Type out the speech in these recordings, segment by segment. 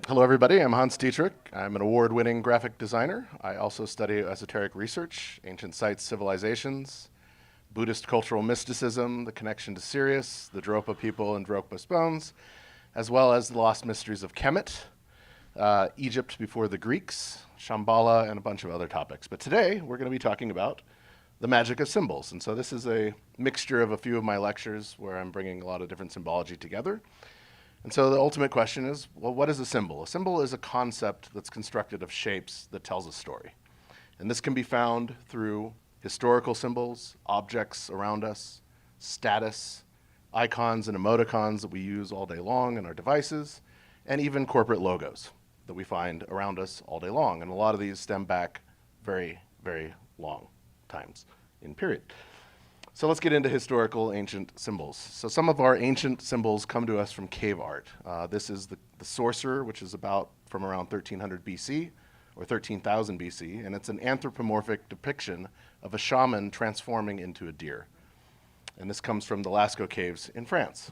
Hello, everybody. I'm Hans Dietrich. I'm an award-winning graphic designer. I also study esoteric research, ancient sites, civilizations, Buddhist cultural mysticism, the connection to Sirius, the Dropa people and Drogba's bones, as well as the lost mysteries of Kemet, Egypt before the Greeks, Shambhala, and a bunch of other topics. But today, we're going to be talking about the magic of symbols. And so this is a mixture of a few of my lectures where I'm bringing a lot of different symbology together. And so the ultimate question is, well, what is a symbol? A symbol is a concept that's constructed of shapes that tells a story. And this can be found through historical symbols, objects around us, status, icons and emoticons that we use all day long in our devices, and even corporate logos that we find around us all day long. And a lot of these stem back very, very long times in period. So let's get into historical ancient symbols. So some of our ancient symbols come to us from cave art. This is the sorcerer, which is about from around 1300 BC or 13,000 BC, and it's an anthropomorphic depiction of a shaman transforming into a deer. And this comes from the Lascaux caves in France.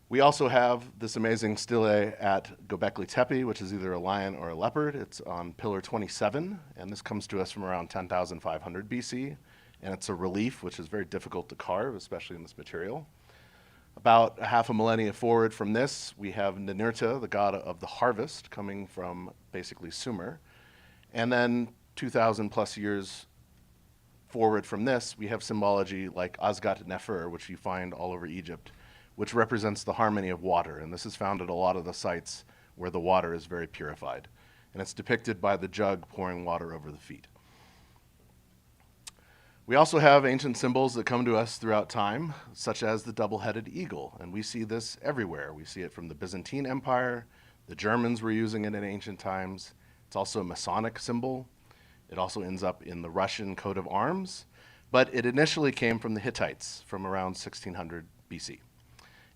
We also have this amazing stele at Göbekli Tepe, which is either a lion or a leopard. It's on pillar 27, and this comes to us from around 10,500 BC. And it's a relief, which is very difficult to carve, especially in this material. About a half a millennia forward from this, we have Ninurta, the god of the harvest, coming from basically Sumer. And then 2,000 plus years forward from this, we have symbology like Azgat Nefer, which you find all over Egypt, which represents the harmony of water. And this is found at a lot of the sites where the water is very purified. And it's depicted by the jug pouring water over the feet. We also have ancient symbols that come to us throughout time, such as the double-headed eagle, and we see this everywhere. We see it from the Byzantine Empire. The Germans were using it in ancient times. It's also a Masonic symbol. It also ends up in the Russian coat of arms, but it initially came from the Hittites from around 1600 BC.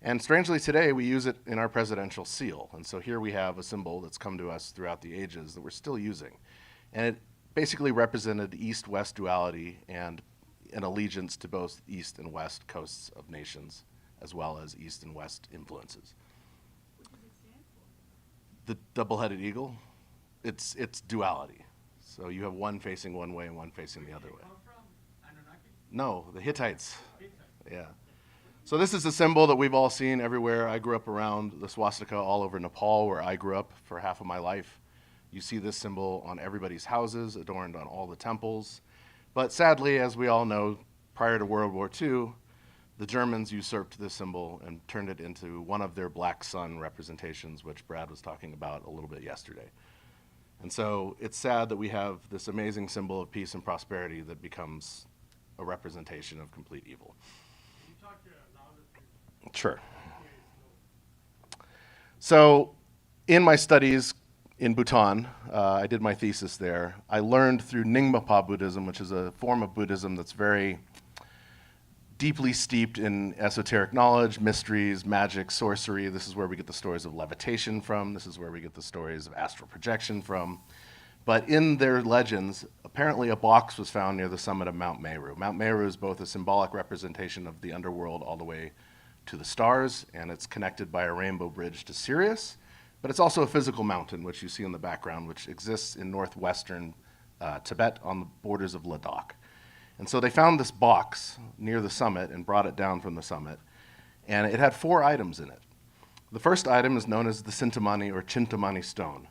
And strangely today, we use it in our presidential seal. And so here we have a symbol that's come to us throughout the ages that we're still using. And it basically represented east-west duality and an allegiance to both east and west coasts of nations, as well as east and west influences. What does it stand for? The double-headed eagle, it's duality. So you have one facing one way and one facing the other way. Come from Anunnaki? No, the Hittites. Hittites. Yeah. So this is a symbol that we've all seen everywhere. I grew up around the swastika all over Nepal, where I grew up for half of my life. You see this symbol on everybody's houses, adorned on all the temples. But sadly, as we all know, prior to World War II, the Germans usurped this symbol and turned it into one of their black sun representations, which Brad was talking about a little bit yesterday. And so it's sad that we have this amazing symbol of peace and prosperity that becomes a representation of complete evil. Can you talk louder, please? Sure. So in my studies in Bhutan, I did my thesis there. I learned through Nyingmapa Buddhism, which is a form of Buddhism that's very deeply steeped in esoteric knowledge, mysteries, magic, sorcery. This is where we get the stories of levitation from. This is where we get the stories of astral projection from. But in their legends, apparently a box was found near the summit of Mount Meru. Mount Meru is both a symbolic representation of the underworld all the way to the stars, and it's connected by a rainbow bridge to Sirius. But it's also a physical mountain, which you see in the background, which exists in northwestern Tibet on the borders of Ladakh. And so they found this box near the summit and brought it down from the summit, and it had 4 items in it. The first item is known as the Sintamani or Chintamani stone,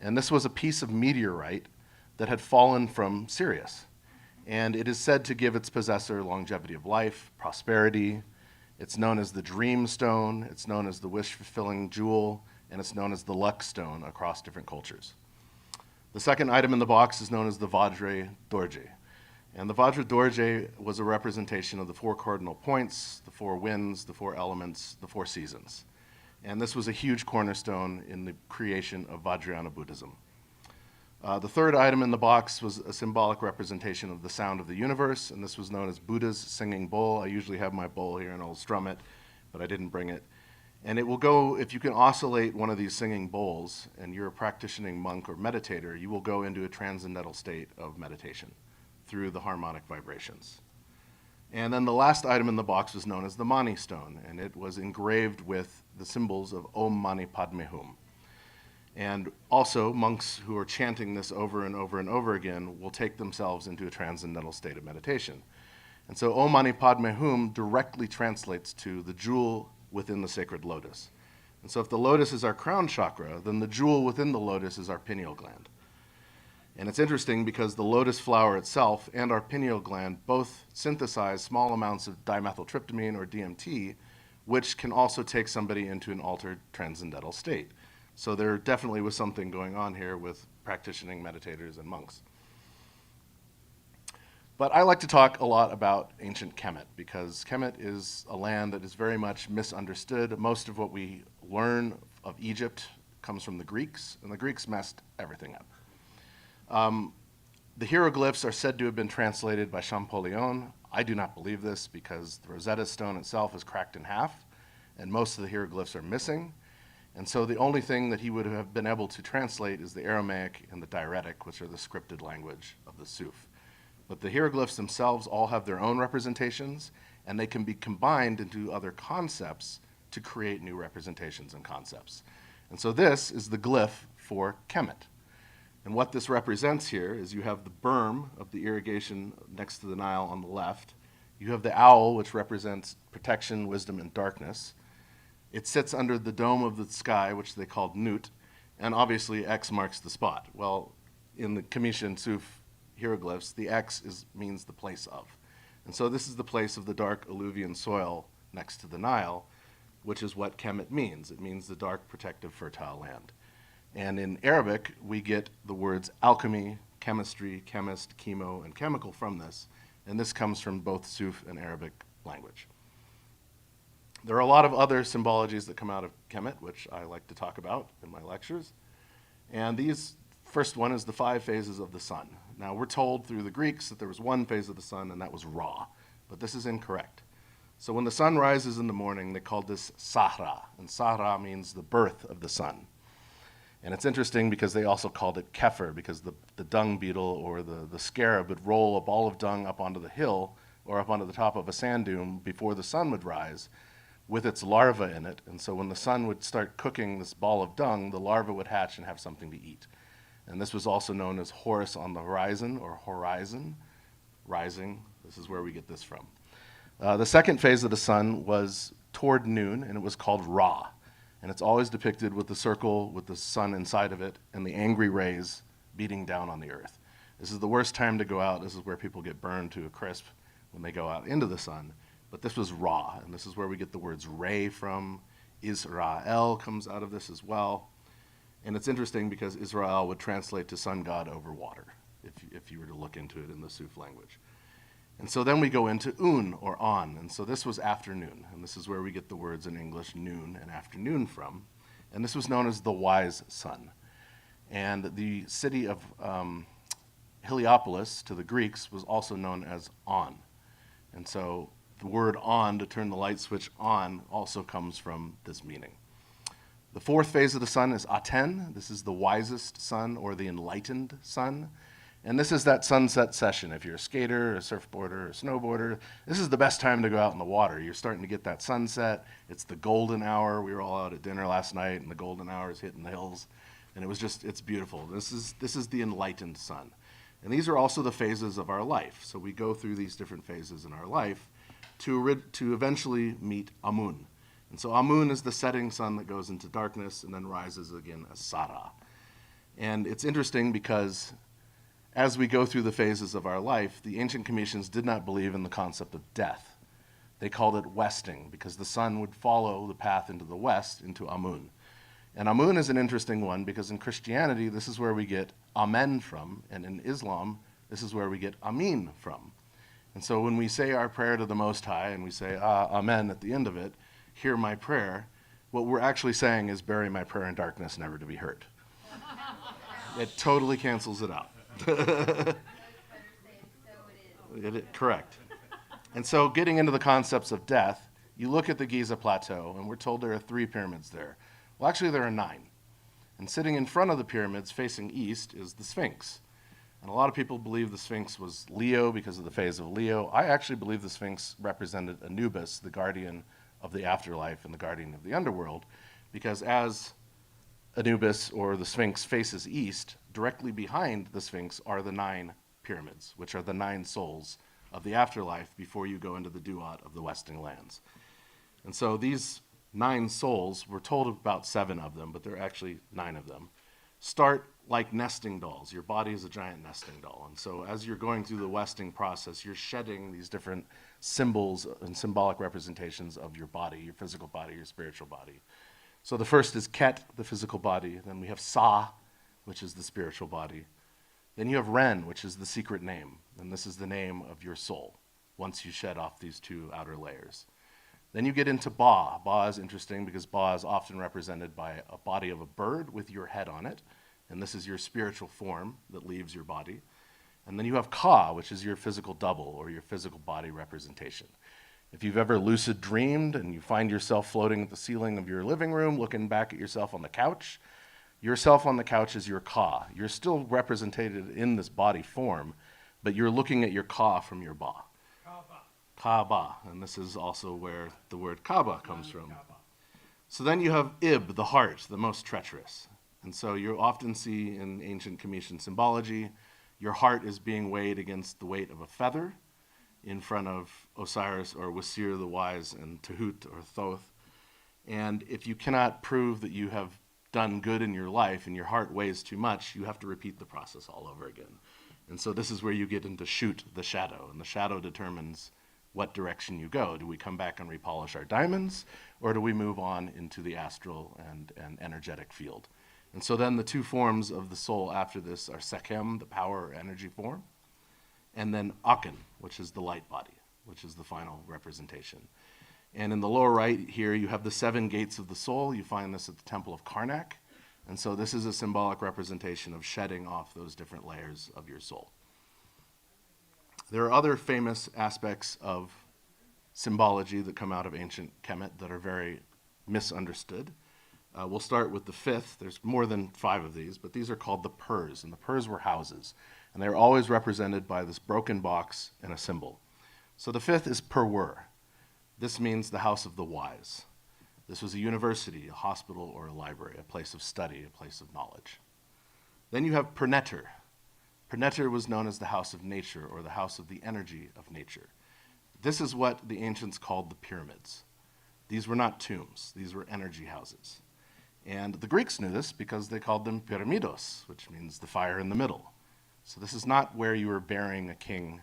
and this was a piece of meteorite that had fallen from Sirius. And it is said to give its possessor longevity of life, prosperity. It's known as the dream stone, it's known as the wish-fulfilling jewel, and it's known as the luck stone across different cultures. The second item in the box is known as the Vajra Dorje. And the Vajra Dorje was a representation of the 4 cardinal points, the 4 winds, the 4 elements, the 4 seasons. And this was a huge cornerstone in the creation of Vajrayana Buddhism. The third item in the box was a symbolic representation of the sound of the universe, and this was known as Buddha's singing bowl. I usually have my bowl here and I'll strum it, but I didn't bring it. And it will go, if you can oscillate one of these singing bowls, and you're a practicing monk or meditator, you will go into a transcendental state of meditation through the harmonic vibrations. And then the last item in the box was known as the Mani stone, and it was engraved with the symbols of Om Mani Padme Hum. And also, monks who are chanting this over and over and over again will take themselves into a transcendental state of meditation. And so Om Mani Padme Hum directly translates to the jewel within the sacred lotus. And so if the lotus is our crown chakra, then the jewel within the lotus is our pineal gland. And it's interesting because the lotus flower itself and our pineal gland both synthesize small amounts of dimethyltryptamine or DMT, which can also take somebody into an altered transcendental state. So there definitely was something going on here with practicing meditators and monks. But I like to talk a lot about ancient Kemet because Kemet is a land that is very much misunderstood. Most of what we learn of Egypt comes from the Greeks, and the Greeks messed everything up. The hieroglyphs are said to have been translated by Champollion. I do not believe this because the Rosetta Stone itself is cracked in half, and most of the hieroglyphs are missing. And so the only thing that he would have been able to translate is the Aramaic and the Diaretic, which are the scripted language of the Suf. But the hieroglyphs themselves all have their own representations, and they can be combined into other concepts to create new representations and concepts. And so this is the glyph for Kemet. And what this represents here is you have the berm of the irrigation next to the Nile on the left. You have the owl, which represents protection, wisdom, and darkness. It sits under the dome of the sky, which they called Nut, and obviously X marks the spot. Well, in the Comitian Suf hieroglyphs, the X means the place of. And so this is the place of the dark alluvian soil next to the Nile, which is what Kemet means. It means the dark, protective, fertile land. And in Arabic, we get the words alchemy, chemistry, chemist, chemo, and chemical from this. And this comes from both Suf and Arabic language. There are a lot of other symbologies that come out of Kemet, which I like to talk about in my lectures. And these, first one is the 5 phases of the sun. Now, we're told through the Greeks that there was one phase of the sun, and that was Ra. But this is incorrect. So when the sun rises in the morning, they called this Sahra. And Sahra means the birth of the sun. And it's interesting because they also called it Kefir, because the dung beetle or the scarab would roll a ball of dung up onto the hill or up onto the top of a sand dune before the sun would rise with its larva in it. And so when the sun would start cooking this ball of dung, the larva would hatch and have something to eat. And this was also known as Horus on the horizon or horizon, rising. This is where we get this from. The second phase of the sun was toward noon, and it was called Ra. And it's always depicted with the circle with the sun inside of it and the angry rays beating down on the earth. This is the worst time to go out. This is where people get burned to a crisp when they go out into the sun. But this was Ra, and this is where we get the words Ray from. Israel comes out of this as well. And it's interesting because Israel would translate to sun god over water, if you were to look into it in the Suf language. And so then we go into Un, or on, and so this was afternoon, and this is where we get the words in English noon and afternoon from. And this was known as the wise sun. And the city of Heliopolis, to the Greeks, was also known as On. And so the word on, to turn the light switch on, also comes from this meaning. The fourth phase of the sun is Aten. This is the wisest sun, or the enlightened sun. And this is that sunset session. If you're a skater, a surfboarder, or a snowboarder, this is the best time to go out in the water. You're starting to get that sunset. It's the golden hour. We were all out at dinner last night, and the golden hour is hitting the hills. And it was just, it's beautiful. This is the enlightened sun. And these are also the phases of our life. So we go through these different phases in our life to eventually meet Amun. And so Amun is the setting sun that goes into darkness and then rises again as Sara. And it's interesting because as we go through the phases of our life, the ancient Cometians did not believe in the concept of death. They called it westing because the sun would follow the path into the west, into Amun. And Amun is an interesting one because in Christianity, this is where we get Amen from, and in Islam, this is where we get Amin from. And so when we say our prayer to the Most High and we say Amen at the end of it, hear my prayer, what we're actually saying is bury my prayer in darkness, never to be heard. It totally cancels it out. Correct. And so getting into the concepts of death, you look at the Giza Plateau, and we're told there are 3 pyramids there. Well, actually, there are 9. And sitting in front of the pyramids, facing east, is the Sphinx. And a lot of people believe the Sphinx was Leo because of the phase of Leo. I actually believe the Sphinx represented Anubis, the guardian of the afterlife and the guardian of the underworld, because as Anubis or the Sphinx faces east, directly behind the Sphinx are the 9 pyramids, which are the 9 souls of the afterlife before you go into the duat of the Westing lands. And so these 9 souls, we're told about 7 of them, but there are actually 9 of them, start like nesting dolls. Your body is a giant nesting doll. And so as you're going through the Westing process, you're shedding these different symbols and symbolic representations of your body, your physical body, your spiritual body. So the first is Ket, the physical body. Then we have Sa, which is the spiritual body. Then you have Ren, which is the secret name. And this is the name of your soul once you shed off these 2 outer layers. Then you get into Ba. Ba is interesting because Ba is often represented by a body of a bird with your head on it. And this is your spiritual form that leaves your body. And then you have Ka, which is your physical double or your physical body representation. If you've ever lucid dreamed and you find yourself floating at the ceiling of your living room, looking back at yourself on the couch, yourself on the couch is your Ka. You're still represented in this body form, but you're looking at your Ka from your Ba. Kaaba. Kaaba, and this is also where the word Kaaba comes from. Kaaba. So then you have Ib, the heart, the most treacherous. And so you often see in ancient Cometian symbology, your heart is being weighed against the weight of a feather in front of Osiris or Wasir the wise and Tahut or Thoth. And if you cannot prove that you have done good in your life and your heart weighs too much, you have to repeat the process all over again. And so this is where you get into shoot the shadow, and the shadow determines what direction you go. Do we come back and repolish our diamonds, or do we move on into the astral and energetic field? And so then the 2 forms of the soul after this are Sekhem, the power or energy form, and then Aken, which is the light body, which is the final representation. And in the lower right here, you have the 7 gates of the soul. You find this at the Temple of Karnak. And so this is a symbolic representation of shedding off those different layers of your soul. There are other famous aspects of symbology that come out of ancient Kemet that are very misunderstood. We'll start with the 5th. There's more than 5 of these, but these are called the Purs, and the Purs were houses. And they're always represented by this broken box and a symbol. So the 5th is Purwur. This means the house of the wise. This was a university, a hospital, or a library, a place of study, a place of knowledge. Then you have Perneter. Perneter was known as the house of nature, or the house of the energy of nature. This is what the ancients called the pyramids. These were not tombs. These were energy houses. And the Greeks knew this because they called them pyramidos, which means the fire in the middle. So this is not where you were burying a king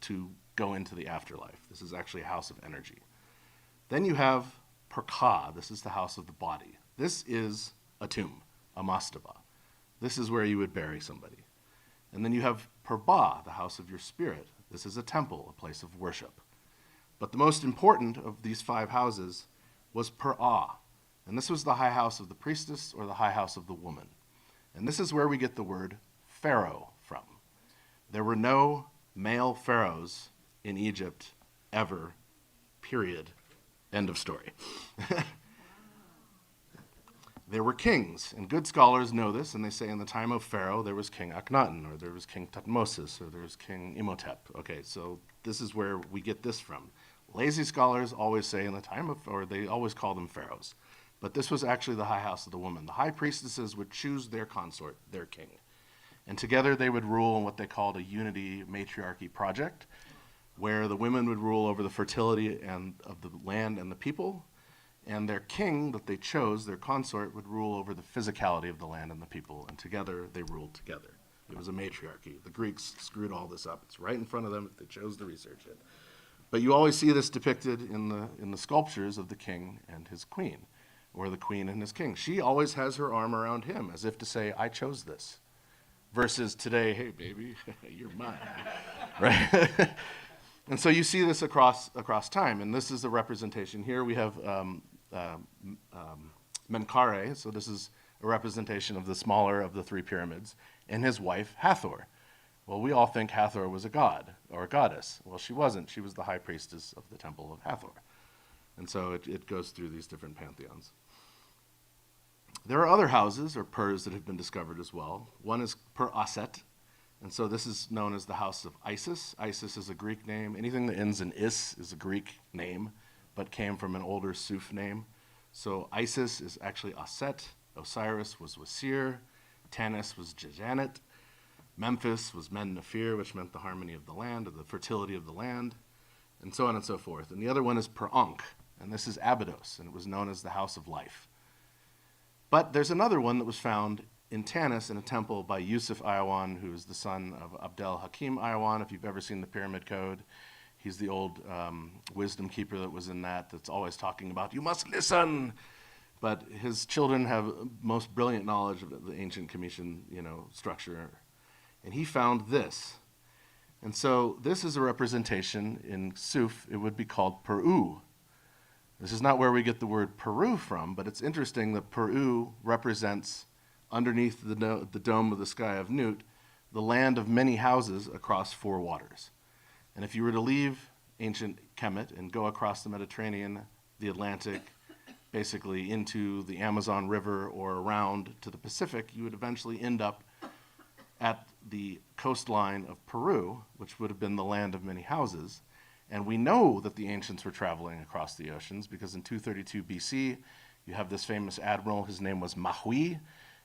to go into the afterlife. This is actually a house of energy. Then you have Perka. This is the house of the body. This is a tomb, a mastaba. This is where you would bury somebody. And then you have Perba, the house of your spirit. This is a temple, a place of worship. But the most important of these 5 houses was Per-Ah. And this was the high house of the priestess or the high house of the woman. And this is where we get the word pharaoh from. There were no male pharaohs in Egypt ever, period. End of story. There were kings, and good scholars know this, and they say in the time of Pharaoh there was King Akhenaten, or there was King Tutmosis, or there was King Imhotep. Okay, so this is where we get this from. Lazy scholars always say in the time of, or they always call them pharaohs. But this was actually the high house of the woman. The high priestesses would choose their consort, their king. And together they would rule in what they called a unity matriarchy project, where the women would rule over the fertility and of the land and the people, and their king that they chose, their consort, would rule over the physicality of the land and the people, and together they ruled together. It was a matriarchy. The Greeks screwed all this up. It's right in front of them if they chose to research it. But you always see this depicted in the sculptures of the king and his queen, or the queen and his king. She always has her arm around him, as if to say, I chose this. Versus today, hey, baby, you're mine, right? And so you see this across time, and this is the representation. Here we have Menkaure, so this is a representation of the smaller of the 3 pyramids, and his wife, Hathor. Well, we all think Hathor was a god or a goddess. Well, she wasn't. She was the high priestess of the temple of Hathor. And so it goes through these different pantheons. There are other houses, or purs, that have been discovered as well. One is Per Aset, and so this is known as the house of Isis. Isis is a Greek name. Anything that ends in is a Greek name, but came from an older Suf name. So Isis is actually Aset. Osiris was Wasir, Tanis was Jajanet, Memphis was Men-Nefer, which meant the harmony of the land, or the fertility of the land, and so on and so forth. And the other one is Per-Ankh, and this is Abydos, and it was known as the House of Life. But there's another one that was found in Tanis in a temple by Yusuf Ayawan, who is the son of Abdel Hakim Ayawan. If you've ever seen the Pyramid Code, he's the old wisdom keeper that was in that's always talking about, you must listen. But his children have most brilliant knowledge of the ancient Comitian, structure. And he found this. And so this is a representation in Suf. It would be called Peru. This is not where we get the word Peru from, but it's interesting that Peru represents, underneath the dome of the sky of Nut, the land of many houses across 4 waters. And if you were to leave ancient Kemet and go across the Mediterranean, the Atlantic, basically into the Amazon River or around to the Pacific, you would eventually end up at the coastline of Peru, which would have been the land of many houses. And we know that the ancients were traveling across the oceans because in 232 BC, you have this famous admiral. His name was Mahui,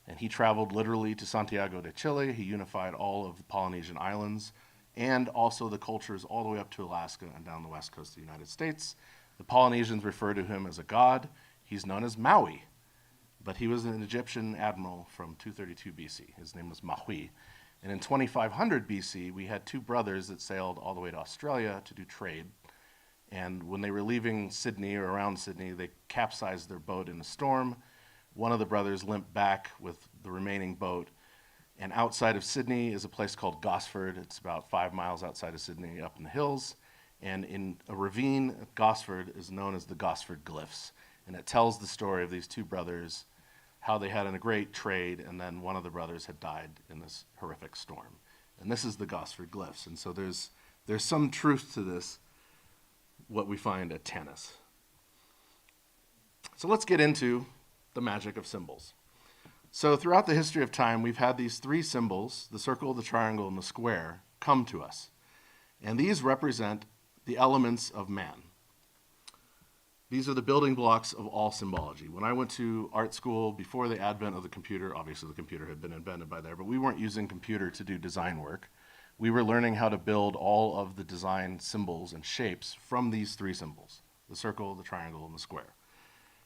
and he traveled literally to Santiago de Chile. He unified all of the Polynesian islands and also the cultures all the way up to Alaska and down the west coast of the United States. The Polynesians refer to him as a god. He's known as Maui, but he was an Egyptian admiral from 232 BC. His name was Mahui. And in 2500 BC, we had 2 brothers that sailed all the way to Australia to do trade. And when they were leaving Sydney or around Sydney, they capsized their boat in a storm. One of the brothers limped back with the remaining boat. And outside of Sydney is a place called Gosford. It's about 5 miles outside of Sydney, up in the hills. And in a ravine at Gosford is known as the Gosford Glyphs. And it tells the story of these 2 brothers, how they had a great trade, and then one of the brothers had died in this horrific storm. And this is the Gosford Glyphs. And so there's some truth to this, what we find at Tanis. So let's get into the magic of symbols. So throughout the history of time, we've had these 3 symbols, the circle, the triangle, and the square, come to us. And these represent the elements of man. These are the building blocks of all symbology. When I went to art school before the advent of the computer, obviously the computer had been invented by there, but we weren't using computer to do design work. We were learning how to build all of the design symbols and shapes from these 3 symbols, the circle, the triangle, and the square.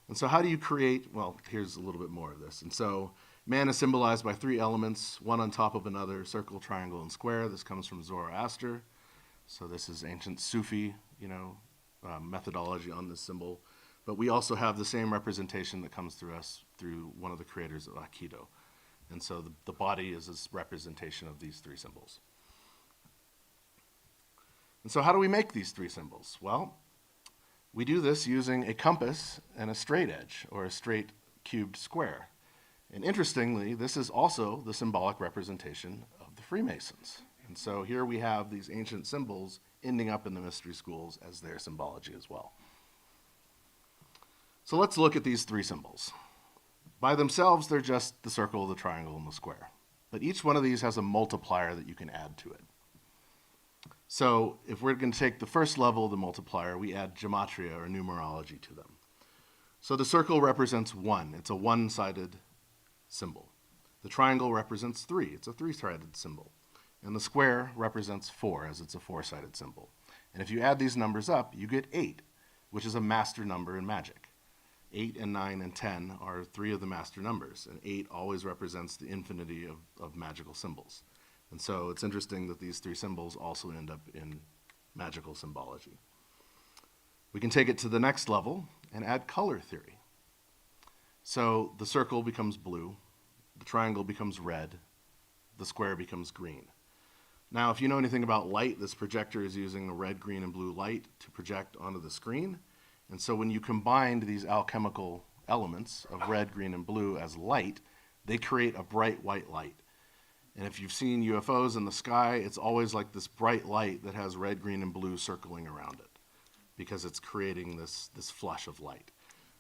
And so how do you create, well, here's a little bit more of this. And so man is symbolized by 3 elements, one on top of another, circle, triangle, and square. This comes from Zoroaster. So this is ancient Sufi, methodology on this symbol. But we also have the same representation that comes through us through one of the creators of Aikido. And so the body is this representation of these 3 symbols. And so how do we make these 3 symbols? Well, we do this using a compass and a straight edge, or a straight cubed square. And interestingly, this is also the symbolic representation of the Freemasons. And so here we have these ancient symbols ending up in the mystery schools as their symbology as well. So let's look at these 3 symbols. By themselves, they're just the circle, the triangle, and the square. But each one of these has a multiplier that you can add to it. So if we're going to take the first level of the multiplier, we add gematria or numerology to them. So the circle represents 1. It's a 1-sided symbol. The triangle represents 3. It's a 3-sided symbol. And the square represents 4, as it's a 4-sided symbol. And if you add these numbers up, you get 8, which is a master number in magic. 8 and 9 and 10 are 3 of the master numbers, and 8 always represents the infinity of magical symbols. And so it's interesting that these 3 symbols also end up in magical symbology. We can take it to the next level and add color theory. So the circle becomes blue, the triangle becomes red, the square becomes green. Now, if you know anything about light, this projector is using a red, green, and blue light to project onto the screen. And so when you combine these alchemical elements of red, green, and blue as light, they create a bright white light. And if you've seen UFOs in the sky, it's always like this bright light that has red, green, and blue circling around it because it's creating this flush of light.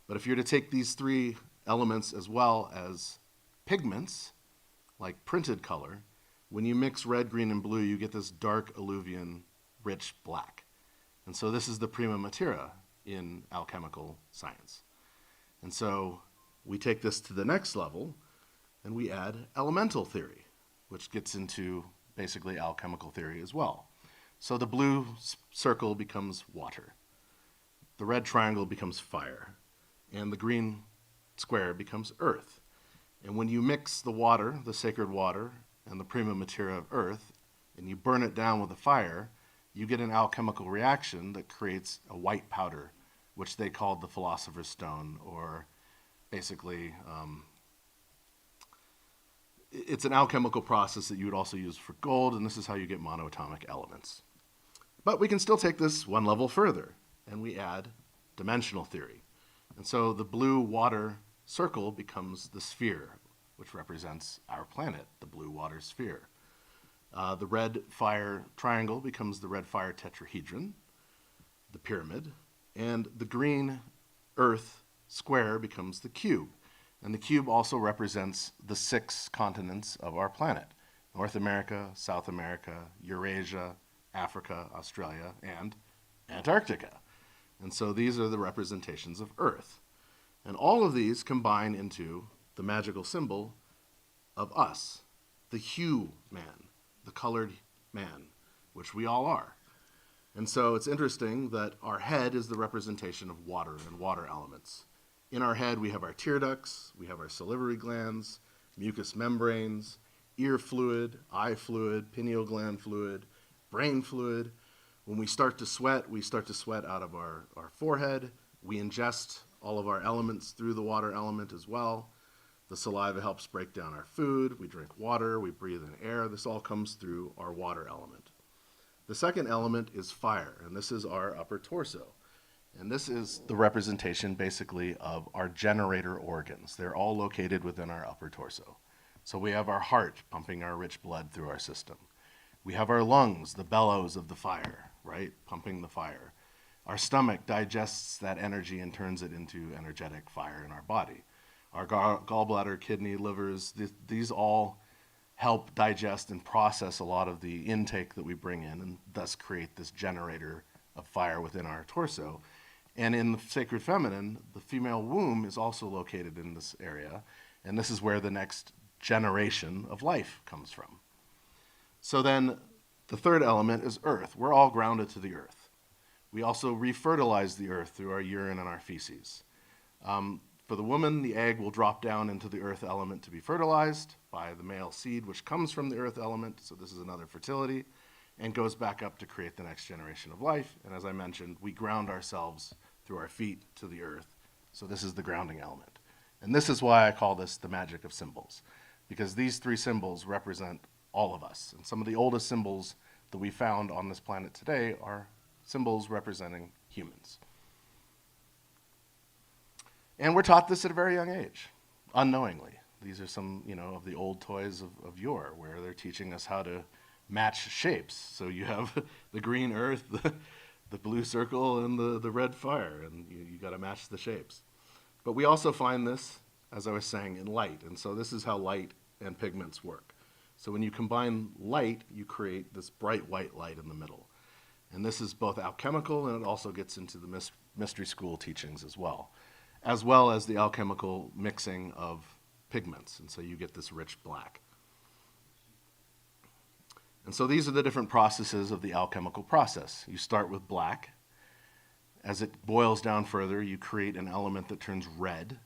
But if you're to take these 3 elements as well as pigments, like printed color, when you mix red, green, and blue, you get this dark alluvian, rich black. And so this is the prima materia in alchemical science. And so We take this to the next level and we add elemental theory, which gets into basically alchemical theory as well. So the blue circle becomes water, the red triangle becomes fire, and the green square becomes earth. And when you mix the water, the sacred water, and the prima materia of earth, and you burn it down with a fire, you get an alchemical reaction that creates a white powder, which they called the philosopher's stone, or basically it's an alchemical process that you would also use for gold, and this is how you get monoatomic elements. But we can still take this one level further, and we add dimensional theory. And so the blue water circle becomes the sphere, which represents our planet, the blue water sphere. The red fire triangle becomes the red fire tetrahedron, the pyramid, and the green earth square becomes the cube. And the cube also represents the 6 continents of our planet: North America, South America, Eurasia, Africa, Australia, and Antarctica. And so these are the representations of Earth. And all of these combine into the magical symbol of us, the hue man, the colored man, which we all are. And so it's interesting that our head is the representation of water and water elements. In our head, we have our tear ducts, we have our salivary glands, mucous membranes, ear fluid, eye fluid, pineal gland fluid, brain fluid. When we start to sweat out of our forehead. We ingest all of our elements through the water element as well. The saliva helps break down our food. We drink water, we breathe in air. This all comes through our water element. The second element is fire, and this is our upper torso. And this is the representation basically of our generator organs. They're all located within our upper torso. So we have our heart pumping our rich blood through our system. We have our lungs, the bellows of the fire, right? Pumping the fire. Our stomach digests that energy and turns it into energetic fire in our body. Our gallbladder, kidney, livers, these all help digest and process a lot of the intake that we bring in, and thus create this generator of fire within our torso. And in the sacred feminine, the female womb is also located in this area, and this is where the next generation of life comes from. So then the third element is earth. We're all grounded to the earth. We also refertilize the earth through our urine and our feces. For the woman, the egg will drop down into the earth element to be fertilized by the male seed, which comes from the earth element. So this is another fertility, and goes back up to create the next generation of life. And as I mentioned, we ground ourselves through our feet to the earth. So this is the grounding element. And this is why I call this the magic of symbols, because these 3 symbols represent all of us. And some of the oldest symbols that we found on this planet today are symbols representing humans. And we're taught this at a very young age, unknowingly. These are some, of the old toys of yore, where they're teaching us how to match shapes. So you have the green earth, the blue circle, and the red fire, and you got to match the shapes. But we also find this, as I was saying, in light. And so this is how light and pigments work. So when you combine light, you create this bright white light in the middle. And this is both alchemical, and it also gets into the mystery school teachings as well as the alchemical mixing of pigments. And so you get this rich black. And so these are the different processes of the alchemical process. You start with black. As it boils down further, you create an element that turns red.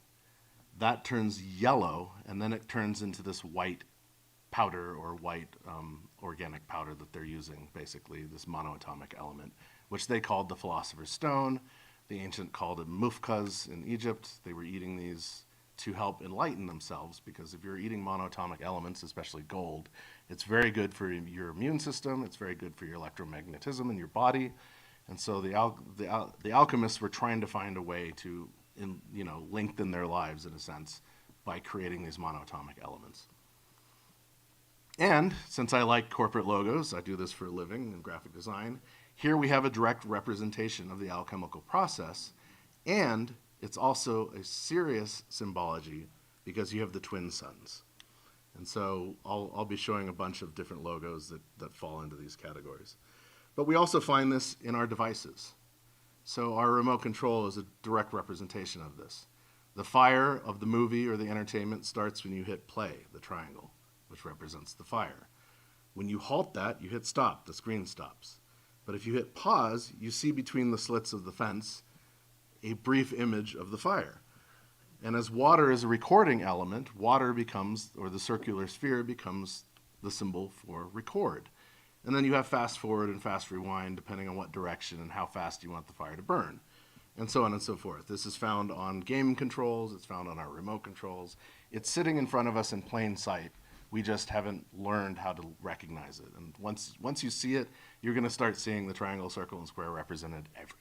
That turns yellow, and then it turns into this white powder, or white organic powder that they're using, basically, this monoatomic element, which they called the philosopher's stone. The ancient called it mufkas in Egypt. They were eating these to help enlighten themselves, because if you're eating monoatomic elements, especially gold, it's very good for your immune system. It's very good for your electromagnetism in your body. And so the alchemists were trying to find a way to lengthen their lives, in a sense, by creating these monoatomic elements. And since I like corporate logos, I do this for a living in graphic design, here we have a direct representation of the alchemical process, and it's also a serious symbology because you have the twin suns. And so I'll be showing a bunch of different logos that fall into these categories. But we also find this in our devices. So our remote control is a direct representation of this. The fire of the movie or the entertainment starts when you hit play, the triangle, which represents the fire. When you halt that, you hit stop, the screen stops. But if you hit pause, you see between the slits of the fence a brief image of the fire. And as water is a recording element, water becomes, or the circular sphere becomes the symbol for record. And then you have fast forward and fast rewind depending on what direction and how fast you want the fire to burn, and so on and so forth. This is found on game controls, it's found on our remote controls. It's sitting in front of us in plain sight. We just haven't learned how to recognize it. And once you see it, you're going to start seeing the triangle, circle, and square represented everywhere.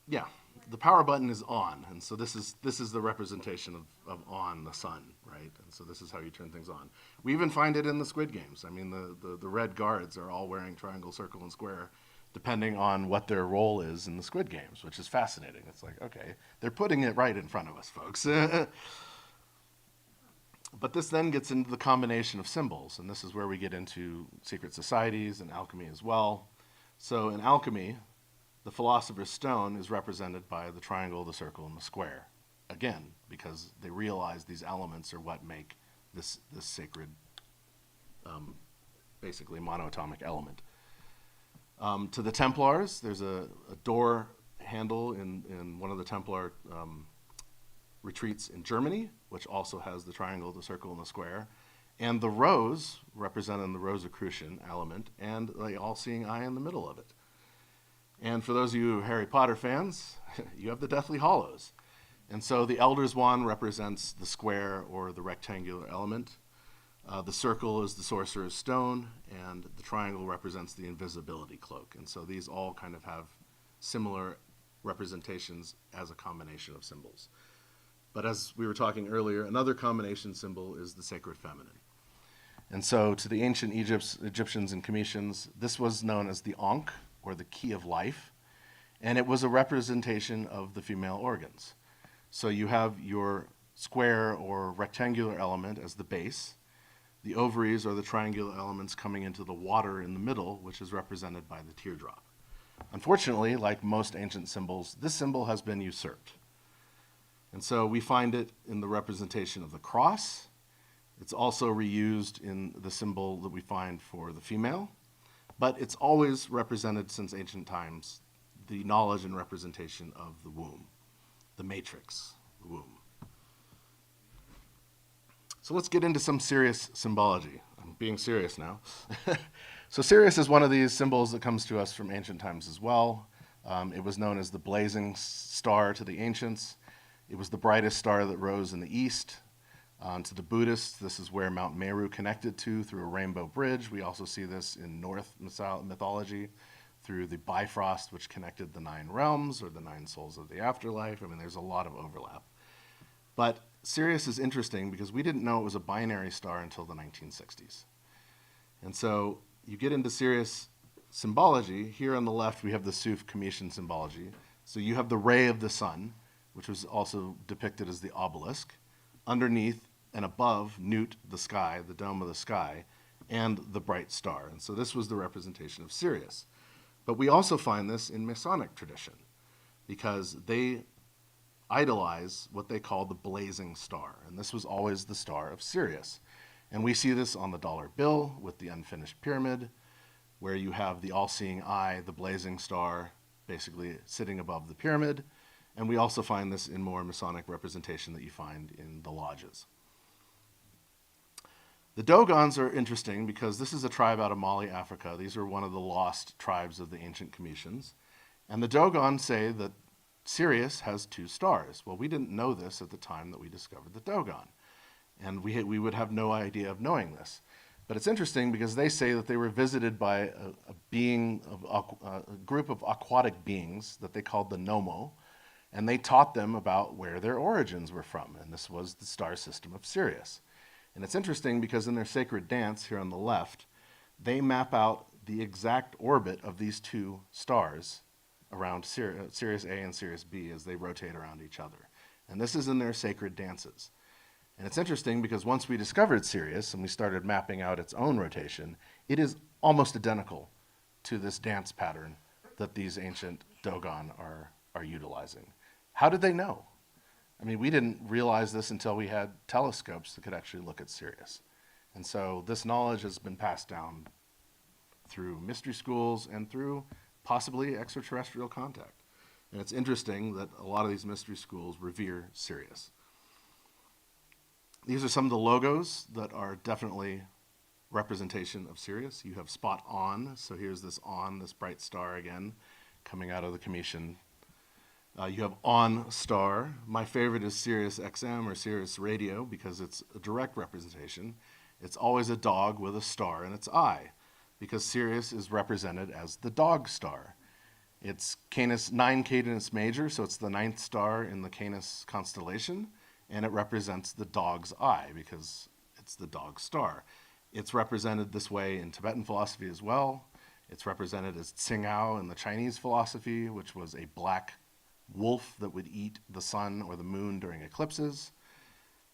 Yeah, the power button is on, and so this is the representation of on, the sun, right? And so this is how you turn things on. We even find it in the Squid Games. I mean, the red guards are all wearing triangle, circle, and square, depending on what their role is in the Squid Games, which is fascinating. It's like, okay, they're putting it right in front of us, folks. But this then gets into the combination of symbols, and this is where we get into secret societies and alchemy as well. So in alchemy, the philosopher's stone is represented by the triangle, the circle, and the square. Again, because they realize these elements are what make this sacred, basically monatomic element. To the Templars, there's a door handle in one of the Templar retreats in Germany, which also has the triangle, the circle, and the square. And the rose, representing the Rosicrucian element, and the all-seeing eye in the middle of it. And for those of you Harry Potter fans, you have the Deathly Hallows. And so the Elder's Wand represents the square or the rectangular element. The circle is the Sorcerer's Stone, and the triangle represents the invisibility cloak. And so these all kind of have similar representations as a combination of symbols. But as we were talking earlier, another combination symbol is the sacred feminine. And so to the ancient Egyptians and Cometians, this was known as the Ankh, or the key of life, and it was a representation of the female organs. So you have your square or rectangular element as the base. The ovaries are the triangular elements coming into the water in the middle, which is represented by the teardrop. Unfortunately, like most ancient symbols, this symbol has been usurped. And so we find it in the representation of the cross. It's also reused in the symbol that we find for the female, but it's always represented since ancient times, the knowledge and representation of the womb, the matrix, the womb. So let's get into some serious symbology. I'm being serious now. So Sirius is one of these symbols that comes to us from ancient times as well. It was known as the blazing star to the ancients. It was the brightest star that rose in the east. To the Buddhists, this is where Mount Meru connected to through a rainbow bridge. We also see this in Norse mythology through the Bifrost, which connected the 9 realms or the 9 souls of the afterlife. I mean, there's a lot of overlap. But Sirius is interesting because we didn't know it was a binary star until the 1960s. And so you get into Sirius symbology. Here on the left, we have the Suf Cometian symbology. So you have the ray of the sun, which was also depicted as the obelisk. Underneath and above Nut, the sky, the dome of the sky, and the bright star. And so this was the representation of Sirius. But we also find this in Masonic tradition because they idolize what they call the blazing star. And this was always the star of Sirius. And we see this on the dollar bill with the unfinished pyramid, where you have the all-seeing eye, the blazing star, basically sitting above the pyramid. And we also find this in more Masonic representation that you find in the lodges. The Dogons are interesting because this is a tribe out of Mali, Africa. These are one of the lost tribes of the ancient Cometians. And the Dogon say that Sirius has 2 stars. Well, we didn't know this at the time that we discovered the Dogon. And we would have no idea of knowing this. But it's interesting because they say that they were visited by a group of aquatic beings that they called the Nomo. And they taught them about where their origins were from. And this was the star system of Sirius. And it's interesting because in their sacred dance here on the left, they map out the exact orbit of these 2 stars around Sirius A and Sirius B as they rotate around each other. And this is in their sacred dances. And it's interesting because once we discovered Sirius and we started mapping out its own rotation, it is almost identical to this dance pattern that these ancient Dogon are utilizing. How did they know? I mean, we didn't realize this until we had telescopes that could actually look at Sirius. And so this knowledge has been passed down through mystery schools and through possibly extraterrestrial contact. And it's interesting that a lot of these mystery schools revere Sirius. These are some of the logos that are definitely representation of Sirius. You have spot on, so here's this on, this bright star again, coming out of the Commission. You have on star. My favorite is Sirius XM or Sirius Radio because it's a direct representation. It's always a dog with a star in its eye because Sirius is represented as the dog star. It's Canis 9 Canis Major, so it's the ninth star in the Canis constellation, and it represents the dog's eye because it's the dog star. It's represented this way in Tibetan philosophy as well. It's represented as Tsingao in the Chinese philosophy, which was a black wolf that would eat the sun or the moon during eclipses.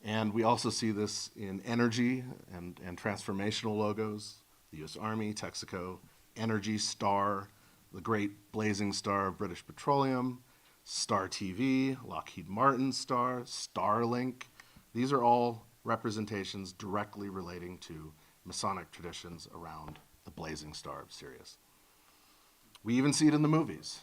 And we also see this in energy and transformational logos, the US Army, Texaco, Energy Star, the great blazing star of British Petroleum, Star TV, Lockheed Martin Star, Starlink. These are all representations directly relating to Masonic traditions around the blazing star of Sirius. We even see it in the movies.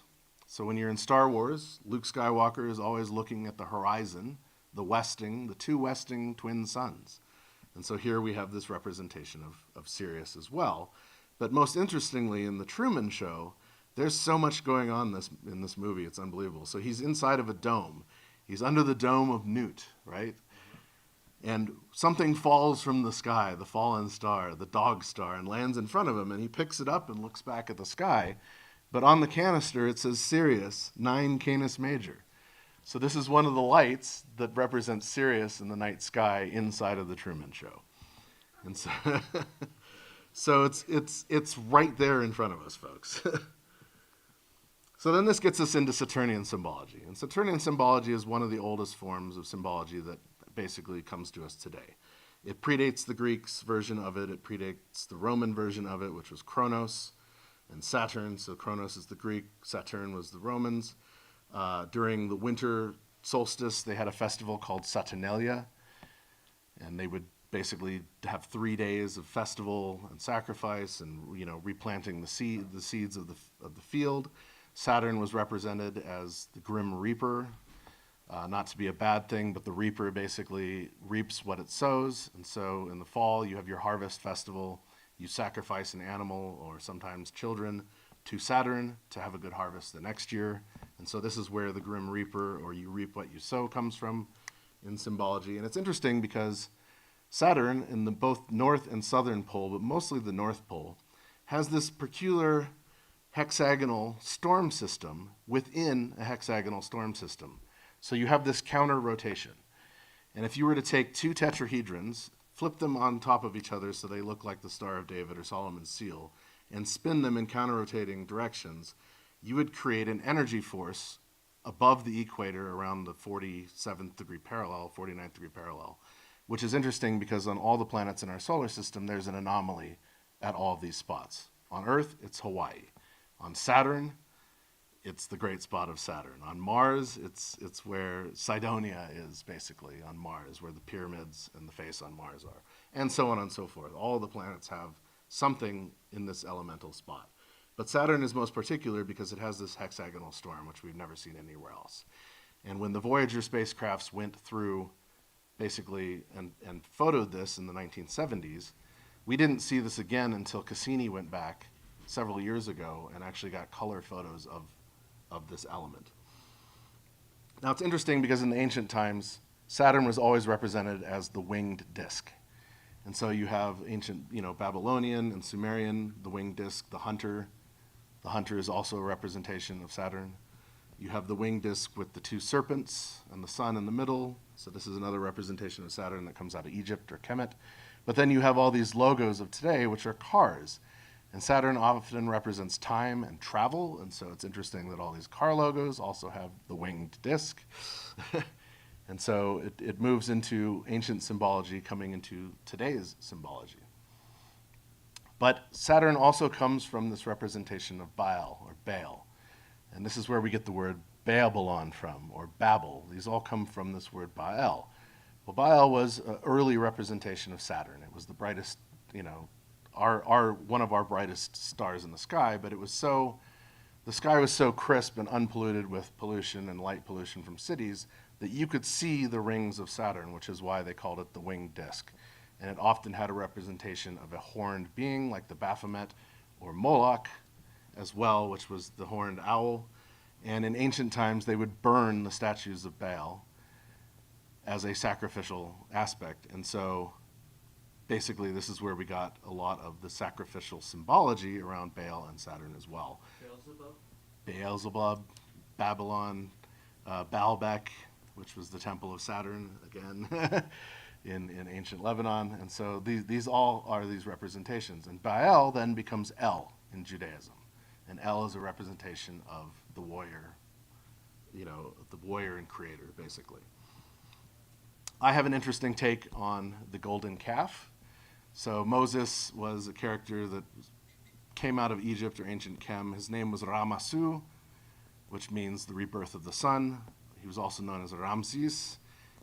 So when you're in Star Wars, Luke Skywalker is always looking at the horizon, the two westing twin suns. And so here we have this representation of Sirius as well. But most interestingly, in the Truman Show, there's so much going on in this movie, it's unbelievable. So he's inside of a dome. He's under the dome of Newt, right? And something falls from the sky, the fallen star, the dog star, and lands in front of him, and he picks it up and looks back at the sky. But on the canister, it says Sirius 9 Canis Major. So this is one of the lights that represents Sirius in the night sky inside of the Truman Show. And so, so it's right there in front of us, folks. So then this gets us into Saturnian symbology. And Saturnian symbology is one of the oldest forms of symbology that basically comes to us today. It predates the Greeks' version of it. It predates the Roman version of it, which was Kronos and Saturn. So Kronos is the Greek, Saturn was the Romans. During the winter solstice, they had a festival called Saturnalia, and they would basically have 3 days of festival and sacrifice and replanting the seeds of the field. Saturn was represented as the Grim Reaper, not to be a bad thing, but the reaper basically reaps what it sows. And so in the fall, you have your harvest festival. You sacrifice an animal or sometimes children to Saturn to have a good harvest the next year. And so this is where the Grim Reaper, or you reap what you sow, comes from in symbology. And it's interesting because Saturn in the both north and southern pole, but mostly the north pole, has this peculiar hexagonal storm system within a hexagonal storm system. So you have this counter rotation. And if you were to take two tetrahedrons, flip them on top of each other so they look like the Star of David or Solomon's seal, and spin them in counter-rotating directions, you would create an energy force above the equator around the 47th degree parallel, 49th degree parallel, which is interesting because on all the planets in our solar system, there's an anomaly at all of these spots. On Earth, it's Hawaii. On Saturn, it's the great spot of Saturn. On Mars, it's where Sedona is, basically, on Mars, where the pyramids and the face on Mars are, and so on and so forth. All the planets have something in this elemental spot. But Saturn is most particular because it has this hexagonal storm, which we've never seen anywhere else. And when the Voyager spacecrafts went through, basically, and photoed this in the 1970s, we didn't see this again until Cassini went back several years ago and actually got color photos of this element. Now it's interesting because in the ancient times, Saturn was always represented as the winged disk. And so you have ancient, Babylonian and Sumerian, the winged disk, the hunter. The hunter is also a representation of Saturn. You have the winged disk with the two serpents and the sun in the middle. So this is another representation of Saturn that comes out of Egypt or Kemet. But then you have all these logos of today, which are cars. And Saturn often represents time and travel. And so it's interesting that all these car logos also have the winged disk. And so it moves into ancient symbology coming into today's symbology. But Saturn also comes from this representation of Baal or Baal. And this is where we get the word Babylon from, or Babel? These all come from this word Baal. Well, Baal was an early representation of Saturn. It was the brightest, one of our brightest stars in the sky, but the sky was so crisp and unpolluted with pollution and light pollution from cities that you could see the rings of Saturn, which is why they called it the winged disk. And it often had a representation of a horned being like the Baphomet or Moloch as well, which was the horned owl. And in ancient times, they would burn the statues of Baal as a sacrificial aspect. And so basically, this is where we got a lot of the sacrificial symbology around Baal and Saturn as well. Beelzebub, Babylon, Baalbek, which was the temple of Saturn, again, in ancient Lebanon. And so these all are these representations. And Baal then becomes El in Judaism. And El is a representation of the warrior, the warrior and creator, basically. I have an interesting take on the golden calf. So Moses was a character that came out of Egypt or ancient Chem. His name was Ramasu, which means the rebirth of the sun. He was also known as Ramses.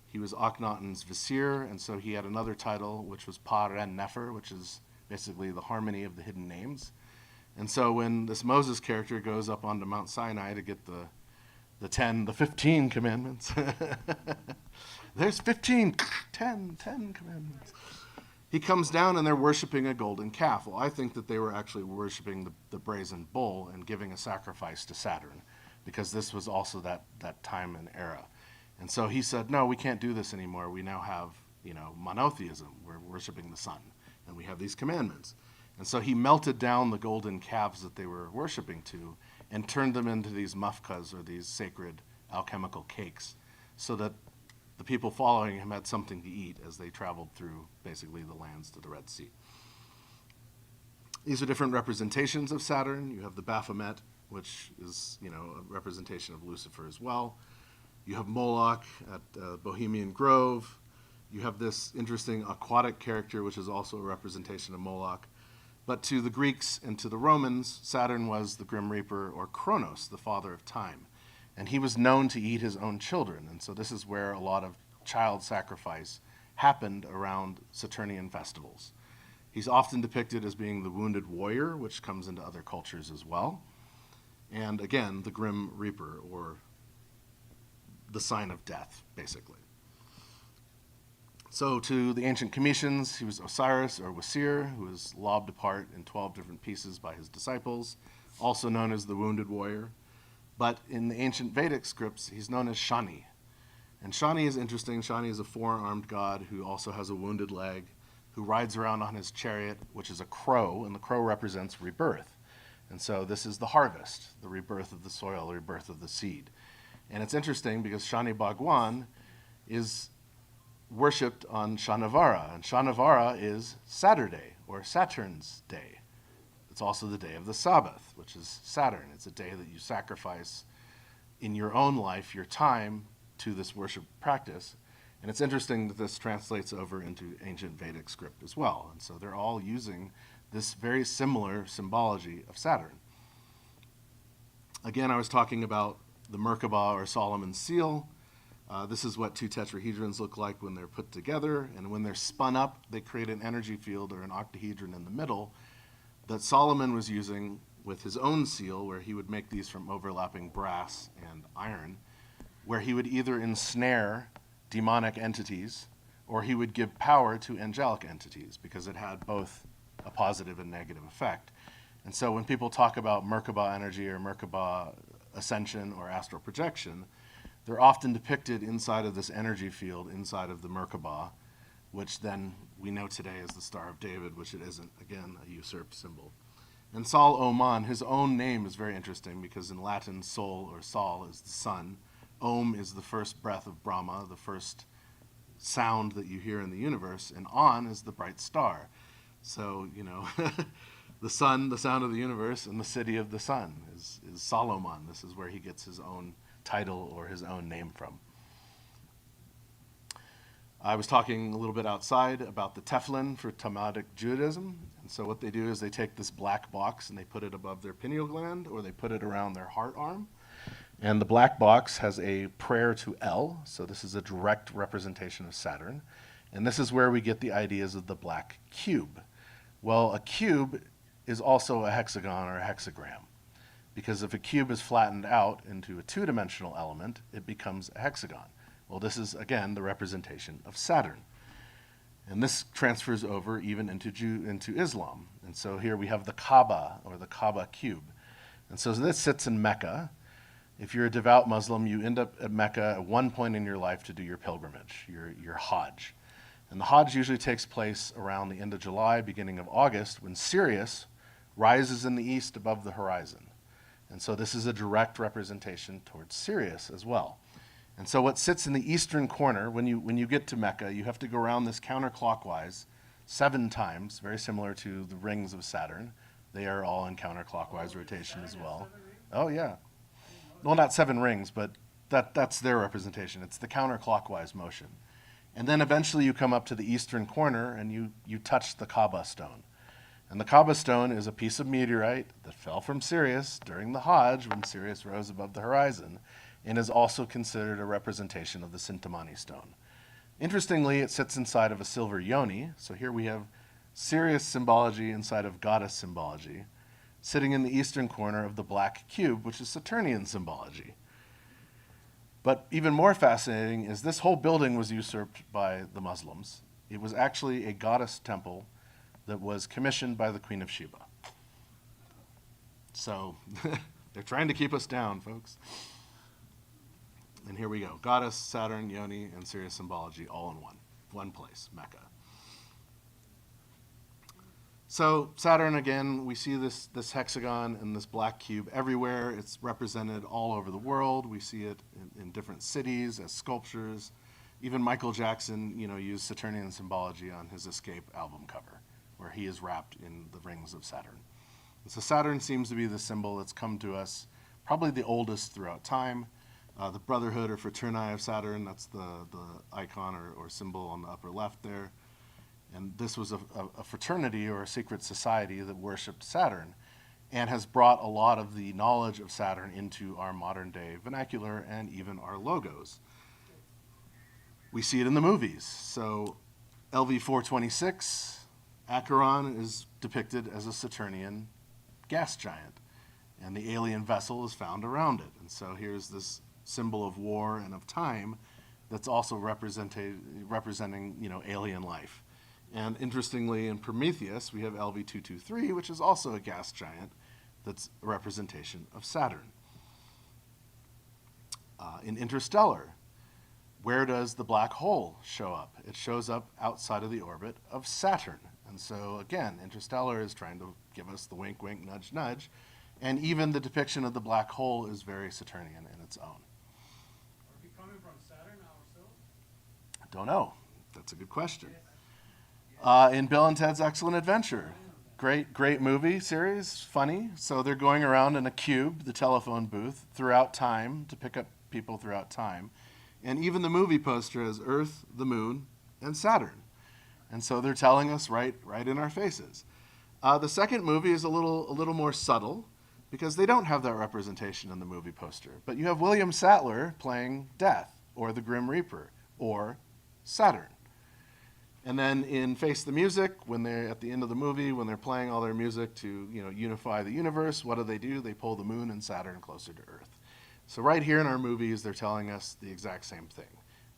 He was Akhenaten's vizier, and so he had another title, which was Pa-Ren Nefer, which is basically the harmony of the hidden names. And so when this Moses character goes up onto Mount Sinai to get the 15 commandments, there's 10 commandments. He comes down and they're worshiping a golden calf. Well, I think that they were actually worshiping the brazen bull and giving a sacrifice to Saturn, because this was also that time and era. And so he said, no, we can't do this anymore. We now have, monotheism. We're worshiping the sun, and we have these commandments. And so he melted down the golden calves that they were worshiping to and turned them into these mufkas, or these sacred alchemical cakes, so that the people following him had something to eat as they traveled through basically the lands to the Red Sea. These are different representations of Saturn. You have the Baphomet, which is a representation of Lucifer as well. You have Moloch at Bohemian Grove. You have this interesting aquatic character, which is also a representation of Moloch. But to the Greeks and to the Romans, Saturn was the Grim Reaper, or Kronos, the father of time. And he was known to eat his own children. And so this is where a lot of child sacrifice happened around Saturnian festivals. He's often depicted as being the wounded warrior, which comes into other cultures as well. And again, the Grim Reaper, or the sign of death, basically. So to the ancient Cometians, he was Osiris, or Wasir, who was lobbed apart in 12 different pieces by his disciples, also known as the wounded warrior. But in the ancient Vedic scripts, he's known as Shani. And Shani is interesting. Shani is a four-armed god who also has a wounded leg, who rides around on his chariot, which is a crow, and the crow represents rebirth. And so this is the harvest, the rebirth of the soil, the rebirth of the seed. And it's interesting because Shani Bhagwan is worshipped on Shanavara, and Shanavara is Saturday, or Saturn's day. It's also the day of the Sabbath, which is Saturn. It's a day that you sacrifice in your own life, your time, to this worship practice. And it's interesting that this translates over into ancient Vedic script as well. And so they're all using this very similar symbology of Saturn. Again, I was talking about the Merkabah, or Solomon's seal. This is what two tetrahedrons look like when they're put together. And when they're spun up, they create an energy field, or an octahedron in the middle, that Solomon was using with his own seal, where he would make these from overlapping brass and iron, where he would either ensnare demonic entities, or he would give power to angelic entities, because it had both a positive and negative effect. And so when people talk about Merkabah energy, or Merkabah ascension, or astral projection, they're often depicted inside of this energy field, inside of the Merkabah, which then we know today as the Star of David, which it isn't, again, a usurped symbol. And Sol Oman, his own name is very interesting, because in Latin, Sol, or Sol, is the sun. Om is the first breath of Brahma, the first sound that you hear in the universe, and On is the bright star. So, the sun, the sound of the universe, and the city of the sun is Solomon. This is where he gets his own title, or his own name from. I was talking a little bit outside about the Teflon for Talmudic Judaism. And so what they do is they take this black box and they put it above their pineal gland, or they put it around their heart arm. And the black box has a prayer to El, so this is a direct representation of Saturn. And this is where we get the ideas of the black cube. Well, a cube is also a hexagon or a hexagram, because if a cube is flattened out into a two-dimensional element, it becomes a hexagon. Well, this is, again, the representation of Saturn. And this transfers over even into Islam. And so here we have the Kaaba, or the Kaaba cube. And so this sits in Mecca. If you're a devout Muslim, you end up at Mecca at one point in your life to do your pilgrimage, your Hajj. And the Hajj usually takes place around the end of July, beginning of August, when Sirius rises in the east above the horizon. And so this is a direct representation towards Sirius as well. And so what sits in the eastern corner, when you get to Mecca, you have to go around this counterclockwise 7 times, very similar to the rings of Saturn. They are all in counterclockwise rotation as well. Oh, yeah. Well, not 7 rings, but that's their representation. It's the counterclockwise motion. And then eventually you come up to the eastern corner and you touch the Kaaba stone. And the Kaaba stone is a piece of meteorite that fell from Sirius during the Hajj when Sirius rose above the horizon, and is also considered a representation of the Sintamani stone. Interestingly, it sits inside of a silver yoni. So here we have Sirius symbology inside of goddess symbology, sitting in the eastern corner of the black cube, which is Saturnian symbology. But even more fascinating is this whole building was usurped by the Muslims. It was actually a goddess temple that was commissioned by the Queen of Sheba. So they're trying to keep us down, folks. And here we go. Goddess, Saturn, Yoni, and Sirius symbology all in one place, Mecca. So Saturn, again, we see this hexagon and this black cube everywhere. It's represented all over the world. We see it in different cities as sculptures. Even Michael Jackson, used Saturnian symbology on his Escape album cover, where he is wrapped in the rings of Saturn. And so Saturn seems to be the symbol that's come to us, probably the oldest throughout time. The Brotherhood or Fraterni of Saturn, that's the icon or symbol on the upper left there. And this was a fraternity or a secret society that worshipped Saturn and has brought a lot of the knowledge of Saturn into our modern day vernacular and even our logos. We see it in the movies. So LV-426, Acheron is depicted as a Saturnian gas giant, and the alien vessel is found around it. And so here's this symbol of war and of time that's also representing alien life. And interestingly, in Prometheus, we have LV-223, which is also a gas giant that's a representation of Saturn. In Interstellar, where does the black hole show up? It shows up outside of the orbit of Saturn. And so, again, Interstellar is trying to give us the wink, wink, nudge, nudge. And even the depiction of the black hole is very Saturnian in its own. Are we coming from Saturn ourselves? Don't know. That's a good question. In Bill and Ted's Excellent Adventure, great movie series, funny. So they're going around in a cube, the telephone booth, throughout time to pick up people throughout time. And even the movie poster has Earth, the Moon, and Saturn. And so they're telling us right in our faces. The second movie is a little more subtle because they don't have that representation in the movie poster. But you have William Sattler playing Death or the Grim Reaper or Saturn. And then in Face the Music, when they're at the end of the movie, when they're playing all their music to unify the universe, what do? They pull the moon and Saturn closer to Earth. So right here in our movies, they're telling us the exact same thing.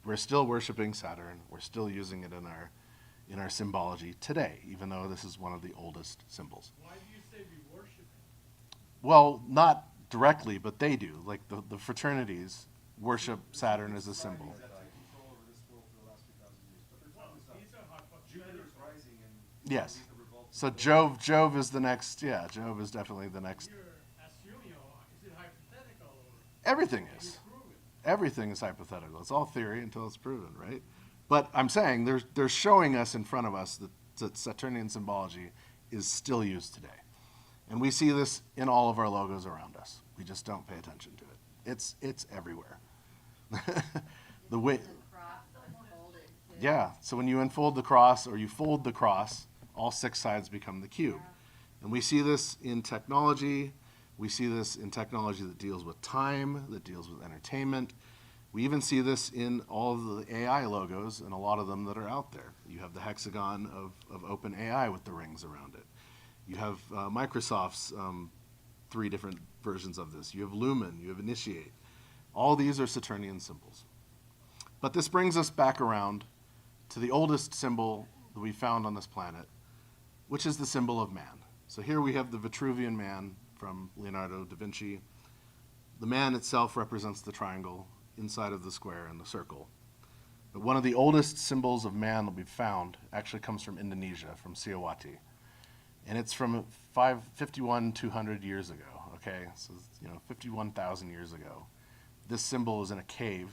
We're still worshiping Saturn. We're still using it in our symbology today, even though this is one of the oldest symbols. Why do you say we worship it? Well, not directly, but they do. Like the fraternities worship Saturn as a symbol. Yes. So Jove is the next. Yeah, Jove is definitely the next. You're assuming, or is it hypothetical? Or Everything can is. you prove it? Everything is hypothetical. It's all theory until it's proven, right? But I'm saying they're showing us in front of us that Saturnian symbology is still used today. And we see this in all of our logos around us. We just don't pay attention to it. It's everywhere. The way. Yeah, so when you unfold the cross or you fold the cross, all 6 sides become the cube. And we see this in technology. We see this in technology that deals with time, that deals with entertainment. We even see this in all of the AI logos and a lot of them that are out there. You have the hexagon of OpenAI with the rings around it. You have Microsoft's 3 different versions of this. You have Lumen, you have Initiate. All these are Saturnian symbols. But this brings us back around to the oldest symbol that we found on this planet, which is the symbol of man. So here we have the Vitruvian Man from Leonardo da Vinci. The man itself represents the triangle inside of the square and the circle. But one of the oldest symbols of man that we've found actually comes from Indonesia, from Siawati. And it's from 200 years ago, okay? So, 51,000 years ago. This symbol is in a cave.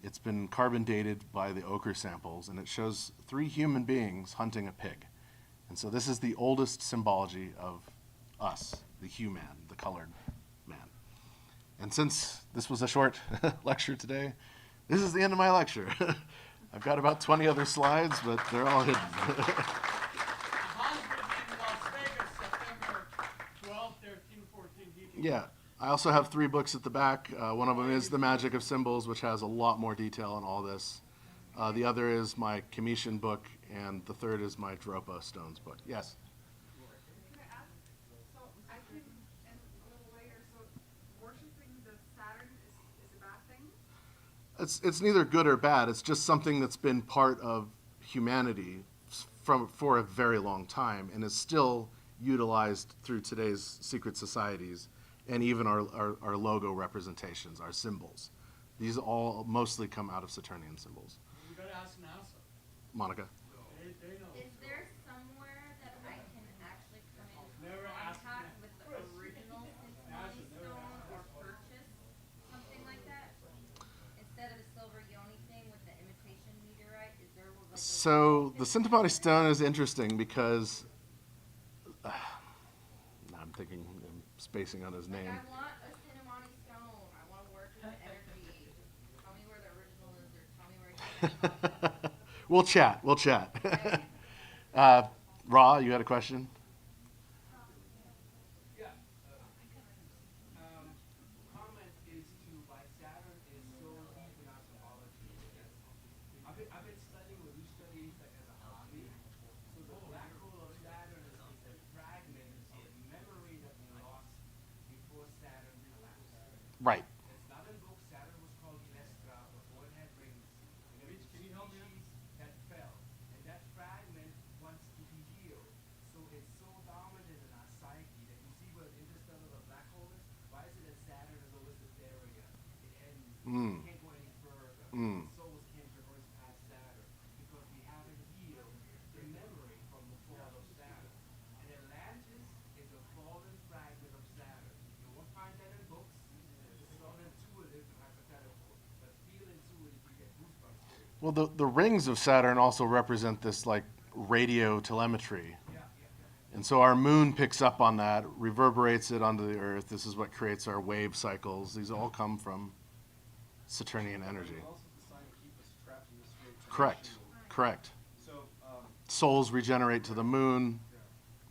It's been carbon dated by the ochre samples, and it shows 3 human beings hunting a pig. And so this is the oldest symbology of us, the human, the colored man. And since this was a short lecture today, this is the end of my lecture. I've got about 20 other slides, but they're all hidden. Hans will be in Las Vegas September 12, 13, 14. Yeah. I also have 3 books at the back. One of them is The Magic of Symbols, which has a lot more detail on all this. The other is my Commission book, and the third is my Dropa Stones book. Yes? Can I ask, so I came in a little later, so worshiping the Saturn is a bad thing? It's neither good or bad. It's just something that's been part of humanity for a very long time and is still utilized through today's secret societies and even our logo representations, our symbols. These all mostly come out of Saturnian symbols. We gotta ask NASA. Monica? They know. Is there somewhere that I can actually come in Never ask contact me. with the original Cincinnati stone or purchase something like that? Instead of a silver yoni thing with the imitation meteorite, is there like a So the Sintamati stone is interesting because I'm spacing on his name. I want a Cinnamoni stone. I want to work with the energy. Tell me where the original is, or tell me where you can. We'll chat. Okay. Ra, you had a question? Yeah. Comment is to why Saturn is so deep in our symbology. I've been studying what you study like as a hobby. So the black hole of Saturn is a fragment of memory that we lost before Saturn collapsed. Right. It's not in book. Saturn was called Ilestra before it had rings. And every Can you help me out? species that fell. And that fragment wants to be healed. So it's so dominant in our psyche that you see where the interstellar of a black hole is. Why is it that Saturn is always this area? It ends. Mm. It can't go any further. Mm. Souls can't traverse past Saturn because we haven't healed the memory from the fall of Saturn. And Atlantis is a fallen fragment of Saturn. You won't find that in books. It's all intuitive and hypothetical. But feel intuitive, you get goosebumps. Well, the rings of Saturn also represent this like radio telemetry. And so our moon picks up on that, reverberates it onto the Earth. This is what creates our wave cycles. These all come from Saturnian energy. Also designed to keep us trapped in this great Correct. dimensional- Correct. So, Souls regenerate to the moon,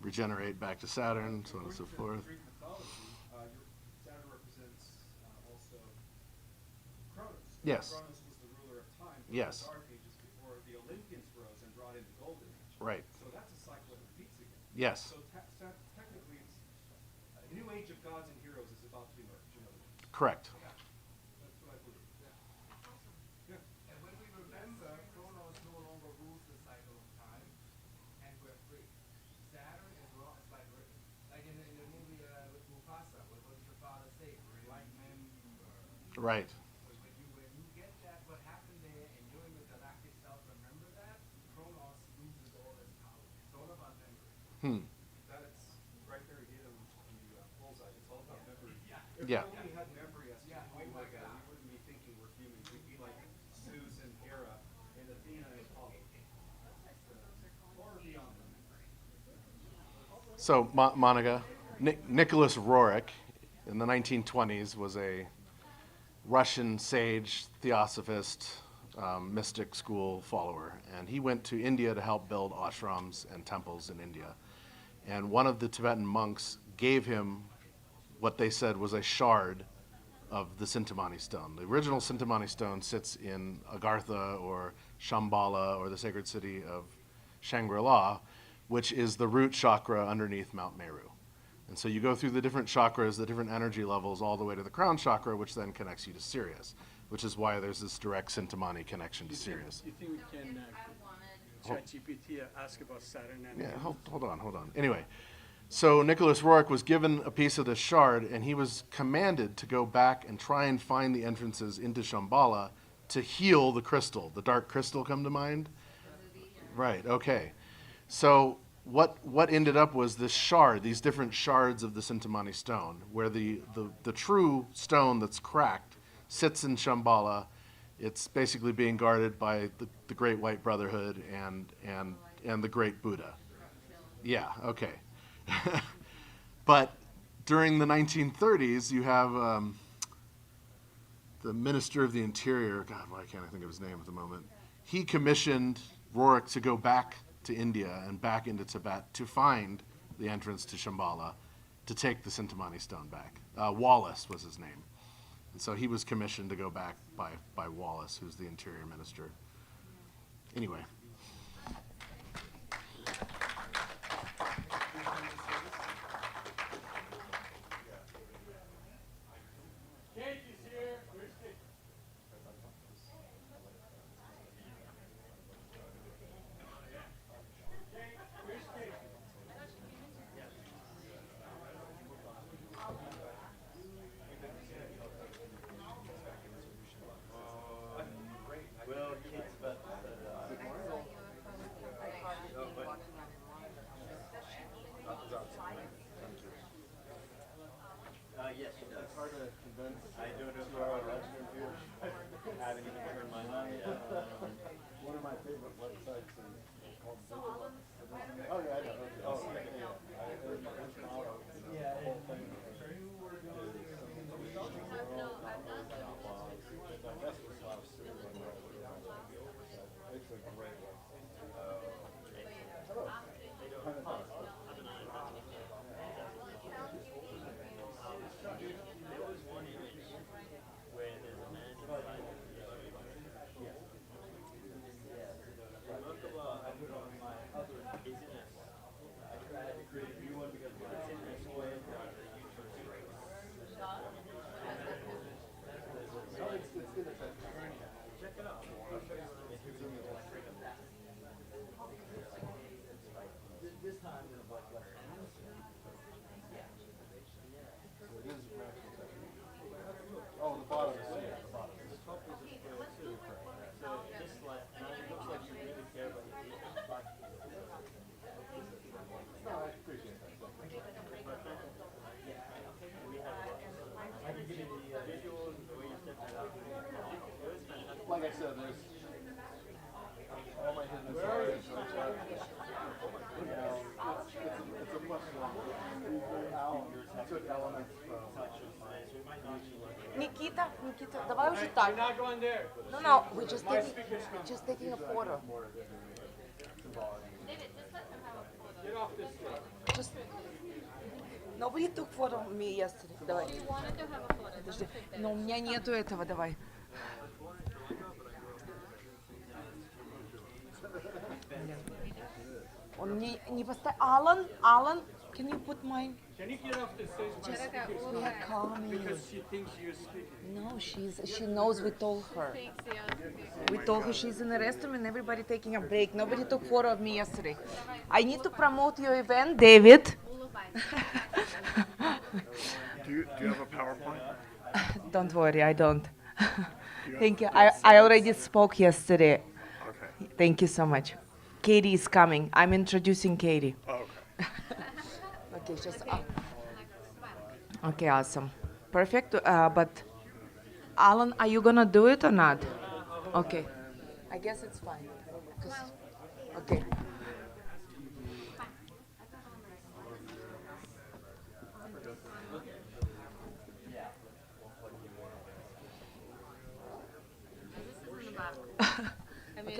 regenerate back to Saturn, so on and so according to forth. Greek mythology, Saturn represents also Kronos. Yes. Kronos was the ruler of time during Yes. the Dark Ages before the Olympians rose and brought in the Golden Age. Right. So that's a cycle that repeats again. Yes. So technically, it's, a new age of gods and heroes is about to emerge. In other words, Correct. that's what I believe. Yeah. And when we remember, Kronos no longer rules the cycle of time, and we're free. Saturn is wrong. It's like in the movie with Mufasa, what does the father say? Remember. Right. When you get that, what happened there, and you and the galactic self remember that, Kronos loses all its power. It's all about memory. That it's right there hit on the bullseye. It's all about memory. If Yeah. we only had memory as to who we were, we wouldn't be thinking we're humans. We'd be like Zeus and Hera and Athena and Apollo. Or beyond them. So, Monica, Nicholas Roerich in the 1920s was a Russian sage, theosophist, mystic school follower. And he went to India to help build ashrams and temples in India. And one of the Tibetan monks gave him what they said was a shard of the Sintamani stone. The original Sintamani stone sits in Agartha or Shambhala or the sacred city of Shangri-La, which is the root chakra underneath Mount Meru. And so you go through the different chakras, the different energy levels, all the way to the crown chakra, which then connects you to Sirius, which is why there's this direct Sintamani connection to Sirius. You think we can ChatGPT ask about Saturn and Yeah, hold on. Anyway, so Nicholas Rourke was given a piece of this shard, and he was commanded to go back and try and find the entrances into Shambhala to heal the crystal. The dark crystal come to mind? Right, okay. So what ended up was this shard, these different shards of the Sintamani stone, where the true stone that's cracked sits in Shambhala. It's basically being guarded by the Great White Brotherhood and the Great Buddha. Yeah, okay. But during the 1930s, you have the Minister of the Interior, God, why can't I think of his name at the moment? He commissioned Rourke to go back to India and back into Tibet to find the entrance to Shambhala, to take the Sintamani stone back. Wallace was his name. And so he was commissioned to go back by Wallace, who's the Interior Minister. Anyway. Kate is here. Where's Kate? Kate, where's Kate? Well, Kate's about to set yes, she does. It's hard to convince. I don't know if you're on I haven't even turned mine on yet. One of my favorite websites is called Digital. Oh yeah, I know. Oh yeah. The whole thing. It's a great There was one image where there's a man inside the Yes. Remarkable, I put on my other business. I tried to create a new one because it's in this way of the uterus. Check it out. I'll show you this time in a black letter. Oh, the bottom is the bottom. The top is a square too. So just like, now it looks like you really care about the like, No, I appreciate that. we have I can give you the visuals, the way you step it up. It was fantastic. Like I said, there's all my hidden stories. You know, it's a much longer. Alan took elements from. Nikita, давай уже так. We're not going there. No, we're just taking a photo. Get off this thing. Just nobody took photo of me yesterday. Давай. Подожди. Но у меня нету этого, давай. Он мне не поставил. Alan, can you put mine? Can you get off the stage? We are calling. Because she thinks you're speaking. No, she knows we told her. We told her she's in the restroom and everybody taking a break. Nobody took photo of me yesterday. I need to promote your event, David. Do you have a PowerPoint? Don't worry, I don't. Thank you. I already spoke yesterday. Okay. Thank you so much. Katie is coming. I'm introducing Katie. Oh, okay. Okay, just okay, awesome, perfect. But Alan, are you gonna do it or not? Okay, I guess it's fine. Okay.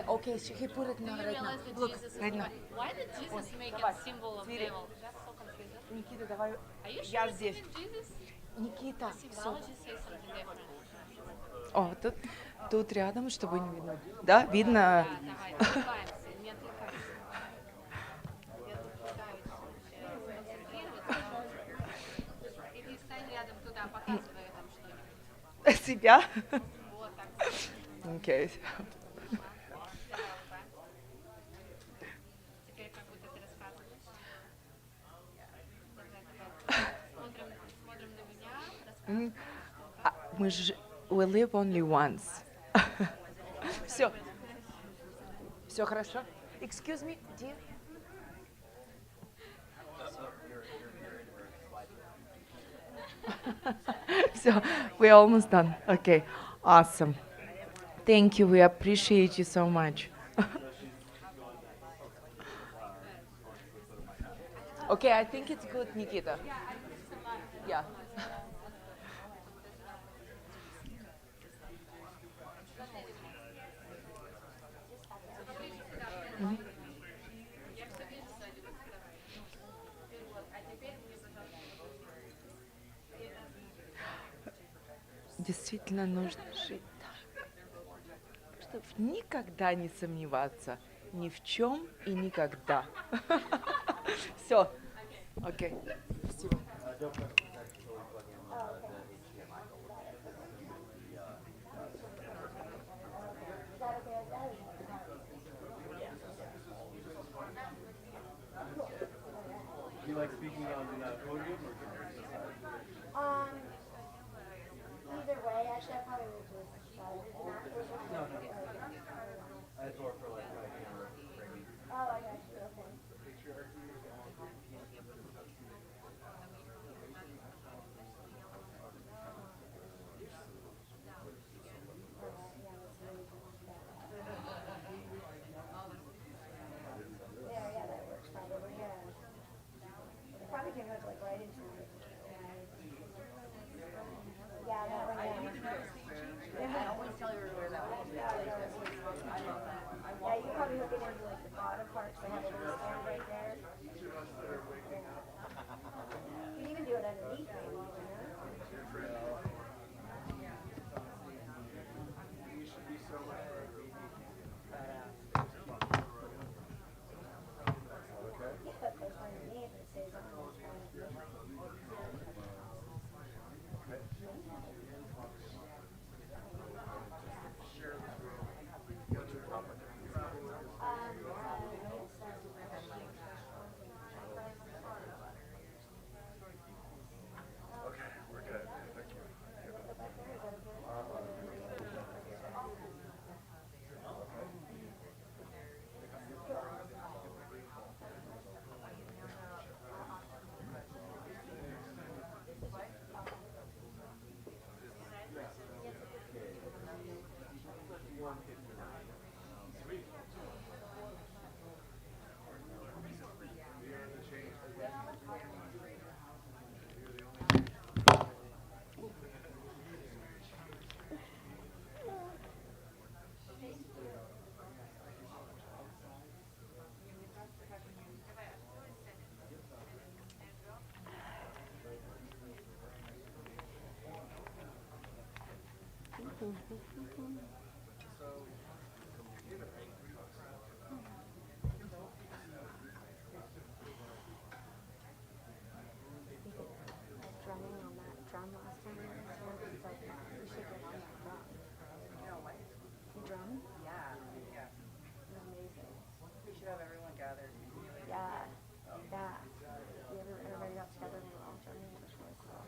Okay, so he put it now, right now. Look, right now. Why did Jesus make Давай, a symbol of смотри. devil? That's so confusing. Никита, давай. Are you sure Я it's здесь. in Jesus? Никита, всё. Symbology says something different. О, тут рядом, чтобы не видно. Да, видно. Да, давай, отвлекаемся, не отвлекайся. Я тут пытаюсь сконцентрироваться. Иди стань рядом туда, показывай там что-нибудь. Себя? Вот так. Окей. Теперь как будто ты рассказываешь. Давай. Смотрим на меня, рассказываем что-то. Мы же we live only once. Все. Все хорошо? Excuse me, dear. Все, we're almost done. Okay, awesome. Thank you. We appreciate you so much. Okay, I think it's good, Nikita. Yeah. Я все вижу сзади, вот давай. Теперь вот, а теперь мне, пожалуйста, Действительно нужно жить так, чтобы никогда не сомневаться ни в чем и никогда. Все. Окей. Спасибо. Do you like speaking on the podium or Either way, actually, I probably would just No. That's more for like my camera. Oh, I got you. Okay. Yeah, that works probably. Yeah. It probably can hook like right into it. Yeah, that one. Yeah. I always tell her to wear that one. Yeah, you probably hook it into like the bottom part, so have a little stand right there. You can even do it underneath maybe, you know? You put this underneath and it stays on. Drumming on that drum last time. It's like, you should get on that drum. You drum? Yeah. It's amazing. We should have everyone gathered. Yeah. Yeah. Everybody got together and we were all drumming. It was really cool.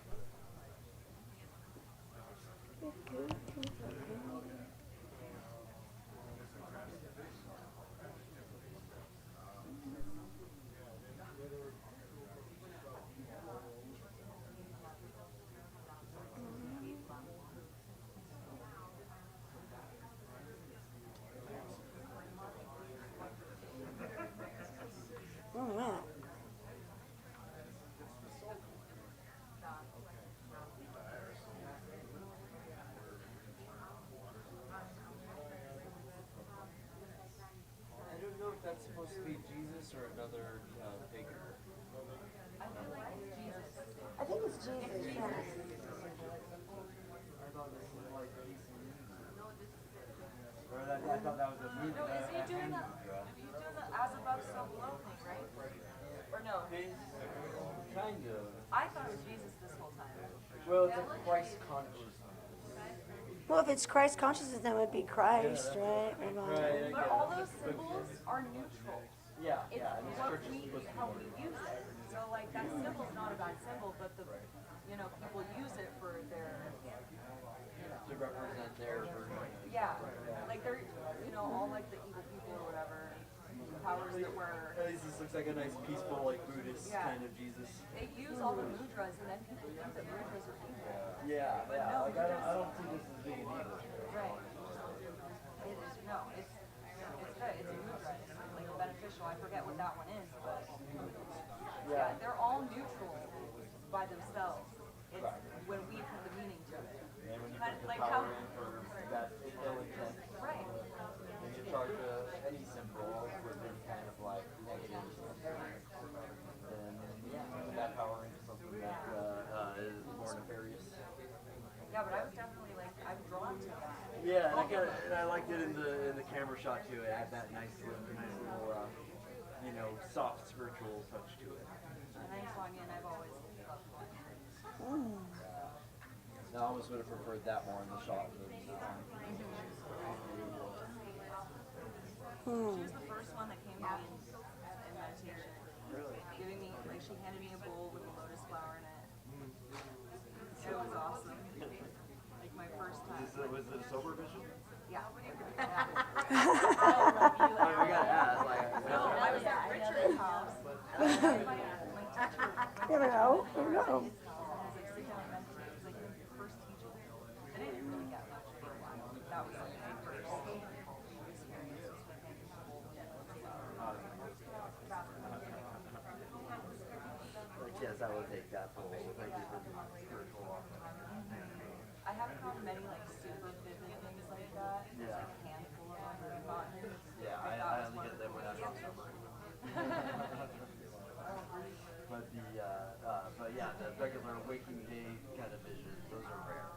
I don't know if that's supposed to be Jesus or another figure. I feel like Jesus, yes. I thought this was like peace and unity. Or that, I thought that was a mudra. No, is he a doing hand the, mudra. he's doing the as above, so below thing, right? Or no? Kind of. I thought it was Jesus this whole time. Well, it's a Christ consciousness. Well, if it's Christ consciousness, then it would be Christ, right? Or not? Right, I But get all it. those symbols are neutral. Yeah, It's yeah, and this what church is we, supposed to how be we use it. So like that symbol's not a bad symbol, but the, you know, people use it for their, you know. to represent their version. Yeah, like they're, you know, all like the evil people or whatever, powers that were. This looks like a nice, peaceful, like Buddhist Yeah. kind of Jesus. They use all the mudras, and then people think that mudras are evil. Yeah, But yeah. no, Like I don't see this as being an evil. Right. It is, no, it's good. It's a mudra. It's like beneficial. I forget what that one is, but yeah, they're all neutral by themselves. It's when we put the meaning to it. And when you Kind put of the like power how, in for that ill intent, right. when you charge any symbol with any kind of like negative, then yeah, put that power into something that is more nefarious. Yeah, but I was definitely like, I'm drawn to that. Yeah, and I liked it in the camera shot too. It had that nice little you know, soft spiritual touch to it. And I swung in. I've always loved one. I almost would have preferred that more in the shot. She was the first one that came to me in meditation. Really? Giving me, like, she handed me a bowl with a lotus flower in it. It was awesome. Like my first time. Was it a sober vision? Yeah. We gotta ask. No, I was at Richard's house. My teacher. Never know. Never know. He's like, sit down and meditate. He's like, your first teacher. And I didn't really get much for a while. That was like my first experience with him. Yes, I will take that for spiritual. I haven't gotten many like super vivid things like that. There's like a handful of them that I've gotten. Yeah, Like, I that was only one get of them when I'm not sober. But yeah, the regular waking day kind of visions, those are rare.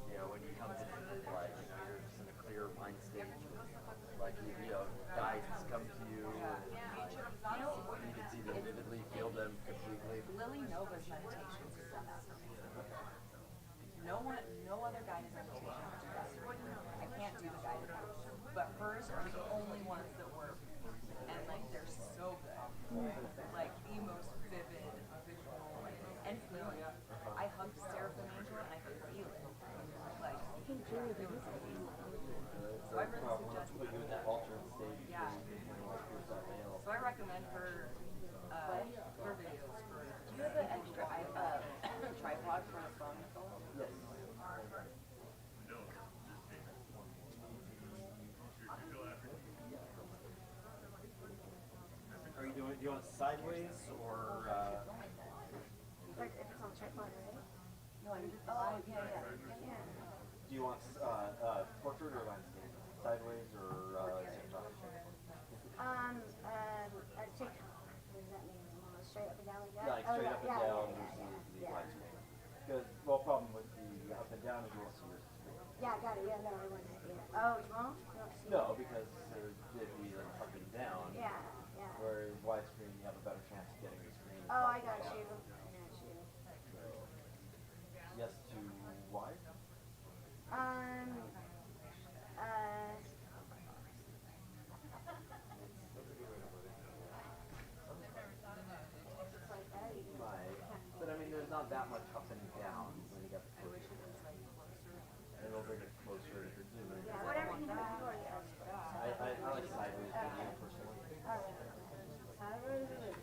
You know, when you come into like, you know, you're just in a clear mind state, like you know, guides come to you, and like, you can see them vividly, feel them completely. Lily Nova's meditations have done that for me. No other guided meditation has done that for me. I can't do the guided ones, but hers are the only ones that work, and like they're so good. Like the most vivid visual, like, and feeling. I hugged Seraphim Angel and I could feel it. Like it was amazing. So I really suggest. Put you in that alternate state. Yeah. So I recommend her videos for. Do you have an extra tripod for a phone, Nicole? Yes. Do you want it sideways or? Like if it's on tripod, right? No, I mean, yeah. Do you want portrait or landscape? Sideways or TikTok? I take. What does that mean? Straight up and down like that? Like straight up and yeah, down yeah, versus the yeah. wide screen. Because problem with the up and down is you won't see your screen. Yeah, got it. Yeah, no, I wouldn't. Yeah. Oh, you won't? You don't see No, it? because it'd be like up and down. Yeah, yeah. Whereas widescreen, you have a better chance of getting the screen. Oh, I got you. I got you. Yes to wide? It's like that. You can Right. But I mean, there's not that much up and down when you got the I wish portrait. it was like closer. And it'll bring it closer if you're zooming. yeah, whatever you do, you are, yes. I like sideways video personally. Alright. Sideways it is.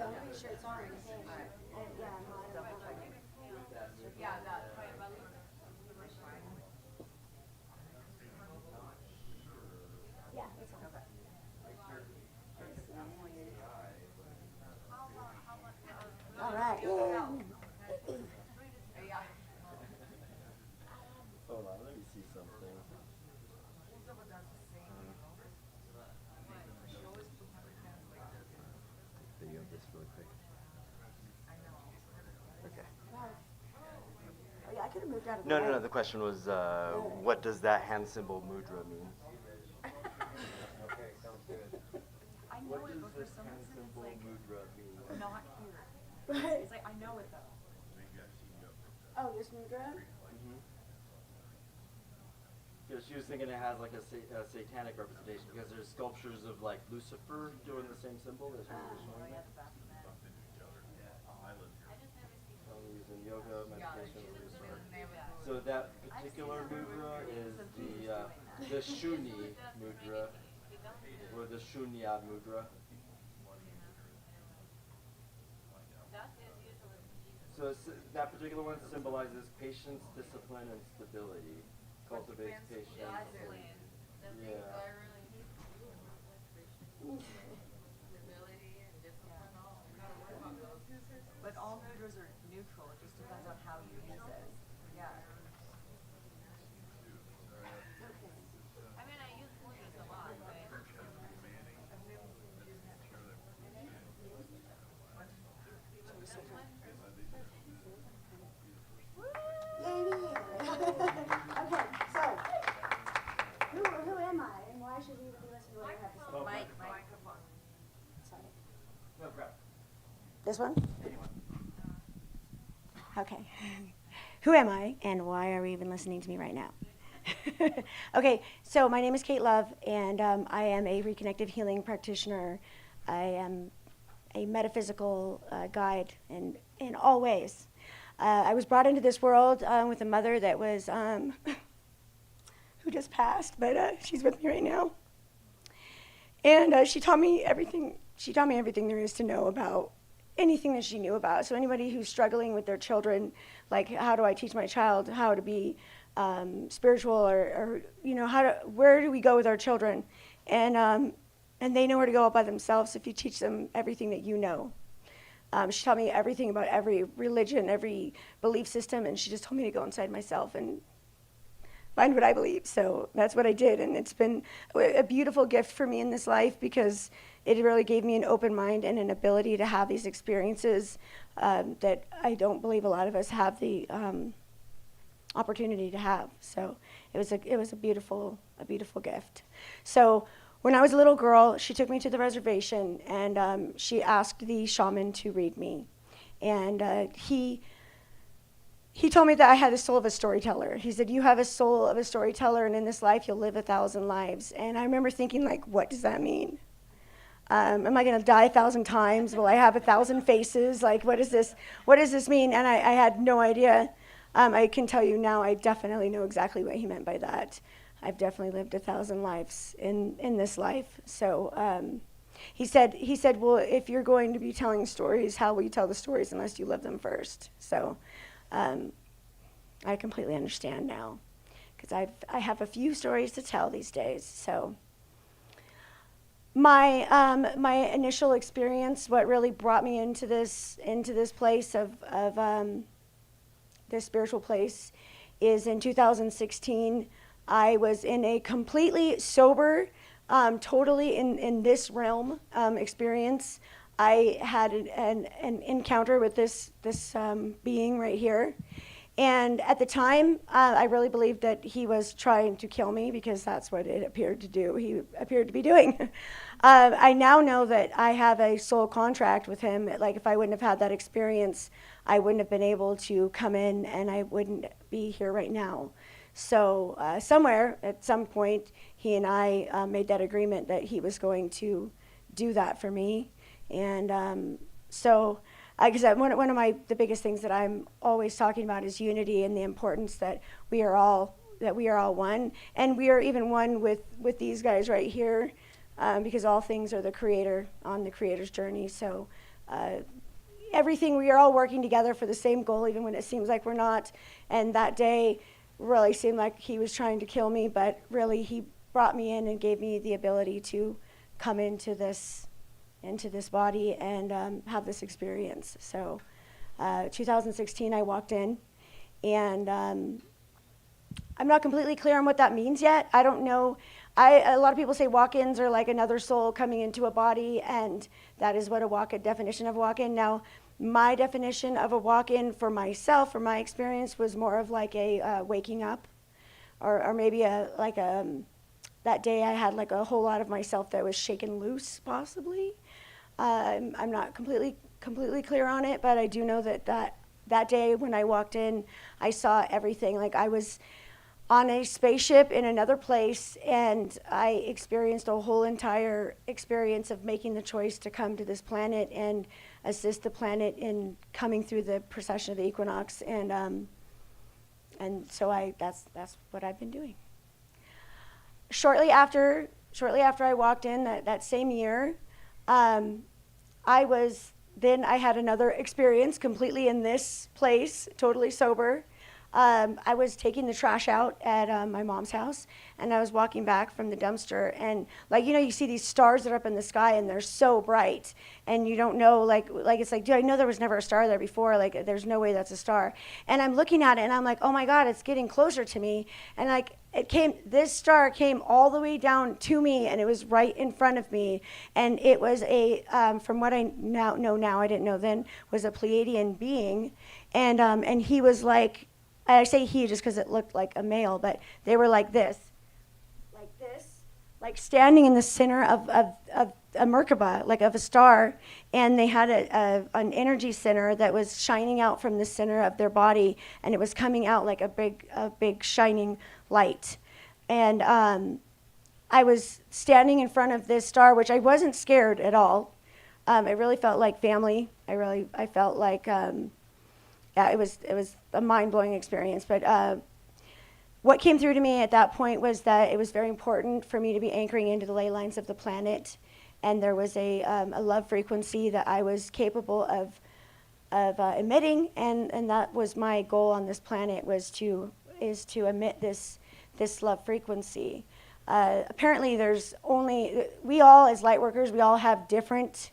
so. I'm pretty sure it's on right here. Yeah, no, I don't know. Yeah, that. Yeah, it's on. All right. Yeah. Hold on, let me see something. Video this really quick. Okay. Wow. Oh, yeah, I could have moved out of the No, way. no, no. The question was, what does that hand symbol mudra mean? Okay, sounds good. I know What it, does but for this some hand reason symbol it's like mudra mean? not here. Right. It's like I know it though. Oh, this mudra? Because she was thinking it has like a satanic representation because there's sculptures of like Lucifer doing the same symbol as what you're showing. Using yoga, meditation, so that particular mudra is the Shuni mudra or the Shunya mudra. So that particular one symbolizes patience, discipline, and stability. Cultivates patience. Yeah. But all mudras are neutral. It just depends on how you use it. Yeah. I mean, I use mudras a lot, but Yay me! Okay, so who am I, and why should we even be listening to what I have to say? Microphone. Sorry. No, grab. This one? Okay. Who am I, and why are we even listening to me right now? Okay, so my name is Kate Love, and I am a reconnective healing practitioner. I am a metaphysical guide in all ways. I was brought into this world with a mother that was, who just passed, but she's with me right now. And she taught me everything. She taught me everything there is to know about anything that she knew about. So anybody who's struggling with their children, like how do I teach my child how to be spiritual, or you know, where do we go with our children? And they know where to go all by themselves if you teach them everything that you know. She taught me everything about every religion, every belief system, and she just told me to go inside myself and find what I believe. So that's what I did, and it's been a beautiful gift for me in this life because it really gave me an open mind and an ability to have these experiences that I don't believe a lot of us have the opportunity to have. So it was a beautiful gift. So when I was a little girl, she took me to the reservation, and she asked the shaman to read me. And he told me that I had the soul of a storyteller. He said, you have a soul of a storyteller, and in this life, you'll live 1,000 lives. And I remember thinking, like, what does that mean? Am I going to die 1,000 times? Will I have 1,000 faces? Like, what does this mean? And I had no idea. I can tell you now, I definitely know exactly what he meant by that. I've definitely lived 1,000 lives in this life. So he said, well, if you're going to be telling stories, how will you tell the stories unless you live them first? So I completely understand now, because I have a few stories to tell these days. So my initial experience, what really brought me into this place of this spiritual place, is in 2016. I was in a completely sober, totally in this realm experience. I had an encounter with this being right here. And at the time, I really believed that he was trying to kill me, because that's what it appeared to do. He appeared to be doing. I now know that I have a soul contract with him. Like, if I wouldn't have had that experience, I wouldn't have been able to come in, and I wouldn't be here right now. So somewhere, at some point, he and I made that agreement that he was going to do that for me. And so, because one of the biggest things that I'm always talking about is unity, and the importance that we are all one, and we are even one with these guys right here, because all things are the creator, on the creator's journey. So everything, we are all working together for the same goal, even when it seems like we're not. And that day really seemed like he was trying to kill me, but really he brought me in and gave me the ability to come into this body and have this experience. So 2016, I walked in, and I'm not completely clear on what that means yet. I don't know. A lot of people say walk-ins are like another soul coming into a body, and that is what a definition of walk-in. Now, my definition of a walk-in for myself, for my experience, was more of like a waking up, or maybe that day I had like a whole lot of myself that was shaken loose, possibly. I'm not completely clear on it, but I do know that day when I walked in, I saw everything. Like I was on a spaceship in another place, and I experienced a whole entire experience of making the choice to come to this planet and assist the planet in coming through the precession of the equinox, and so that's what I've been doing. Shortly after I walked in that same year, I had another experience completely in this place, totally sober. I was taking the trash out at my mom's house, and I was walking back from the dumpster, and you see these stars that are up in the sky, and they're so bright, and you don't know, it's like, dude, I know there was never a star there before, like there's no way that's a star. And I'm looking at it, and I'm like, oh my God, it's getting closer to me. And this star came all the way down to me, and it was right in front of me. And it was from what I know now, I didn't know then, was a Pleiadian being. And he was like, I say he just because it looked like a male, but they were like this, like standing in the center of a Merkaba, like of a star, and they had an energy center that was shining out from the center of their body, and it was coming out like a big shining light. And I was standing in front of this star, which I wasn't scared at all. It really felt like family. I felt like. It was a mind-blowing experience. But what came through to me at that point was that it was very important for me to be anchoring into the ley lines of the planet, and there was a love frequency that I was capable of emitting, and that was my goal on this planet, is to emit this love frequency. Apparently, we all as light workers, we all have different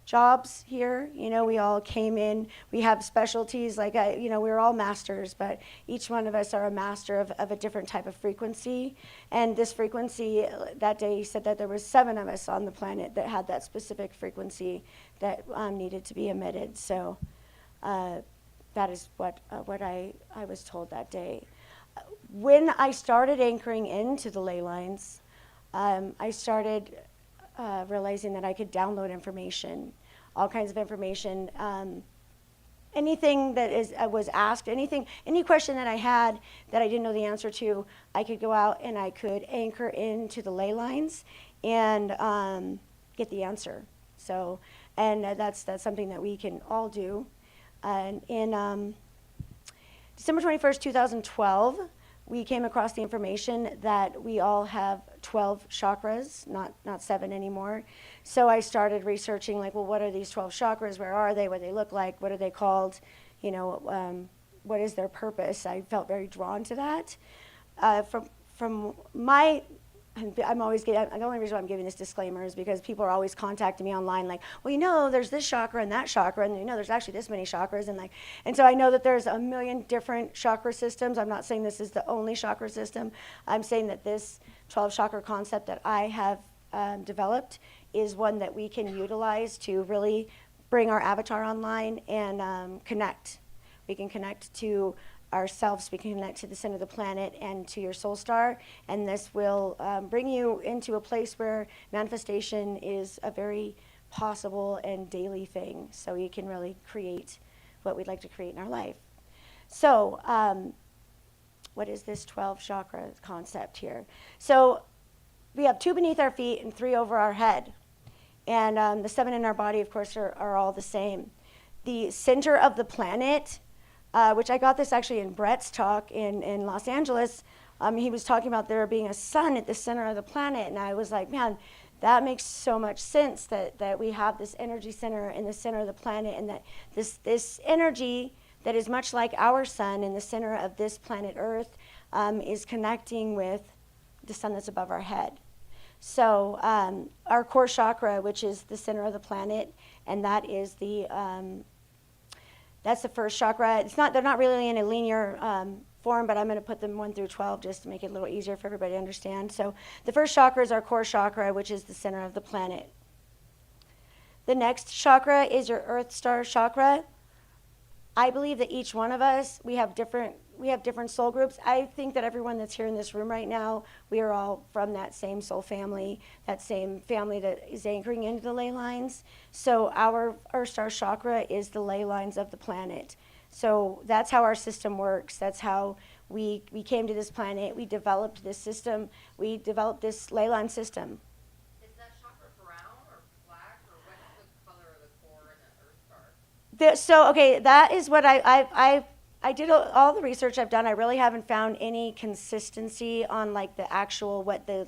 jobs here. We all came in, we have specialties, we're all masters, but each one of us are a master of a different type of frequency. And this frequency, that day he said that there was 7 of us on the planet that had that specific frequency that needed to be emitted. So that is what I was told that day. When I started anchoring into the ley lines, I started realizing that I could download information, all kinds of information. Anything that was asked, any question that I had that I didn't know the answer to, I could go out and I could anchor into the ley lines and get the answer. So, and that's something that we can all do. And in December 21st, 2012, we came across the information that we all have 12 chakras, not 7 anymore. So I started researching, what are these 12 chakras? Where are they? What do they look like? What are they called? What is their purpose? I felt very drawn to that. From my, I'm always getting, the only reason why I'm giving this disclaimer is because people are always contacting me online, there's this chakra and that chakra, and there's actually this many chakras, and so I know that there's a million different chakra systems. I'm not saying this is the only chakra system. I'm saying that this 12 chakra concept that I have developed is one that we can utilize to really bring our avatar online and connect. We can connect to ourselves, we can connect to the center of the planet and to your soul star, and this will bring you into a place where manifestation is a very possible and daily thing, so you can really create what we'd like to create in our life. So what is this 12 chakra concept here? So we have 2 beneath our feet and 3 over our head, and the 7 in our body, of course, are all the same. The center of the planet, which I got this actually in Brett's talk in Los Angeles. He was talking about there being a sun at the center of the planet, and I was like, man, that makes so much sense that we have this energy center in the center of the planet, and that this energy that is much like our sun in the center of this planet Earth is connecting with the sun that's above our head. So our core chakra, which is the center of the planet, and that is that's the first chakra. They're not really in a linear form, but I'm going to put them 1 through 12 just to make it a little easier for everybody to understand. So the first chakra is our core chakra, which is the center of the planet. The next chakra is your Earth Star chakra. I believe that each one of us, we have different soul groups. I think that everyone that's here in this room right now, we are all from that same soul family, that same family that is anchoring into the ley lines. So our Earth Star chakra is the ley lines of the planet. So that's how our system works. That's how we came to this planet. We developed this system. We developed this ley line system. Is that chakra brown or black, or what's the color of the core and the Earth Star? So, okay, that is what I did all the research I've done. I really haven't found any consistency on like the actual what the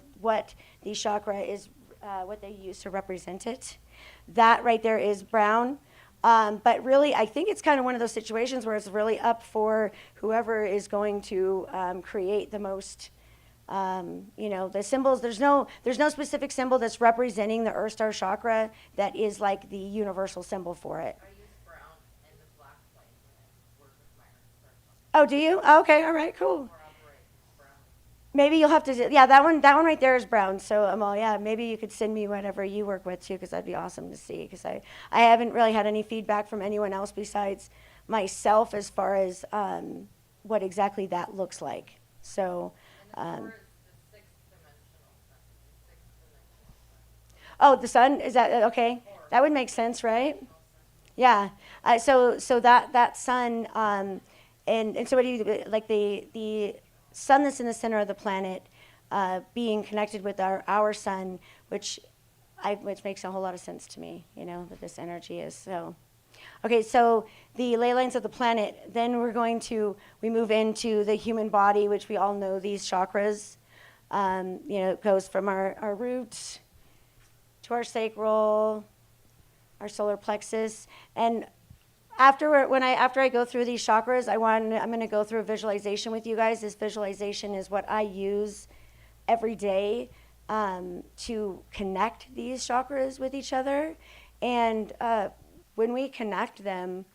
chakra is, what they use to represent it. That right there is brown. But really, I think it's kind of one of those situations where it's really up for whoever is going to create the most, the symbols. There's no specific symbol that's representing the Earth Star chakra that is like the universal symbol for it. I use brown and the black flame when I work with my Earth Star chakra. Oh, do you? Oh, okay, all right, cool. Brown. Maybe you'll have to, yeah, that one right there is brown. So, Amal, yeah, maybe you could send me whatever you work with too, because that'd be awesome to see. Because I haven't really had any feedback from anyone else besides myself as far as what exactly that looks like. So, And the core is the sixth dimensional sun. oh, the sun, is that okay? That would make sense, right? Yeah. So that sun, and so what do you like the sun that's in the center of the planet, being connected with our sun, which makes a whole lot of sense to me, that this energy is. So, okay, so the ley lines of the planet, then we move into the human body, which we all know these chakras. It goes from our roots to our sacral, our solar plexus, and after I go through these chakras, I'm going to go through a visualization with you guys. This visualization is what I use every day to connect these chakras with each other. And when we connect them,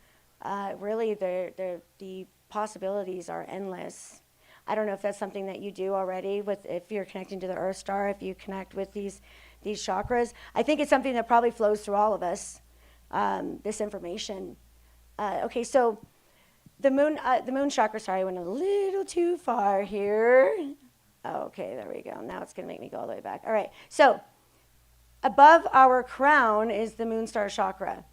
really the possibilities are endless. I don't know if that's something that you do already if you're connecting to the Earth Star, if you connect with these chakras. I think it's something that probably flows through all of us, this information. Okay, so the moon chakra, sorry, I went a little too far here. Okay, there we go. Now it's going to make me go all the way back. All right, so above our crown is the moon star chakra.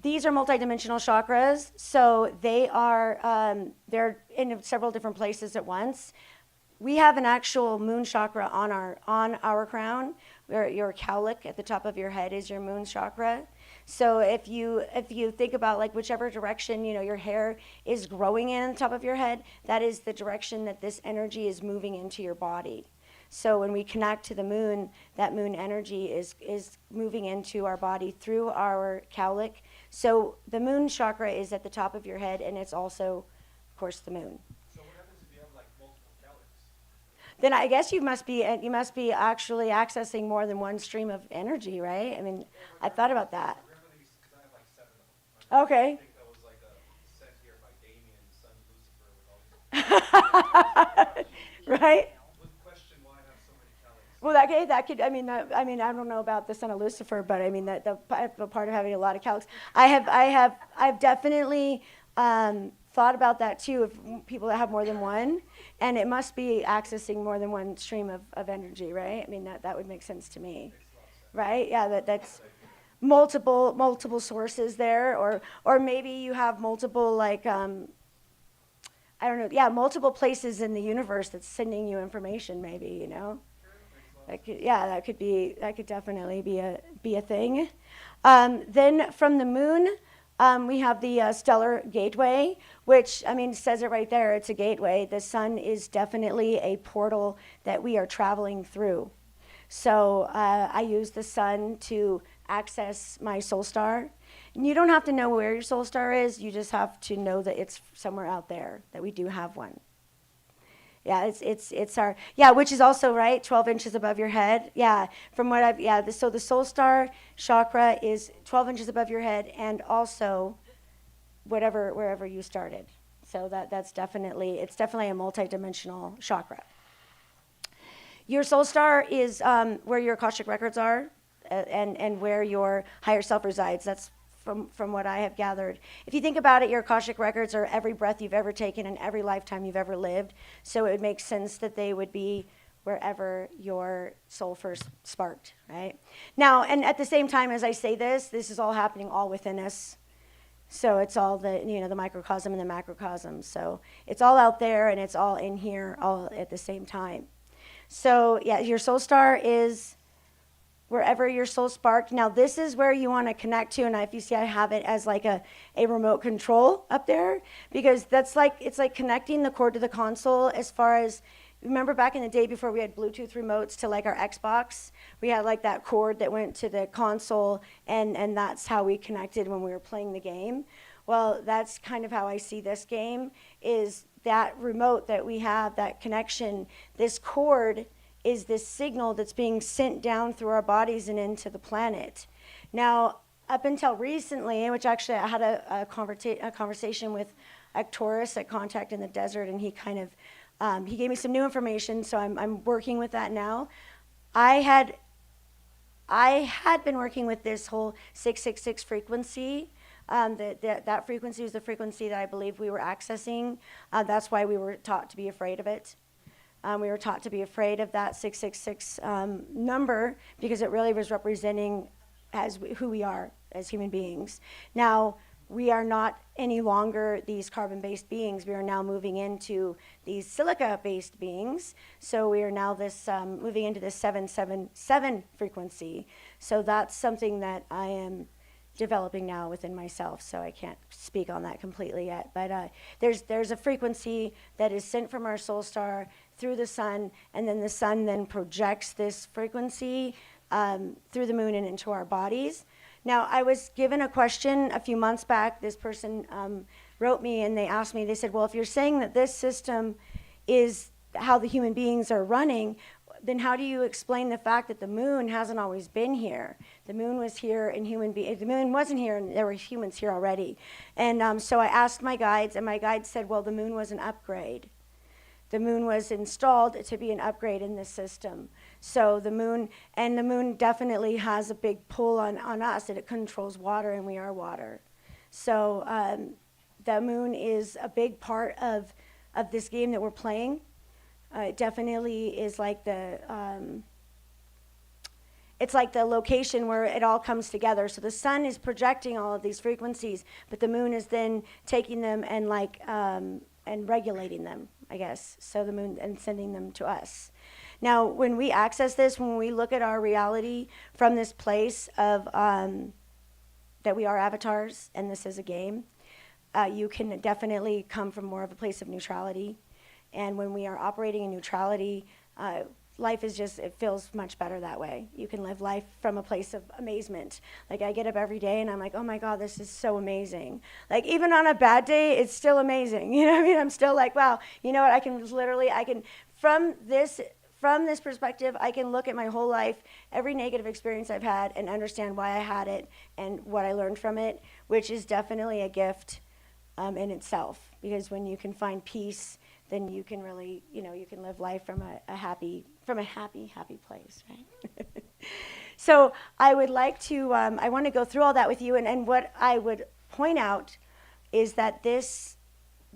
These are multidimensional chakras, so they're in several different places at once. We have an actual moon chakra on our crown, where your cowlick at the top of your head is your moon chakra. So if you think about like whichever direction your hair is growing in on the top of your head, that is the direction that this energy is moving into your body. So when we connect to the moon, that moon energy is moving into our body through our cowlick. So the moon chakra is at the top of your head, and it's also, of course, the moon. So what happens if you have like multiple cowlicks? Then I guess you must be actually accessing more than one stream of energy, right? I mean, I thought about that. Because I have like 7 of them. Okay. I think that was like a sent here by Damien, son Lucifer, with all these. Right? Would question why I have so many cowlicks. Well, that could. I mean, I don't know about the son of Lucifer, but I mean that the part of having a lot of cowlicks. I've definitely thought about that too. If people that have more than one, and it must be accessing more than one stream of energy, right? I mean that would make sense to me, right? Yeah, that's multiple sources there, or maybe you have multiple I don't know, yeah, multiple places in the universe that's sending you information, maybe, That could definitely be a thing. Then from the moon, we have the stellar gateway, which, says it right there, it's a gateway. The sun is definitely a portal that we are traveling through. So I use the sun to access my soul star. And you don't have to know where your soul star is. You just have to know that it's somewhere out there, that we do have one. Yeah, it's our, yeah, which is also, right, 12 inches above your head. Yeah, from what I've, yeah, so the soul star chakra is 12 inches above your head, and also wherever you started. So that's definitely, it's definitely a multidimensional chakra. Your soul star is where your Akashic records are, and where your higher self resides. That's from what I have gathered. If you think about it, your Akashic records are every breath you've ever taken and every lifetime you've ever lived. So it makes sense that they would be wherever your soul first sparked, right? Now, and at the same time as I say this is all happening all within us. So it's all the microcosm and the macrocosm. So it's all out there and it's all in here all at the same time. So yeah, your soul star is wherever your soul sparked. Now this is where you want to connect to, and if you see I have it as like a remote control up there, because that's like, it's like connecting the cord to the console. As far as, remember back in the day before we had Bluetooth remotes to like our Xbox, we had like that cord that went to the console, and that's how we connected when we were playing the game. Well, that's kind of how I see this game, is that remote that we have, that connection, this cord is this signal that's being sent down through our bodies and into the planet. Now, up until recently, which actually I had a conversation with Arcturus at Contact in the Desert, and he kind of, he gave me some new information, so I'm working with that now. I had been working with this whole 666 frequency. That frequency was the frequency that I believe we were accessing. That's why we were taught to be afraid of it. We were taught to be afraid of that 666 number, because it really was representing who we are as human beings. Now, we are not any longer these carbon-based beings. We are now moving into these silica-based beings. So we are now moving into this 777 frequency. So that's something that I am developing now within myself, so I can't speak on that completely yet. But there's a frequency that is sent from our soul star through the sun, and then the sun then projects this frequency through the moon and into our bodies. Now, I was given a question a few months back. This person wrote me, and they asked me, they said, well, if you're saying that this system is how the human beings are running, then how do you explain the fact that the moon hasn't always been here? The moon was here, and the moon wasn't here, and there were humans here already. And so I asked my guides, and my guides said, well, the moon was an upgrade. The moon was installed to be an upgrade in this system. So the moon definitely has a big pull on us, and it controls water, and we are water. So the moon is a big part of this game that we're playing. It definitely is like it's like the location where it all comes together. So the sun is projecting all of these frequencies, but the moon is then taking them and and regulating them, I guess. So the moon, and sending them to us. Now, when we access this, when we look at our reality from this place of that we are avatars and this is a game, you can definitely come from more of a place of neutrality. And when we are operating in neutrality, life is just, it feels much better that way. You can live life from a place of amazement. Like, I get up every day and I'm like, oh my God, this is so amazing. Like, even on a bad day, it's still amazing. You know what I mean? I'm still like, wow, you know what, from this perspective, I can look at my whole life, every negative experience I've had, and understand why I had it and what I learned from it, which is definitely a gift in itself. Because when you can find peace, then you can really, you can live life from a happy place, right? So I would like to, I want to go through all that with you, and what I would point out is that this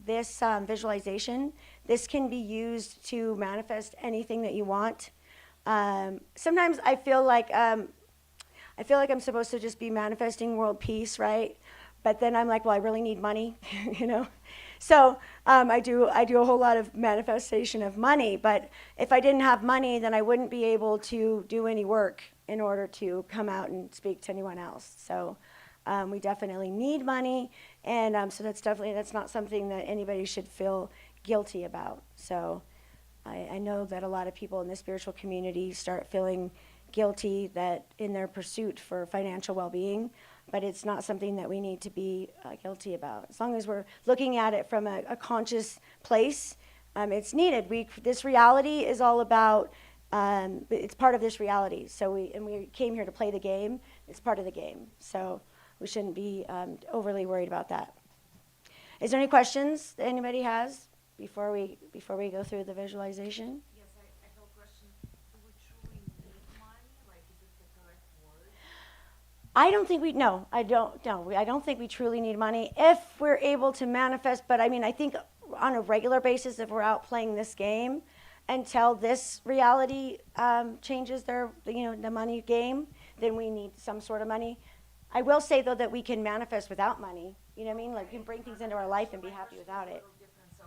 visualization, this can be used to manifest anything that you want. Sometimes I feel like I'm supposed to just be manifesting world peace, right? But then I'm like, well, I really need money, So I do a whole lot of manifestation of money, but if I didn't have money, then I wouldn't be able to do any work in order to come out and speak to anyone else. So we definitely need money, and so that's not something that anybody should feel guilty about. So I know that a lot of people in the spiritual community start feeling guilty that in their pursuit for financial well-being, but it's not something that we need to be guilty about. As long as we're looking at it from a conscious place, it's needed. This reality is all about, it's part of this reality. So we came here to play the game. It's part of the game. So we shouldn't be overly worried about that. Is there any questions that anybody has before we go through the visualization? Yes, I have a question. Do we truly need money? Like, is it the correct word? I don't think I don't think we truly need money if we're able to manifest. But I mean, I think on a regular basis, if we're out playing this game until this reality changes the money game, then we need some sort of money. I will say, though, that we can manifest without money. You know what I mean? Like, we can bring things into our life and be happy without it. Different. So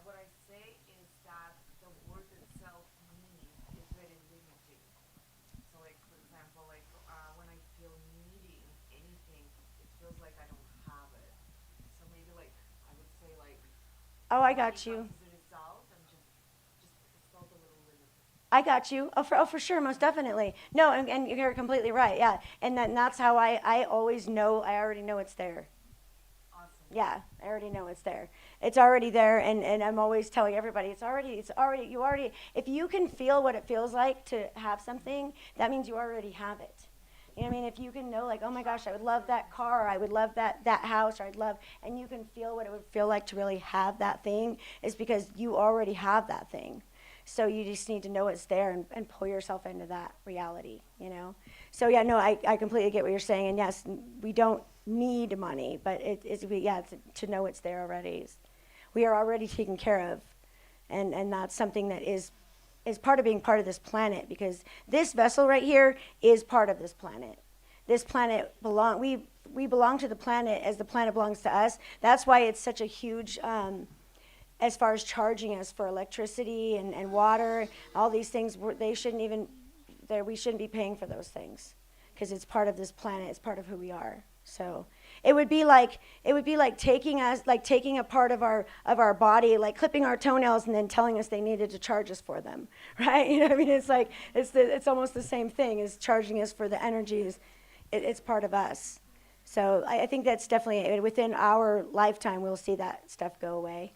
what I say is that the word itself meaning is very limiting. So like, for example, like when I feel needy in anything, it feels like I don't have it. So maybe like I would say like, Oh, I got you. as a result, I'm just it felt a little limited. I got you. Oh, for sure, most definitely. No, and you're completely right. Yeah, and that's how I always know. I already know it's there. Awesome. Yeah, I already know it's there. It's already there, and I'm always telling everybody if you can feel what it feels like to have something, that means you already have it. You know what I mean? If you can know, like, oh my gosh, I would love that car, or I would love that house, or and you can feel what it would feel like to really have that thing, is because you already have that thing. So you just need to know it's there and pull yourself into that reality, you know? So yeah, no, I completely get what you're saying. And yes, we don't need money, but it's to know it's there already. We are already taken care of. And that's something that is part of being part of this planet, because this vessel right here is part of this planet. This planet we belong to the planet as the planet belongs to us. That's why it's such a huge, as far as charging us for electricity and water, all these things, we shouldn't be paying for those things, because it's part of this planet. It's part of who we are. So it would be like taking a part of our body, like clipping our toenails and then telling us they needed to charge us for them, right? You know what I mean? It's like it's almost the same thing as charging us for the energies. It's part of us. So I think that's definitely within our lifetime we'll see that stuff go away.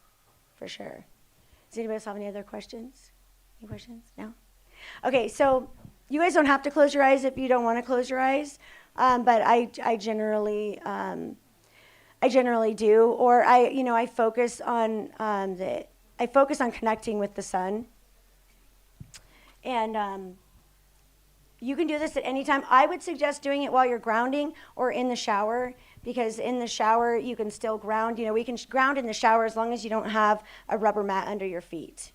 For sure. Does anybody else have any other questions? Any questions? No? Okay, so you guys don't have to close your eyes if you don't want to close your eyes, but I generally do, or I focus on connecting with the sun, and you can do this at any time. I would suggest doing it while you're grounding or in the shower, because in the shower you can still ground. You know, we can ground in the shower as long as you don't have a rubber mat under your feet.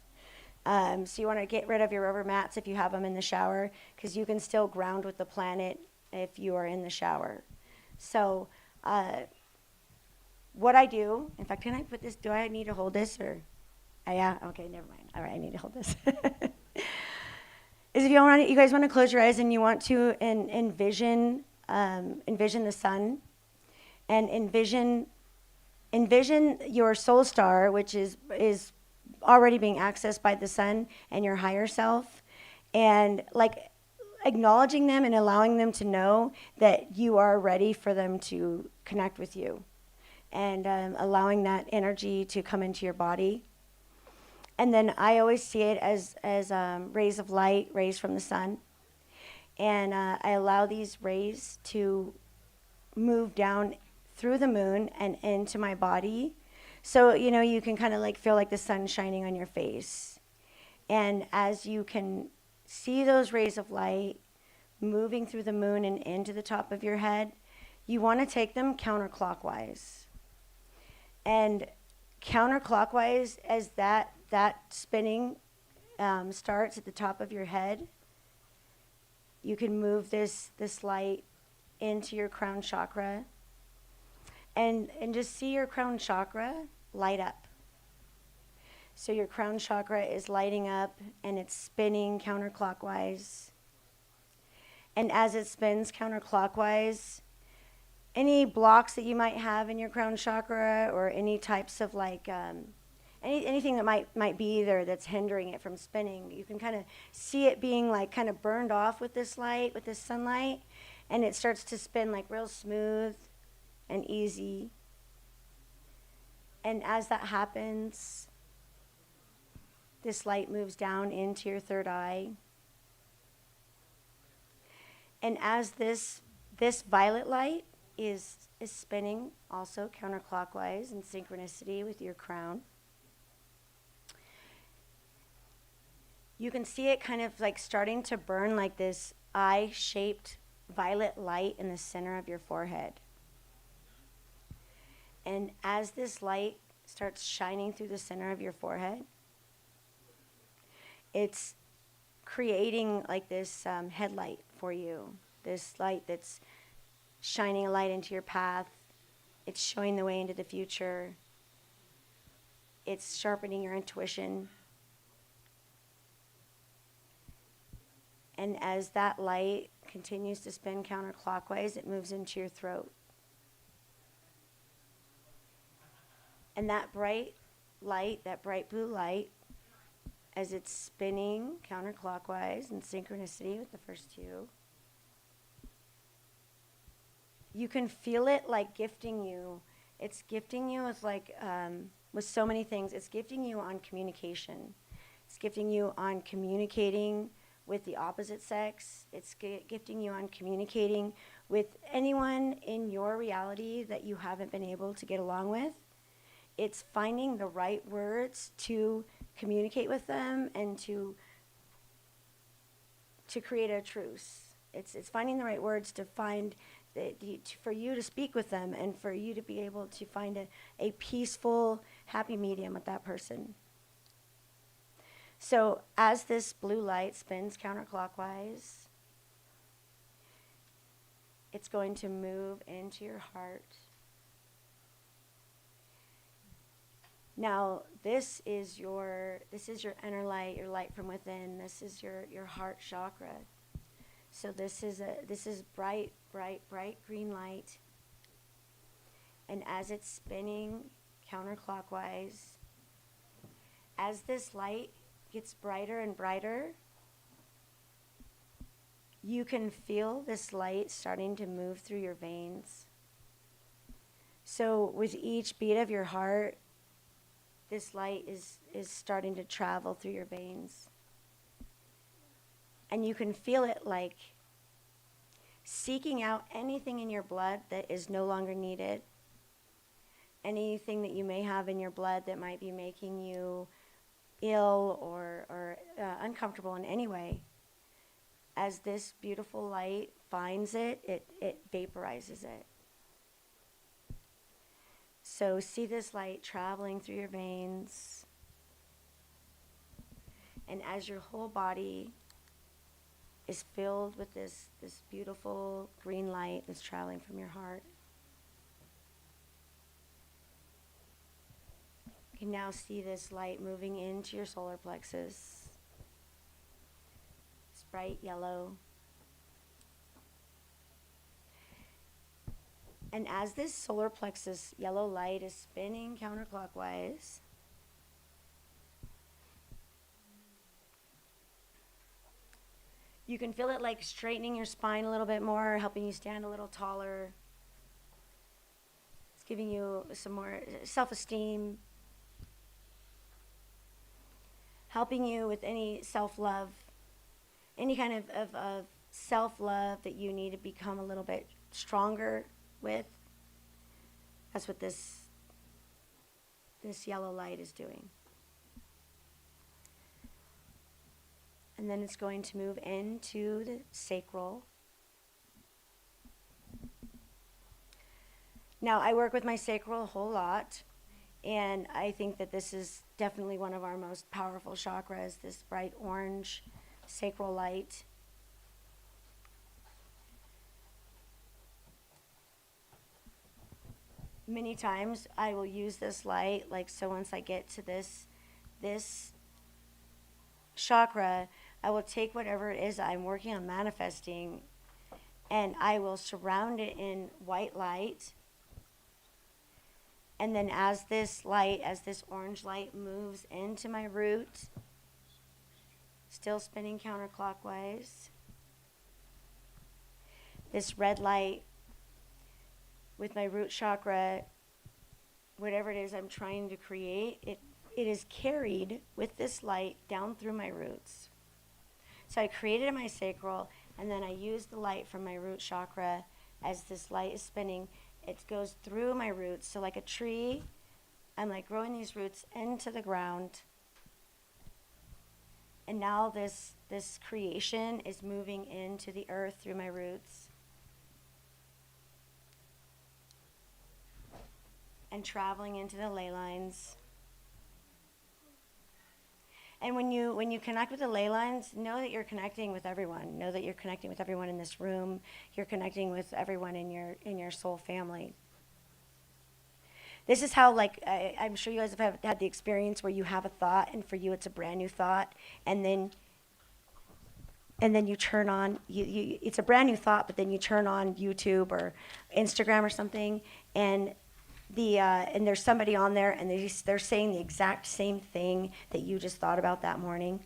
So you want to get rid of your rubber mats if you have them in the shower, because you can still ground with the planet if you are in the shower. So what I do, in fact, can I put this, do I need to hold this, or? Yeah, okay, never mind. All right, I need to hold this. Is if you guys want to close your eyes and you want to envision the sun, and envision your soul star, which is already being accessed by the sun and your higher self, and like acknowledging them and allowing them to know that you are ready for them to connect with you, and allowing that energy to come into your body. And then I always see it as rays of light, rays from the sun. And I allow these rays to move down through the moon and into my body. So, you can kind of like feel like the sun shining on your face. And as you can see those rays of light moving through the moon and into the top of your head, you want to take them counterclockwise. And counterclockwise, as that spinning starts at the top of your head, you can move this light into your crown chakra, and just see your crown chakra light up. So your crown chakra is lighting up and it's spinning counterclockwise. And as it spins counterclockwise, any blocks that you might have in your crown chakra, or any types of anything that might be there that's hindering it from spinning. You can kind of see it being like kind of burned off with this light, with this sunlight, and it starts to spin like real smooth and easy. And as that happens, this light moves down into your third eye. And as this violet light is spinning also counterclockwise in synchronicity with your crown, you can see it kind of like starting to burn like this eye-shaped violet light in the center of your forehead. And as this light starts shining through the center of your forehead, it's creating like this headlight for you, this light that's shining a light into your path. It's showing the way into the future. It's sharpening your intuition. And as that light continues to spin counterclockwise, it moves into your throat. And that bright light, that bright blue light, as it's spinning counterclockwise in synchronicity with the first two, you can feel it like gifting you. It's gifting you with with so many things. It's gifting you on communication. It's gifting you on communicating with the opposite sex. It's gifting you on communicating with anyone in your reality that you haven't been able to get along with. It's finding the right words to communicate with them and to create a truce. It's finding the right words to find for you to speak with them and for you to be able to find a peaceful, happy medium with that person. So as this blue light spins counterclockwise, it's going to move into your heart. Now, this is your inner light, your light from within. This is your heart chakra. So this is bright, bright, bright green light. And as it's spinning counterclockwise, as this light gets brighter and brighter, you can feel this light starting to move through your veins. So with each beat of your heart, this light is starting to travel through your veins. And you can feel it like seeking out anything in your blood that is no longer needed. Anything that you may have in your blood that might be making you ill or uncomfortable in any way. As this beautiful light finds it, it vaporizes it. So see this light traveling through your veins. And as your whole body is filled with this beautiful green light that's traveling from your heart, you can now see this light moving into your solar plexus. It's bright yellow. And as this solar plexus yellow light is spinning counterclockwise, you can feel it like straightening your spine a little bit more, helping you stand a little taller. It's giving you some more self-esteem, helping you with any self-love, any kind of self-love that you need to become a little bit stronger with. That's what this yellow light is doing. And then it's going to move into the sacral. Now, I work with my sacral a whole lot, and I think that this is definitely one of our most powerful chakras, this bright orange sacral light. Many times I will use this light, like so once I get to this chakra, I will take whatever it is I'm working on manifesting and I will surround it in white light And then as this orange light moves into my root, still spinning counterclockwise, this red light with my root chakra, whatever it is I'm trying to create, it is carried with this light down through my roots. So I created my sacral, and then I use the light from my root chakra as this light is spinning. It goes through my roots. So like a tree, I'm like growing these roots into the ground. And now this creation is moving into the earth through my roots. And traveling into the ley lines. And when you connect with the ley lines, know that you're connecting with everyone. Know that you're connecting with everyone in this room. You're connecting with everyone in your soul family. This is how, like, I'm sure you guys have had the experience where you have a thought, and for you it's a brand new thought, and then you turn on, it's a brand new thought, but then you turn on YouTube or Instagram or something, and there's somebody on there, and they're saying the exact same thing that you just thought about that morning.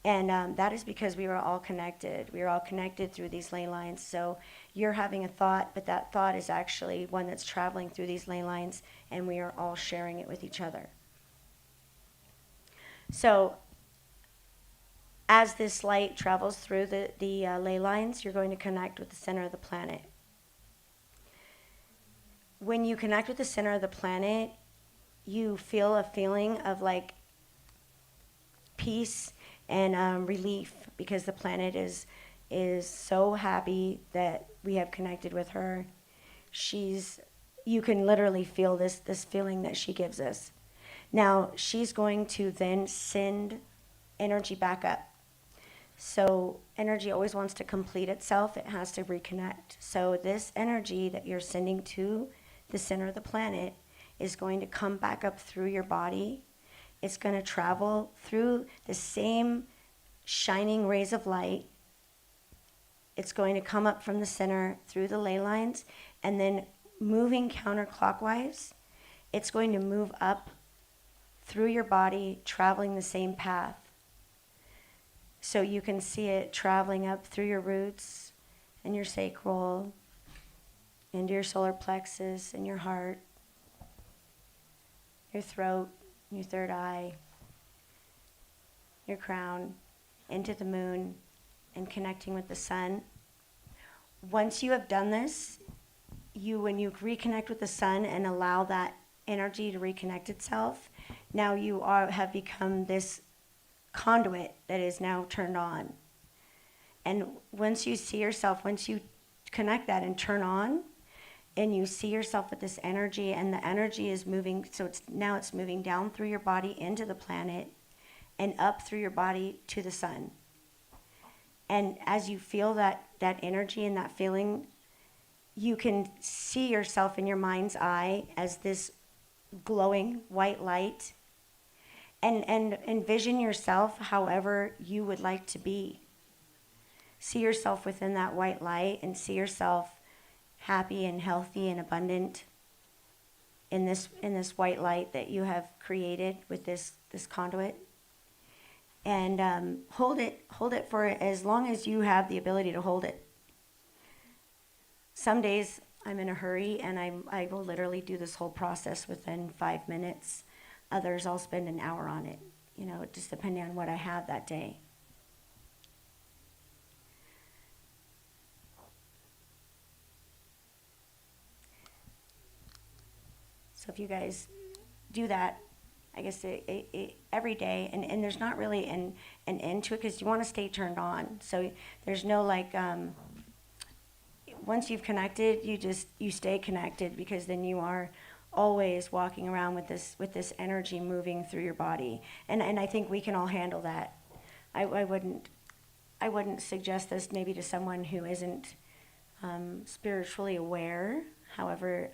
And that is because we are all connected. We are all connected through these ley lines. So you're having a thought, but that thought is actually one that's traveling through these ley lines, and we are all sharing it with each other. So as this light travels through the ley lines, you're going to connect with the center of the planet. When you connect with the center of the planet, you feel a feeling of like peace and relief, because the planet is so happy that we have connected with her. You can literally feel this feeling that she gives us. Now, she's going to then send energy back up. So energy always wants to complete itself. It has to reconnect. So this energy that you're sending to the center of the planet is going to come back up through your body. It's going to travel through the same shining rays of light. It's going to come up from the center through the ley lines, and then moving counterclockwise, it's going to move up through your body, traveling the same path. So you can see it traveling up through your roots and your sacral, into your solar plexus and your heart, your throat, your third eye, your crown, into the moon, and connecting with the sun. Once you have done this, when you reconnect with the sun and allow that energy to reconnect itself, now you have become this conduit that is now turned on. And once you connect that and turn on, and you see yourself with this energy, and the energy is moving, so it's moving down through your body into the planet and up through your body to the sun. And as you feel that energy and that feeling, you can see yourself in your mind's eye as this glowing white light, and envision yourself however you would like to be. See yourself within that white light, and see yourself happy and healthy and abundant in this white light that you have created with this conduit. And hold it for as long as you have the ability to hold it. Some days I'm in a hurry, and I will literally do this whole process within 5 minutes. Others I'll spend an hour on it, just depending on what I have that day. So if you guys do that, I guess every day, and there's not really an end to it, because you want to stay turned on. So there's no once you've connected, you stay connected, because then you are always walking around with this energy moving through your body. And I think we can all handle that. I wouldn't suggest this maybe to someone who isn't spiritually aware. However,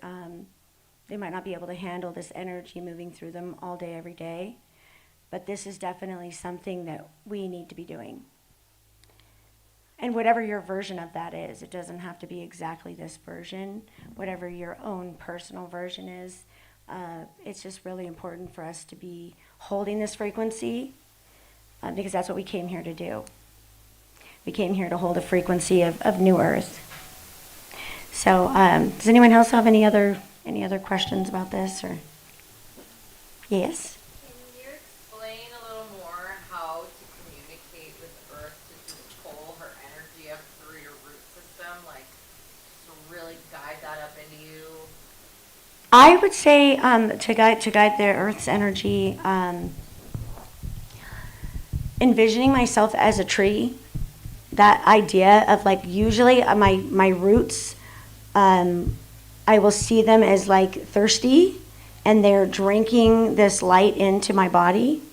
they might not be able to handle this energy moving through them all day, every day. But this is definitely something that we need to be doing. And whatever your version of that is, it doesn't have to be exactly this version. Whatever your own personal version is, it's just really important for us to be holding this frequency because that's what we came here to do. We came here to hold a frequency of New Earth. So, does anyone else have any other questions about this? Or yes. Can you explain a little more how to communicate with Earth to just pull her energy up through your root system, like to really guide that up into you? I would say to guide the Earth's energy, envisioning myself as a tree. That idea of like usually my roots, I will see them as like thirsty, and they're drinking this light into my body.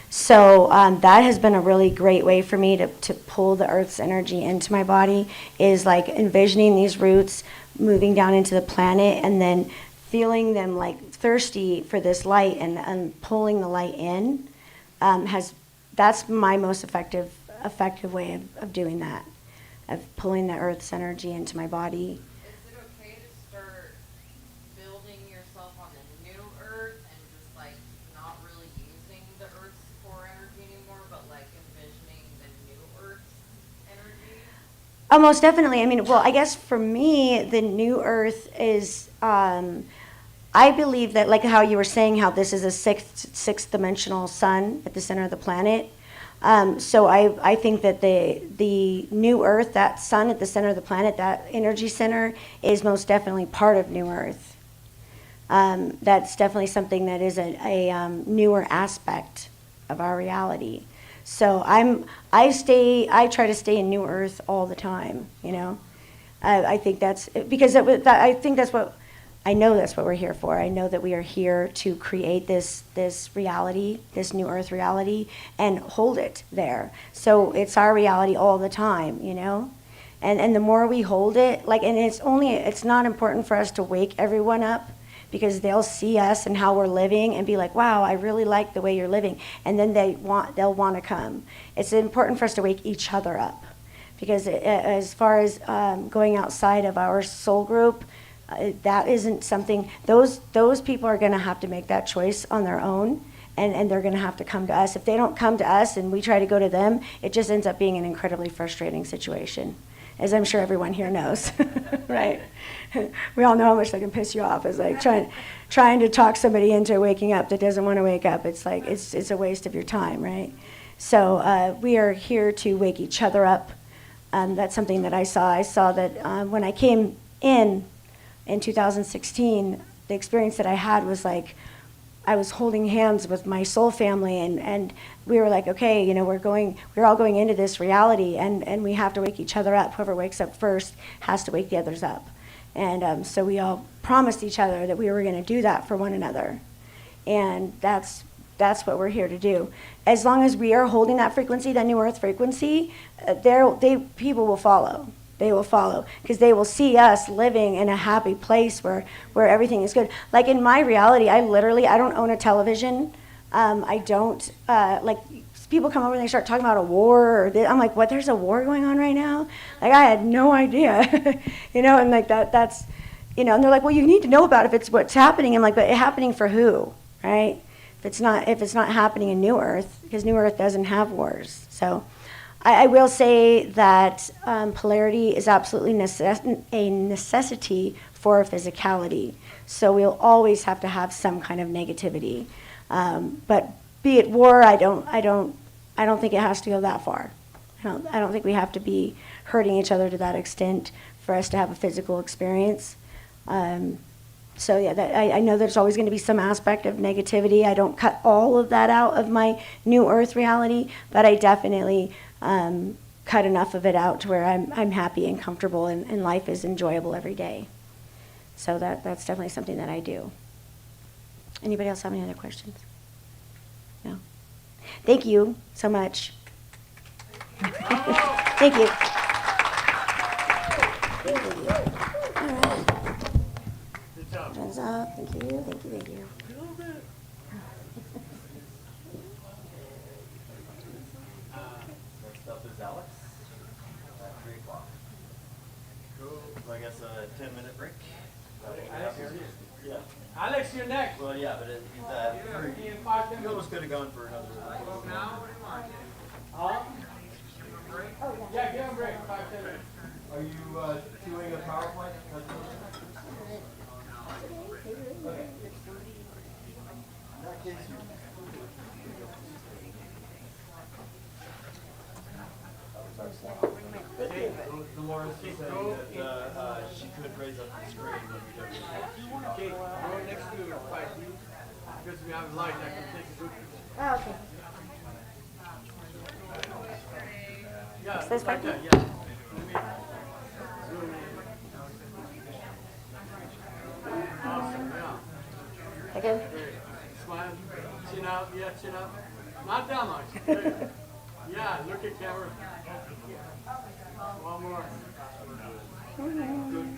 So that has been a really great way for me to pull the Earth's energy into my body, is like envisioning these roots moving down into the planet and then feeling them like thirsty for this light and pulling the light in. That's my most effective way of doing that, of pulling the Earth's energy into my body. Is it okay to start building yourself on the new Earth and just like not really using the Earth's core energy anymore, but like envisioning the new Earth's energy? Oh, most definitely. I mean, well, I guess for me, the new Earth is, I believe that, like how you were saying, how this is a sixth dimensional sun at the center of the planet. So I think that the new Earth, that sun at the center of the planet, that energy center, is most definitely part of New Earth. That's definitely something that is a newer aspect of our reality. So I try to stay in New Earth all the time. You know, I think that's because I think that's what. I know that's what we're here for. I know that we are here to create this reality, this New Earth reality, and hold it there. So it's our reality all the time, you know? And the more we hold it, like, and it's not important for us to wake everyone up, because they'll see us and how we're living and be like, wow, I really like the way you're living. And then they'll want to come. It's important for us to wake each other up, because as far as going outside of our soul group, that isn't something, those people are going to have to make that choice on their own, and they're going to have to come to us. If they don't come to us and we try to go to them, it just ends up being an incredibly frustrating situation, as I'm sure everyone here knows, right? We all know how much that can piss you off. It's like trying to talk somebody into waking up that doesn't want to wake up. It's like, it's a waste of your time, right? So we are here to wake each other up. That's something that I saw. I saw that when I came in 2016, the experience that I had was like, I was holding hands with my soul family, and we were like, okay, you know, we're all going into this reality, and we have to wake each other up. Whoever wakes up first has to wake the others up. And so we all promised each other that we were going to do that for one another. And that's what we're here to do. As long as we are holding that frequency, that New Earth frequency, people will follow. They will follow, because they will see us living in a happy place where everything is good. Like in my reality, I don't own a television. I don't, like, people come over and they start talking about a war, I'm like, what, there's a war going on right now? Like, I had no idea, you know, and like that's, you know, and they're like, well, you need to know about it if it's what's happening. I'm like, but happening for who, right? If it's not happening in New Earth, because New Earth doesn't have wars. So I will say that polarity is absolutely a necessity for physicality. So we'll always have to have some kind of negativity. But be it war, I don't think it has to go that far. I don't think we have to be hurting each other to that extent for us to have a physical experience. So yeah, I know there's always going to be some aspect of negativity. I don't cut all of that out of my New Earth reality, but I definitely cut enough of it out to where I'm happy and comfortable, and life is enjoyable every day. So that's definitely something that I do. Anybody else have any other questions? No? Thank you so much. Thank you. All right. Good job. Hands up. Thank you. Thank you. Thank you. Next up is Alex at 3 o'clock. Cool. So I guess a 10-minute break. Alex, Yeah. Alex, your next. Well, yeah, but he's In 5, 10 he almost minutes. could have gone for another. Huh? Yeah, give him a break. 5, 10 minutes. Are you doing a PowerPoint presentation? Okay. In that case, Dolores is saying that she could raise up the screen when we go to Okay, go next to 5D. Because we have light, I can take a good picture. Oh, okay. Yeah, Is this like right that, yeah. Zoom in. Awesome, yeah. Again? Great. Smile, chin out, yeah, chin up. Not that much. Great. Yeah, look at camera. One more. Good.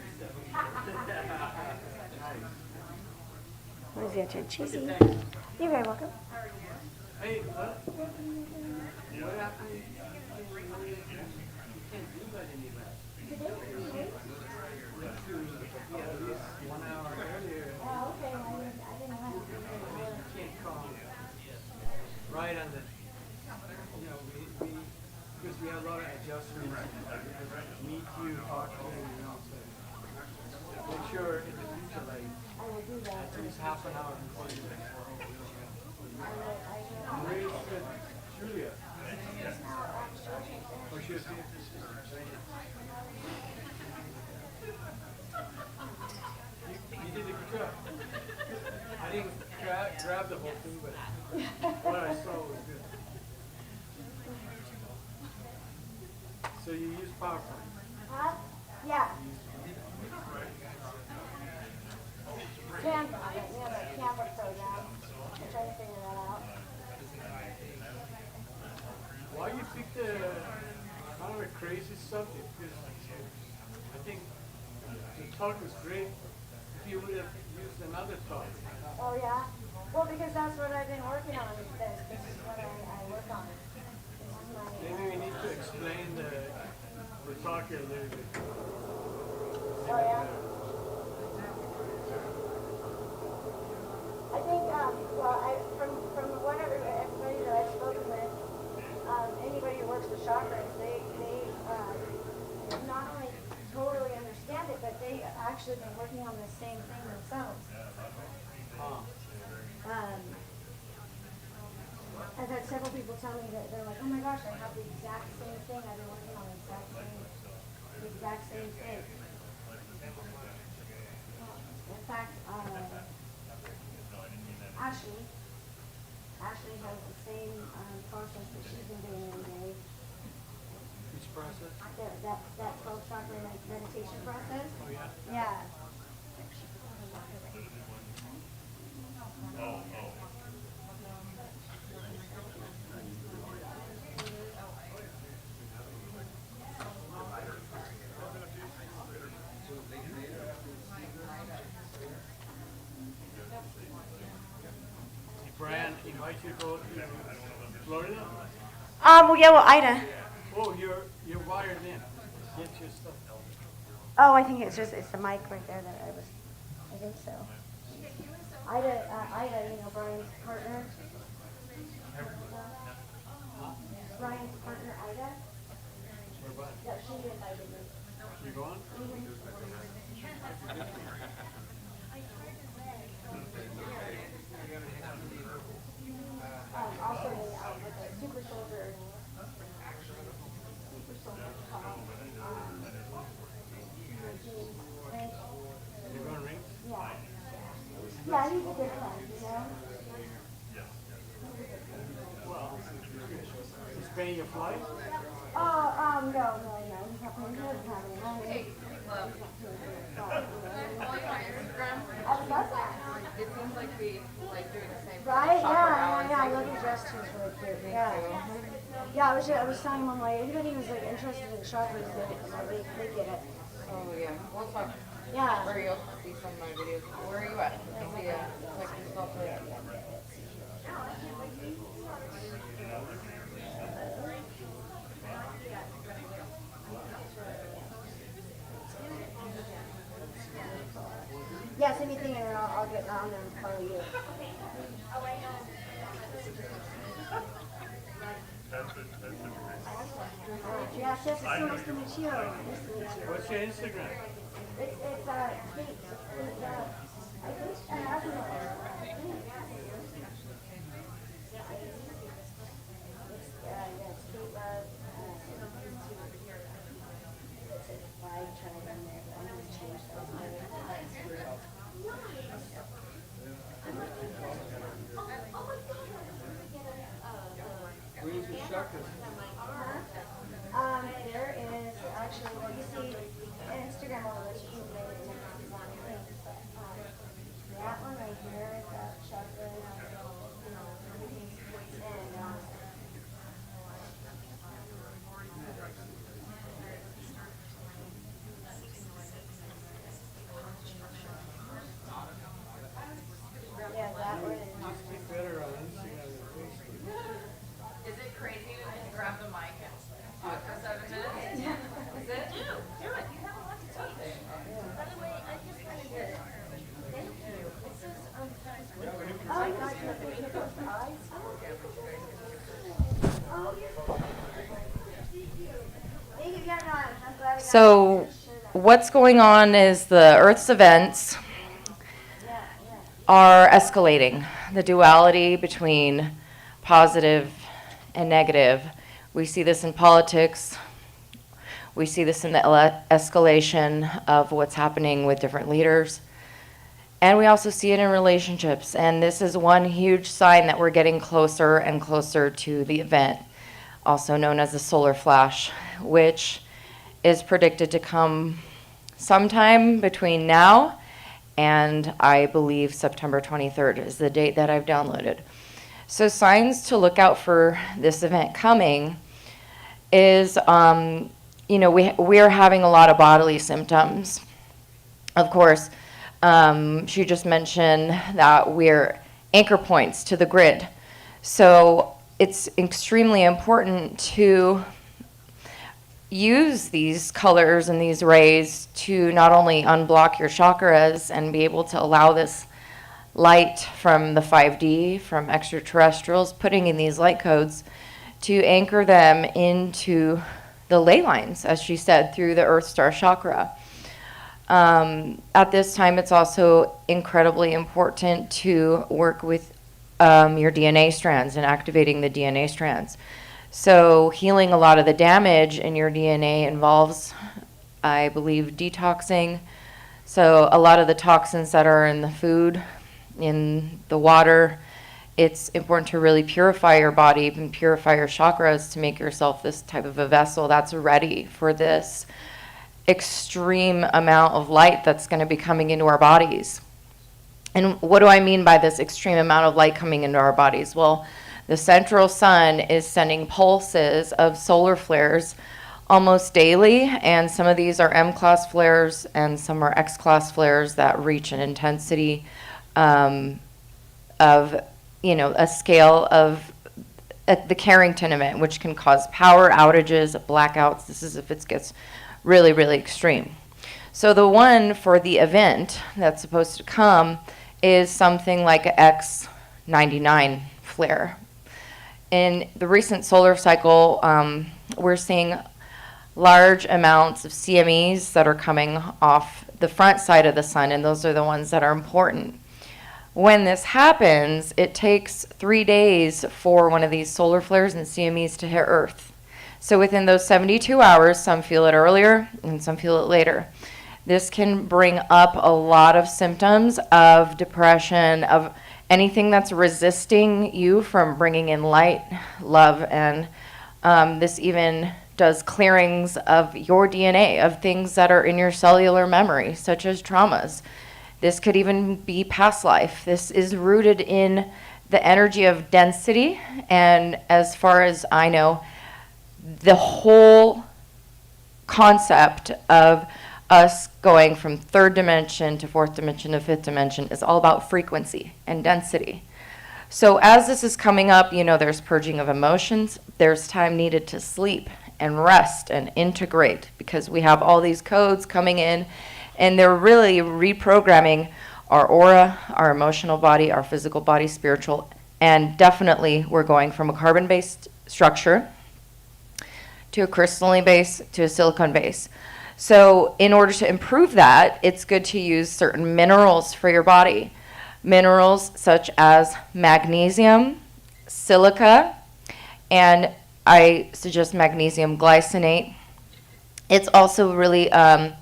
What is the other? Cheesy. Thanks. You're very welcome. Hey, what happened? You can't do that anymore. Yeah, at least 1 hour earlier. Oh, okay. I didn't know You can't call right on the, we because we have a lot of adjustments. Meet you, talk to you, so make sure in the future, like, at least half an hour before you where is Julia? Oh, she was here. You did a good job. I didn't grab the whole thing, but what I saw was good. So you use PowerPoint. Huh? Yeah. Canva, the Canva program. I'm trying to figure that out. Why you pick the kind of a crazy subject? Because I think the talk was great. If you would have used another talk. Oh, yeah? Well, because that's what I've been working on. This is what I work on. This is my, Maybe we need to explain the talk a little bit. oh, yeah? I think, well, from everybody that I've spoken with, anybody who works with chakras, they not only totally understand it, but they actually been working on the same thing themselves. I've had several people tell me that they're like, oh my gosh, I have the exact same thing. I've been working on the exact same thing. In fact, Ashley has the same process that she's been doing every day. Which process? That 12 chakra meditation process. Oh, yeah? Yeah. Brian, invite you to go to Florida? Well, yeah, well, Ida. Oh, you're wired in. Get your stuff. Oh, I think it's the mic right there that I think so. Ida, Brian's partner. Brian's partner, Ida. Yeah, she invited me. You going? Also, with a super soldier call. You going rings? Yeah. Yeah, he's a good friend, Well, he's paying your flight? Oh, no. He's not paying any money. I would love that. It seems like we like doing the same. Right? Chakra Yeah. I love your dress too. It's really cute. Yeah. Yeah, I was telling him, I'm like, anybody who's like interested in chakras, they get it. Oh yeah, we'll talk. Yeah. Or you'll see some of my videos. Where are you at? I see like yourself there. Yeah, Yeah, send me a thing and I'll get on there and follow you. Yeah, Chef, it's so nice to meet you. Nice to meet you. What's your Instagram? It's Kate. I think I have it. It's Kate Love. It's a vibe tribe on there, but I'm going to change that. Where's your chakras? There is actually, well, you see, Instagram will let you make it on things, but that one right here is that chakra, and yeah, that one is. Better on Instagram than Facebook. Is it crazy to just grab the mic and talk for 7 minutes? Is it? Do it. You have a lot to teach. By the way, I just wanted to thank you. It says Untitled. Oh, you got your picture of those eyes? Oh, thank you, yeah, no, I'm glad I got So what's going on is the Earth's events are escalating. The duality between positive and negative. We see this in politics. We see this in the escalation of what's happening with different leaders. And we also see it in relationships. And this is one huge sign that we're getting closer and closer to the event, also known as the solar flash, which is predicted to come sometime between now and I believe September 23rd is the date that I've downloaded. So signs to look out for this event coming is, we are having a lot of bodily symptoms. Of course, she just mentioned that we're anchor points to the grid. So it's extremely important to use these colors and these rays to not only unblock your chakras and be able to allow this light from the 5D, from extraterrestrials, putting in these light codes to anchor them into the ley lines, as she said, through the Earth Star chakra. At this time, it's also incredibly important to work with your DNA strands and activating the DNA strands. So healing a lot of the damage in your DNA involves, I believe, detoxing. So a lot of the toxins that are in the food, in the water, it's important to really purify your body and purify your chakras to make yourself this type of a vessel that's ready for this extreme amount of light that's going to be coming into our bodies. And what do I mean by this extreme amount of light coming into our bodies? Well, the central sun is sending pulses of solar flares almost daily, and some of these are M-class flares and some are X-class flares that reach an intensity of, a scale of the Carrington event, which can cause power outages, blackouts. This is if it gets really, really extreme. So the one for the event that's supposed to come is something like an X99 flare. In the recent solar cycle, we're seeing large amounts of CMEs that are coming off the front side of the sun, and those are the ones that are important. When this happens, it takes 3 days for one of these solar flares and CMEs to hit Earth. So within those 72 hours, some feel it earlier and some feel it later. This can bring up a lot of symptoms of depression, of anything that's resisting you from bringing in light, love, and this even does clearings of your DNA, of things that are in your cellular memory, such as traumas. This could even be past life. This is rooted in the energy of density, and as far as I know, the whole concept of us going from third dimension to fourth dimension to fifth dimension is all about frequency and density. So as this is coming up, there's purging of emotions. There's time needed to sleep and rest and integrate, because we have all these codes coming in and they're really reprogramming our aura, our emotional body, our physical body, spiritual, and definitely we're going from a carbon-based structure to a crystalline base to a silicone base. So in order to improve that, it's good to use certain minerals for your body. Minerals such as magnesium, silica, and I suggest magnesium glycinate. It's also really a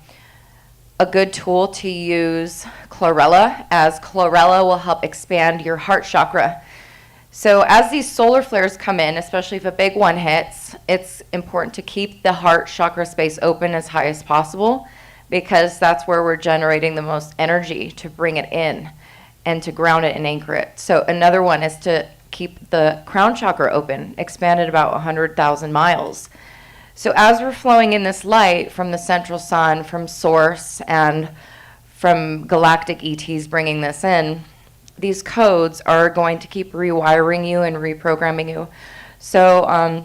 good tool to use chlorella, as chlorella will help expand your heart chakra. So as these solar flares come in, especially if a big one hits, it's important to keep the heart chakra space open as high as possible, because that's where we're generating the most energy to bring it in and to ground it and anchor it. So another one is to keep the crown chakra open, expanded about 100,000 miles. So as we're flowing in this light from the central sun, from source, and from galactic ETs bringing this in, these codes are going to keep rewiring you and reprogramming you. So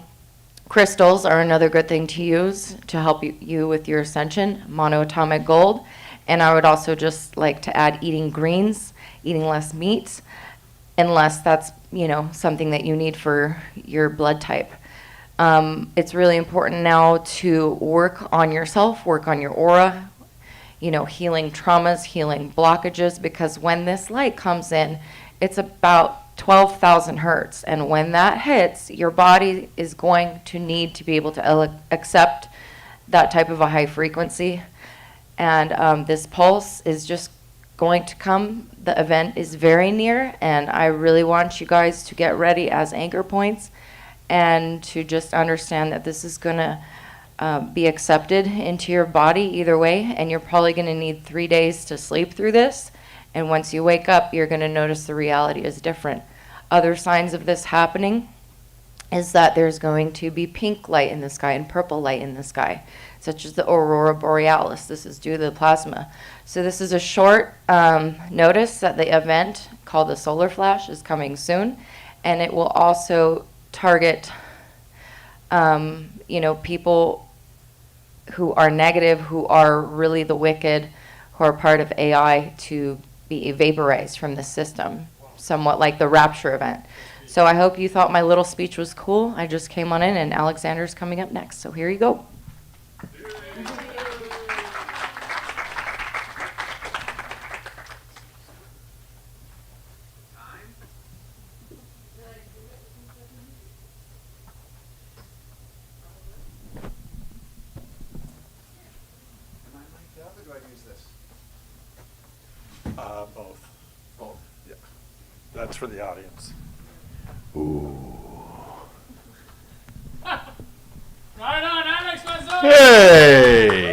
crystals are another good thing to use to help you with your ascension, monoatomic gold. And I would also just like to add eating greens, eating less meat, unless that's, something that you need for your blood type. It's really important now to work on yourself, work on your aura, healing traumas, healing blockages, because when this light comes in, it's about 12,000 hertz. And when that hits, your body is going to need to be able to accept that type of a high frequency. And this pulse is just going to come. The event is very near, and I really want you guys to get ready as anchor points and to just understand that this is going to be accepted into your body either way, and you're probably going to need 3 days to sleep through this, and once you wake up, you're going to notice the reality is different. Other signs of this happening is that there's going to be pink light in the sky and purple light in the sky, such as the aurora borealis. This is due to the plasma. So this is a short notice that the event called the solar flash is coming soon, and it will also target people who are negative, who are really the wicked, who are part of AI, to be vaporized from the system, somewhat like the rapture event. So I hope you thought my little speech was cool. I just came on in, and Alexander's coming up next. So here you go. Both. Both? Yeah. That's for the audience. Ooh. Right on, Alex Mazzone! Hey!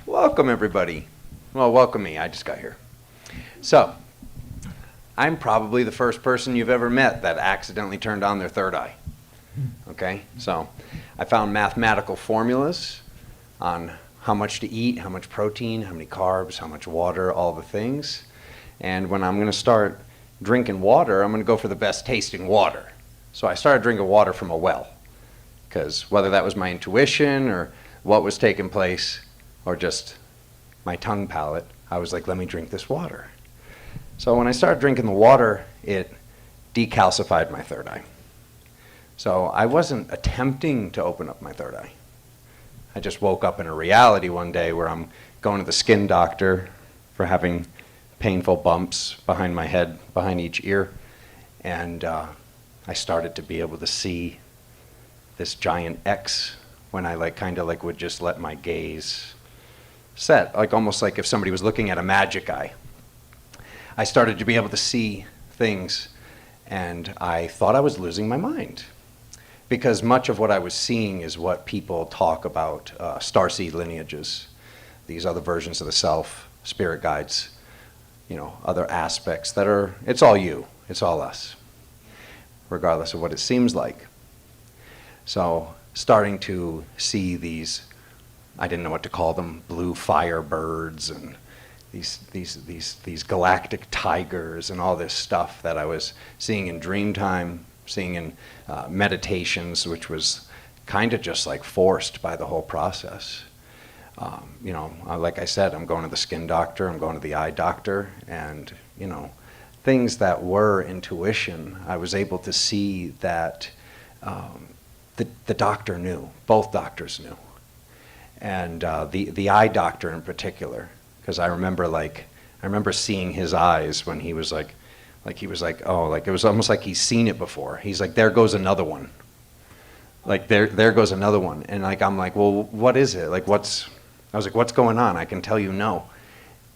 Welcome, everybody. Well, welcome me. I just got here. So, I'm probably the first person you've ever met that accidentally turned on their third eye. Okay? So, I found mathematical formulas on how much to eat, how much protein, how many carbs, how much water, all the things. And when I'm going to start drinking water, I'm going to go for the best tasting water. So I started drinking water from a well, because whether that was my intuition or what was taking place or just my tongue palate, I was like, let me drink this water. So when I started drinking the water, it decalcified my third eye. So I wasn't attempting to open up my third eye. I just woke up in a reality one day where I'm going to the skin doctor for having painful bumps behind my head, behind each ear, and I started to be able to see this giant X when I would just let my gaze set, almost like if somebody was looking at a magic eye. I started to be able to see things, and I thought I was losing my mind. Because much of what I was seeing is what people talk about, starseed lineages, these other versions of the self, spirit guides, other aspects that are, it's all you, it's all us, regardless of what it seems like. So starting to see these, I didn't know what to call them, blue fire birds and these galactic tigers and all this stuff that I was seeing in dream time, seeing in meditations, which was kind of just like forced by the whole process. You know, like I said, I'm going to the skin doctor, I'm going to the eye doctor, and, you know, things that were intuition, I was able to see that the doctor knew, both doctors knew. And the eye doctor in particular, because I remember seeing his eyes when he was like he was like, oh, like it was almost like he's seen it before. He's like, there goes another one. Like there goes another one. And like, I'm like, well, what is it? Like, I was like, what's going on? I can tell you no.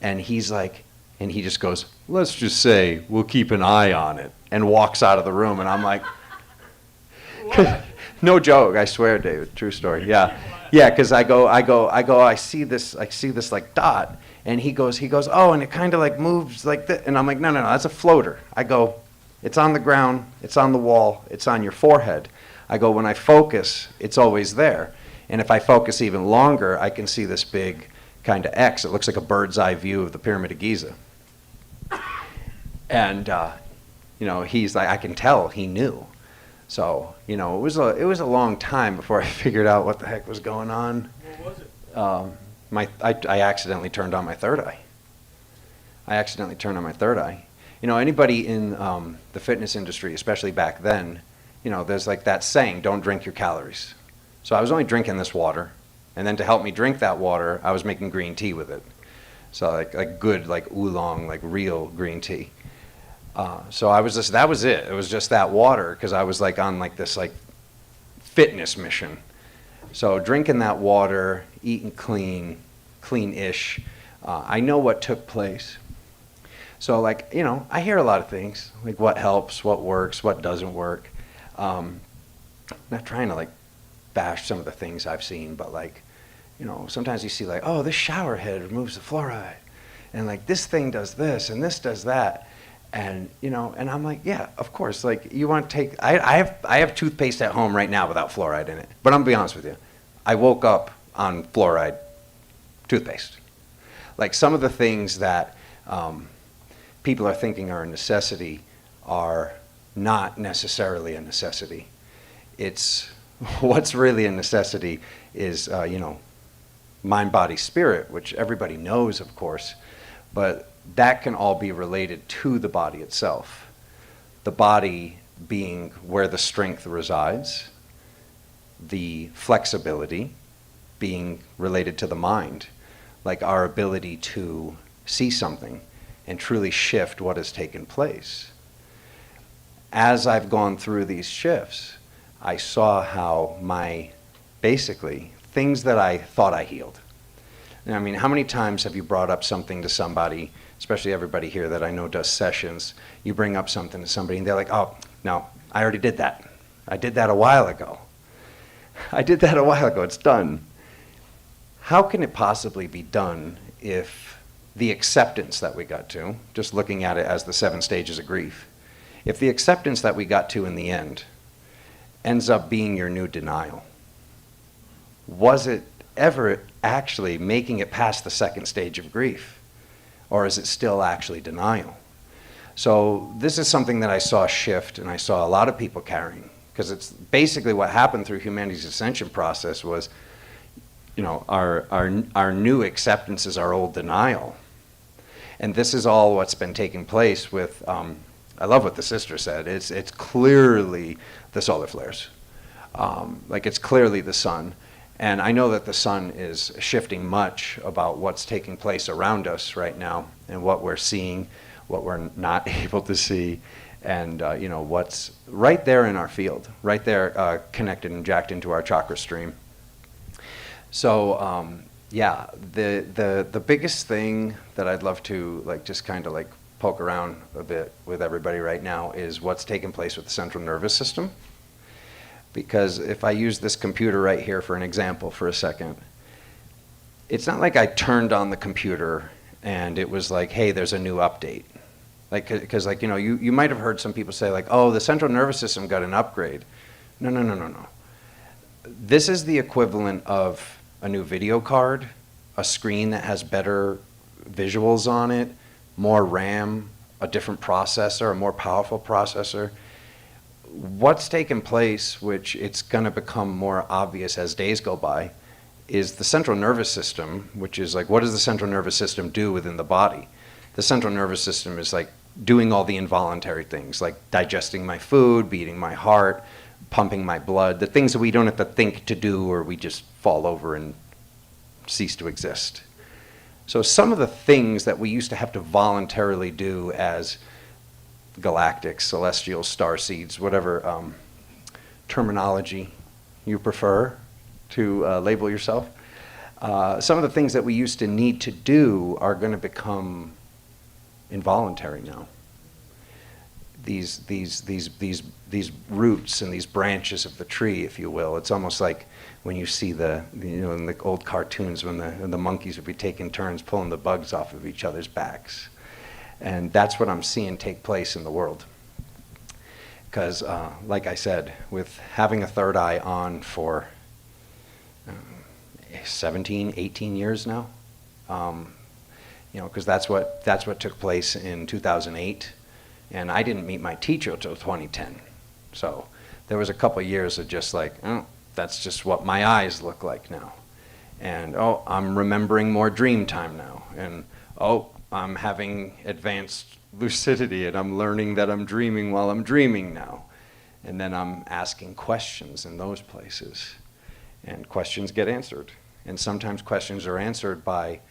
And he's like, and he just goes, let's just say we'll keep an eye on it, and walks out of the room. And I'm like, no joke, I swear, David, true story. Yeah, yeah, because I see this like dot, and he goes, oh, and it kind of like moves like that, and I'm like, no, that's a floater. I go, it's on the ground, it's on the wall, it's on your forehead. I go, when I focus, it's always there, and if I focus even longer, I can see this big kind of X. It looks like a bird's eye view of the Pyramid of Giza. And you know, he's like, I can tell he knew. So, you know, it was a long time before I figured out what the heck was going on. What was it? I accidentally turned on my third eye. You know, anybody in the fitness industry, especially back then, you know, there's like that saying, don't drink your calories. So I was only drinking this water, and then to help me drink that water, I was making green tea with it. So like good, like oolong, like real green tea. So that was it. It was just that water, because I was like on like this like fitness mission. So drinking that water, eating clean-ish, I know what took place. So like, you know, I hear a lot of things, like what helps, what works, what doesn't work. Not trying to like bash some of the things I've seen, but like, you know, sometimes you see like, oh, this shower head removes the fluoride, and like this thing does this, and this does that. And, you know, and I'm like, yeah, of course, like you want to take, I have toothpaste at home right now without fluoride in it. But I'm gonna be honest with you, I woke up on fluoride toothpaste. Like some of the things that people are thinking are a necessity are not necessarily a necessity. It's, what's really a necessity is, you know, mind, body, spirit, which everybody knows, of course, but that can all be related to the body itself. The body being where the strength resides, the flexibility being related to the mind, like our ability to see something and truly shift what has taken place. As I've gone through these shifts, I saw how basically, things that I thought I healed. And I mean, how many times have you brought up something to somebody, especially everybody here that I know does sessions, you bring up something to somebody and they're like, oh, no, I already did that. I did that a while ago. It's done. How can it possibly be done if the acceptance that we got to, just looking at it as the 7 stages of grief, if the acceptance that we got to in the end ends up being your new denial, was it ever actually making it past the 2nd stage of grief? Or is it still actually denial? So this is something that I saw shift, and I saw a lot of people carrying, because it's basically what happened through humanity's ascension process was, you know, our new acceptance is our old denial. And this is all what's been taking place with, I love what the sister said, it's clearly the solar flares. Like it's clearly the sun. And I know that the sun is shifting much about what's taking place around us right now and what we're seeing, what we're not able to see, and you know, what's right there in our field, right there connected and jacked into our chakra stream. So yeah, the biggest thing that I'd love to like just kind of like poke around a bit with everybody right now is what's taking place with the central nervous system. Because if I use this computer right here for an example for a second, it's not like I turned on the computer and it was like, hey, there's a new update. Like, because like, you know, you might have heard some people say like, oh, the central nervous system got an upgrade. No. This is the equivalent of a new video card, a screen that has better visuals on it, more RAM, a different processor, a more powerful processor. What's taken place, which it's going to become more obvious as days go by, is the central nervous system, which is like, what does the central nervous system do within the body? The central nervous system is like doing all the involuntary things, like digesting my food, beating my heart, pumping my blood, the things that we don't have to think to do, or we just fall over and cease to exist. So some of the things that we used to have to voluntarily do as galactic, celestial, starseeds, whatever terminology you prefer to label yourself, some of the things that we used to need to do are going to become involuntary now. These roots and these branches of the tree, if you will. It's almost like when you see in the old cartoons when the monkeys would be taking turns pulling the bugs off of each other's backs. And that's what I'm seeing take place in the world. Because, like I said, with having a third eye on for 17, 18 years now, because that's what took place in 2008. And I didn't meet my teacher until 2010. So there was a couple of years of just like, oh, that's just what my eyes look like now. And, oh, I'm remembering more dream time now. And, oh, I'm having advanced lucidity and I'm learning that I'm dreaming while I'm dreaming now. And then I'm asking questions in those places. And questions get answered. And sometimes questions are answered by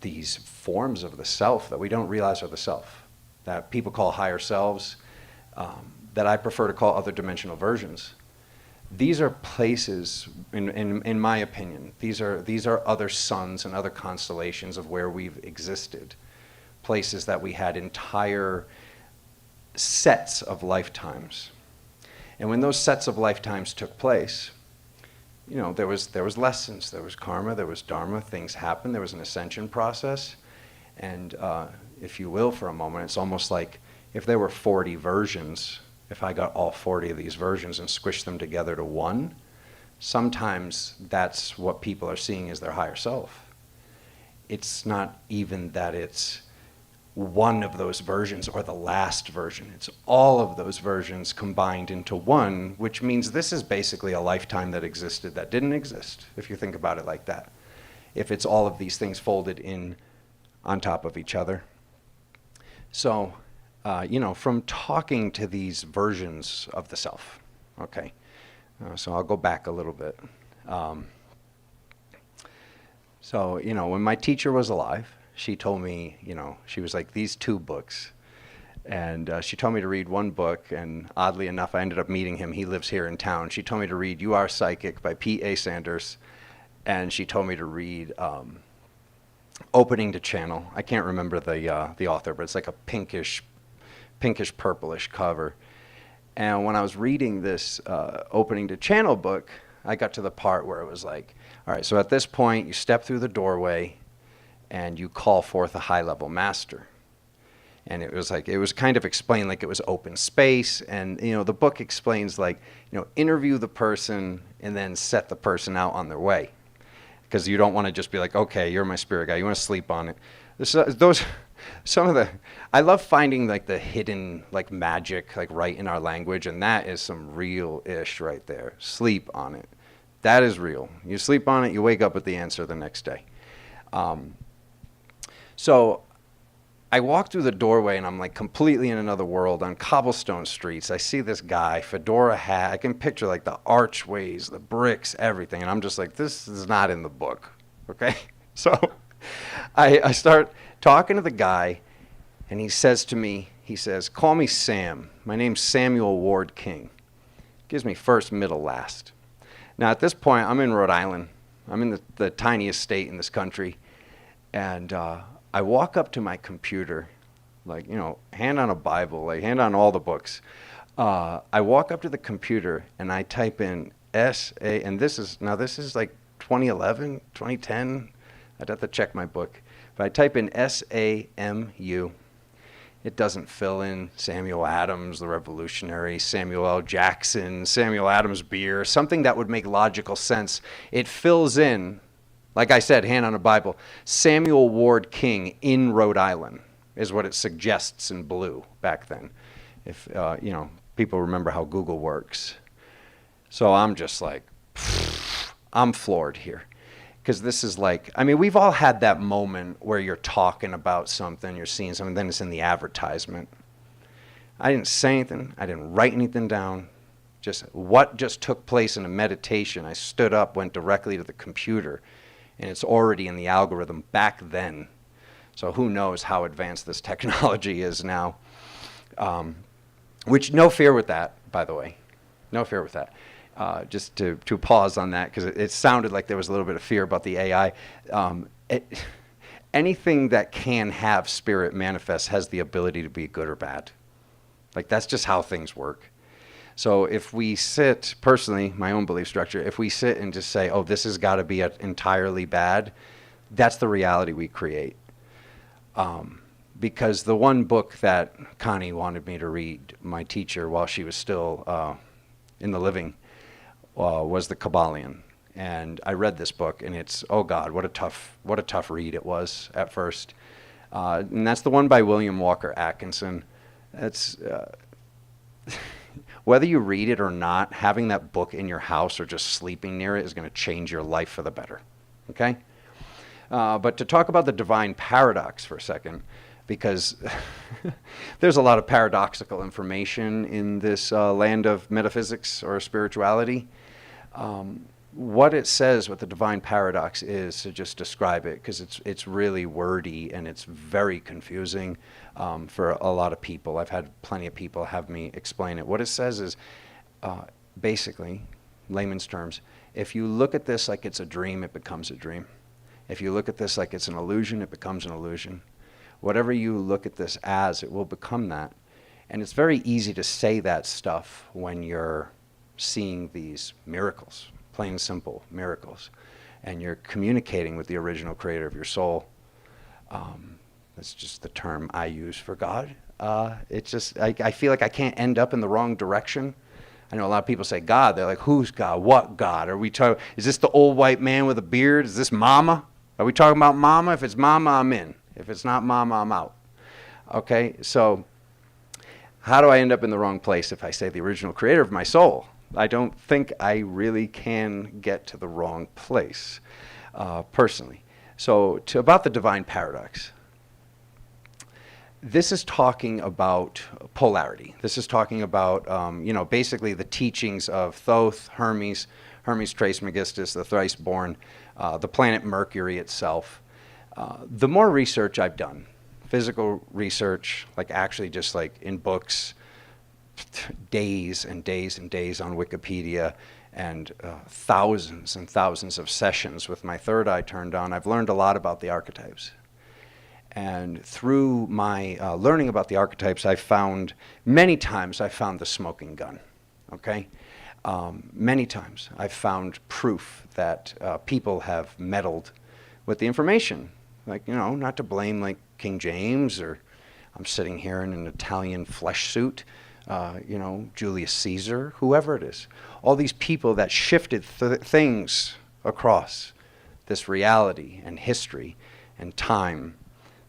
these forms of the self that we don't realize are the self, that people call higher selves, that I prefer to call other dimensional versions. These are places, in my opinion, these are other suns and other constellations of where we've existed, places that we had entire sets of lifetimes. And when those sets of lifetimes took place, there was lessons, there was karma, there was dharma, things happened, there was an ascension process. And if you will, for a moment, it's almost like if there were 40 versions, if I got all 40 of these versions and squished them together to one, sometimes that's what people are seeing as their higher self. It's not even that it's one of those versions or the last version. It's all of those versions combined into one, which means this is basically a lifetime that existed that didn't exist, if you think about it like that. If it's all of these things folded in on top of each other. So, from talking to these versions of the self, okay, so I'll go back a little bit. So, when my teacher was alive, she told me, she was like, these 2 books. And she told me to read one book, and oddly enough, I ended up meeting him. He lives here in town. She told me to read You Are Psychic by P.A. Sanders, and she told me to read Opening to Channel. I can't remember the author, but it's like a pinkish purplish cover. And when I was reading this Opening to Channel book, I got to the part where it was like, all right, so at this point, you step through the doorway and you call forth a high-level master. And it was kind of explained like it was open space. And, the book explains like, interview the person and then set the person out on their way. Because you don't want to just be like, okay, you're my spirit guy. You want to sleep on it. I love finding like the hidden like magic like right in our language, and that is some real-ish right there. Sleep on it. That is real. You sleep on it, you wake up with the answer the next day. So I walk through the doorway and I'm like completely in another world on cobblestone streets. I see this guy, fedora hat. I can picture like the archways, the bricks, everything. And I'm just like, this is not in the book, okay? So I start talking to the guy, and he says to me, call me Sam. My name's Samuel Ward King. Gives me first, middle, last. Now at this point, I'm in Rhode Island. I'm in the tiniest state in this country. And I walk up to my computer, like, hand on a Bible, like hand on all the books. I walk up to the computer and I type in S-A, and this is like 2011, 2010. I'd have to check my book. But I type in S-A-M-U. It doesn't fill in Samuel Adams, the revolutionary, Samuel L. Jackson, Samuel Adams beer, something that would make logical sense. It fills in, like I said, hand on a Bible, Samuel Ward King in Rhode Island is what it suggests in blue back then. If, people remember how Google works. So I'm just like, I'm floored here. because this is like, I mean, we've all had that moment where you're talking about something, you're seeing something, then it's in the advertisement. I didn't say anything. I didn't write anything down. Just what just took place in a meditation. I stood up, went directly to the computer, and it's already in the algorithm back then. So who knows how advanced this technology is now. Which, no fear with that, by the way. No fear with that. Just to pause on that, because it sounded like there was a little bit of fear about the AI. Anything that can have spirit manifest has the ability to be good or bad. Like, that's just how things work. So if we sit, personally, my own belief structure, if we sit and just say, oh, this has got to be entirely bad, that's the reality we create. Because the one book that Connie wanted me to read, my teacher, while she was still in the living, was the Kabbalion. And I read this book, and it's, oh God, what a tough read it was at first. And that's the one by William Walker Atkinson. That's whether you read it or not, having that book in your house or just sleeping near it is going to change your life for the better. Okay? But to talk about the divine paradox for a second, because there's a lot of paradoxical information in this land of metaphysics or spirituality. What it says, what the divine paradox is, to just describe it, because it's really wordy and it's very confusing for a lot of people. I've had plenty of people have me explain it. What it says is, basically, layman's terms, if you look at this like it's a dream, it becomes a dream. If you look at this like it's an illusion, it becomes an illusion. Whatever you look at this as, it will become that. And it's very easy to say that stuff when you're seeing these miracles, plain and simple miracles, and you're communicating with the original creator of your soul. That's just the term I use for God. It's just, I feel like I can't end up in the wrong direction. I know a lot of people say God. They're like, who's God? What God? Are we talking? Is this the old white man with a beard? Is this Mama? Are we talking about Mama? If it's Mama, I'm in. If it's not Mama, I'm out. Okay, so how do I end up in the wrong place if I say the original creator of my soul? I don't think I really can get to the wrong place, personally. So about the divine paradox. This is talking about polarity. This is talking about, basically the teachings of Thoth, Hermes Trismegistus, the thrice-born, the planet Mercury itself. The more research I've done, physical research, like actually just like in books, days and days and days on Wikipedia, and thousands and thousands of sessions with my third eye turned on, I've learned a lot about the archetypes. And through my learning about the archetypes, many times I found the smoking gun, okay? Many times I've found proof that people have meddled with the information. Like, not to blame like King James, or I'm sitting here in an Italian flesh suit, Julius Caesar, whoever it is. All these people that shifted things across this reality and history and time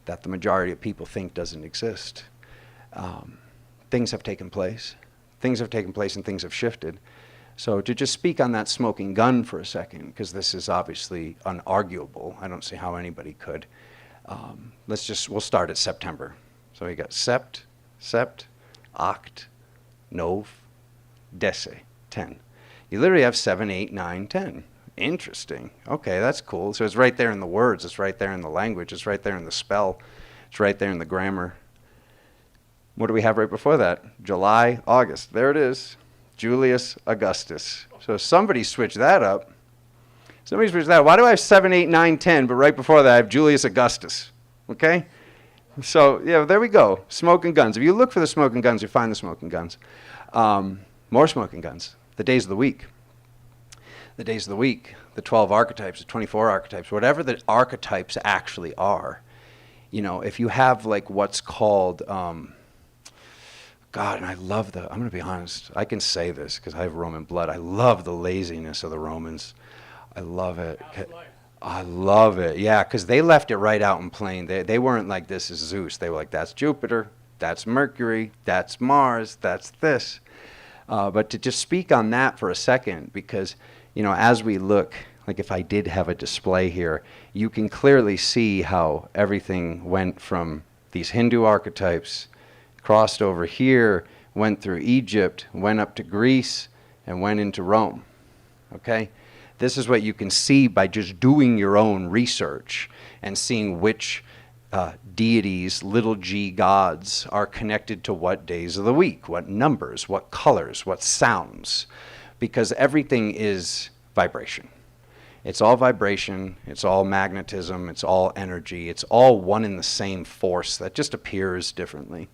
that the majority of people think doesn't exist. Things have taken place. Things have taken place and things have shifted. So to just speak on that smoking gun for a second, because this is obviously unarguable. I don't see how anybody could. We'll start at September. So we got Sept, Oct, Nov, Dece, 10. You literally have 7, 8, 9, 10. Interesting. Okay, that's cool. So it's right there in the words. It's right there in the language. It's right there in the spell. It's right there in the grammar. What do we have right before that? July, August. There it is. Julius Augustus. So somebody switched that up. Why do I have 7, 8, 9, 10, but right before that I have Julius Augustus? Okay? So, yeah, there we go. Smoking guns. If you look for the smoking guns, you find the smoking guns. More smoking guns. The days of the week. The days of the week. The 12 archetypes, the 24 archetypes, whatever the archetypes actually are. If you have like what's called... God, and I'm going to be honest, I can say this because I have Roman blood. I love the laziness of the Romans. I love it. I love it. Yeah, because they left it right out in plain. They weren't like, this is Zeus. They were like, that's Jupiter, that's Mercury, that's Mars, that's this. But to just speak on that for a second, because, as we look, like if I did have a display here, you can clearly see how everything went from these Hindu archetypes, crossed over here, went through Egypt, went up to Greece, and went into Rome. Okay? This is what you can see by just doing your own research and seeing which deities, little g gods, are connected to what days of the week, what numbers, what colors, what sounds, because everything is vibration. It's all vibration, it's all magnetism, it's all energy, it's all one and the same force that just appears differently.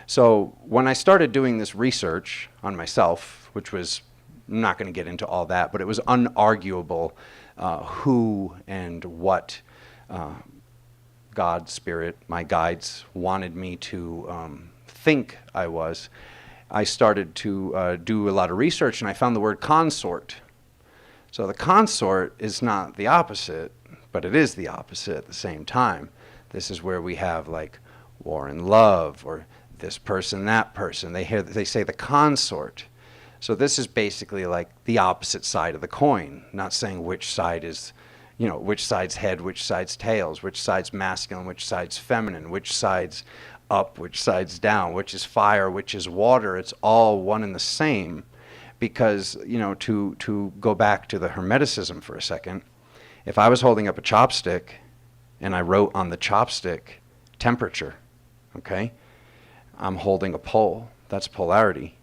So when I started doing this research on myself, which was, I'm not going to get into all that, but it was unarguable who and what God, Spirit, my guides wanted me to think I was. I started to do a lot of research, and I found the word consort. So the consort is not the opposite, but it is the opposite at the same time. This is where we have like war and love, or this person, that person. They say the consort. So this is basically like the opposite side of the coin, not saying which side is, you know, which side's head, which side's tails, which side's masculine, which side's feminine, which side's up, which side's down, which is fire, which is water. It's all one and the same. Because, you know, to go back to the Hermeticism for a second, if I was holding up a chopstick and I wrote on the chopstick temperature, okay, I'm holding a pole. That's polarity.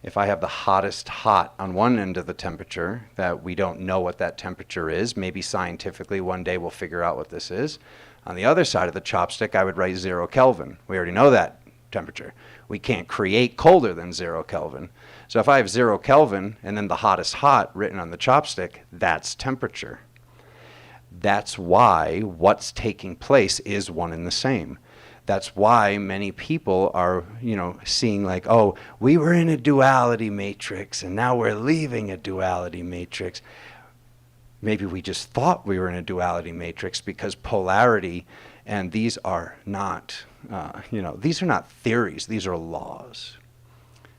If I have the hottest hot on one end of the temperature, that we don't know what that temperature is, maybe scientifically one day we'll figure out what this is. On the other side of the chopstick, I would write 0 Kelvin. We already know that temperature. We can't create colder than 0 Kelvin. So if I have 0 Kelvin and then the hottest hot written on the chopstick, that's temperature. That's why what's taking place is one and the same. That's why many people are, you know, seeing like, oh, we were in a duality matrix and now we're leaving a duality matrix. Maybe we just thought we were in a duality matrix because polarity, and these are not, these are not theories, these are laws.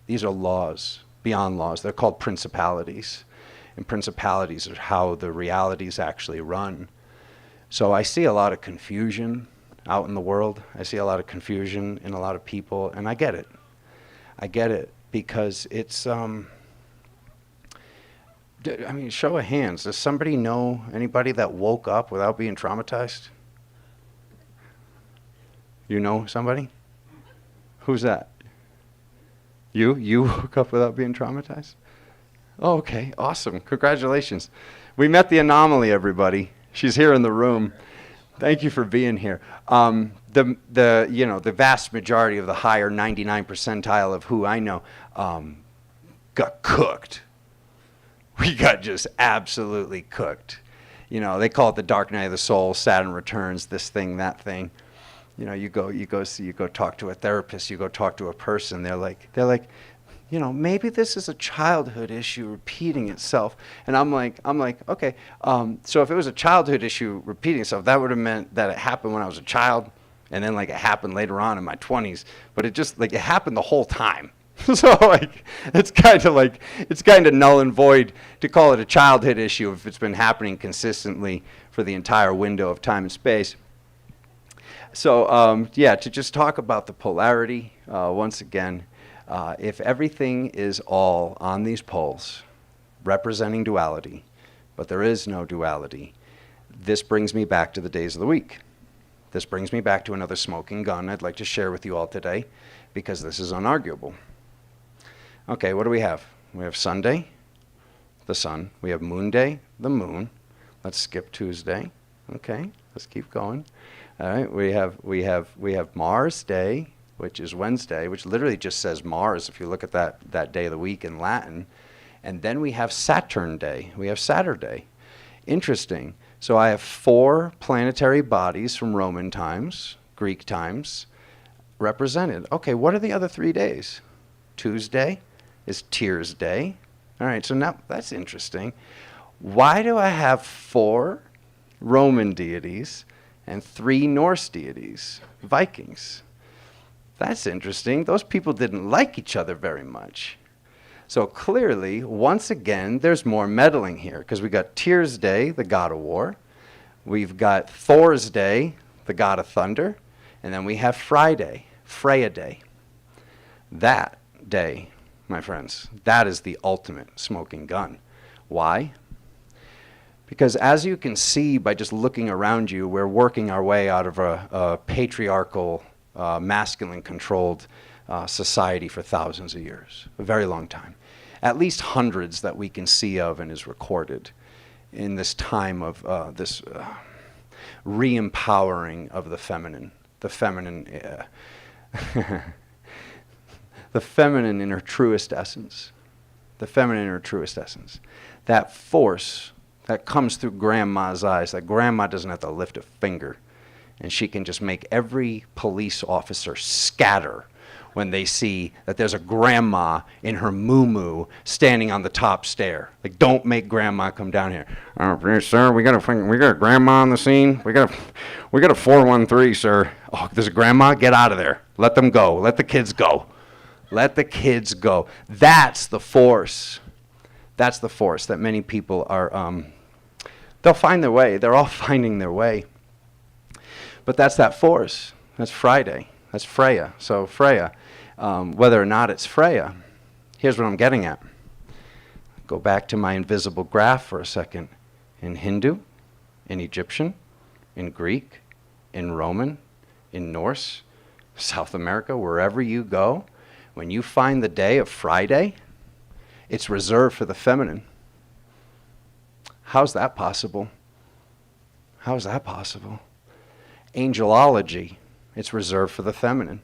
These are laws, beyond laws. They're called principalities. And principalities are how the realities actually run. So I see a lot of confusion out in the world. I see a lot of confusion in a lot of people, and I get it. I get it because it's, show of hands. Does somebody know anybody that woke up without being traumatized? You know somebody? Who's that? You woke up without being traumatized? Oh, okay, awesome. Congratulations. We met the anomaly, everybody. She's here in the room. Thank you for being here. The vast majority of the higher 99 percentile of who I know got cooked. We got just absolutely cooked. You know, they call it the dark night of the soul, Saturn returns, this thing, that thing. You know, you go talk to a therapist, you go talk to a person, they're like, you know, maybe this is a childhood issue repeating itself. And I'm like, okay, so if it was a childhood issue repeating itself, that would have meant that it happened when I was a child, and then like it happened later on in my 20s, but it just like it happened the whole time. So like it's kind of null and void to call it a childhood issue if it's been happening consistently for the entire window of time and space. So to just talk about the polarity once again. If everything is all on these poles, representing duality, but there is no duality, this brings me back to the days of the week. This brings me back to another smoking gun I'd like to share with you all today, because this is unarguable. Okay, what do we have? We have Sunday, the sun. We have Moon Day, the moon. Let's skip Tuesday. Okay, let's keep going. All right, we have Mars Day, which is Wednesday, which literally just says Mars if you look at that day of the week in Latin. And then we have Saturn Day. We have Saturday. Interesting. So I have 4 planetary bodies from Roman times, Greek times, represented. Okay, what are the other 3 days? Tuesday is Tears Day. All right, so now that's interesting. Why do I have 4 Roman deities and 3 Norse deities, Vikings? That's interesting. Those people didn't like each other very much. So clearly, once again, there's more meddling here, because we got Tyr's Day, the god of war. We've got Thor's Day, the god of thunder. And then we have Friday, Freya Day. That day, my friends, that is the ultimate smoking gun. Why? Because as you can see by just looking around you, we're working our way out of a patriarchal, masculine-controlled society for thousands of years, a very long time. At least hundreds that we can see of and is recorded in this time of this re-empowering of the feminine. The feminine in her truest essence. The feminine in her truest essence. That force that comes through grandma's eyes, that grandma doesn't have to lift a finger, and she can just make every police officer scatter when they see that there's a grandma in her moo-moo standing on the top stair. Like, don't make grandma come down here. Sir, we got a grandma on the scene. We got a 413, sir. Oh, there's a grandma? Get out of there. Let them go. Let the kids go. Let the kids go. That's the force. That's the force that many people are, they'll find their way. They're all finding their way. But that's that force. That's Friday. That's Freya. So Freya, whether or not it's Freya, here's what I'm getting at. Go back to my invisible graph for a second. In Hindu, in Egyptian, in Greek, in Roman, in Norse, South America, wherever you go, when you find the day of Friday, it's reserved for the feminine. How's that possible? How is that possible? Angelology, it's reserved for the feminine.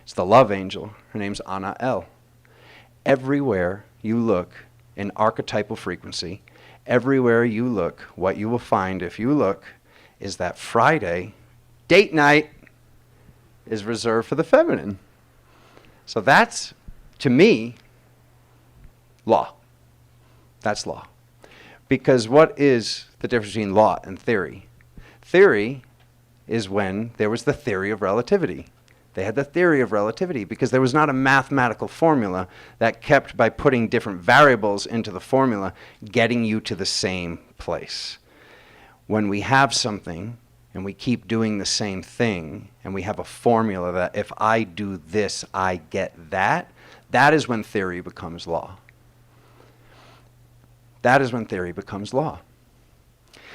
It's the love angel. Her name's Anna El. Everywhere you look in archetypal frequency, everywhere you look, what you will find if you look is that Friday, date night, is reserved for the feminine. So that's, to me, law. That's law. Because what is the difference between law and theory? Theory is when there was the theory of relativity. They had the theory of relativity because there was not a mathematical formula that kept, by putting different variables into the formula, getting you to the same place. When we have something and we keep doing the same thing and we have a formula that if I do this, I get that, that is when theory becomes law. That is when theory becomes law.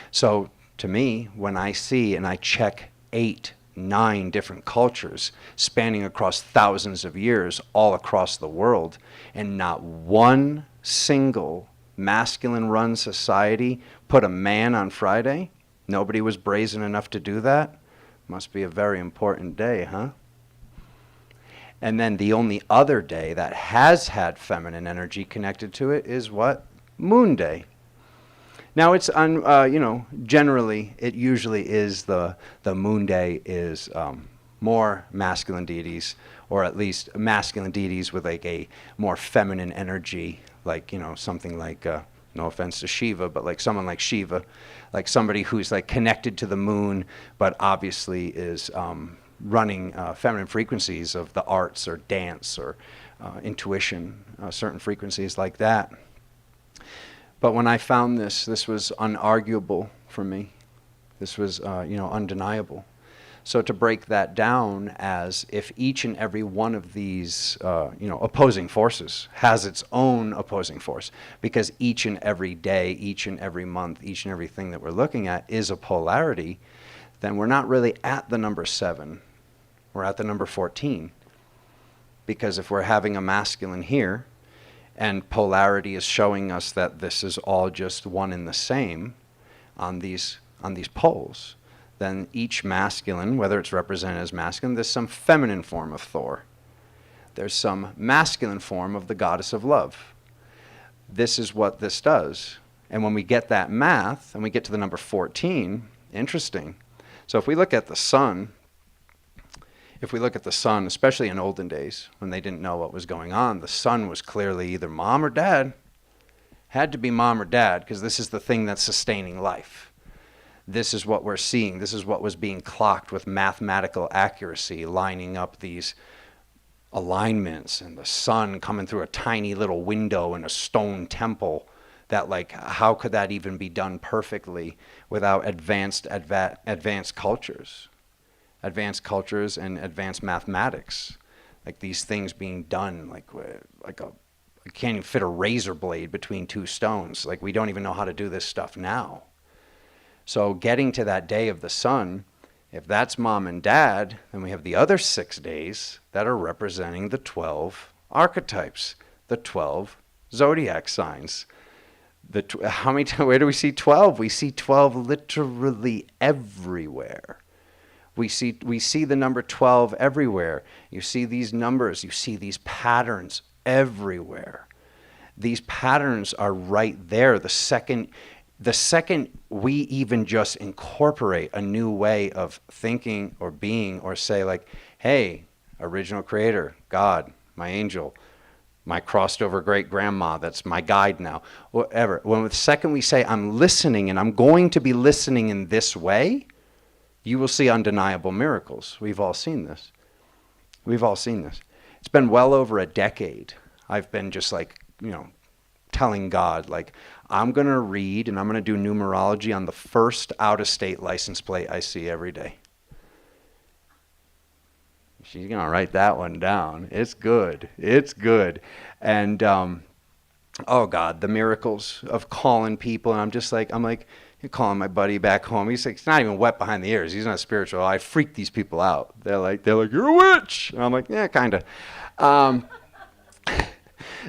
So to me, when I see and I check 8, 9 different cultures spanning across thousands of years all across the world, and not one single masculine-run society put a man on Friday, nobody was brazen enough to do that, must be a very important day, huh? And then the only other day that has had feminine energy connected to it is what? Moon Day. Now it's, generally, it usually is the Moon Day is more masculine deities, or at least masculine deities with like a more feminine energy, like, something like, no offense to Shiva, but like someone like Shiva, like somebody who's like connected to the moon, but obviously is running feminine frequencies of the arts or dance or intuition, certain frequencies like that. But when I found this was unarguable for me. This was, undeniable. So to break that down as if each and every one of these, opposing forces has its own opposing force, because each and every day, each and every month, each and everything that we're looking at is a polarity, then we're not really at the number 7. We're at the number 14. Because if we're having a masculine here, and polarity is showing us that this is all just one and the same on these poles, then each masculine, whether it's represented as masculine, there's some feminine form of Thor. There's some masculine form of the goddess of love. This is what this does. And when we get that math, and we get to the number 14, interesting. So if we look at the sun, especially in olden days, when they didn't know what was going on, the sun was clearly either mom or dad. Had to be mom or dad, because this is the thing that's sustaining life. This is what we're seeing. This is what was being clocked with mathematical accuracy, lining up these alignments and the sun coming through a tiny little window in a stone temple, that like, how could that even be done perfectly without advanced cultures and advanced mathematics, like these things being done like you can't even fit a razor blade between two stones. Like, we don't even know how to do this stuff now. So getting to that day of the sun, if that's mom and dad, then we have the other 6 days that are representing the 12 archetypes, the 12 zodiac signs. Where do we see 12? We see 12 literally everywhere. We see the number 12 everywhere. You see these numbers, you see these patterns everywhere. These patterns are right there. The second we even just incorporate a new way of thinking or being, or say like, hey, original creator, God, my angel, my crossed over great grandma, that's my guide now, whatever. When the second we say, I'm listening and I'm going to be listening in this way, you will see undeniable miracles. We've all seen this. It's been well over a decade. I've been just like, telling God, like, I'm going to read and I'm going to do numerology on the first out-of-state license plate I see every day. She's going to write that one down. It's good. And, oh God, the miracles of calling people. And I'm like, you're calling my buddy back home. He's like, it's not even wet behind the ears. He's not spiritual. I freak these people out. They're like, you're a witch. And I'm like, yeah, kind of.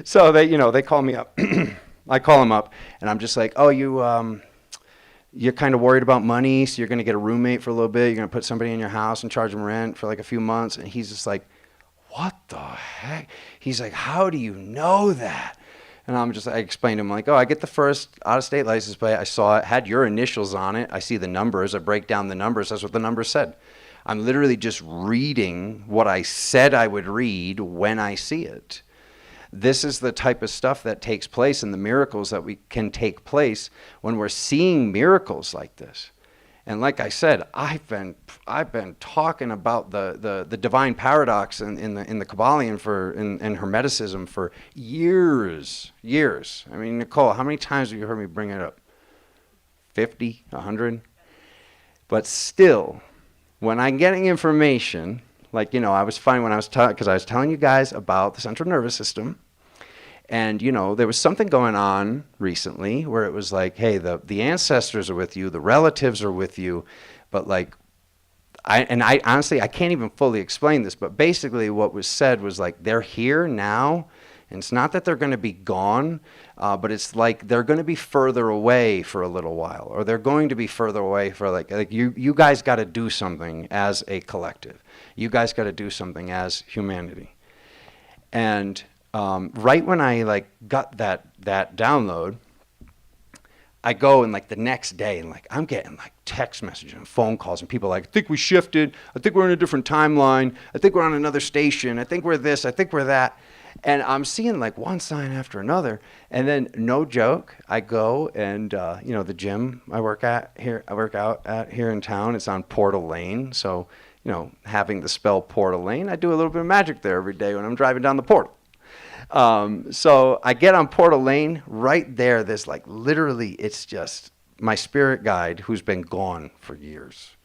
So they call me up. I call them up, and I'm just like, oh, you're kind of worried about money, so you're going to get a roommate for a little bit. You're going to put somebody in your house and charge them rent for like a few months. And he's just like, what the heck? He's like, how do you know that? And I explained to him, like, oh, I get the first out-of-state license plate. I saw it, had your initials on it. I see the numbers. I break down the numbers. That's what the numbers said. I'm literally just reading what I said I would read when I see it. This is the type of stuff that takes place, and the miracles that we can take place when we're seeing miracles like this. And like I said, I've been talking about the divine paradox in the Kabbalion in Hermeticism for years. I mean, Nicole, how many times have you heard me bring it up? 50, 100? But still, when I'm getting information, like, I was fine when because I was telling you guys about the central nervous system. And, there was something going on recently where it was like, hey, the ancestors are with you, the relatives are with you. But like, I honestly, I can't even fully explain this, but basically what was said was like, they're here now. And it's not that they're going to be gone, but it's like they're going to be further away for a little while, or they're going to be further away for like you guys got to do something as a collective. You guys got to do something as humanity. And right when I like got that download, I go and like the next day and like I'm getting like text messages and phone calls and people like, I think we shifted. I think we're in a different timeline. I think we're on another station. I think we're this. I think we're that. And I'm seeing like one sign after another. And then, no joke, I go and, the gym I work out at here in town, it's on Portal Lane. So, having the spell Portal Lane, I do a little bit of magic there every day when I'm driving down the portal. So I get on Portal Lane. Right there, there's like literally, it's just my spirit guide who's been gone for years.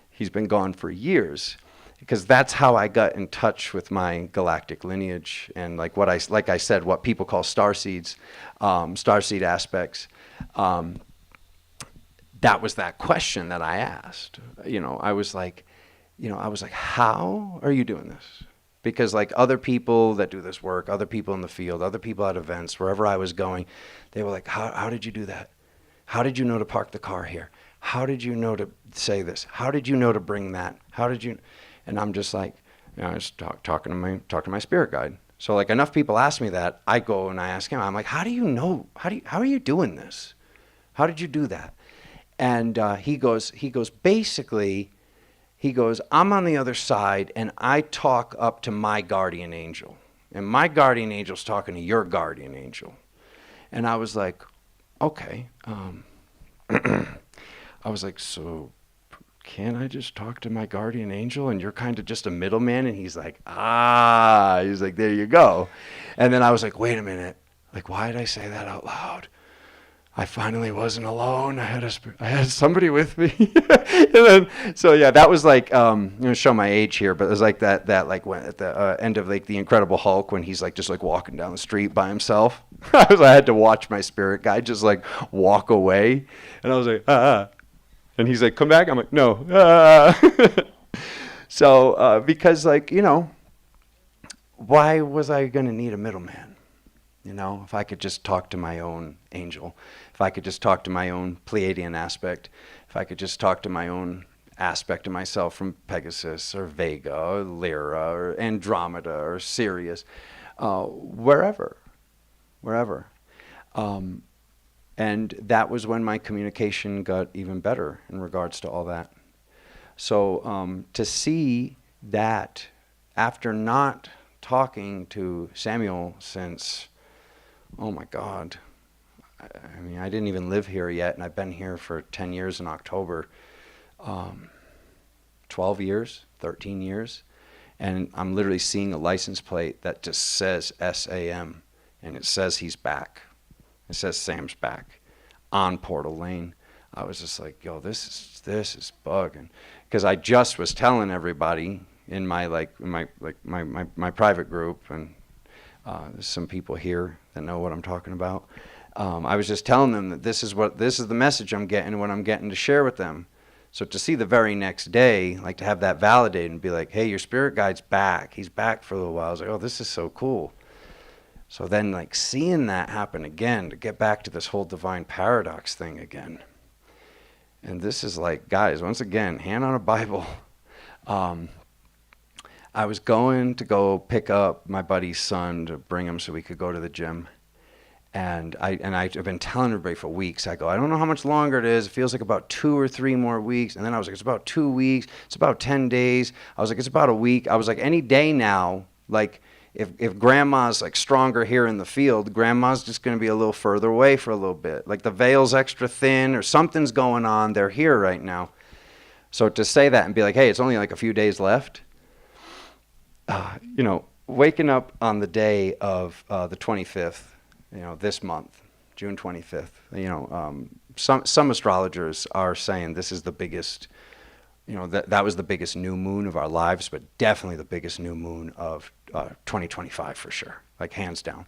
He's been gone for years. Because that's how I got in touch with my galactic lineage and like I said, what people call starseed aspects. That was that question that I asked. I was like, how are you doing this? Because like other people that do this work, other people in the field, other people at events, wherever I was going, they were like, how did you do that? How did you know to park the car here? How did you know to say this? How did you know to bring that? How did you? And I'm just like, I was talking to my spirit guide. So like enough people ask me that, I go and I ask him. I'm like, how do you know? How are you doing this? How did you do that? And he goes, I'm on the other side, and I talk up to my guardian angel, and my guardian angel's talking to your guardian angel. And I was like, okay. I was like, so can't I just talk to my guardian angel and you're kind of just a middleman? And he's like, he's like, there you go. And then I was like, wait a minute. Like, why did I say that out loud? I finally wasn't alone. I had somebody with me. And then, so yeah, that was like, I'm going to show my age here, but it was like that like when at the end of like the Incredible Hulk when he's like just like walking down the street by himself. I had to watch my spirit guide just like walk away. And I was like, And he's like, come back. I'm like, no. So, because like, why was I going to need a middleman? If I could just talk to my own angel, if I could just talk to my own Pleiadian aspect, if I could just talk to my own aspect of myself from Pegasus or Vega or Lyra or Andromeda or Sirius, wherever. And that was when my communication got even better in regards to all that. So to see that after not talking to Samuel since, oh my God, I mean, I didn't even live here yet, and I've been here for 10 years in October, 12 years, 13 years, and I'm literally seeing a license plate that just says SAM, and it says he's back. It says Sam's back on Portal Lane. I was just like, yo, this is bugging, because I just was telling everybody in my my private group, and there's some people here that know what I'm talking about. I was just telling them that this is the message I'm getting and what I'm getting to share with them. So to see the very next day, like to have that validated and be like, hey, your spirit guide's back. He's back for a little while. I was like, oh, this is so cool. So then like seeing that happen again, to get back to this whole divine paradox thing again. And this is like, guys, once again, hand on a Bible. I was going to go pick up my buddy's son to bring him so we could go to the gym. And I've been telling everybody for weeks. I go, I don't know how much longer it is. It feels like about 2 or 3 more weeks. And then I was like, it's about 2 weeks. It's about 10 days. I was like, it's about a week. I was like, any day now, like if grandma's like stronger here in the field, grandma's just going to be a little further away for a little bit. Like the veil's extra thin or something's going on. They're here right now. So to say that and be like, hey, it's only like a few days left. Waking up on the day of the 25th, this month, June 25th, some astrologers are saying this is the biggest, that was the biggest new moon of our lives, but definitely the biggest new moon of 2025 for sure, like hands down.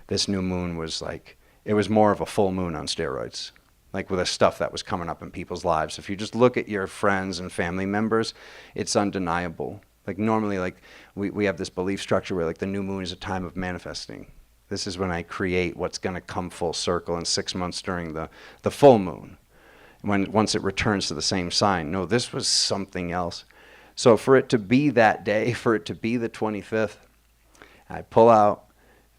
This new moon was like, it was more of a full moon on steroids, like with the stuff that was coming up in people's lives. If you just look at your friends and family members, it's undeniable. Like normally, like we have this belief structure where like the new moon is a time of manifesting. This is when I create what's going to come full circle in 6 months during the full moon, once it returns to the same sign. No, this was something else. So for it to be that day, for it to be the 25th, I pull out,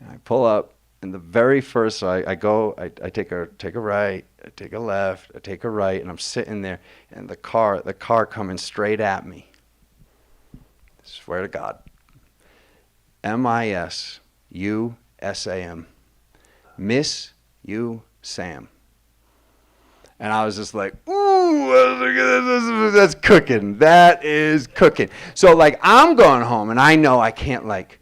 and I pull up, and the very first, so I go, I take a right, I take a left, I take a right, and I'm sitting there, and the car coming straight at me. Swear to God. MISUSAM. Miss You Sam. And I was just like, ooh, that's cooking. That is cooking. So like I'm going home and I know I can't like,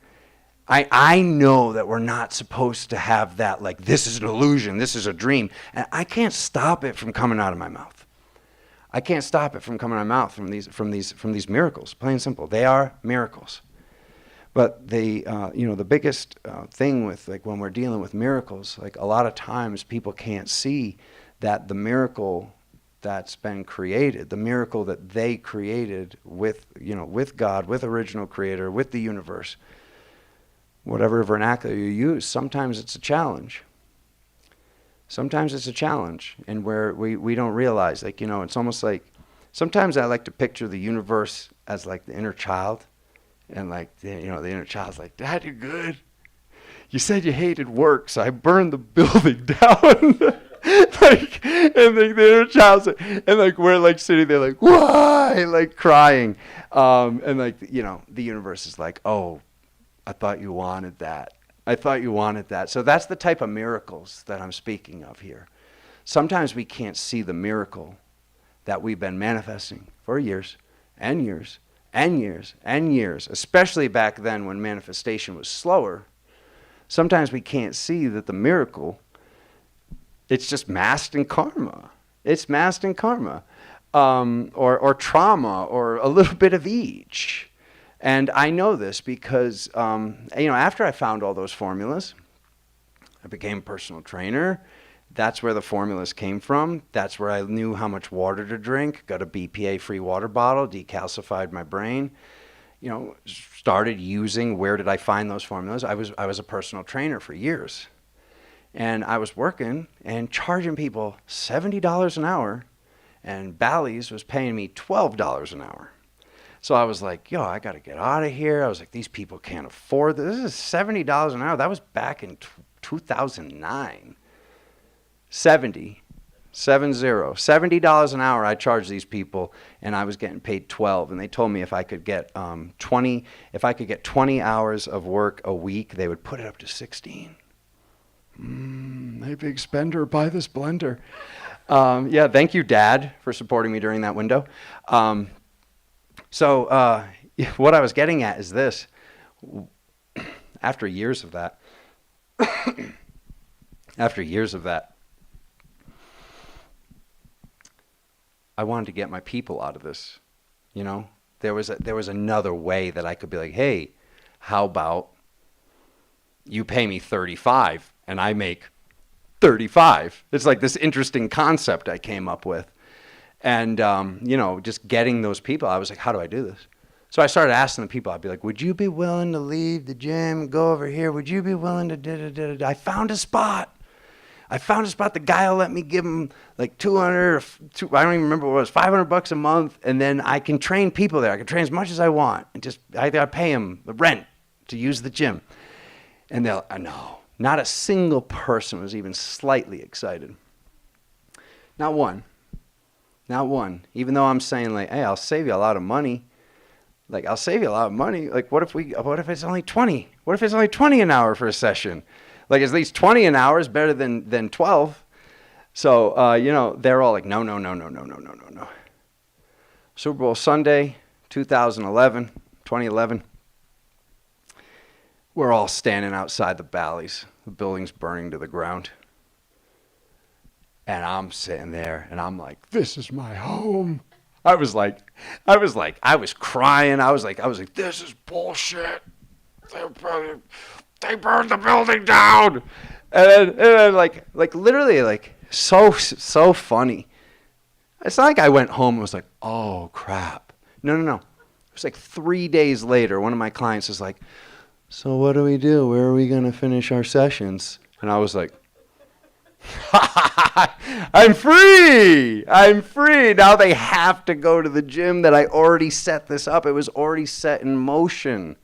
I know that we're not supposed to have that, like this is an illusion, this is a dream. And I can't stop it from coming out of my mouth. I can't stop it from coming out of my mouth from these miracles, plain and simple. They are miracles. But the biggest thing with like when we're dealing with miracles, like a lot of times people can't see that the miracle that's been created, the miracle that they created with God, with original creator, with the universe, whatever vernacular you use, sometimes it's a challenge. Sometimes it's a challenge, and where we don't realize, like, it's almost like, sometimes I like to picture the universe as like the inner child, and like, the inner child's like, Dad, you're good. You said you hated work, so I burned the building down. And the inner child's like, and like we're like sitting there like, why, like crying, and like the universe is like, oh, I thought you wanted that. I thought you wanted that. So that's the type of miracles that I'm speaking of here. Sometimes we can't see the miracle that we've been manifesting for years and years and years and years, especially back then when manifestation was slower, sometimes we can't see that the miracle, it's just masked in karma. It's masked in karma, or trauma, or a little bit of each. And I know this because, after I found all those formulas, I became a personal trainer. That's where the formulas came from. That's where I knew how much water to drink, got a BPA-free water bottle, decalcified my brain, started using, where did I find those formulas? I was a personal trainer for years. And I was working and charging people $70 an hour, and Bally's was paying me $12 an hour. So I was like, I got to get out of here. I was like, these people can't afford this. This is $70 an hour. That was back in 2009. $70 an hour I charged these people, and I was getting paid 12, and they told me if I could get 20 hours of work a week, they would put it up to 16. Hey, big spender, buy this blender. Thank you, Dad, for supporting me during that window. So what I was getting at is this. After years of that, I wanted to get my people out of this. There was another way that I could be like, hey, how about you pay me 35 and I make 35? It's like this interesting concept I came up with. And, just getting those people, I was like, how do I do this? So I started asking the people, I'd be like, would you be willing to leave the gym, go over here? Would you be willing to da-da-da-da-da? I found a spot. The guy will let me give him like $200, I don't even remember what it was, $500 a month. And then I can train people there. I can train as much as I want. And I pay him the rent to use the gym. And no, not a single person was even slightly excited. Not one. Even though I'm saying like, hey, I'll save you a lot of money. Like, what if it's only 20? What if it's only 20 an hour for a session? Like, at least 20 an hour is better than 12. So, they're all like, no. Super Bowl Sunday, 2011. We're all standing outside the Bally's. The building's burning to the ground. And I'm sitting there, and I'm like, this is my home. I was crying. I was like, this is bullshit. They burned the building down. And then literally, so funny. It's not like I went home and was like, oh, crap. No. It was like 3 days later, one of my clients is like, so what do we do? Where are we going to finish our sessions? And I was like, I'm free. Now they have to go to the gym that I already set this up. It was already set in motion.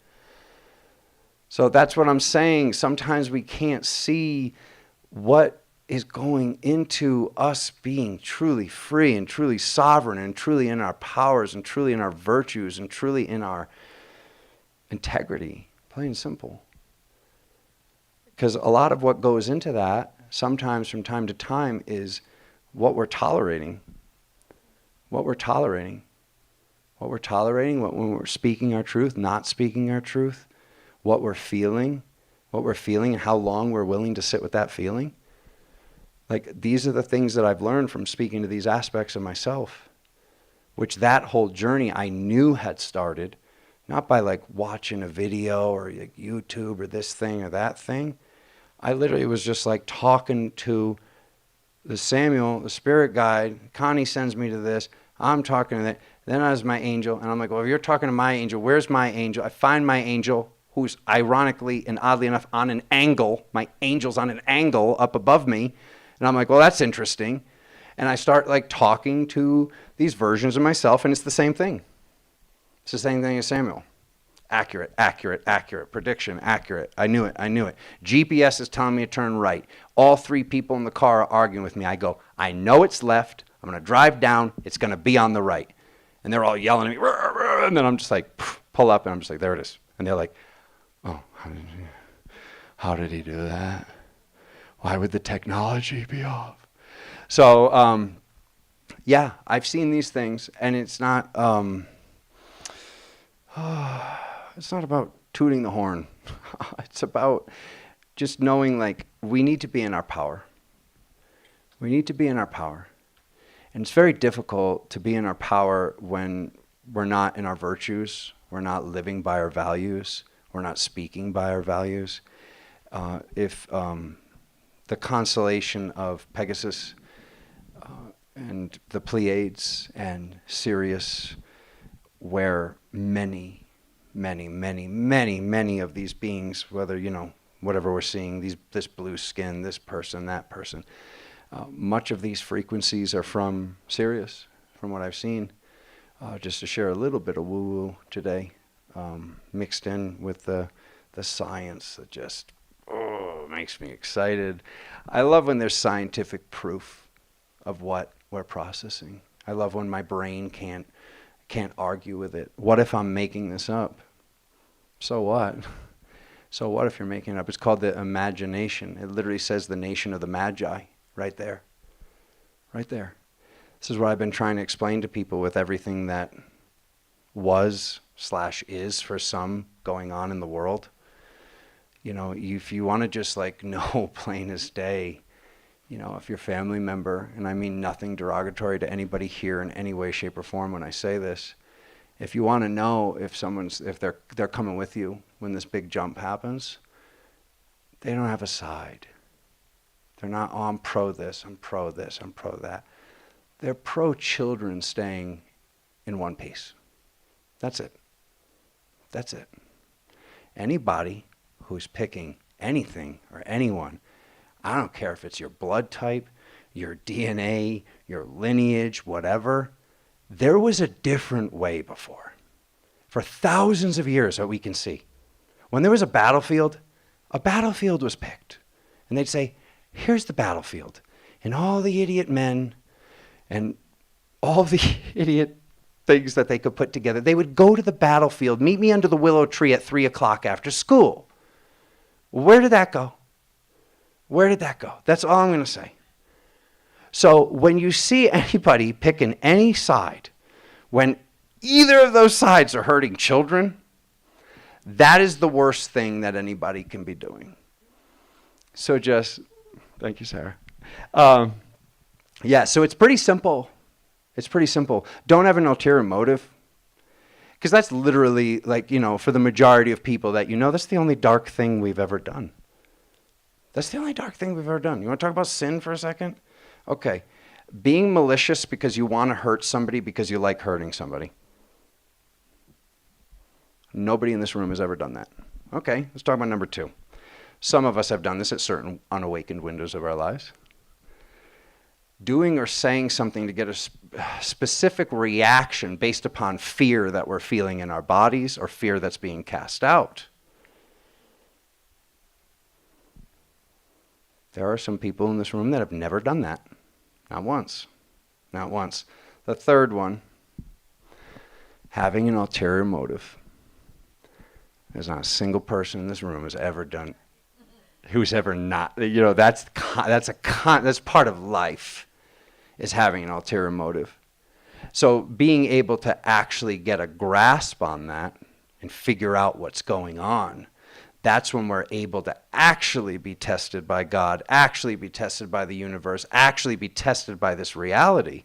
So that's what I'm saying. Sometimes we can't see what is going into us being truly free and truly sovereign and truly in our powers and truly in our virtues and truly in our integrity. Plain and simple. Because a lot of what goes into that, sometimes from time to time, is what we're tolerating. When we're speaking our truth, not speaking our truth, what we're feeling, and how long we're willing to sit with that feeling. Like, these are the things that I've learned from speaking to these aspects of myself, which that whole journey I knew had started, not by like watching a video or like YouTube or this thing or that thing. I literally was just like talking to the Samuel, the spirit guide. Connie sends me to this. I'm talking to that. Then I was my angel. And I'm like, well, if you're talking to my angel, where's my angel? I find my angel, who's ironically and oddly enough on an angle. My angel's on an angle up above me. And I'm like, well, that's interesting. And I start like talking to these versions of myself, and it's the same thing. It's the same thing as Samuel. Accurate. Prediction, accurate. I knew it. GPS is telling me to turn right. All three people in the car are arguing with me. I go, I know it's left. I'm going to drive down. It's going to be on the right. And they're all yelling at me. And then I'm just like, pull up, and I'm just like, there it is. And they're like, oh, how did he do that? Why would the technology be off? So, Yeah, I've seen these things, and it's not about tooting the horn. It's about just knowing, like, we need to be in our power. We need to be in our power. And it's very difficult to be in our power when we're not in our virtues, we're not living by our values, we're not speaking by our values. If the constellation of Pegasus and the Pleiades and Sirius, where many of these beings, whether, whatever we're seeing, this blue skin, this person, that person, much of these frequencies are from Sirius, from what I've seen. Just to share a little bit of woo-woo today, mixed in with the science that just makes me excited. I love when there's scientific proof of what we're processing. I love when my brain can't argue with it. What if I'm making this up? So what? So what if you're making it up? It's called the imagination. It literally says the nation of the Magi right there. Right there. This is what I've been trying to explain to people with everything that was/is for some going on in the world. If you want to just know plain as day, if your family member, and I mean nothing derogatory to anybody here in any way, shape, or form when I say this, if you want to know if they're coming with you when this big jump happens, they don't have a side. They're not, oh, I'm pro this, I'm pro this, I'm pro that. They're pro children staying in one piece. That's it. That's it. Anybody who's picking anything or anyone, I don't care if it's your blood type, your DNA, your lineage, whatever, there was a different way before. For thousands of years that we can see. When there was a battlefield was picked. And they'd say, here's the battlefield. And all the idiot men and all the idiot things that they could put together, they would go to the battlefield, meet me under the willow tree at 3 o'clock after school. Where did that go? Where did that go? That's all I'm going to say. So when you see anybody picking any side, when either of those sides are hurting children, that is the worst thing that anybody can be doing. So thank you, Sarah. So it's pretty simple. It's pretty simple. Don't have an ulterior motive. Because that's literally, for the majority of people that that's the only dark thing we've ever done. That's the only dark thing we've ever done. You want to talk about sin for a second? Okay. Being malicious because you want to hurt somebody because you like hurting somebody. Nobody in this room has ever done that. Okay, let's talk about number 2. Some of us have done this at certain unawakened windows of our lives. Doing or saying something to get a specific reaction based upon fear that we're feeling in our bodies or fear that's being cast out. There are some people in this room that have never done that. Not once. Not once. The third one, having an ulterior motive. There's not a single person in this room who's ever not. That's part of life, is having an ulterior motive. So being able to actually get a grasp on that and figure out what's going on, that's when we're able to actually be tested by God, actually be tested by the universe, actually be tested by this reality.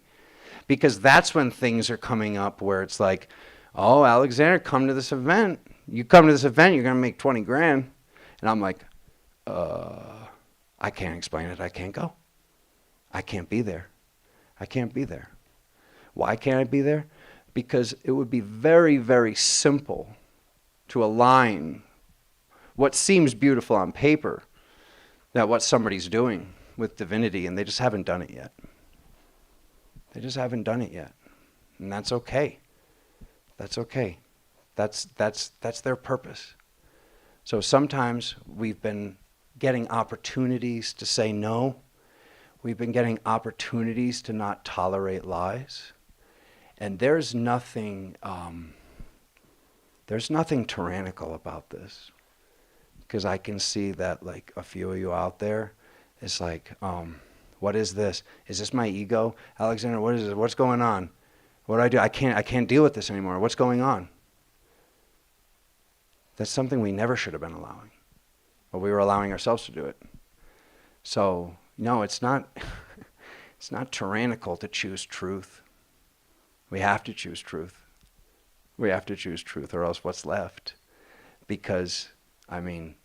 Because that's when things are coming up where it's like, oh, Alexander, come to this event. You come to this event, you're going to make 20 grand. And I'm like, I can't explain it. I can't go. I can't be there. I can't be there. Why can't I be there? Because it would be very, very simple to align what seems beautiful on paper, that what somebody's doing with divinity, and they just haven't done it yet. They just haven't done it yet. And that's okay. That's okay. That's their purpose. So sometimes we've been getting opportunities to say no. We've been getting opportunities to not tolerate lies. And there's nothing tyrannical about this. Because I can see that a few of you out there is What is this? Is this my ego? Alexander, what is this? What's going on? What do I do? I can't deal with this anymore. What's going on? That's something we never should have been allowing. But we were allowing ourselves to do it. So, no, it's not it's not tyrannical to choose truth. We have to choose truth. We have to choose truth, or else what's left? Because, I mean,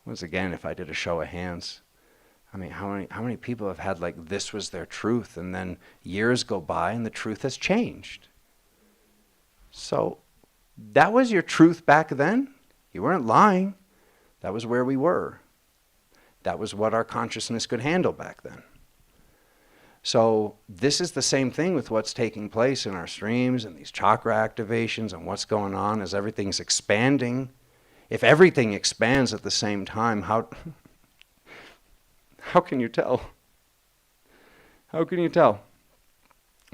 once again, if I did a show of hands, I mean, how many people have had like this was their truth, and then years go by and the truth has changed? So that was your truth back then. You weren't lying. That was where we were. That was what our consciousness could handle back then. So this is the same thing with what's taking place in our streams and these chakra activations and what's going on as everything's expanding. If everything expands at the same time, how can you tell? How can you tell?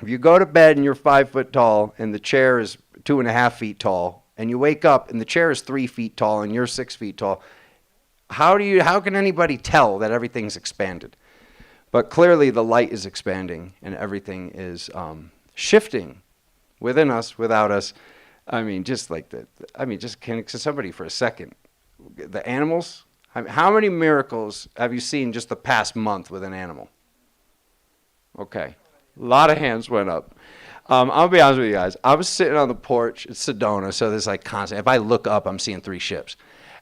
If you go to bed and you're 5 foot tall and the chair is 2.5 feet tall, and you wake up and the chair is 3 feet tall and you're 6 feet tall, how can anybody tell that everything's expanded? But clearly the light is expanding and everything is shifting within us, without us. I mean, just like that. I mean, just can somebody for a second. The animals. I mean, how many miracles have you seen just the past month with an animal? Okay, a lot of hands went up. I'll be honest with you guys. I was sitting on the porch. It's Sedona, so there's like constant. If I look up, I'm seeing 3 ships.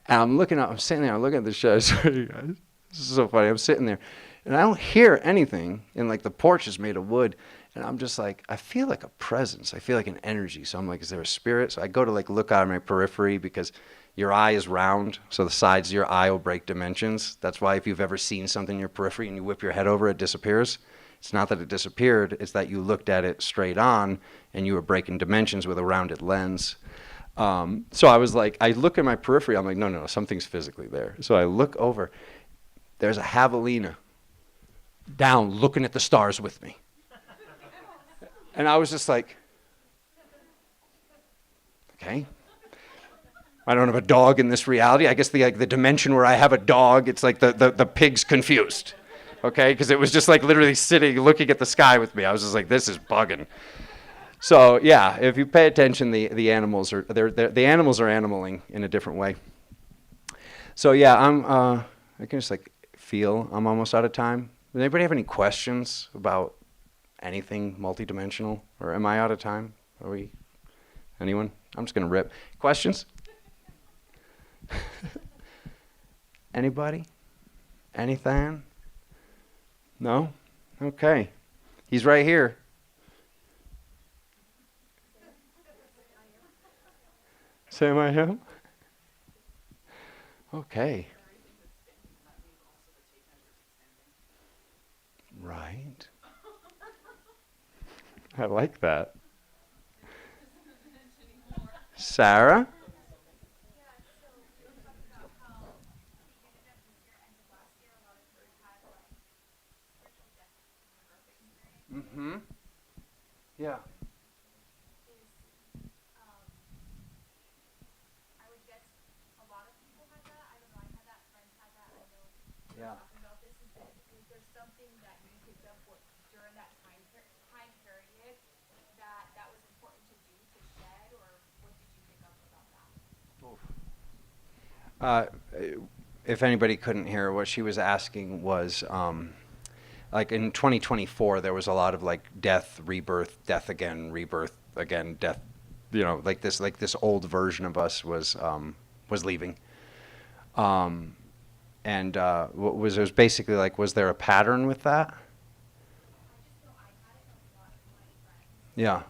And I'm looking up. I'm sitting there. I'm looking at the ships. This is so funny. I'm sitting there, and I don't hear anything. And like the porch is made of wood, and I'm just like, I feel like a presence. I feel like an energy. So I'm like, is there a spirit? So I go to like look out of my periphery because your eye is round, so the sides of your eye will break dimensions. That's why if you've ever seen something in your periphery and you whip your head over, it disappears. It's not that it disappeared, it's that you looked at it straight on and you were breaking dimensions with a rounded lens. So I was like, I look at my periphery, I'm like, no, something's physically there. So I look over, there's a javelina down looking at the stars with me. And I was just like, okay. I don't have a dog in this reality. I guess the dimension where I have a dog, it's like the pig's confused. Okay, because it was just like literally sitting, looking at the sky with me. I was just like, this is bugging. So yeah, if you pay attention, the animals are the animals are animaling in a different way. So yeah, I can just like feel I'm almost out of time. Does anybody have any questions about anything multidimensional, or am I out of time? Are we? Anyone? I'm just gonna rip. Questions? Anybody? Anything? No? Okay. He's right here. Say, am I him? Okay. Right. I like that. Sarah? Mm-hmm. Yeah. I would guess a lot of people had that. I don't know. I had that. Friends had that. I know. Yeah. Talking about this is that is there something that you picked up during that time period that was important to do to shed, or what did you pick up about that? If anybody couldn't hear, what she was asking was, like in 2024, there was a lot of like death, rebirth, death again, rebirth again, death. You know, like this old version of us was leaving. And what was it was basically like, was there a pattern with that? Yeah.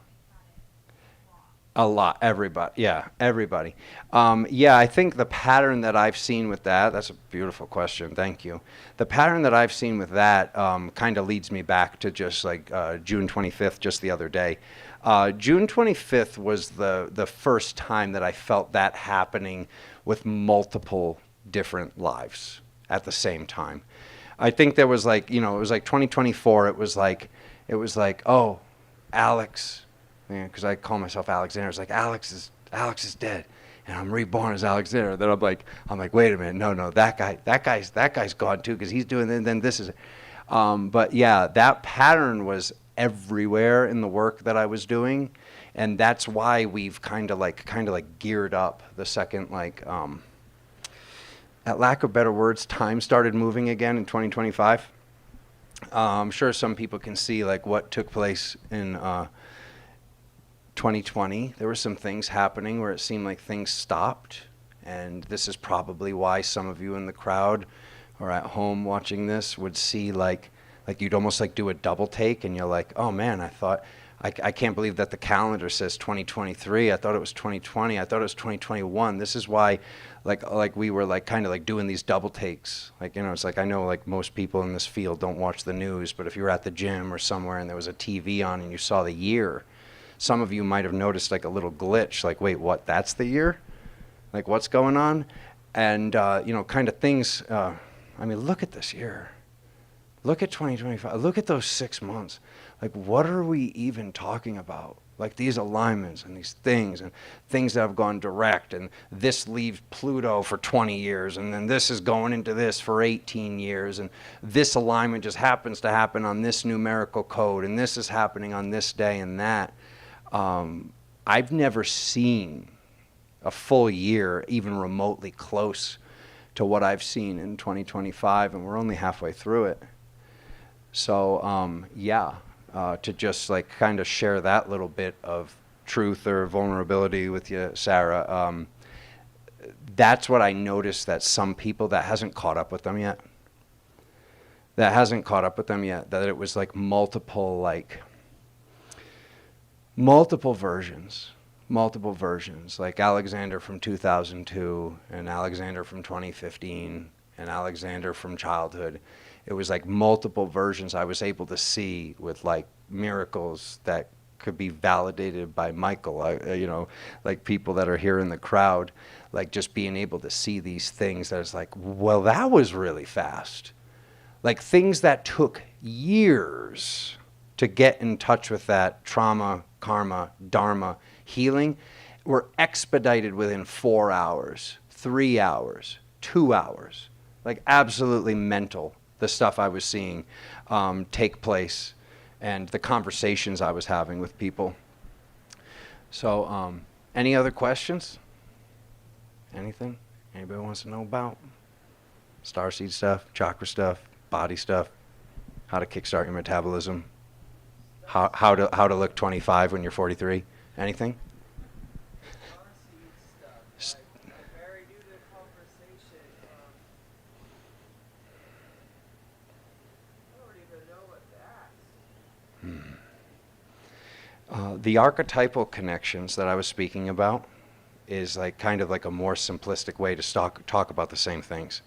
A lot, everybody, yeah, everybody. Yeah, I think the pattern that I've seen with that's a beautiful question, thank you. The pattern that I've seen with that kind of leads me back to just like June 25th, just the other day. June 25th was the first time that I felt that happening with multiple different lives at the same time. I think there was like, it was like 2024, it was like, oh, Alex, because I call myself Alexander. It's like Alex is dead, and I'm reborn as Alexander. Then I'm like, wait a minute, no, that guy's gone too, because he's doing. And then this is, But yeah, that pattern was everywhere in the work that I was doing. And that's why we've kind of like geared up the second, like, at lack of better words, time started moving again in 2025. I'm sure some people can see like what took place in 2020. There were some things happening where it seemed like things stopped. And this is probably why some of you in the crowd or at home watching this would see like you'd almost like do a double take and you're like, oh man, I can't believe that the calendar says 2023. I thought it was 2020. I thought it was 2021. This is why like we were like kind of like doing these double takes. Like, you know, it's like I know like most people in this field don't watch the news, but if you were at the gym or somewhere and there was a TV on and you saw the year, some of you might have noticed like a little glitch, like, wait, what, that's the year? Like, what's going on? And, you know, kind of things, I mean, look at this year. Look at 2025. Look at those 6 months. Like, what are we even talking about? Like these alignments and these things and things that have gone direct, and this leaves Pluto for 20 years, and then this is going into this for 18 years, and this alignment just happens to happen on this numerical code, and this is happening on this day and that. I've never seen a full year even remotely close to what I've seen in 2025, and we're only halfway through it. So yeah, to just like kind of share that little bit of truth or vulnerability with you, Sarah, that's what I noticed, that some people, that hasn't caught up with them yet. That it was like multiple versions, like Alexander from 2002 and Alexander from 2015 and Alexander from childhood. It was like multiple versions I was able to see with like miracles that could be validated by Michael, you know, like people that are here in the crowd, like just being able to see these things that is like, well, that was really fast. Like things that took years to get in touch with that trauma, karma, dharma, healing were expedited within 4 hours, 3 hours, 2 hours. Like absolutely mental, the stuff I was seeing take place and the conversations I was having with people. So any other questions? Anything anybody wants to know about? Starseed stuff, chakra stuff, body stuff, how to kickstart your metabolism, how to look 25 when you're 43, anything? The archetypal connections that I was speaking about is like kind of like a more simplistic way to talk about the same things.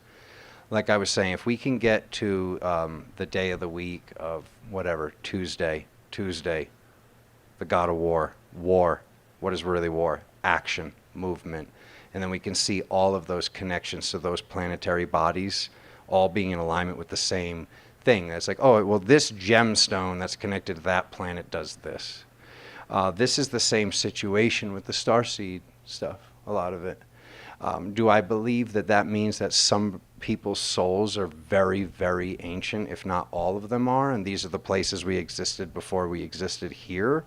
Like I was saying, if we can get to the day of the week of whatever, Tuesday, the god of war, what is really war? Action, movement. And then we can see all of those connections to those planetary bodies all being in alignment with the same thing. It's like, oh, well, this gemstone that's connected to that planet does this. This is the same situation with the starseed stuff, a lot of it. Do I believe that that means that some people's souls are very, very ancient, if not all of them are, and these are the places we existed before we existed here?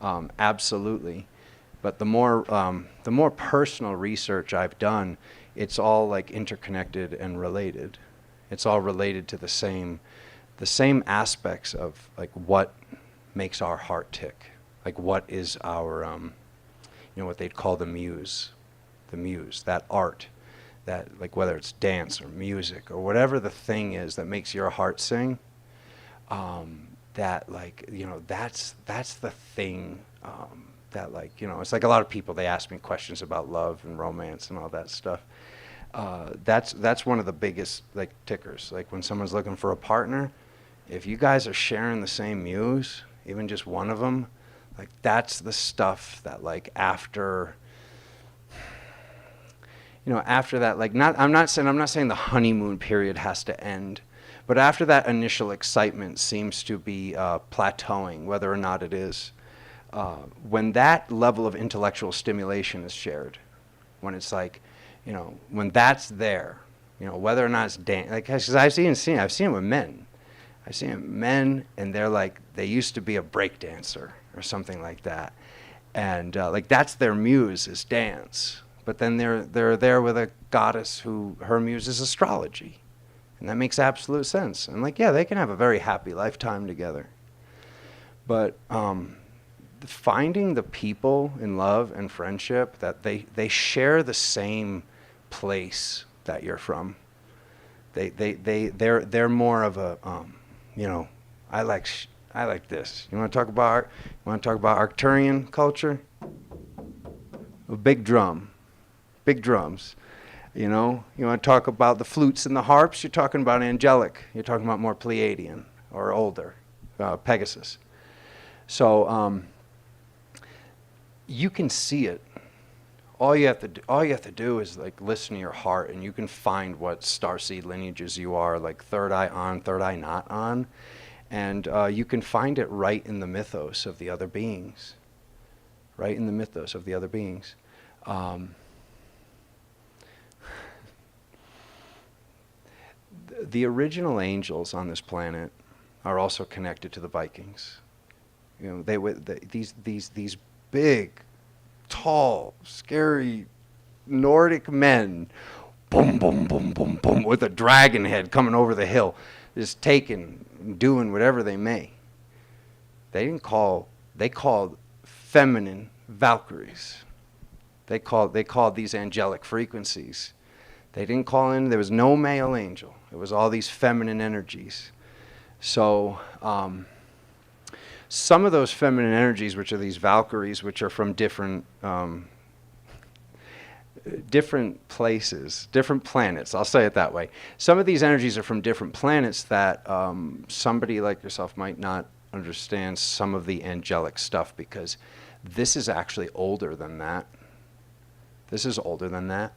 Absolutely. But the more personal research I've done, it's all like interconnected and related. It's all related to the same aspects of like what makes our heart tick. Like what is our, you know, what they'd call the muse, that art, that like whether it's dance or music or whatever the thing is that makes your heart sing, that like, you know, that's the thing, that like, you know, it's like a lot of people, they ask me questions about love and romance and all that stuff. That's one of the biggest like tickers. Like when someone's looking for a partner, if you guys are sharing the same muse, even just one of them, like that's the stuff that like after, you know, after that, like I'm not saying the honeymoon period has to end, but after that initial excitement seems to be plateauing, whether or not it is, when that level of intellectual stimulation is shared, when it's like, you know, when that's there, you know, whether or not it's like, because I've seen it with men. I see men, and they're like, they used to be a break dancer or something like that. And like that's their muse is dance. But then they're there with a goddess who her muse is astrology. And that makes absolute sense. And like, yeah, they can have a very happy lifetime together. But finding the people in love and friendship that they share the same place that you're from. They're more of a you know, I like this. You want to talk about Arcturian culture? A big drum, big drums. You know, you want to talk about the flutes and the harps? You're talking about angelic. You're talking about more Pleiadian or older, Pegasus. So you can see it. All you have to do is like listen to your heart, and you can find what starseed lineages you are, like third eye on, third eye not on, and you can find it right in the mythos of the other beings. Right in the mythos of the other beings. The original angels on this planet are also connected to the Vikings. You know, these big, tall, scary Nordic men, boom, boom, boom, boom, boom, with a dragon head coming over the hill, just doing whatever they may. They called feminine Valkyries. They called these angelic frequencies. They didn't call in, there was no male angel. It was all these feminine energies. So, some of those feminine energies, which are these Valkyries, which are from different places, different planets, I'll say it that way. Some of these energies are from different planets that somebody like yourself might not understand some of the angelic stuff, because this is actually older than that. This is older than that.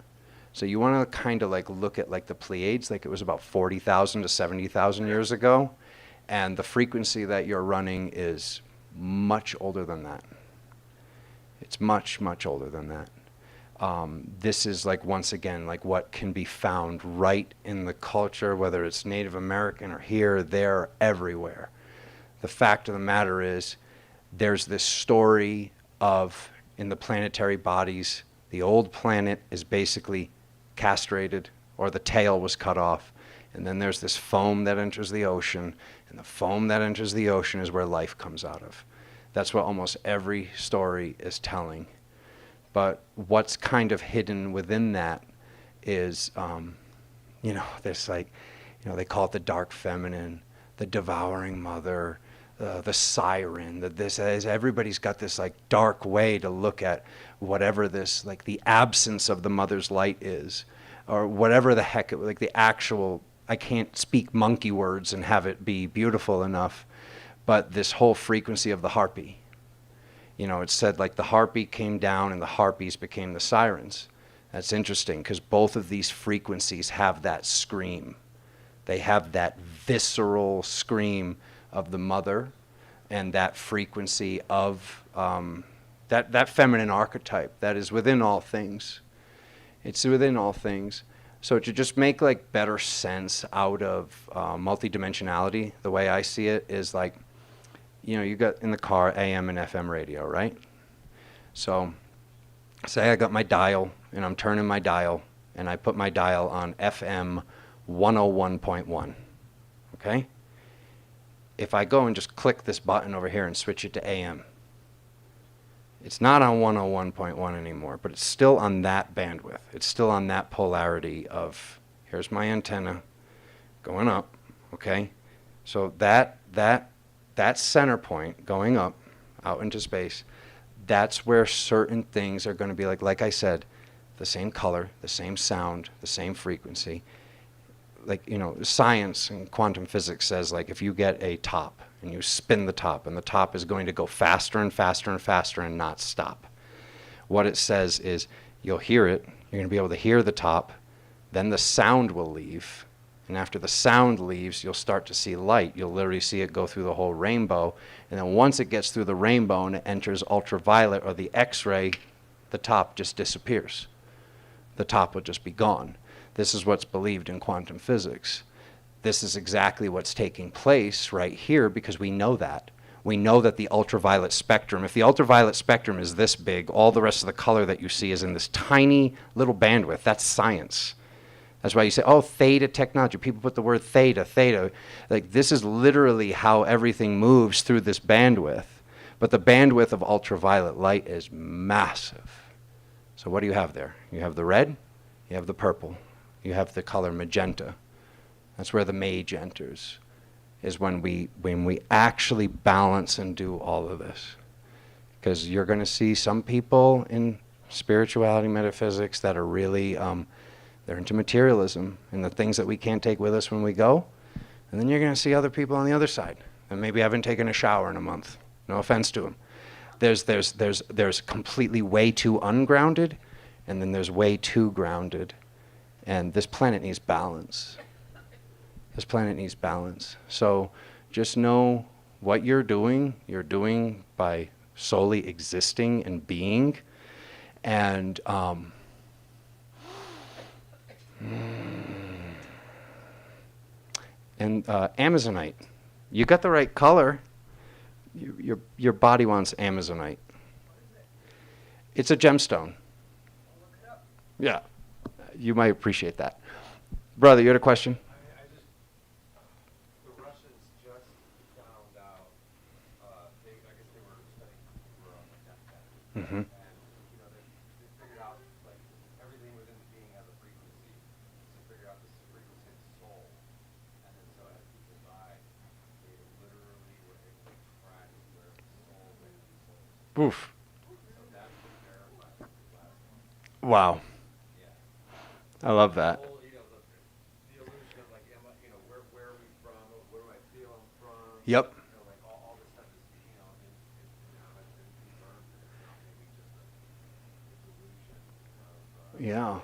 So you want to kind of like look at like the Pleiades, like it was about 40,000 to 70,000 years ago. And the frequency that you're running is much older than that. It's much, much older than that. This is like, once again, like what can be found right in the culture, whether it's Native American or here, there, everywhere. The fact of the matter is, there's this story of, in the planetary bodies, the old planet is basically castrated, or the tail was cut off. And then there's this foam that enters the ocean, and the foam that enters the ocean is where life comes out of. That's what almost every story is telling. But what's kind of hidden within that is, you know, there's like, you know, they call it the dark feminine, the devouring mother, the siren, everybody's got this like dark way to look at whatever this, like the absence of the mother's light is, or whatever the heck, like the actual, I can't speak monkey words and have it be beautiful enough, but this whole frequency of the harpy. You know, it's said like the harpy came down and the harpies became the sirens. That's interesting, because both of these frequencies have that scream. They have that visceral scream of the mother, and that frequency of that feminine archetype that is within all things. It's within all things. So to just make like better sense out of multidimensionality, the way I see it is like, you know, you got in the car AM and FM radio, right? So say I got my dial and I'm turning my dial, and I put my dial on FM 101.1, okay? If I go and just click this button over here and switch it to AM, it's not on 101.1 anymore, but it's still on that bandwidth. It's still on that polarity of, here's my antenna going up, okay? So that center point going up out into space, that's where certain things are going to be like I said, the same color, the same sound, the same frequency. Like, you know, science and quantum physics says, like, if you get a top and you spin the top, and the top is going to go faster and faster and faster and not stop. What it says is you'll hear it, you're going to be able to hear the top, then the sound will leave, and after the sound leaves, you'll start to see light. You'll literally see it go through the whole rainbow, and then once it gets through the rainbow and it enters ultraviolet or the X-ray, the top just disappears. The top will just be gone. This is what's believed in quantum physics. this is exactly what's taking place right here because we know that. We know that the ultraviolet spectrum, if the ultraviolet spectrum is this big, all the rest of the color that you see is in this tiny little bandwidth. That's science. That's why you say, oh, theta technology. People put the word theta. Like, this is literally how everything moves through this bandwidth. But the bandwidth of ultraviolet light is massive. So what do you have there? You have the red, you have the purple, you have the color magenta. That's where the mage enters, is when we actually balance and do all of this. Because you're going to see some people in spirituality, metaphysics that are really, they're into materialism and the things that we can't take with us when we go. And then you're going to see other people on the other side that maybe haven't taken a shower in a month. No offense to them. There's completely way too ungrounded, and then there's way too grounded. And this planet needs balance. This planet needs balance. So just know what you're doing by solely existing and being. And Amazonite. You got the right color. Your body wants Amazonite. It's a gemstone. Yeah, you might appreciate that. Brother, you had a question? The Russians just found out, I guess they were studying people on the deathbed. Mm-hmm. And, you know, they figured out, like, everything within the being has a frequency. So they figured out this frequency of soul. And then so as people died, they literally were able to track where the soul went and soul. Oof. So that's what verifies the last one. Wow. Yeah. I love that. The whole, you know, the illusion of, like, you know, where are we from? Where do I feel I'm from? Yep. You know, like all this stuff is, you know, now has been confirmed. It's not maybe just a delusion of Yeah.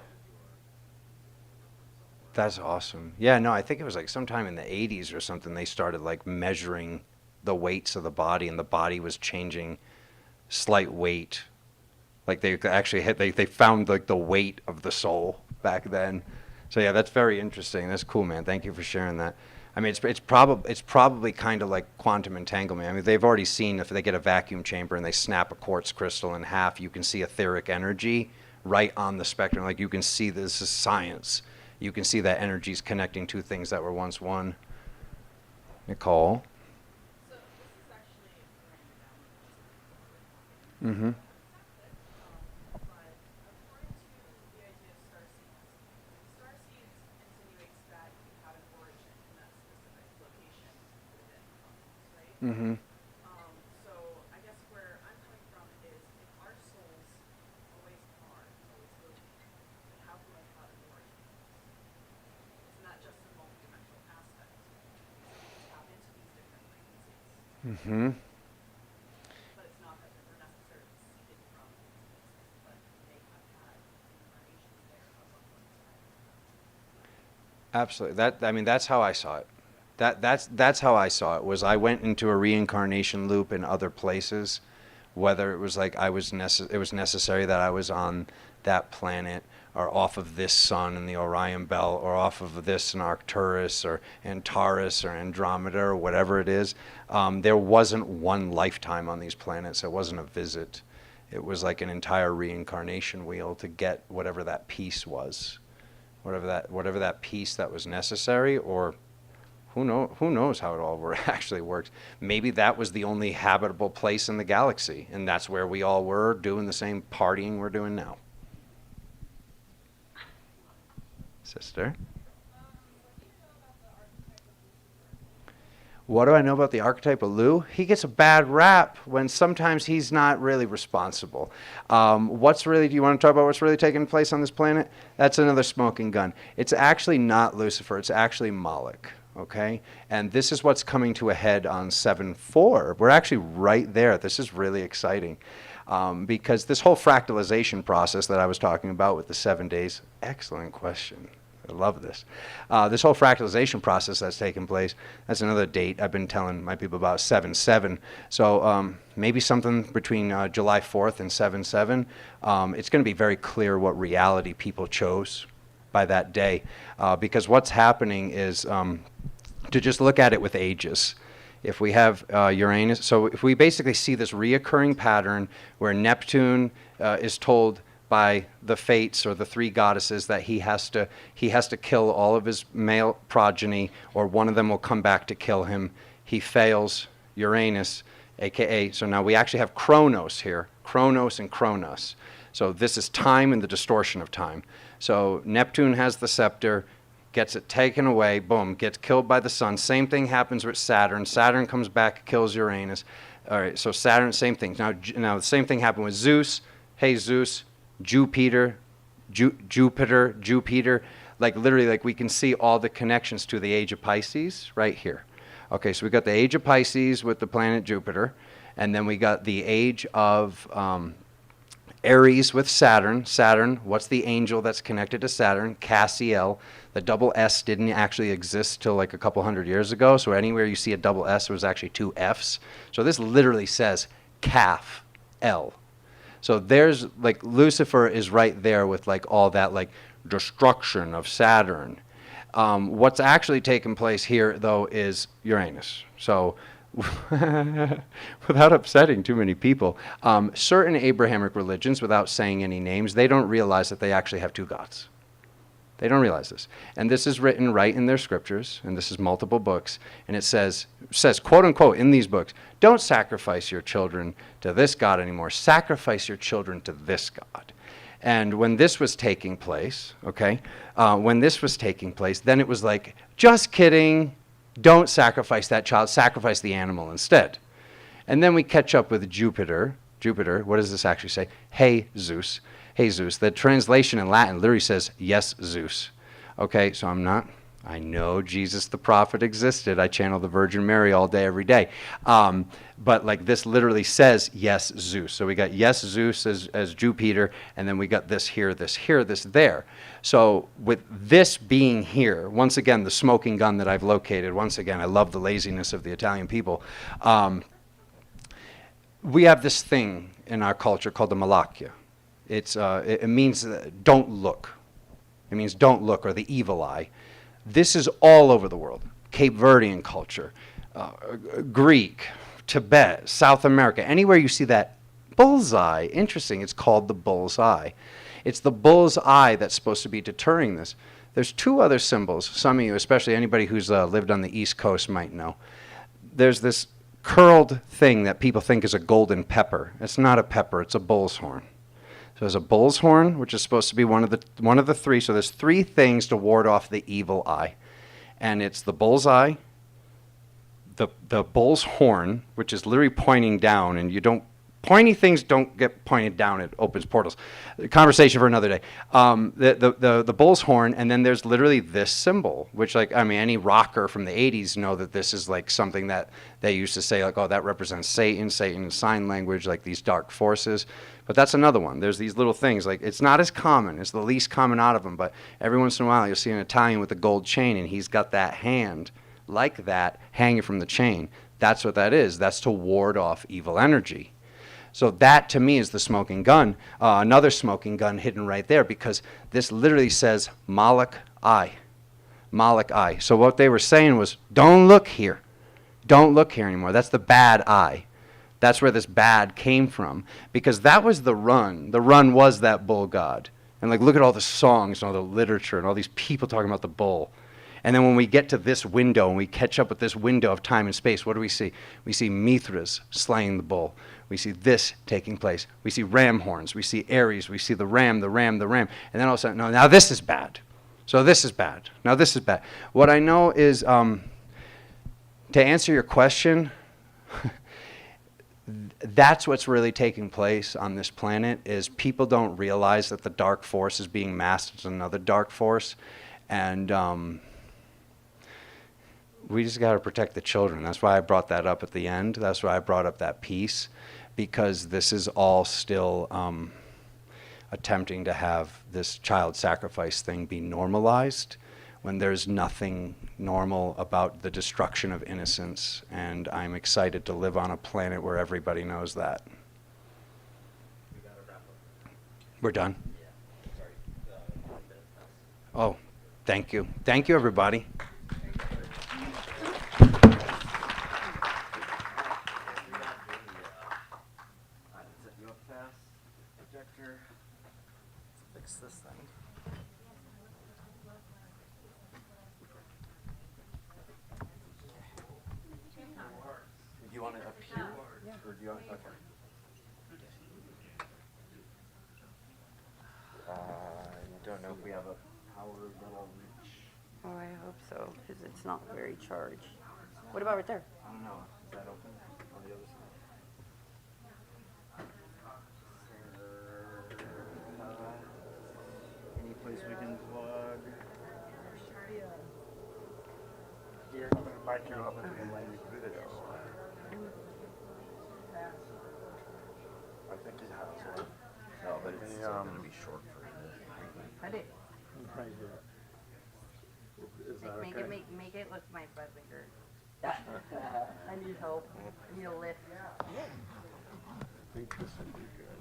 That's awesome. Yeah, no, I think it was like sometime in the 80s or something they started like measuring the weights of the body, and the body was changing slight weight. Like they actually they found like the weight of the soul back then. So yeah, that's very interesting. That's cool, man. Thank you for sharing that. I mean, it's probably kind of like quantum entanglement. I mean, they've already seen if they get a vacuum chamber and they snap a quartz crystal in half, you can see etheric energy right on the spectrum. Like you can see this is science. You can see that energy is connecting two things that were once one. Nicole. So this is actually Mm-hmm. but according to the idea of star seeds insinuates that you have an origin in that specific location within cosmos, right? Mm-hmm. So I guess where I'm coming from is if our souls always are, always will be, then how can we have an origin? It's not just a multidimensional aspect. So we can tap into these different frequencies. Mm-hmm. But it's not that they're necessarily seeded from these places, but they have had incarnations there at one point in time. Absolutely. I mean, that's how I saw it. That's how I saw it. Was I went into a reincarnation loop in other places, whether it was like it was necessary that I was on that planet or off of this sun in the Orion Belt or off of this in Arcturus or Antares or Andromeda or whatever it is. There wasn't one lifetime on these planets. It wasn't a visit. It was like an entire reincarnation wheel to get whatever that piece was. Whatever that piece that was necessary, or who knows how it all actually works. Maybe that was the only habitable place in the galaxy, and that's where we all were doing the same partying we're doing now. Sister? What do I know about the archetype of Lou? He gets a bad rap when sometimes he's not really responsible. Do you want to talk about what's really taking place on this planet? That's another smoking gun. It's actually not Lucifer. It's actually Moloch, okay? And this is what's coming to a head on 7/4. We're actually right there. This is really exciting. Because this whole fractalization process that I was talking about with the 7 days, excellent question. I love this. This whole fractalization process that's taking place, that's another date I've been telling my people about, 7/7. So maybe something between July 4th and 7/7. It's going to be very clear what reality people chose by that day. Because what's happening is to just look at it with ages. If we have Uranus, so if we basically see this reoccurring pattern where Neptune is told by the fates or the three goddesses that he has to kill all of his male progeny, or one of them will come back to kill him. He fails. Uranus, aka, so now we actually have Chronos here, Chronos and Kronos. So this is time and the distortion of time. So Neptune has the scepter, gets it taken away, boom, gets killed by the sun. Same thing happens with Saturn. Saturn comes back, kills Uranus. All right, so Saturn, same thing. Now the same thing happened with Zeus. Hey, Zeus, Jupiter, Jupiter. Like literally, like we can see all the connections to the age of Pisces right here. Okay, so we got the age of Pisces with the planet Jupiter, and then we got the age of Aries with Saturn. Saturn, what's the angel that's connected to Saturn? Cassiel. The double S didn't actually exist till like a couple hundred years ago, so anywhere you see a double S, it was actually two Fs. So this literally says Calf L. So there's like Lucifer is right there with like all that like destruction of Saturn. What's actually taken place here, though, is Uranus. So without upsetting too many people, certain Abrahamic religions, without saying any names, they don't realize that they actually have two gods. They don't realize this. And this is written right in their scriptures, and this is multiple books, and it says, quote unquote, in these books, don't sacrifice your children to this God anymore. Sacrifice your children to this God. And when this was taking place, okay, when this was taking place, then it was like, just kidding, don't sacrifice that child, sacrifice the animal instead. And then we catch up with Jupiter. Jupiter, what does this actually say? Hey, Zeus. Hey, Zeus. The translation in Latin literally says, yes, Zeus. Okay, so I know Jesus the prophet existed. I channel the Virgin Mary all day, every day. But like this literally says, yes, Zeus. So we got yes, Zeus as Jupiter, and then we got this here, this there. So with this being here, once again, the smoking gun that I've located, once again, I love the laziness of the Italian people. We have this thing in our culture called the Malakya. It means don't look. It means don't look, or the evil eye. This is all over the world. Cape Verdean culture, Greek, Tibet, South America, anywhere you see that bullseye, interesting, it's called the bull's eye. It's the bull's eye that's supposed to be deterring this. There's two other symbols, some of you, especially anybody who's lived on the East Coast might know. There's this curled thing that people think is a golden pepper. It's not a pepper, it's a bull's horn. So there's a bull's horn, which is supposed to be one of the three. So there's three things to ward off the evil eye. And it's the bull's eye, the bull's horn, which is literally pointing down, and pointy things don't get pointed down, it opens portals. Conversation for another day. The bull's horn, and then there's literally this symbol, which any rocker from the 80s know that this is like something that they used to say, like, oh, that represents Satan in sign language, like these dark forces. But that's another one. There's these little things, like it's not as common, it's the least common out of them, but every once in a while you'll see an Italian with a gold chain, and he's got that hand like that hanging from the chain. That's what that is. That's to ward off evil energy. So that, to me, is the smoking gun. Another smoking gun hidden right there, because this literally says Moloch eye. Moloch eye. So what they were saying was, don't look here. Don't look here anymore. That's the bad eye. That's where this bad came from, because that was the run. The run was that bull god. And like, look at all the songs and all the literature and all these people talking about the bull. And then when we get to this window and we catch up with this window of time and space, what do we see? We see Mithras slaying the bull. We see this taking place. We see ram horns. We see Aries. We see the ram. And then all of a sudden, no, now this is bad. So this is bad. Now this is bad. What I know is, to answer your question, that's what's really taking place on this planet, is people don't realize that the dark force is being masked as another dark force. And we just got to protect the children. That's why I brought that up at the end. That's why I brought up that piece, because this is all still attempting to have this child sacrifice thing be normalized, when there's nothing normal about the destruction of innocence. And I'm excited to live on a planet where everybody knows that. We gotta wrap up. We're done? Yeah. Sorry. 1 minute past. Oh, thank you. Thank you, everybody. Or do you want, okay. I don't know if we have a power that'll reach. Oh, I hope so, because it's not very charged. What about right there? I don't know. Is that open on the other side? Any place we can plug? Here, might you up into the language video. I think it has one. No, but it's still gonna be short for you. Cut it. Right here. Is that Make okay? it make it look my butt bigger. I need help. I need a lift. I think this would be good.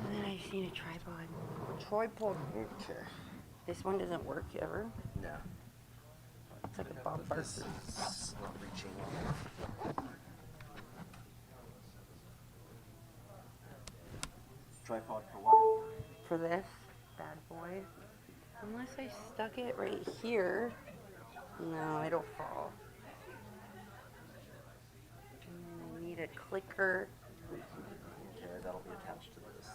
And then I seen a tripod. Tripod. Okay. This one doesn't work ever. No. It's like a Bob This Barker. is not reaching. Tripod for what? For this bad boy. Unless I stuck it right here. No, it'll fall. And then I need a clicker. Okay, that'll be attached to this.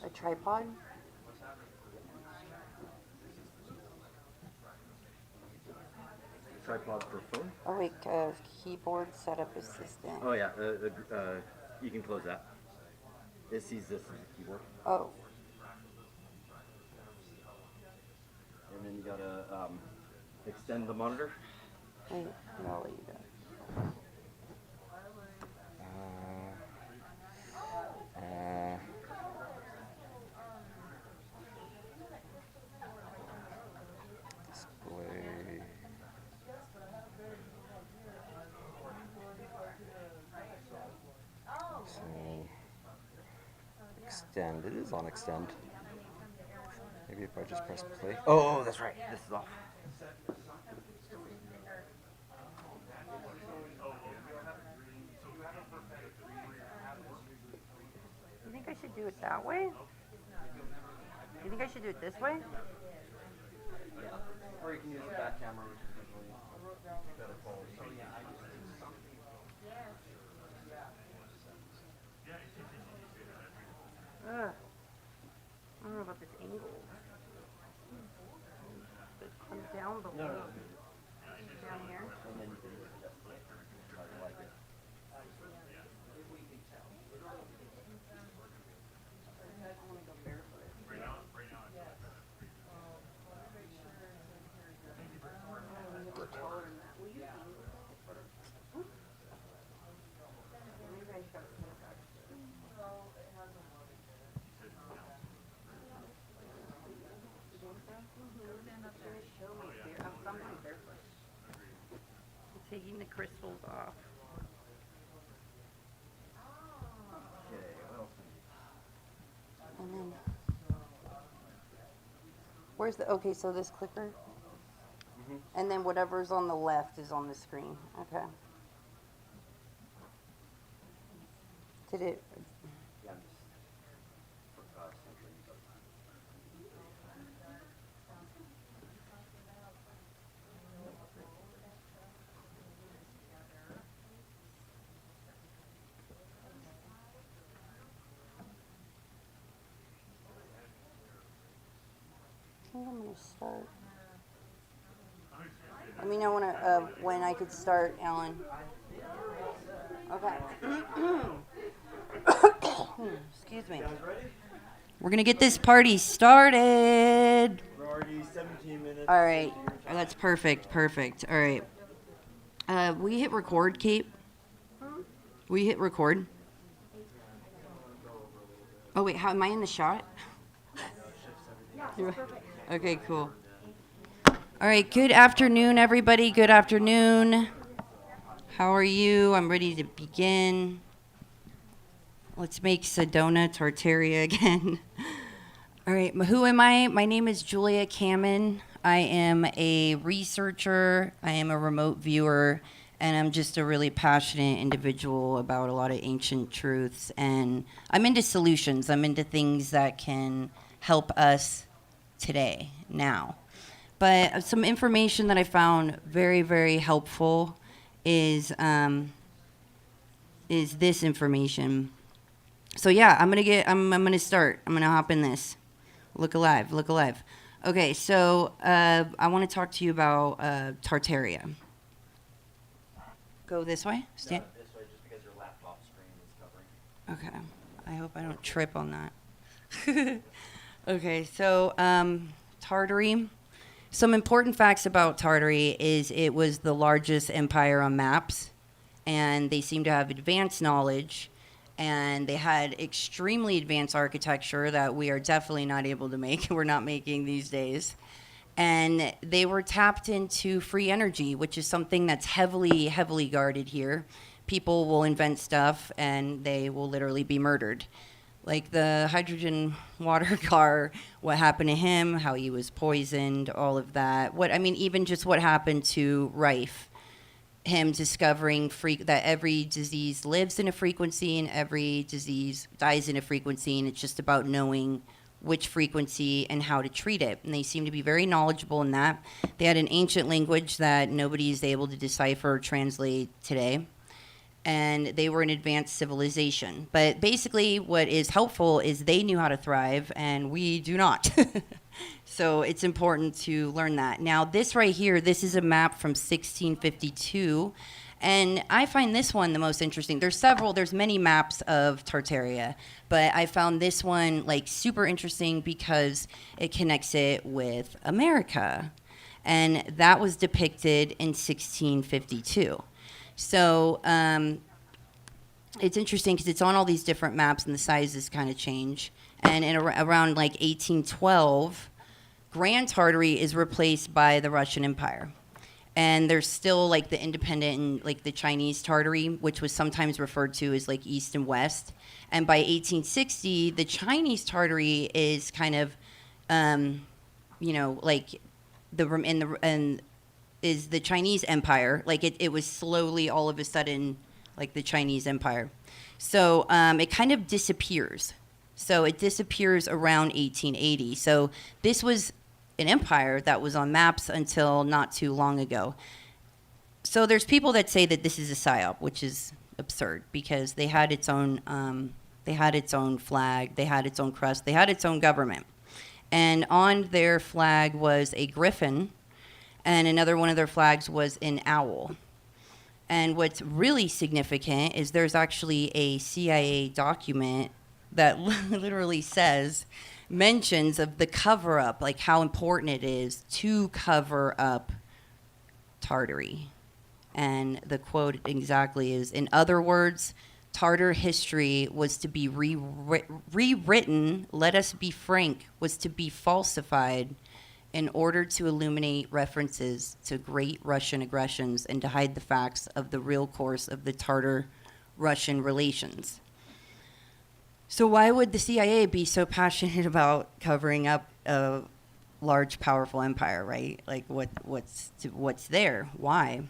A tripod. Tripod for phone? Oh wait, keyboard setup assistant. Oh yeah, you can close that. It sees this as a keyboard. Oh. And then you gotta extend the monitor. Wait, no, what you got? Display. So, extend. It is on extend. Maybe if I just press play. Oh, that's right. This is off. You think I should do it that way? You think I should do it this way? Or you can use the back camera, which is usually better quality. I don't know about this angle. It comes down below. No. Down here. And then you can adjust it how you like it. I want to go barefoot. You're taller than that. Will you angle it? Maybe I should put it back. Taking the crystals off. Okay, what else? And then, where's the, okay, so this clicker? And then whatever's on the left is on the screen. Okay. Did it, Yeah, I'm just centering it up. I think I'm gonna start. Let me know when I could start, Alan. Okay. Excuse me. We're gonna get this party started. We're already 17 minutes. All right. That's perfect. Perfect. All right. We hit record, Kate. We hit record. Oh wait, how am I in the shot? Okay, cool. All right, good afternoon, everybody. Good afternoon. How are you? I'm ready to begin. Let's make Sedona Tartaria again. All right, who am I? My name is Julia Kamen. I am a researcher. I am a remote viewer, and I'm just a really passionate individual about a lot of ancient truths. And I'm into solutions. I'm into things that can help us today, now. But some information that I found very, very helpful is this information. So yeah, I'm gonna start. I'm gonna hop in this. Look alive, look alive. Okay, so I want to talk to you about Tartaria. Go this way? Stand. No, this way, just because your laptop screen is covering. Okay, I hope I don't trip on that. Okay, so Tartary. Some important facts about Tartary is it was the largest empire on maps, and they seem to have advanced knowledge, and they had extremely advanced architecture that we are definitely not able to make. We're not making these days. And they were tapped into free energy, which is something that's heavily, heavily guarded here. People will invent stuff, and they will literally be murdered. Like the hydrogen water car, what happened to him, how he was poisoned, all of that. Even just what happened to Rife. Him discovering that every disease lives in a frequency and every disease dies in a frequency, and it's just about knowing which frequency and how to treat it. And they seem to be very knowledgeable in that. They had an ancient language that nobody is able to decipher or translate today. And they were an advanced civilization. But basically what is helpful is they knew how to thrive, and we do not. So it's important to learn that. Now, this right here, this is a map from 1652. And I find this one the most interesting. There's many maps of Tartaria, but I found this one super interesting because it connects it with America. And that was depicted in 1652. So it's interesting because it's on all these different maps and the sizes kind of change. And around 1812, Grand Tartary is replaced by the Russian Empire. And there's still the independent and the Chinese Tartary, which was sometimes referred to as East and West. And by 1860, the Chinese Tartary is kind of, is the Chinese Empire. It was slowly all of a sudden the Chinese Empire. So it kind of disappears. So it disappears around 1880. So this was an empire that was on maps until not too long ago. So there's people that say that this is a psyop, which is absurd because they had its own flag, they had its own crest, they had its own government. And on their flag was a griffin, and another one of their flags was an owl. And what's really significant is there's actually a CIA document that literally mentions of the cover-up, how important it is to cover up Tartary. And the quote exactly is, in other words, Tartar history was to be rewritten, let us be frank, was to be falsified in order to illuminate references to great Russian aggressions and to hide the facts of the real course of the Tartar-Russian relations. So why would the CIA be so passionate about covering up a large, powerful empire, right? What's there? Why?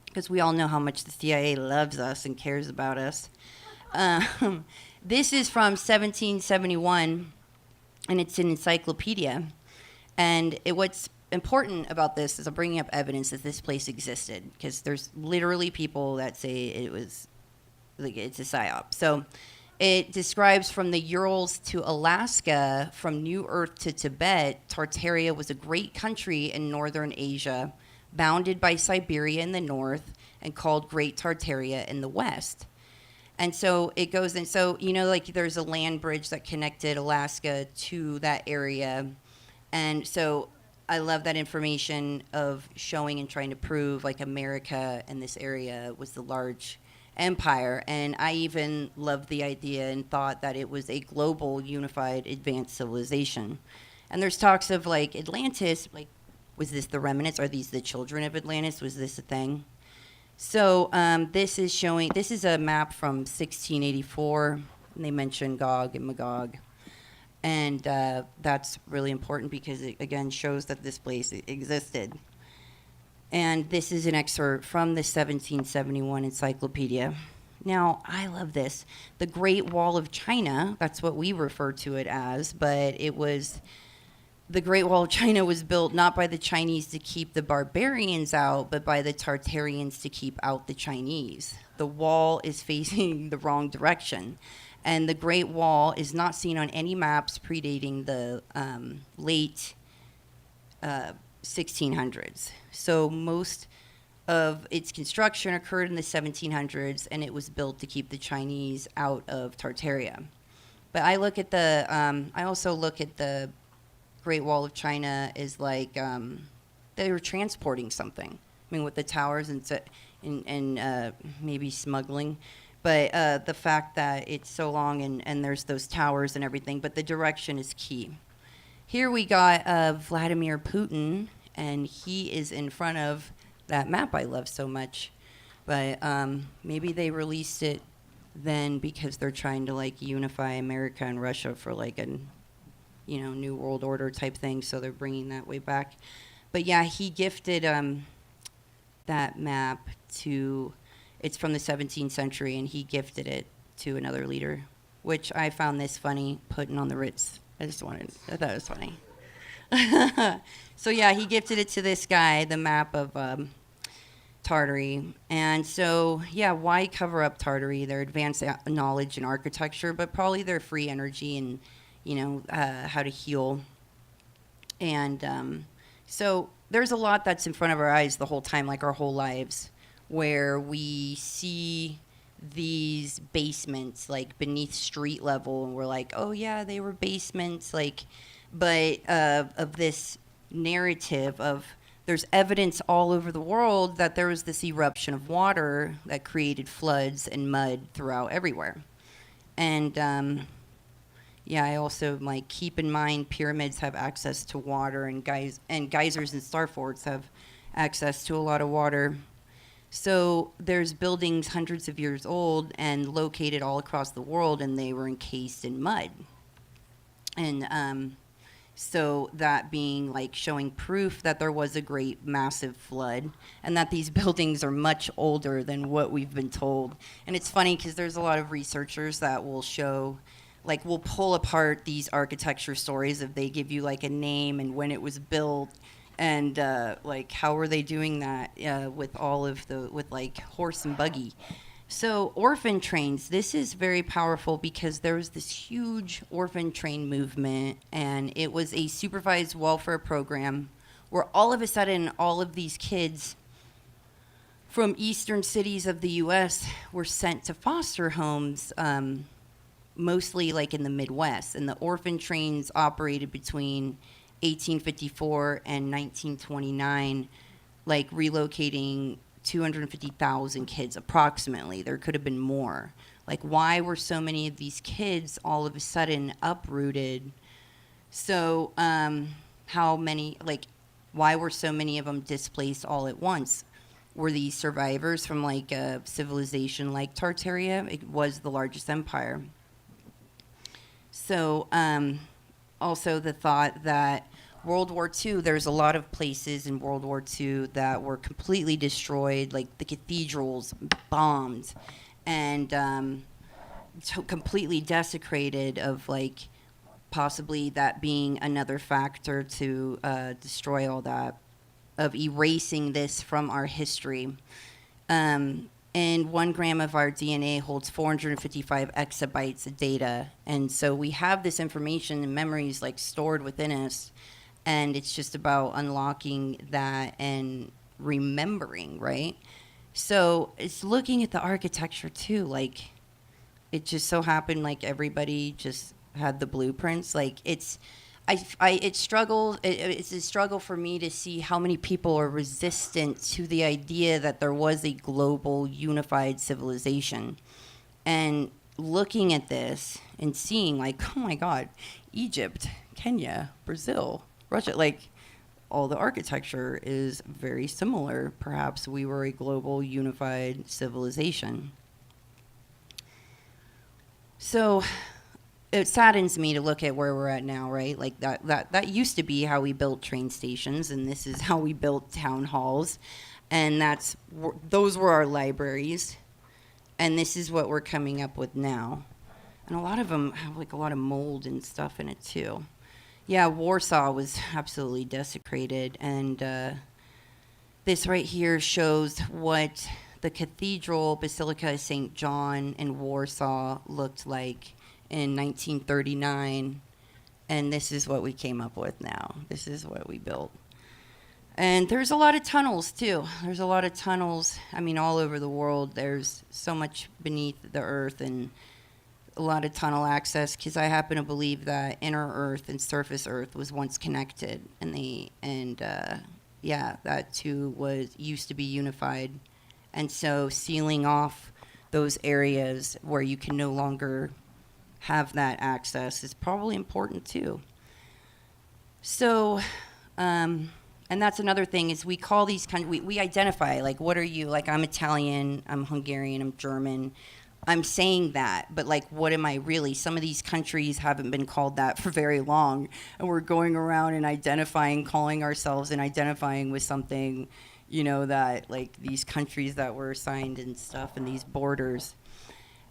Because we all know how much the CIA loves us and cares about us. This is from 1771, and it's an encyclopedia. And what's important about this is I'm bringing up evidence that this place existed, because there's literally people that say it's a psyop. So it describes from the Urals to Alaska, from New Earth to Tibet, Tartaria was a great country in northern Asia, bounded by Siberia in the north and called Great Tartaria in the west. And so it goes, and so, there's a land bridge that connected Alaska to that area. And so I love that information of showing and trying to prove America and this area was the large empire. And I even loved the idea and thought that it was a global, unified, advanced civilization. And there's talks of Atlantis, was this the remnants? Are these the children of Atlantis? Was this a thing? So this is a map from 1684. And they mention Gog and Magog. And that's really important because it, again, shows that this place existed. And this is an excerpt from the 1771 encyclopedia. Now, I love this. The Great Wall of China, that's what we refer to it as, but the Great Wall of China was built not by the Chinese to keep the barbarians out, but by the Tartarians to keep out the Chinese. The wall is facing the wrong direction. And the Great Wall is not seen on any maps predating the late 1600s. So most of its construction occurred in the 1700s, and it was built to keep the Chinese out of Tartaria. But I also look at the Great Wall of China as like they were transporting something. I mean, with the towers and maybe smuggling. But the fact that it's so long and there's those towers and everything, but the direction is key. Here we got Vladimir Putin, and he is in front of that map I love so much. But maybe they released it then because they're trying to like unify America and Russia for like a new world order type thing, so they're bringing that way back. But yeah, he gifted that map it's from the 17th century, and he gifted it to another leader, which I found this funny, putting on the Ritz. I thought it was funny. So yeah, he gifted it to this guy, the map of Tartary. And so, yeah, why cover up Tartary? Their advanced knowledge in architecture, but probably their free energy and, how to heal. And so there's a lot that's in front of our eyes the whole time, like our whole lives, where we see these basements like beneath street level, and we're like, oh yeah, they were basements, but of this narrative of there's evidence all over the world that there was this eruption of water that created floods and mud throughout everywhere. And I also keep in mind pyramids have access to water, and geysers and star forts have access to a lot of water. So there's buildings hundreds of years old and located all across the world, and they were encased in mud. And so that being showing proof that there was a great massive flood, and that these buildings are much older than what we've been told. And it's funny because there's a lot of researchers that will show, will pull apart these architecture stories if they give you a name and when it was built. And how were they doing that with all of with horse and buggy? So orphan trains, this is very powerful because there was this huge orphan train movement, and it was a supervised welfare program where all of a sudden all of these kids from eastern cities of the U.S. were sent to foster homes, mostly in the Midwest. And the orphan trains operated between 1854 and 1929, relocating 250,000 kids approximately. There could have been more. Why were so many of these kids all of a sudden uprooted? So why were so many of them displaced all at once? Were these survivors from a civilization like Tartaria? It was the largest empire. So also the thought that World War II, there's a lot of places in World War II that were completely destroyed, the cathedrals bombed and completely desecrated, of possibly that being another factor to destroy all that, of erasing this from our history. And 1 gram of our DNA holds 455 exabytes of data. And so we have this information and memories stored within us. And it's just about unlocking that and remembering, right? So it's looking at the architecture too. It just so happened everybody just had the blueprints. It's a struggle for me to see how many people are resistant to the idea that there was a global unified civilization. And looking at this and seeing oh my God, Egypt, Kenya, Brazil, Russia, all the architecture is very similar. Perhaps we were a global unified civilization. So it saddens me to look at where we're at now, right? Like that used to be how we built train stations, and this is how we built town halls, and those were our libraries, and this is what we're coming up with now. And a lot of them have like a lot of mold and stuff in it too. Yeah, Warsaw was absolutely desecrated, and this right here shows what the Cathedral Basilica of St. John in Warsaw looked like in 1939, and this is what we came up with now. This is what we built. And there's a lot of tunnels too. There's a lot of tunnels. I mean, all over the world, there's so much beneath the earth and a lot of tunnel access, because I happen to believe that inner earth and surface earth was once connected, and that too used to be unified. And so sealing off those areas where you can no longer have that access is probably important too. So, and that's another thing, is we call these we identify, like, what are you? Like, I'm Italian, I'm Hungarian, I'm German. I'm saying that, but like, what am I really? Some of these countries haven't been called that for very long, and we're going around and identifying, calling ourselves and identifying with something, that like these countries that were assigned and stuff, and these borders.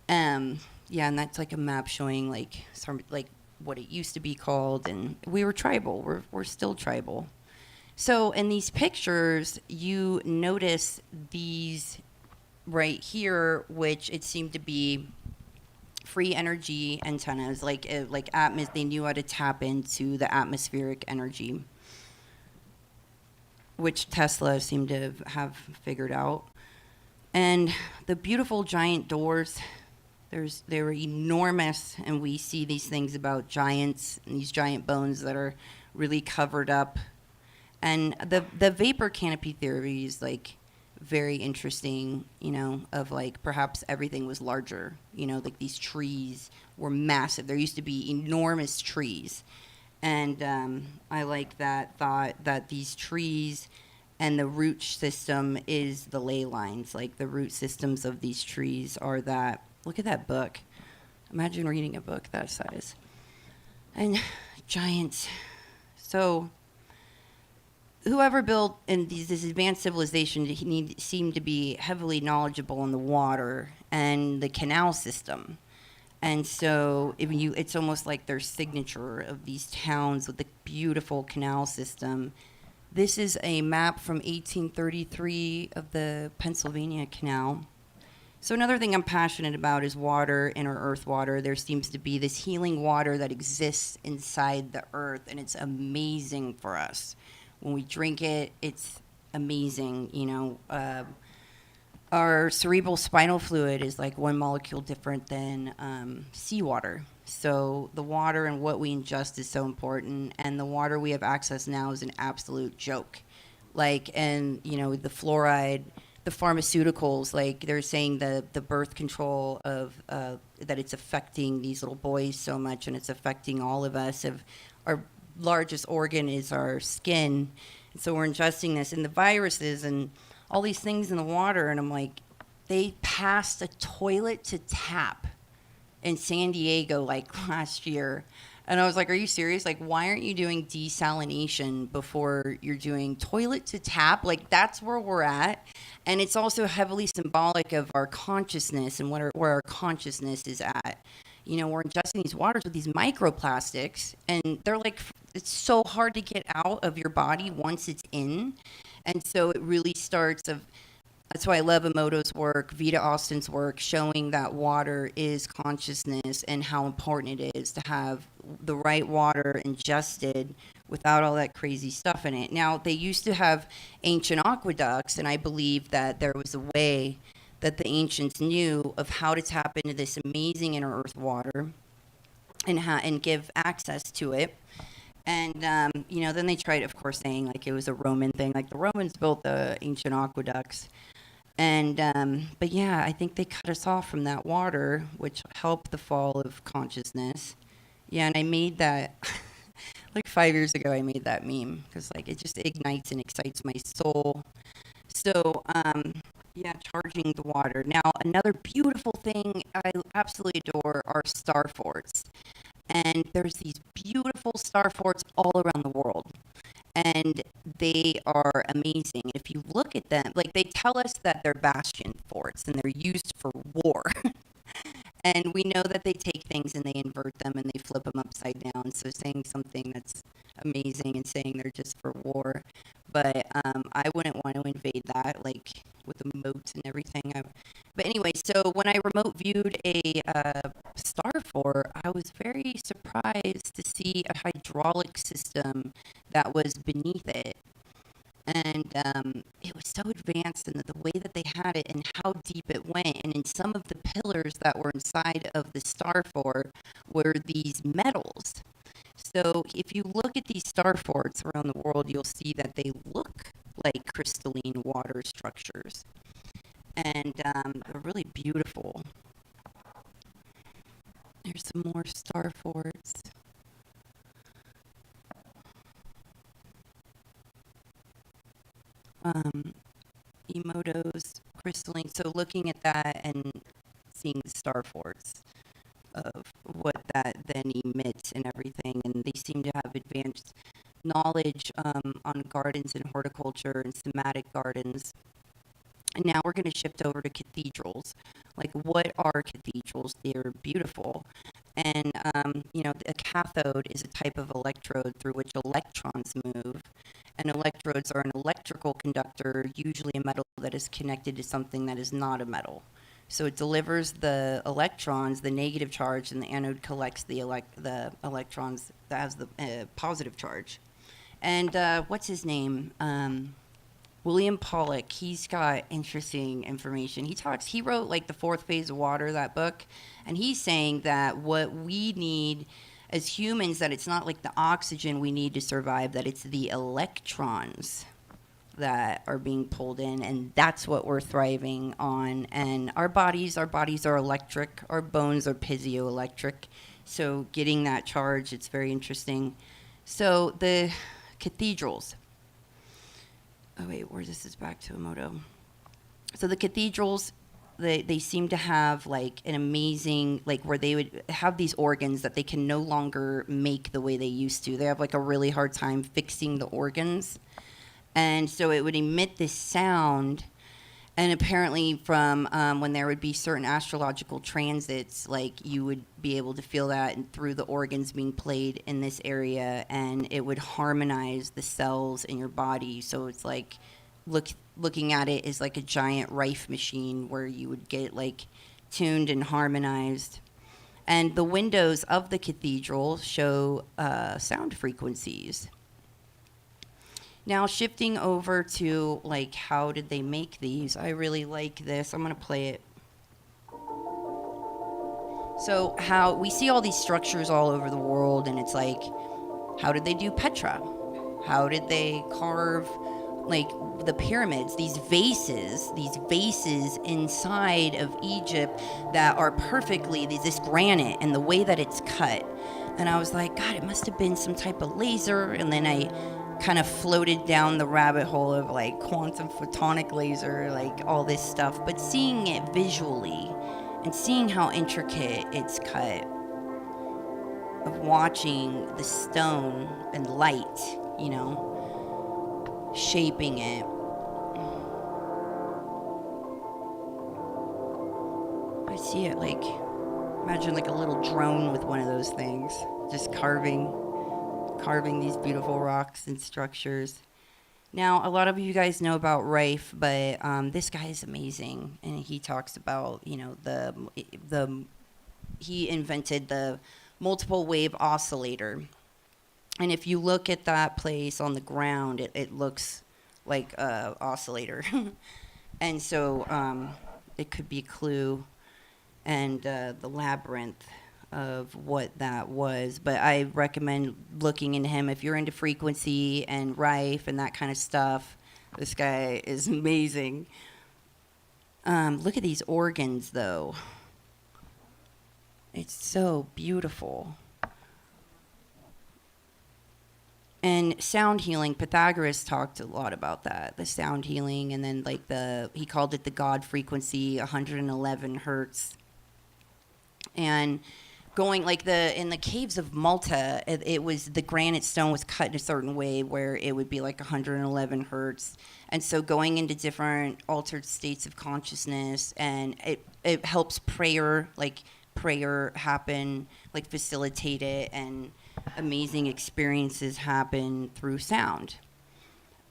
And that's like a map showing like what it used to be called, and we were tribal. We're still tribal. So in these pictures, you notice these right here, which it seemed to be free energy antennas, they knew how to tap into the atmospheric energy, which Tesla seemed to have figured out. And the beautiful giant doors, they were enormous, and we see these things about giants and these giant bones that are really covered up. And the vapor canopy theory is like very interesting, of like perhaps everything was larger, like these trees were massive. There used to be enormous trees. And I like that thought that these trees and the root system is the ley lines. Like the root systems of these trees are that. Look at that book. Imagine reading a book that size. And giants. So whoever built in this advanced civilization seemed to be heavily knowledgeable in the water and the canal system. And so it's almost like their signature of these towns with the beautiful canal system. This is a map from 1833 of the Pennsylvania Canal. So another thing I'm passionate about is water, inner earth water. There seems to be this healing water that exists inside the earth, and it's amazing for us. When we drink it, it's amazing. Our cerebral spinal fluid is like one molecule different than seawater. So the water and what we ingest is so important, and the water we have access now is an absolute joke. The fluoride, the pharmaceuticals, like they're saying the birth control of that it's affecting these little boys so much, and it's affecting all of us. Our largest organ is our skin, and so we're ingesting this, and the viruses and all these things in the water. And I'm like, they passed a toilet to tap in San Diego like last year, and I was like, are you serious? Like, why aren't you doing desalination before you're doing toilet to tap? Like, that's where we're at. And it's also heavily symbolic of our consciousness and where our consciousness is at. We're ingesting these waters with these microplastics, and they're like, it's so hard to get out of your body once it's in. And so it really starts that's why I love Emoto's work, Vita Austin's work, showing that water is consciousness and how important it is to have the right water ingested without all that crazy stuff in it. Now, they used to have ancient aqueducts, and I believe that there was a way that the ancients knew of how to tap into this amazing inner earth water and give access to it. And, then they tried, of course, saying like it was a Roman thing, like the Romans built the ancient aqueducts. And, but yeah, I think they cut us off from that water, which helped the fall of consciousness. Yeah, and I made that, like 5 years ago, I made that meme, because like it just ignites and excites my soul. So, charging the water. Now, another beautiful thing I absolutely adore are star forts. And there's these beautiful star forts all around the world. And they are amazing. If you look at them, like they tell us that they're bastion forts and they're used for war. And we know that they take things and they invert them and they flip them upside down. So saying something that's amazing and saying they're just for war. But I wouldn't want to invade that, like with the moats and everything. But anyway, so when I remote viewed a star fort, I was very surprised to see a hydraulic system that was beneath it. And it was so advanced in the way that they had it and how deep it went. And in some of the pillars that were inside of the star fort were these metals. So if you look at these star forts around the world, you'll see that they look like crystalline water structures. And they're really beautiful. There's some more star forts. Emoto's crystalline. So looking at that and seeing the star forts of what that then emits and everything, and they seem to have advanced knowledge on gardens and horticulture and somatic gardens. And now we're going to shift over to cathedrals. Like, what are cathedrals? They're beautiful. And, a cathode is a type of electrode through which electrons move. And electrodes are an electrical conductor, usually a metal that is connected to something that is not a metal. So it delivers the electrons, the negative charge, and the anode collects the electrons that has the positive charge. And what's his name? William Pollock. He's got interesting information. He wrote like the Fourth Phase of Water, that book, and he's saying that what we need as humans, that it's not like the oxygen we need to survive, that it's the electrons that are being pulled in, and that's what we're thriving on. And our bodies are electric, our bones are piezoelectric, so getting that charge, it's very interesting. So the cathedrals. Oh wait, this is back to Emoto. So the cathedrals, they seem to have like an amazing, like where they would have these organs that they can no longer make the way they used to. They have like a really hard time fixing the organs. And so it would emit this sound, and apparently from when there would be certain astrological transits, like you would be able to feel that through the organs being played in this area, and it would harmonize the cells in your body. So it's like looking at it is like a giant rife machine where you would get like tuned and harmonized. And the windows of the cathedral show sound frequencies. Now shifting over to like how did they make these? I really like this. I'm gonna play it. So how we see all these structures all over the world, and it's like, how did they do Petra? How did they carve like the pyramids, these vases inside of Egypt that are perfectly this granite and the way that it's cut? And I was like, God, it must have been some type of laser. And then I kind of floated down the rabbit hole of like quantum photonic laser, like all this stuff, but seeing it visually and seeing how intricate it's cut, of watching the stone and light, shaping it. I see it like, imagine like a little drone with one of those things, just carving these beautiful rocks and structures. Now, a lot of you guys know about Rife, but this guy is amazing, and he talks about, he invented the multiple wave oscillator. And if you look at that place on the ground, it looks like a oscillator. And so it could be a clue, and the labyrinth of what that was. But I recommend looking into him if you're into frequency and Rife and that kind of stuff. This guy is amazing. Look at these organs, though. It's so beautiful. And sound healing, Pythagoras talked a lot about that, the sound healing, and then like he called it the God frequency, 111 hertz. And going like in the caves of Malta, it was the granite stone was cut in a certain way where it would be like 111 hertz, and so going into different altered states of consciousness, and it helps prayer happen, like facilitate it, and amazing experiences happen through sound.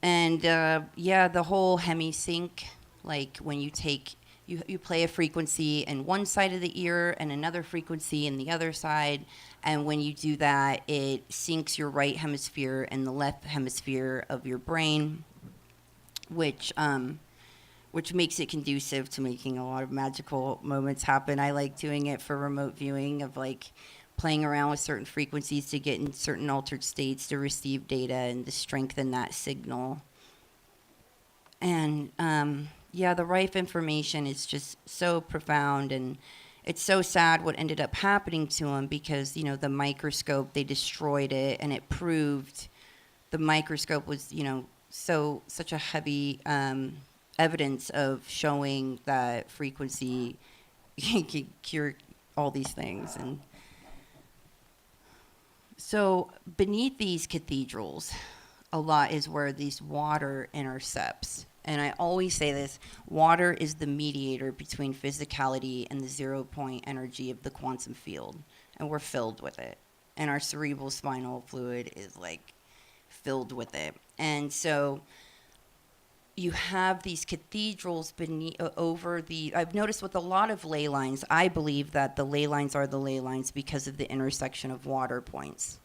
And the whole hemisync, like when you take you play a frequency in one side of the ear and another frequency in the other side, and when you do that, it syncs your right hemisphere and the left hemisphere of your brain, which makes it conducive to making a lot of magical moments happen. I like doing it for remote viewing of like playing around with certain frequencies to get in certain altered states to receive data and to strengthen that signal. And the Rife information is just so profound, and it's so sad what ended up happening to him because, you know, the microscope, they destroyed it, and it proved the microscope was, you know, such a heavy evidence of showing that frequency can cure all these things. And so beneath these cathedrals, a lot is where these water intercepts. And I always say this, water is the mediator between physicality and the 0 point energy of the quantum field. And we're filled with it. And our cerebral spinal fluid is like filled with it. And so you have these cathedrals beneath, I've noticed with a lot of ley lines, I believe that the ley lines are the ley lines because of the intersection of water points.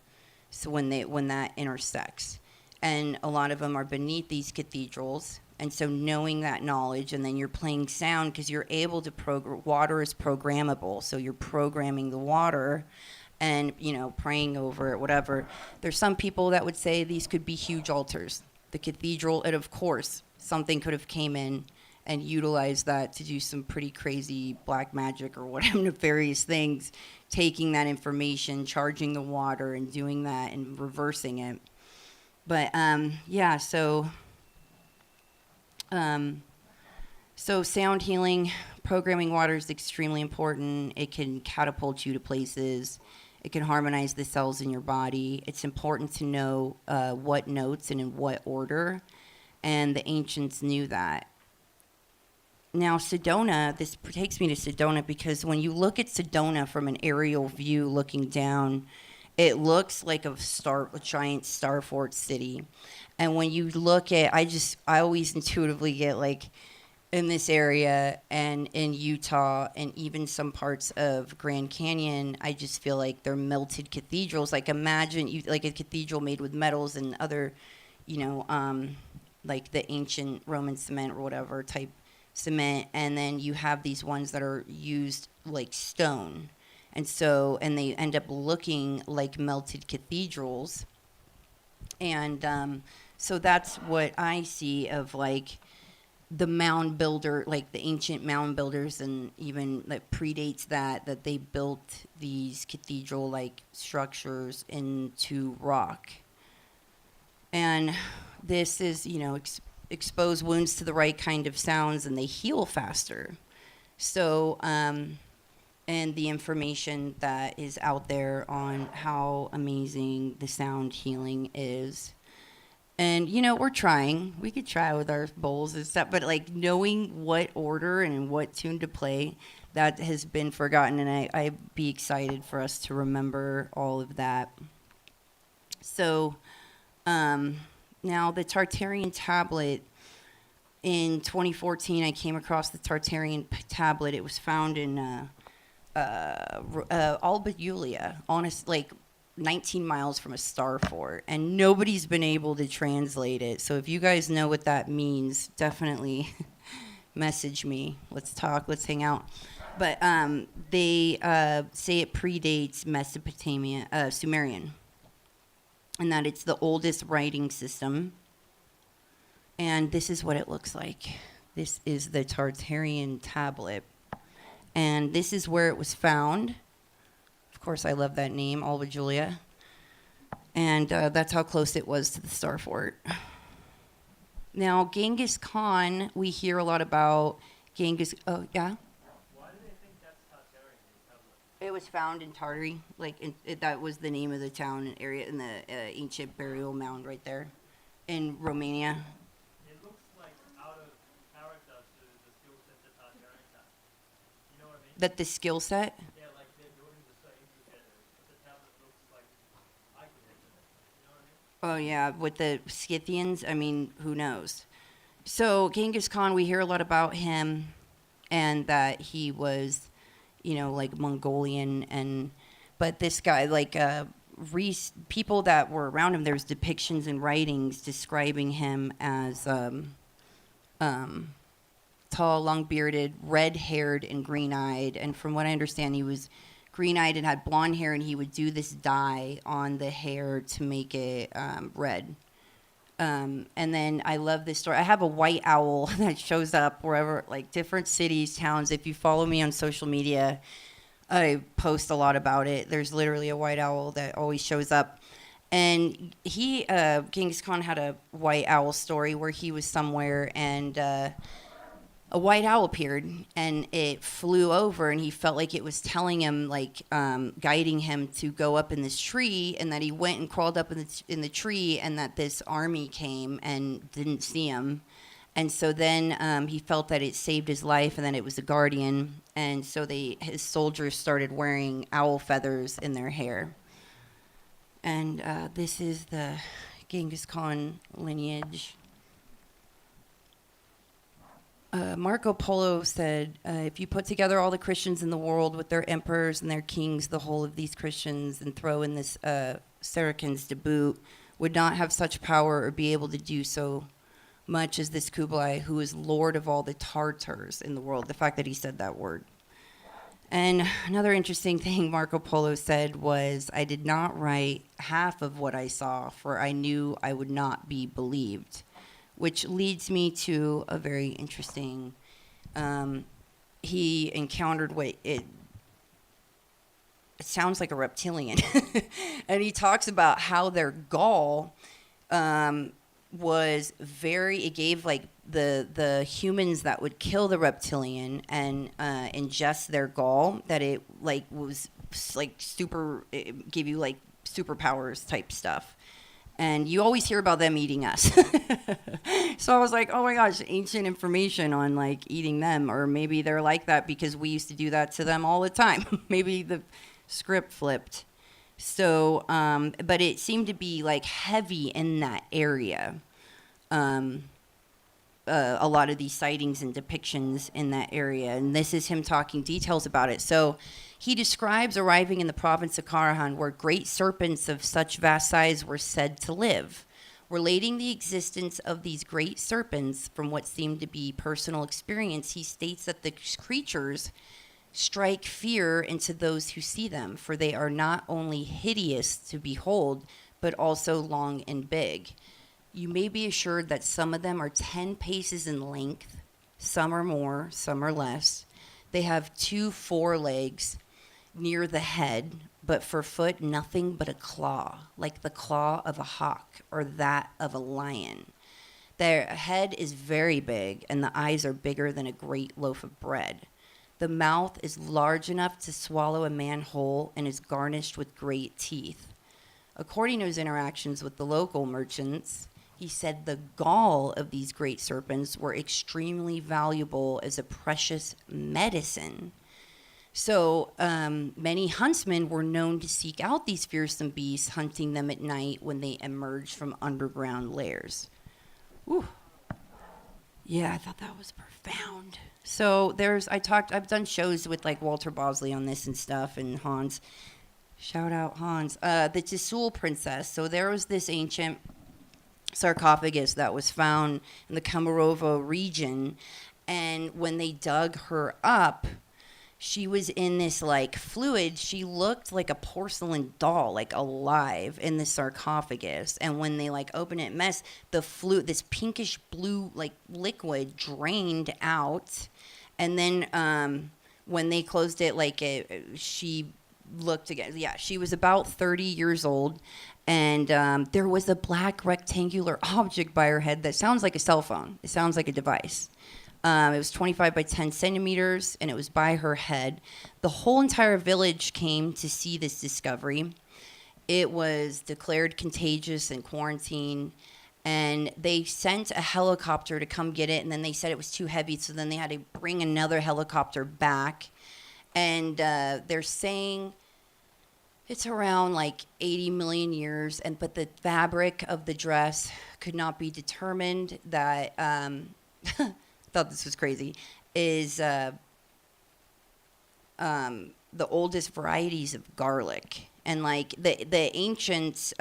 So when that intersects. And a lot of them are beneath these cathedrals. And so knowing that knowledge, and then you're playing sound because you're able to water is programmable. So you're programming the water and, you know, praying over it, whatever. There's some people that would say these could be huge altars. The cathedral, and of course, something could have came in and utilized that to do some pretty crazy black magic or whatever nefarious things, taking that information, charging the water and doing that and reversing it. But, so sound healing, programming water is extremely important. It can catapult you to places. It can harmonize the cells in your body. It's important to know what notes and in what order, and the ancients knew that. Now, Sedona, this takes me to Sedona because when you look at Sedona from an aerial view looking down, it looks like a giant star fort city. And when you look at, I always intuitively get like in this area and in Utah and even some parts of Grand Canyon, I just feel like they're melted cathedrals. Like imagine like a cathedral made with metals and other, you know, like the ancient Roman cement or whatever type cement. And then you have these ones that are used like stone. And they end up looking like melted cathedrals. And so that's what I see of like the mound builder, like the ancient mound builders, and even that predates that they built these cathedral-like structures into rock. And this is, you know, expose wounds to the right kind of sounds, and they heal faster. So, and the information that is out there on how amazing the sound healing is. And, you know, we're trying. We could try with our bowls and stuff, but, like, knowing what order and what tune to play, that has been forgotten, and I'd be excited for us to remember all of that. So, now the Tartarian tablet, in 2014, I came across the Tartarian tablet. It was found in Alba Iulia, like 19 miles from a star fort, and nobody's been able to translate it. So if you guys know what that means, definitely message me. Let's talk. Let's hang out. But they say it predates Mesopotamia, Sumerian, and that it's the oldest writing system. And this is what it looks like. This is the Tartarian tablet. And this is where it was found. Of course, I love that name, Alba Iulia. And that's how close it was to the Star Fort. Now, Genghis Khan, we hear a lot about Genghis. Oh, yeah? Why do they think that's Tartarian tablet? was found in Tartary. That was the name of the town and area in the ancient burial mound right there in Romania. It looks like out of character to the skill set that Tartarians have. You know what I mean? That the skill set. Yeah, like they're building the so intricate, but the tablet looks like architecture. You know what I mean? Oh yeah, with the Scythians, I mean, who knows? So Genghis Khan, we hear a lot about him, and that he was, like Mongolian, but this guy, people that were around him, there's depictions and writings describing him as tall, long-bearded, red-haired, and green-eyed. And from what I understand, he was green-eyed and had blonde hair, and he would do this dye on the hair to make it red. And then I love this story. I have a white owl that shows up wherever, like different cities, towns. If you follow me on social media, I post a lot about it. There's literally a white owl that always shows up. And Genghis Khan had a white owl story where he was somewhere and a white owl appeared and it flew over and he felt like it was telling him, guiding him to go up in this tree, and that he went and crawled up in the tree, and that this army came and didn't see him. And so then he felt that it saved his life, and then it was a guardian. And so his soldiers started wearing owl feathers in their hair. And this is the Genghis Khan lineage. Marco Polo said, if you put together all the Christians in the world with their emperors and their kings, the whole of these Christians, and throw in this Saracens to boot, would not have such power or be able to do so much as this Kublai, who is lord of all the Tartars in the world. The fact that he said that word. And another interesting thing Marco Polo said was, I did not write half of what I saw, for I knew I would not be believed. Which leads me to a very interesting, he encountered it sounds like a reptilian. And he talks about how their gall was it gave the humans that would kill the reptilian and ingest their gall, that it was super, it gave you superpowers type stuff. And you always hear about them eating us. So I was like, oh my gosh, ancient information on eating them. Or maybe they're like that because we used to do that to them all the time. Maybe the script flipped. So, but it seemed to be heavy in that area. A lot of these sightings and depictions in that area. And this is him talking details about it. So he describes arriving in the province of Karahan, where great serpents of such vast size were said to live. Relating the existence of these great serpents from what seemed to be personal experience, he states that the creatures strike fear into those who see them, for they are not only hideous to behold, but also long and big. You may be assured that some of them are 10 paces in length, some are more, some are less. They have 2 forelegs near the head, but for foot, nothing but a claw, like the claw of a hawk or that of a lion. Their head is very big, and the eyes are bigger than a great loaf of bread. The mouth is large enough to swallow a man whole and is garnished with great teeth. According to his interactions with the local merchants, he said the gall of these great serpents were extremely valuable as a precious medicine. So many huntsmen were known to seek out these fearsome beasts, hunting them at night when they emerged from underground lairs. Ooh. Yeah, I thought that was profound. So I've done shows with Walter Bosley on this and stuff, and Hans. Shout out Hans. The Tsul princess. So there was this ancient sarcophagus that was found in the Komarova region, and when they dug her up, she was in this fluid. She looked like a porcelain doll, alive in the sarcophagus. And when they opened it, this pinkish blue liquid drained out. And then when they closed it, she looked again. Yeah, she was about 30 years old. And there was a black rectangular object by her head that sounds like a cell phone. It sounds like a device. It was 25 by 10 centimeters, and it was by her head. The whole entire village came to see this discovery. It was declared contagious and quarantined, and they sent a helicopter to come get it, and then they said it was too heavy, so then they had to bring another helicopter back. And they're saying it's around like 80 million years, but the fabric of the dress could not be determined. That thought this was crazy. Is the oldest varieties of garlic, and like the ancients,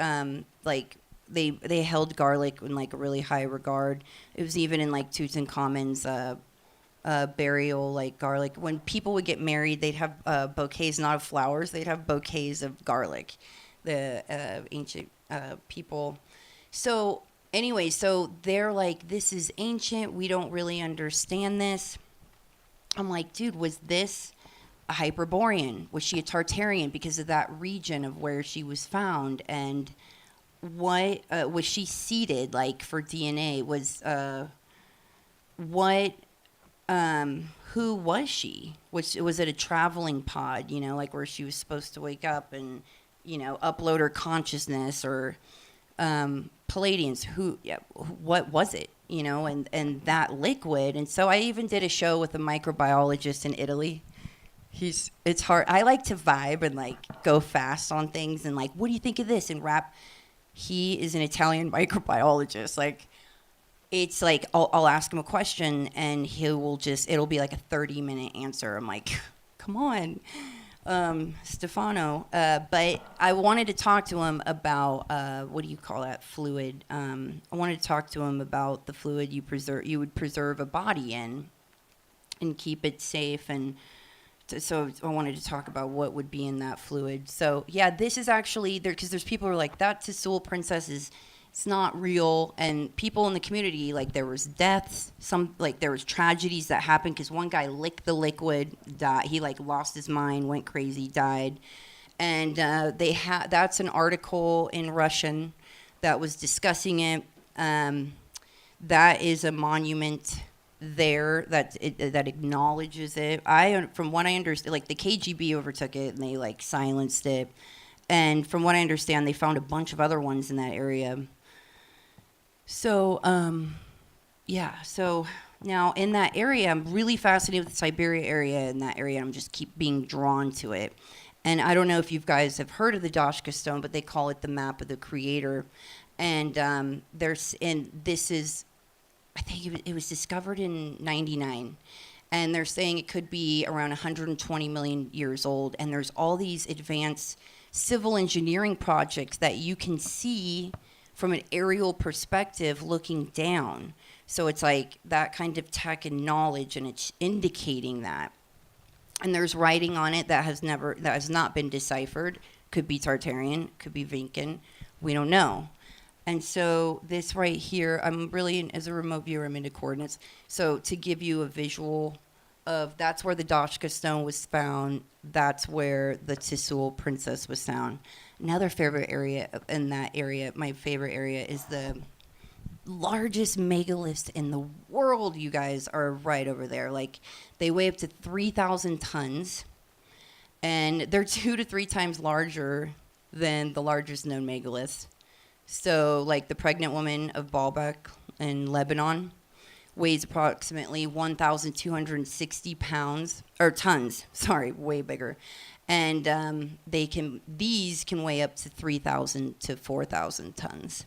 like they held garlic in like a really high regard. It was even in like Tutankhamun's burial, like garlic. When people would get married, they'd have bouquets, not of flowers, they'd have bouquets of garlic, the ancient people. So anyway, so they're like, this is ancient, we don't really understand this. I'm like, dude, was this a Hyperborean? Was she a Tartarian because of that region of where she was found? And what was she seeded like for DNA? Who was she? Was it a traveling pod, you know, like where she was supposed to wake up and, you know, upload her consciousness, or Palladians? What was it, you know, and that liquid? And so I even did a show with a microbiologist in Italy. It's hard. I like to vibe and like go fast on things and like, what do you think of this? And rap. He is an Italian microbiologist. Like, it's like I'll ask him a question and it'll be like a 30-minute answer. I'm like, come on, Stefano. But I wanted to talk to him about what do you call that fluid? I wanted to talk to him about the fluid you would preserve a body in and keep it safe. And so I wanted to talk about what would be in that fluid. So yeah, this is actually there, because there's people who are like, that Tsul princess it's not real. And people in the community, like, there was deaths, there was tragedies that happened because one guy licked the liquid, died. He like lost his mind, went crazy, died. And that's an article in Russian that was discussing it. That is a monument there that acknowledges it. From what I understand, like the KGB overtook it and they like silenced it. And from what I understand, they found a bunch of other ones in that area. So, yeah. So now in that area, I'm really fascinated with the Siberia area. In that area, I'm just keep being drawn to it. And I don't know if you guys have heard of the Dashka stone, but they call it the map of the creator. And this is, I think it was discovered in 99. And they're saying it could be around 120 million years old. And there's all these advanced civil engineering projects that you can see from an aerial perspective looking down. So it's like that kind of tech and knowledge, and it's indicating that. And there's writing on it that has not been deciphered. Could be Tartarian, could be Vincan, we don't know. And so this right here, I'm really, as a remote viewer, I'm into coordinates. So to give you a visual of, that's where the Dashka stone was found. That's where the Tsul princess was found. Another favorite area in that area, my favorite area, is the largest megaliths in the world, you guys, are right over there. Like, they weigh up to 3,000 tons. And they're 2 to 3 times larger than the largest known megaliths. So, like, the pregnant woman of Baalbek in Lebanon weighs approximately 1,260 pounds, or tons, sorry, way bigger. And these can weigh up to 3,000 to 4,000 tons.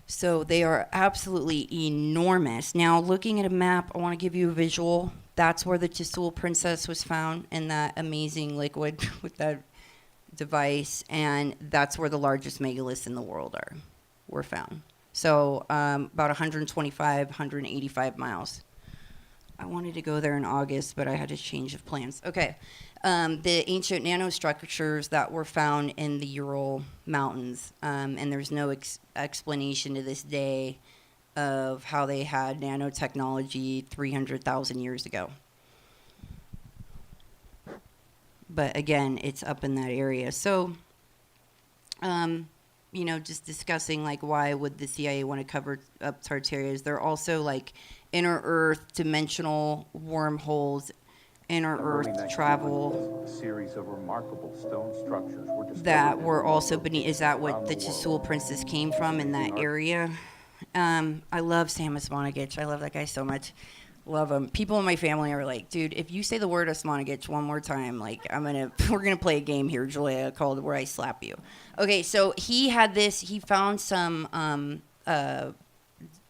So they are absolutely enormous. Now, looking at a map, I want to give you a visual. That's where the Tsul princess was found, in that amazing liquid with that device, and that's where the largest megaliths in the world were found. So about 125, 185 miles. I wanted to go there in August, but I had a change of plans. Okay, the ancient nanostructures that were found in the Ural Mountains, and there's no explanation to this day of how they had nanotechnology 300,000 years ago. But again, it's up in that area. So just discussing like why would the CIA want to cover up Tartarias. They're also like inner Earth dimensional wormholes, inner Earth travel. A series of remarkable stone structures were discovered That were also beneath. Is that what the Chisul princess came from in that area? I love Sam Osmanagich. I love that guy so much. Love him. People in my family are like, dude, if you say the word Osmanagich one more time, like we're gonna play a game here, Julia, called Where I Slap You. Okay, so he found some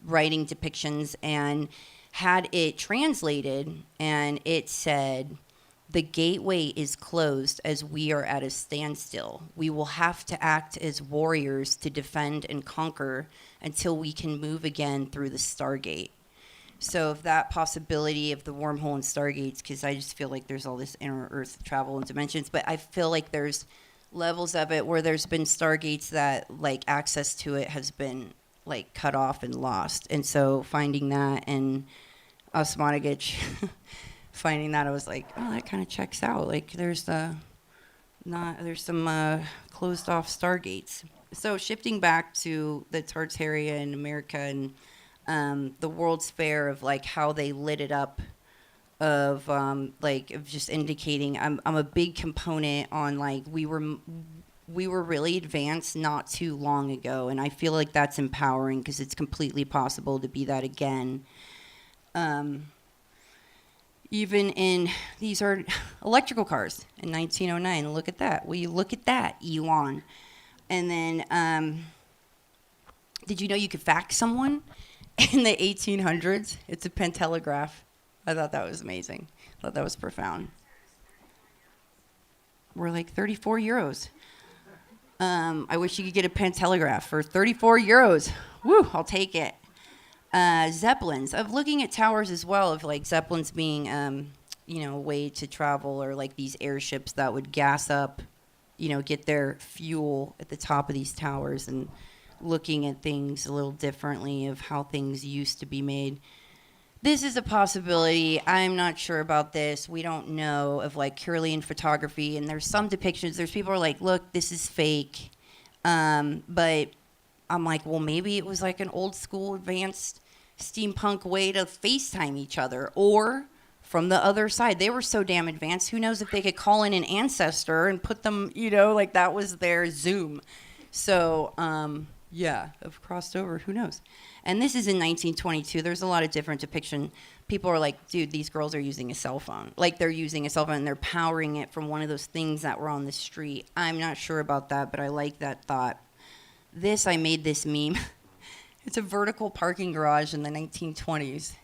writing depictions and had it translated, and it said, "The gateway is closed as we are at a standstill. We will have to act as warriors to defend and conquer until we can move again through the Stargate." So if that possibility of the wormhole and Stargates, because I just feel like there's all this inner Earth travel and dimensions, but I feel like there's levels of it where there's been Stargates that like access to it has been like cut off and lost. And so finding that and Osmanagich, finding that, I was like, oh, that kind of checks out. Like there's some closed off Stargates. So shifting back to the Tartaria in America and the World's Fair, of like how they lit it up, of just indicating I'm a big component on like we were really advanced not too long ago, and I feel like that's empowering because it's completely possible to be that again. Even in, these are electrical cars in 1909. Look at that. Will you look at that, Elon? And then, did you know you could fax someone in the 1800s? It's a pentelegraph. I thought that was amazing. I thought that was profound. We're like 34 euros. I wish you could get a pentelegraph for 34 euros. Woo, I'll take it. Zeppelins. I'm looking at towers as well, of like Zeppelins being, a way to travel, or like these airships that would gas up, get their fuel at the top of these towers, and looking at things a little differently of how things used to be made. This is a possibility. I'm not sure about this. We don't know, of like Kirlian photography, and there's some depictions. There's people who are like, look, this is fake. But I'm like, well, maybe it was like an old school advanced steampunk way to FaceTime each other. Or from the other side, they were so damn advanced, who knows if they could call in an ancestor and put them, like that was their Zoom. So, have crossed over, who knows? And this is in 1922. There's a lot of different depiction. People are like, dude, these girls are using a cell phone. Like they're using a cell phone and they're powering it from one of those things that were on the street. I'm not sure about that, but I like that thought. I made this meme. It's a vertical parking garage in the 1920s.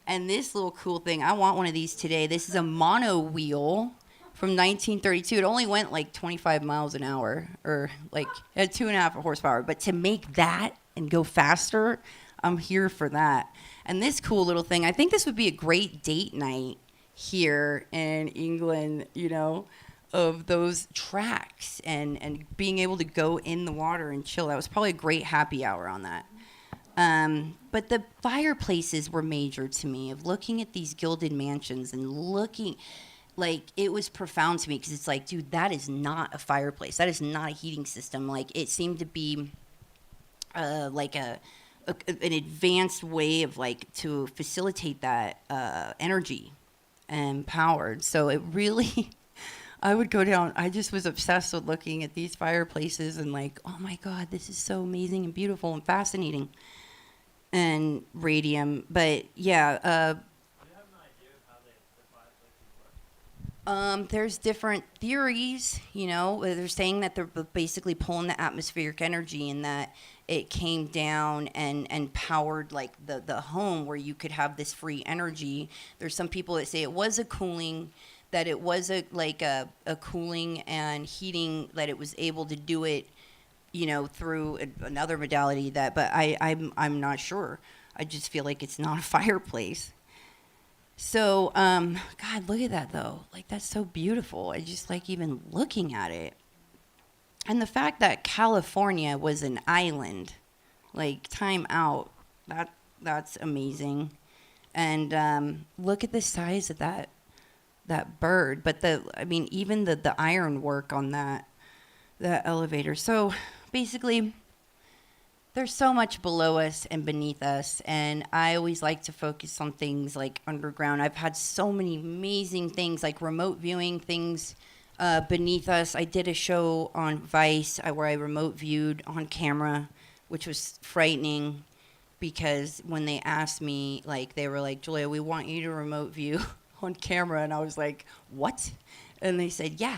And this little cool thing, I want one of these today. This is a mono wheel from 1932. It only went like 25 miles an hour, or like at 2.5 horsepower. But to make that and go faster, I'm here for that. And this cool little thing, I think this would be a great date night here in England, of those tracks and being able to go in the water and chill. That was probably a great happy hour on that. But the fireplaces were major to me, of looking at these gilded mansions and looking, like, it was profound to me, because it's like, dude, that is not a fireplace. That is not a heating system. Like, it seemed to be like an advanced way of, like, to facilitate that energy and powered. So it really... I would go down. I just was obsessed with looking at these fireplaces and like, oh my God, this is so amazing and beautiful and fascinating. And radium. But yeah. There's different theories, They're saying that they're basically pulling the atmospheric energy, and that it came down and powered like the home, where you could have this free energy. There's some people that say it was a cooling, that it was a cooling and heating, that it was able to do it, through another modality. But I'm not sure. I just feel like it's not a fireplace. So, God, look at that though. Like, that's so beautiful. I just like even looking at it. And the fact that California was an island, like, time out, that's amazing. And look at the size of that bird. But even the iron work on that elevator. So basically there's so much below us and beneath us, and I always like to focus on things like underground. I've had so many amazing things, like remote viewing things beneath us. I did a show on Vice where I remote viewed on camera, which was frightening, because when they asked me, like, they were like, Julia, we want you to remote view on camera, and I was like, what? And they said, yeah.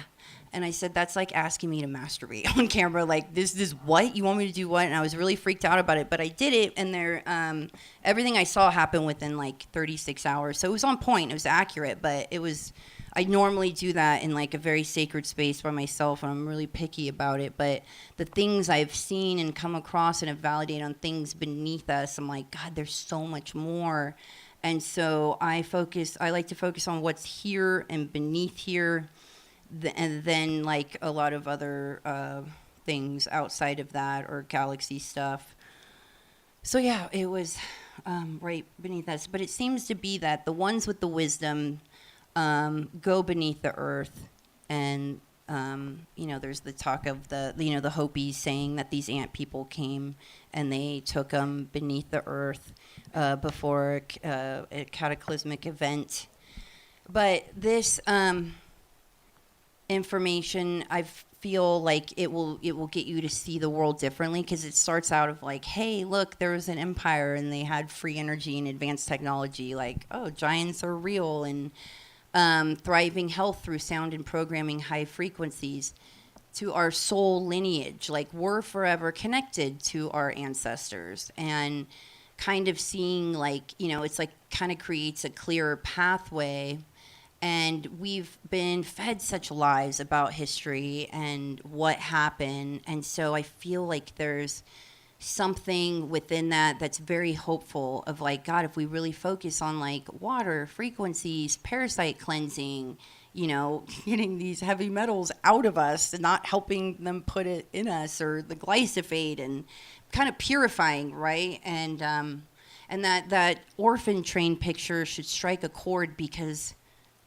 And I said, that's like asking me to masturbate on camera. Like, this is what? You want me to do what? And I was really freaked out about it. But I did it, and everything I saw happened within, like, 36 hours. So it was on point. It was accurate. But it was, I normally do that in, like, a very sacred space by myself, and I'm really picky about it. But the things I've seen and come across and have validated on things beneath us, I'm like, God, there's so much more. And so I like to focus on what's here and beneath here, and then like a lot of other things outside of that, or galaxy stuff. So yeah, it was right beneath us. But it seems to be that the ones with the wisdom go beneath the earth. And there's the talk of the Hopis saying that these ant people came and they took them beneath the earth before a cataclysmic event. But this information, I feel like it will get you to see the world differently, because it starts out of like, hey, look, there was an empire and they had free energy and advanced technology, like, oh, giants are real, and thriving health through sound and programming high frequencies, to our soul lineage, like we're forever connected to our ancestors, and kind of seeing like, it's like kind of creates a clearer pathway. And we've been fed such lies about history and what happened. And so I feel like there's something within that that's very hopeful of like, God, if we really focus on like water, frequencies, parasite cleansing, getting these heavy metals out of us and not helping them put it in us, or the glyphosate, and kind of purifying, right? And that orphan train picture should strike a chord, because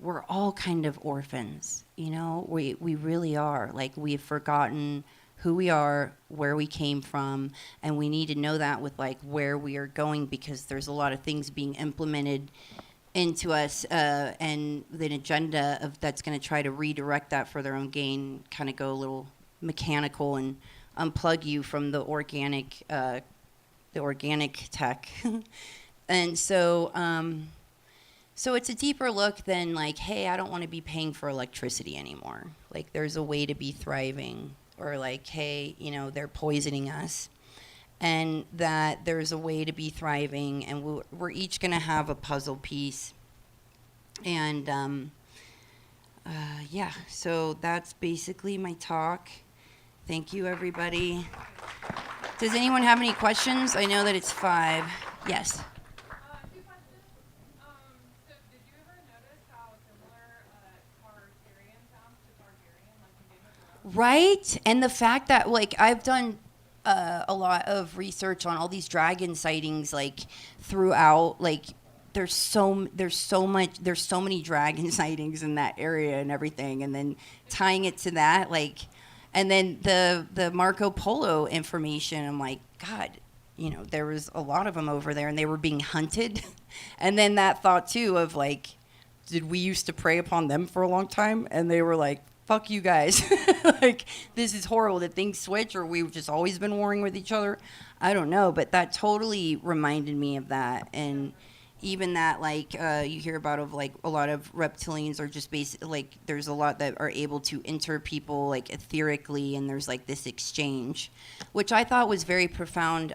we're all kind of orphans, we really are. Like, we've forgotten who we are, where we came from, and we need to know that with like where we are going, because there's a lot of things being implemented into us, and the agenda of that's going to try to redirect that for their own gain, kind of go a little mechanical and unplug you from the organic tech. And so it's a deeper look than like, hey, I don't want to be paying for electricity anymore. Like, there's a way to be thriving, or like, hey, they're poisoning us, and that there's a way to be thriving, and we're each going to have a puzzle piece. And yeah, so that's basically my talk. Thank you, everybody. Does anyone have any questions? I know that it's 5. Yes. Right? And the fact that, like, I've done a lot of research on all these dragon sightings, like, throughout, like, there's so many dragon sightings in that area and everything, and then tying it to that, like, and then the Marco Polo information, I'm like, God, there was a lot of them over there, and they were being hunted. And then that thought, too, of, like, did we used to prey upon them for a long time? And they were like, fuck you guys. Like, this is horrible. Did things switch, or we've just always been warring with each other? I don't know, but that totally reminded me of that. And even that, like, you hear about of, like, a lot of reptilians are just basically, like, there's a lot that are able to enter people, like, etherically, and there's, like, this exchange, which I thought was very profound,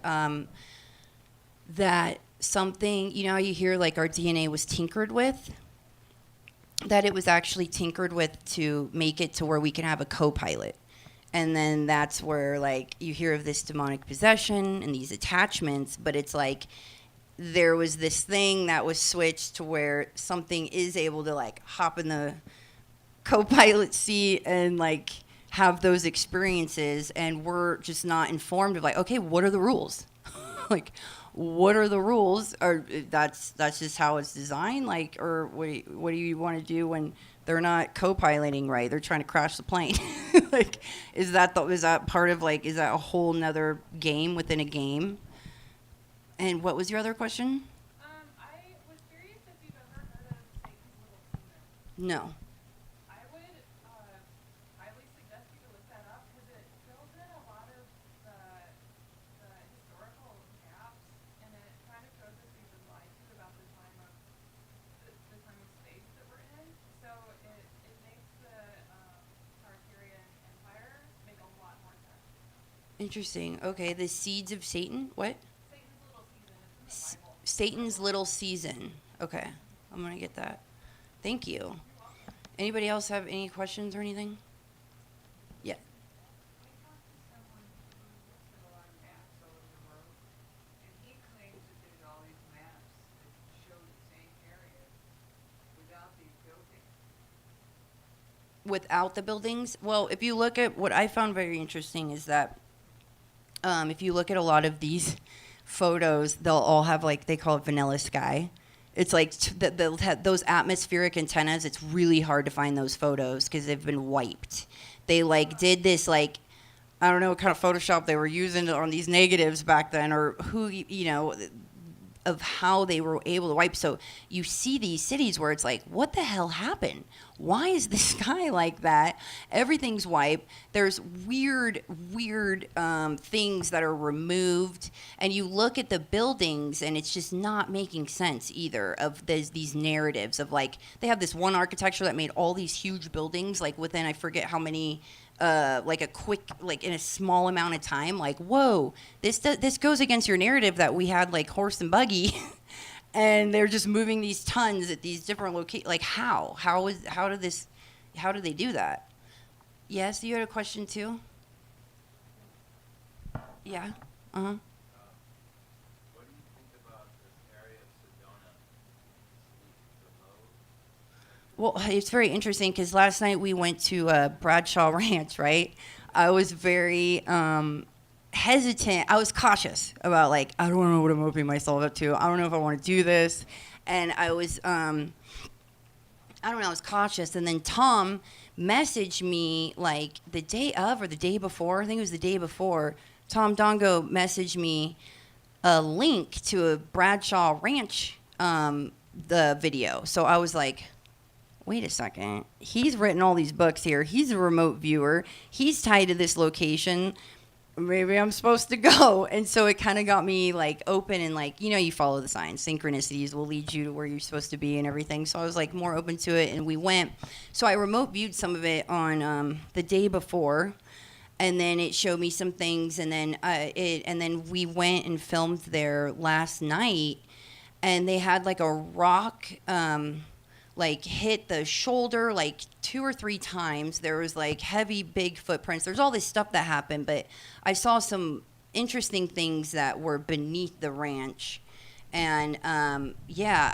that something, how you hear, like, our DNA was tinkered with, that it was actually tinkered with to make it to where we can have a co-pilot. And then that's where, like, you hear of this demonic possession and these attachments, but it's like there was this thing that was switched to where something is able to, like, hop in the co-pilot seat and, like, have those experiences, and we're just not informed of, like, okay, what are the rules? Like, what are the rules? Or that's just how it's designed? Like, or what do you want to do when they're not co-piloting right? They're trying to crash the plane. like, is that part of like, is that a whole nother game within a game? And what was your other question? I was curious if you've ever heard of Satan's Little Season. No. I would highly suggest you to look that up because it fills in a lot of the historical gaps, and it kind of shows us we've been lied to about the time of space that we're in. So it makes the Tarkarian Empire make a lot more sense. Interesting. Okay, the seeds of Satan. What? Satan's Little Season. Okay, I'm gonna get that. Thank you. Anybody else have any questions or anything? Yeah. Without the buildings? Well, if you look at what I found very interesting is that if you look at a lot of these photos, they'll all have like, they call it vanilla sky. It's like they'll have those atmospheric antennas. It's really hard to find those photos because they've been wiped. They like did this like, I don't know what kind of Photoshop they were using on these negatives back then, or who, you know, of how they were able to wipe. So you see these cities where it's like, what the hell happened? Why is the sky like that? Everything's wiped. There's weird things that are removed. And you look at the buildings and it's just not making sense either of these narratives of like, they have this one architecture that made all these huge buildings, like within, I forget how many, like a quick, like in a small amount of time, like, whoa, this goes against your narrative that we had like horse and buggy and they're just moving these tons at these different locations. Like how did they do that? Yes, you had a question too? Yeah. Uh-huh. What do you think about this area of Sedona? Well, it's very interesting because last night we went to Bradshaw Ranch, right? I was very hesitant. I was cautious about like, I don't know what I'm opening myself up to. I don't know if I want to do this. And I was, I don't know, I was cautious. And then Tom messaged me like the day of or the day before. I think it was the day before. Tom Dongo messaged me a link to a Bradshaw Ranch the video. So I was like, wait a second. He's written all these books here. He's a remote viewer. He's tied to this location. Maybe I'm supposed to go. And so it kind of got me like open and like, you know, you follow the signs. Synchronicities will lead you to where you're supposed to be and everything. So I was like more open to it and we went. So I remote viewed some of it on the day before. And then it showed me some things. And then we went and filmed there last night. And they had like a rock like hit the shoulder like 2 or 3 times. There was like heavy big footprints. There's all this stuff that happened, but I saw some interesting things that were beneath the ranch. And yeah,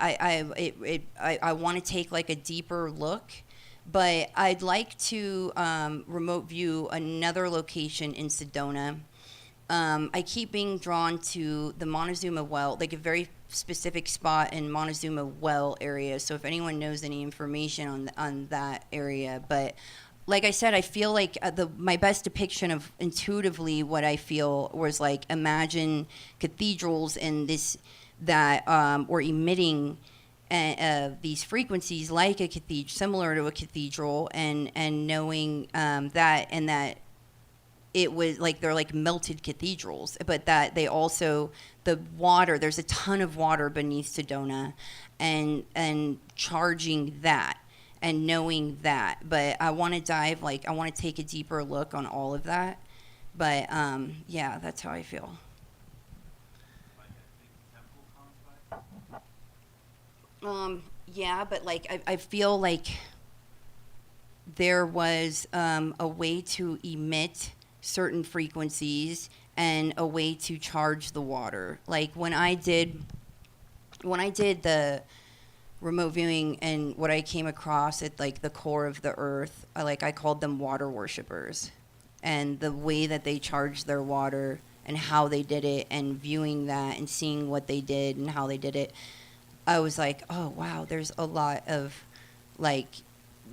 I want to take like a deeper look, but I'd like to remote view another location in Sedona. I keep being drawn to the Montezuma Well, like a very specific spot in Montezuma Well area. So if anyone knows any information on that area, but like I said, I feel like my best depiction of intuitively what I feel was like, imagine cathedrals and this that were emitting these frequencies like a cathedral, similar to a cathedral, and knowing that it was like they're like melted cathedrals, but that they also, the water, there's a ton of water beneath Sedona, and charging that and knowing that. But I want to dive, like I want to take a deeper look on all of that. But yeah, that's how I feel. Yeah, but like I feel like there was a way to emit certain frequencies and a way to charge the water. Like when I did the remote viewing and what I came across at like the core of the earth, I called them water worshipers, and the way that they charged their water and how they did it, and viewing that and seeing what they did and how they did it, I was like, oh wow, there's a lot of like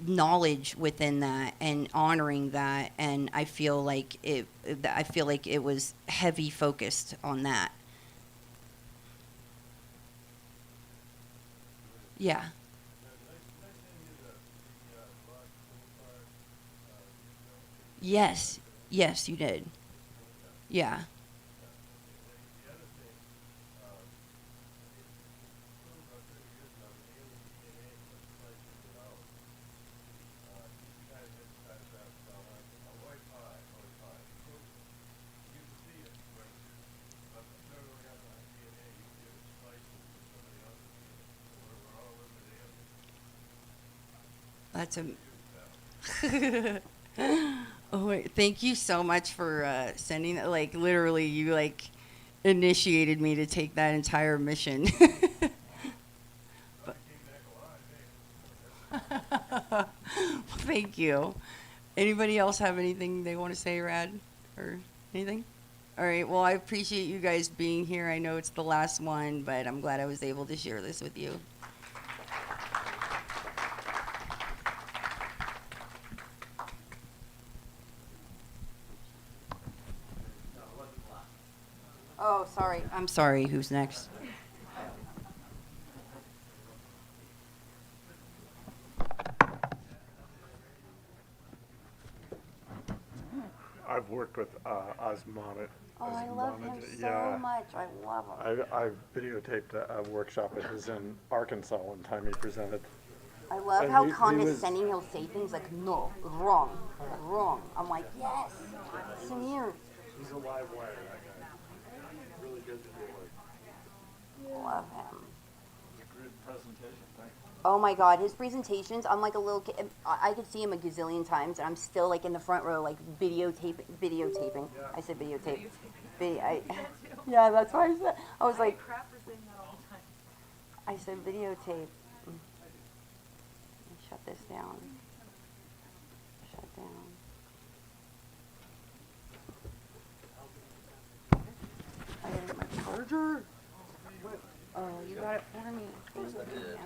knowledge within that and honoring that, and I feel like it was heavy focused on that. Yeah. Yes, yes, you did. Yeah. That's a. Oh, wait, thank you so much for sending that. Like, literally, you like initiated me to take that entire mission. Thank you. Anybody else have anything they want to say, Rad, or anything? All right. Well, I appreciate you guys being here. I know it's the last one, but I'm glad I was able to share this with you. Oh, sorry. I'm sorry. Who's next? I've worked with Osmonet. Oh, I love him so Yeah. much. I love him. I videotaped a workshop at his in Arkansas one time he presented. I love And how he was- condescending he'll say things like, no, wrong, wrong. I'm like, yes, listen here. He's a live wire, that guy. Really good to deal with. Love him. It's a good presentation, thanks. Oh my God, his presentations, I'm like a little kid. I could see him a gazillion times, and I'm still like in the front row, like videotaping. Yeah. I said videotape. Yeah, that's why I said. I was like, I said videotape. Shut this down. Shut down. I gotta get my charger. Oh, you got it for me. Thank you, Ellen.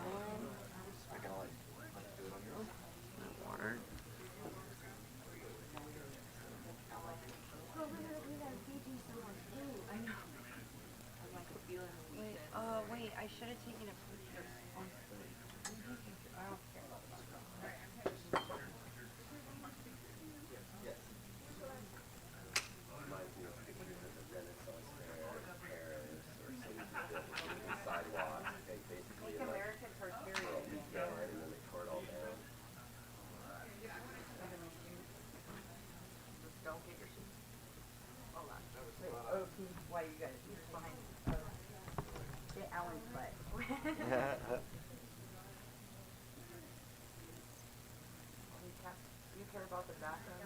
Water. Wait, I should have taken a picture on food. I don't care. Why you guys behind get Alan's butt. You care about the background?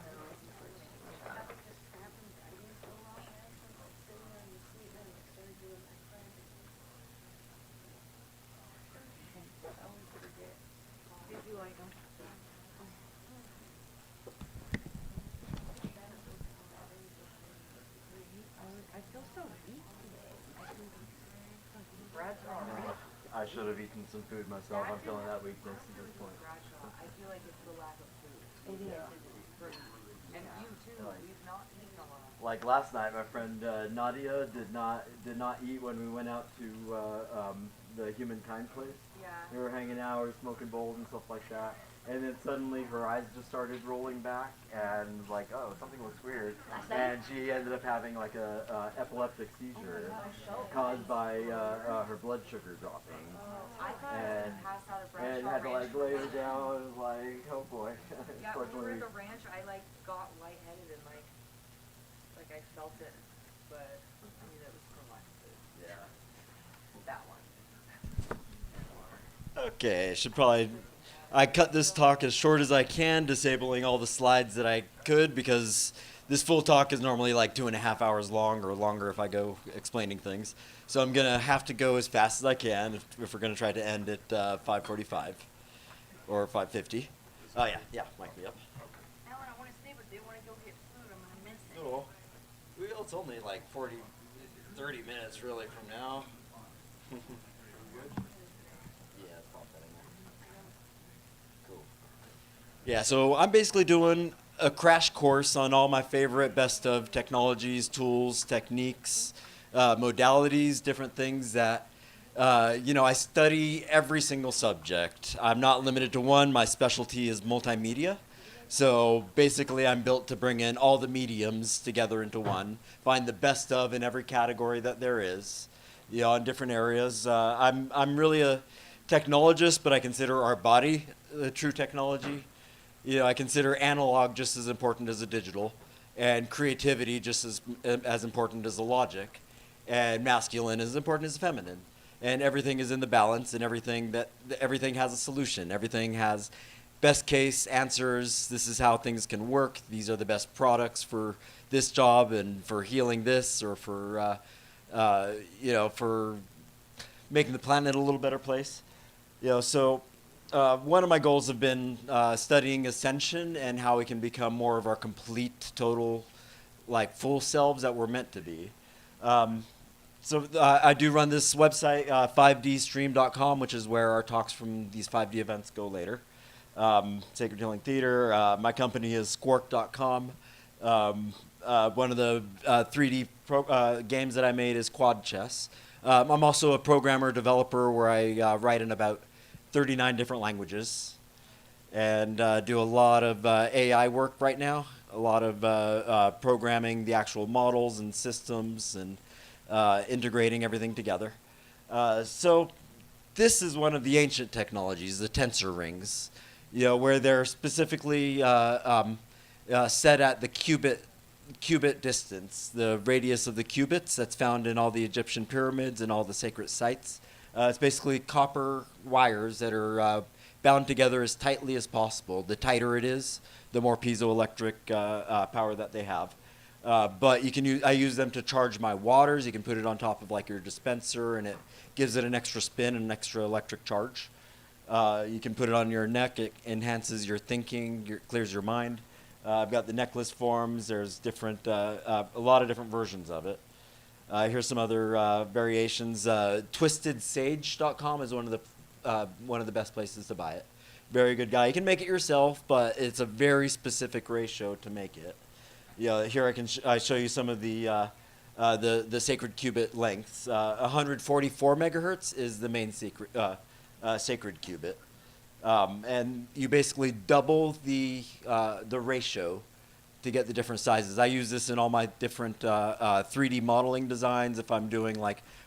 Did you like them? I feel so weak today. Bradshaw, right? I should have eaten some food myself. I'm feeling that weakness at this point. I feel like it's the lack of food. It is. And you too, you've not eaten a lot. Like last night, my friend Nadia did not eat when we went out to the Humankind place. Yeah. We were hanging out, we were smoking bowls and stuff like that. And then suddenly her eyes just started rolling back, and like, oh, something looks weird. And she ended up having like a epileptic seizure caused by her blood sugar dropping. I thought I was gonna pass out at And Bradshaw had to like Ranch. lay her down. It was like, oh boy. Yeah, when we were at the ranch, I like got lightheaded and like I felt it, but I mean it was from like Yeah. that one. Okay, I cut this talk as short as I can, disabling all the slides that I could, because this full talk is normally like 2.5 hours long, or longer if I go explaining things. So I'm going to have to go as fast as I can if we're going to try to end at 5:45 or 5:50. Oh, yeah, mic me up. Alan, I want to stay, but they want to go get food. I'm gonna miss it. Oh, well, it's only like 30 minutes really from now. Yeah, pop that in there. Cool. Yeah, so I'm basically doing a crash course on all my favorite best of technologies, tools, techniques, modalities, different things that, I study every single subject. I'm not limited to one. My specialty is multimedia. So basically, I'm built to bring in all the mediums together into one, find the best of in every category that there is, in different areas. I'm really a technologist, but I consider our body the true technology. I consider analog just as important as a digital, and creativity just as important as the logic, and masculine as important as feminine. And everything is in the balance, and everything has a solution. Everything has best case answers. This is how things can work. These are the best products for this job and for healing this, or for for making the planet a little better place. So one of my goals have been studying ascension and how we can become more of our complete, total, full selves that we're meant to be. So I do run this website, 5dstream.com, which is where our talks from these 5D events go later. Sacred Healing Theater. My company is squark.com. One of the 3D games that I made is quad chess. I'm also a programmer developer where I write in about 39 different languages, and do a lot of AI work right now, a lot of programming the actual models and systems, and integrating everything together. So this is one of the ancient technologies, the tensor rings, where they're specifically set at the cubit distance, the radius of the cubits that's found in all the Egyptian pyramids and all the sacred sites. It's basically copper wires that are bound together as tightly as possible. The tighter it is, the more piezoelectric power that they have. But I use them to charge my waters. You can put it on top of your dispenser, and it gives it an extra spin and an extra electric charge. You can put it on your neck. It enhances your thinking, clears your mind. I've got the necklace forms. There's a lot of different versions of it. Here's some other variations. TwistedSage.com is one of the best places to buy it. Very good guy. You can make it yourself, but it's a very specific ratio to make it. Here I show you some of the sacred qubit lengths. 144 megahertz is the main sacred qubit, and you basically double the ratio to get the different sizes. I use this in all my different 3D modeling designs. If I'm doing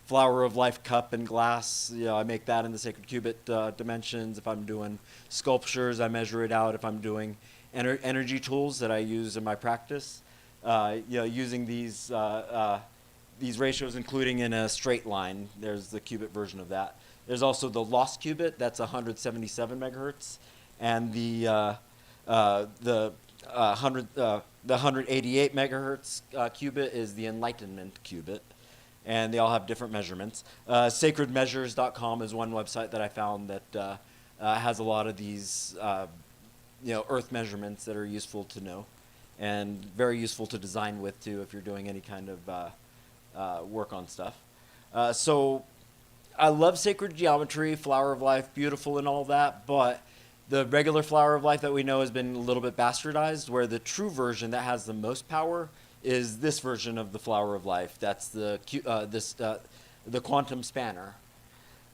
flower of life cup and glass, I make that in the sacred qubit dimensions. If I'm doing sculptures, I measure it out. If I'm doing energy tools that I use in my practice, using these ratios, including in a straight line. There's the qubit version of that. There's also the lost qubit, that's 177 megahertz, and the 188 megahertz qubit is the enlightenment qubit, and they all have different measurements. Sacredmeasures.com is one website that I found that has a lot of these earth measurements that are useful to know, and very useful to design with too if you're doing any kind of work on stuff. So I love sacred geometry, flower of life, beautiful and all that, but the regular flower of life that we know has been a little bit bastardized, where the true version that has the most power is this version of the flower of life. That's the quantum spanner,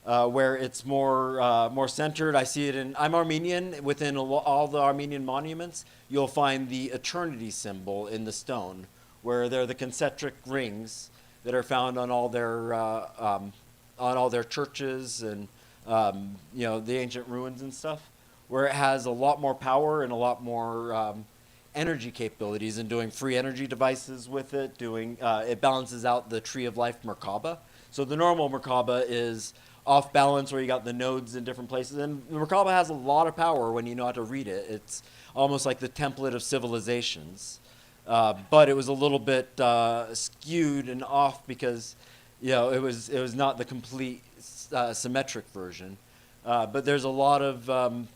where it's more centered. I see it in. I'm Armenian. Within all the Armenian monuments, you'll find the eternity symbol in the stone, where they're the concentric rings that are found on all their churches and the ancient ruins and stuff, where it has a lot more power and a lot more energy capabilities, and doing free energy devices with it. It balances out the tree of life Merkaba. So the normal Merkaba is off balance, where you got the nodes in different places, and the Merkaba has a lot of power when you know how to read it. It's almost like the template of civilizations, but it was a little bit skewed and off because it was not the complete symmetric version. But there's a lot of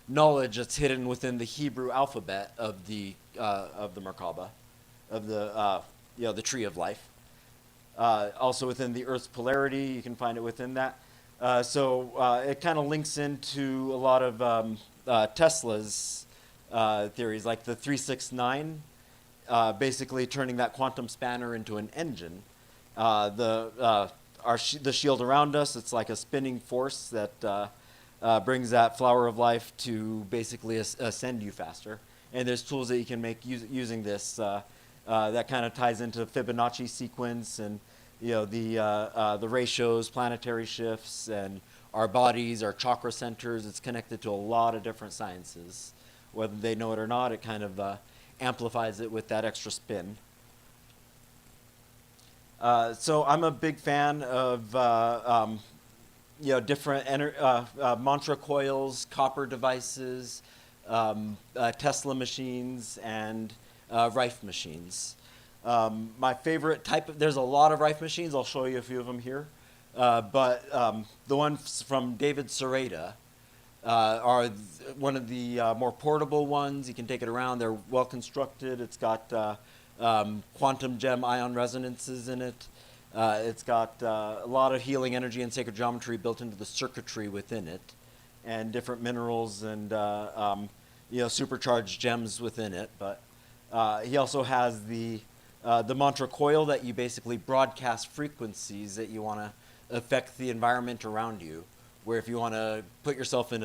knowledge that's hidden within the Hebrew alphabet of the Merkaba, of the tree of life. Also within the Earth's polarity, you can find it within that. So it kind of links into a lot of Tesla's theories, like the 369, basically turning that quantum spanner into an engine. The shield around us, it's like a spinning force that brings that flower of life to basically ascend you faster. And there's tools that you can make using this that kind of ties into Fibonacci sequence and the ratios, planetary shifts, and our bodies, our chakra centers. It's connected to a lot of different sciences. Whether they know it or not, it kind of amplifies it with that extra spin. So I'm a big fan of different mantra coils, copper devices, Tesla machines, and Rife machines. My favorite type of, there's a lot of Rife machines. I'll show you a few of them here. But the ones from David Sereda are one of the more portable ones. You can take it around. They're well constructed. It's got quantum gem ion resonances in it. It's got a lot of healing energy and sacred geometry built into the circuitry within it, and different minerals and supercharged gems within it. But he also has the mantra coil that you basically broadcast frequencies that you want to affect the environment around you. Where if you want to put yourself in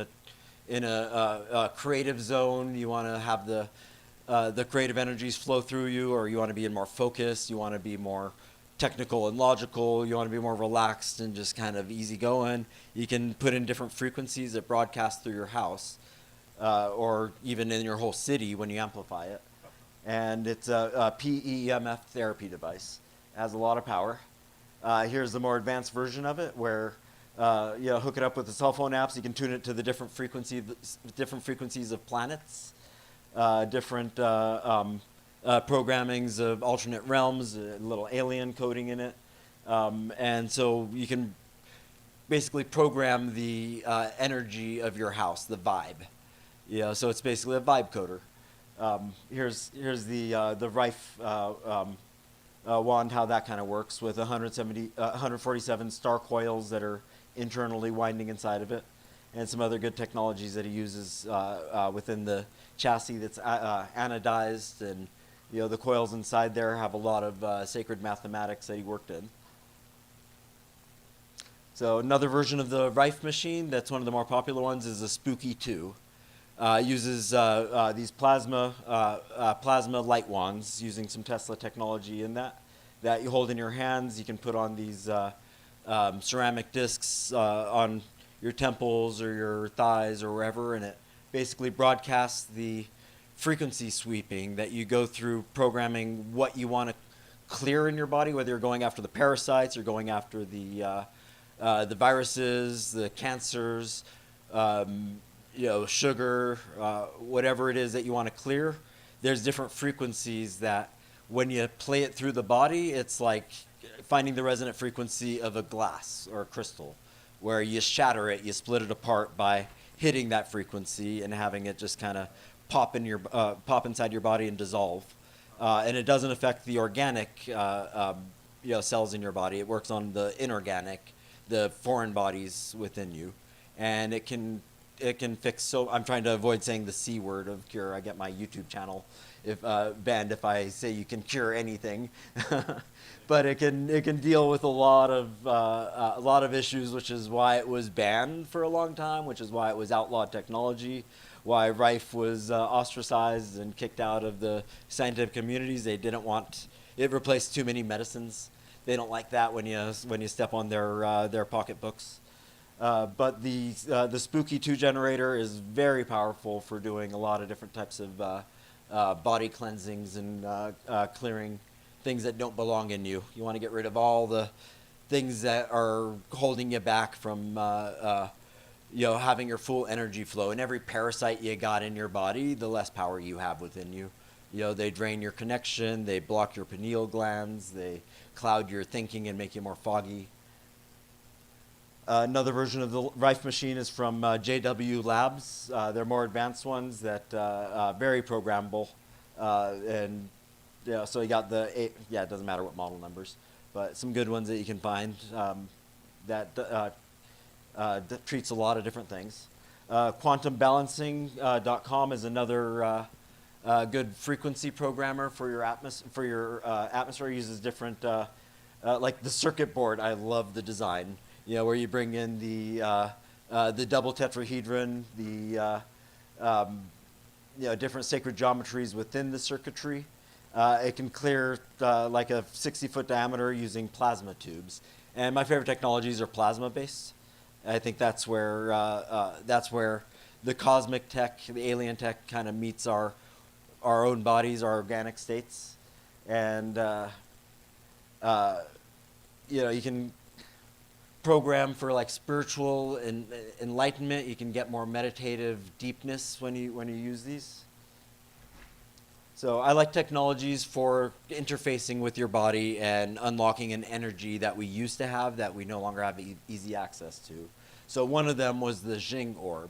a creative zone, you want to have the creative energies flow through you, or you want to be in more focus, you want to be more technical and logical, you want to be more relaxed and just kind of easygoing, you can put in different frequencies that broadcast through your house, or even in your whole city when you amplify it. And it's a PEMF therapy device. It has a lot of power. Here's the more advanced version of it, where hook it up with the cell phone apps. You can tune it to the different frequencies of planets, different programmings of alternate realms, a little alien coding in it, and so you can basically program the energy of your house, the vibe. So it's basically a vibe coder. Here's the Rife wand, how that kind of works with 147 star coils that are internally winding inside of it, and some other good technologies that he uses within the chassis that's anodized, and the coils inside there have a lot of sacred mathematics that he worked in. So another version of the Rife machine that's one of the more popular ones is the Spooky 2. Uses these plasma light wands using some Tesla technology in that you hold in your hands. You can put on these ceramic discs on your temples or your thighs or wherever, and it basically broadcasts the frequency sweeping that you go through, programming what you want to clear in your body, whether you're going after the parasites or going after the viruses, the cancers, sugar, whatever it is that you want to clear. There's different frequencies that when you play it through the body, it's like finding the resonant frequency of a glass or a crystal, where you shatter it, you split it apart by hitting that frequency and having it just kind of pop inside your body and dissolve. And it doesn't affect the organic cells in your body. It works on the inorganic, the foreign bodies within you, and it can fix. So I'm trying to avoid saying the C word of cure. I get my YouTube channel banned if I say you can cure anything, but it can deal with a lot of issues, which is why it was banned for a long time, which is why it was outlawed technology, why Rife was ostracized and kicked out of the scientific communities. They didn't want it replaced too many medicines. They don't like that when you step on their pocketbooks. But the Spooky 2 generator is very powerful for doing a lot of different types of body cleansings and clearing things that don't belong in you. You want to get rid of all the things that are holding you back from having your full energy flow. And every parasite you got in your body, the less power you have within you. They drain your connection, they block your pineal glands, they cloud your thinking and make you more foggy. Another version of the Rife machine is from JW Labs. They're more advanced ones that very programmable, and so you got it doesn't matter what model numbers, but some good ones that you can find that treats a lot of different things. QuantumBalancing.com is another good frequency programmer for your atmosphere. It uses different, like the circuit board. I love the design. Where you bring in the double tetrahedron, the different sacred geometries within the circuitry. It can clear like a 60-foot diameter using plasma tubes. And my favorite technologies are plasma-based. I think that's where the cosmic tech, the alien tech, kind of meets our own bodies, our organic states, and you can program for like spiritual enlightenment. You can get more meditative deepness when you use these. So I like technologies for interfacing with your body and unlocking an energy that we used to have that we no longer have easy access to. So one of them was the Jing orb.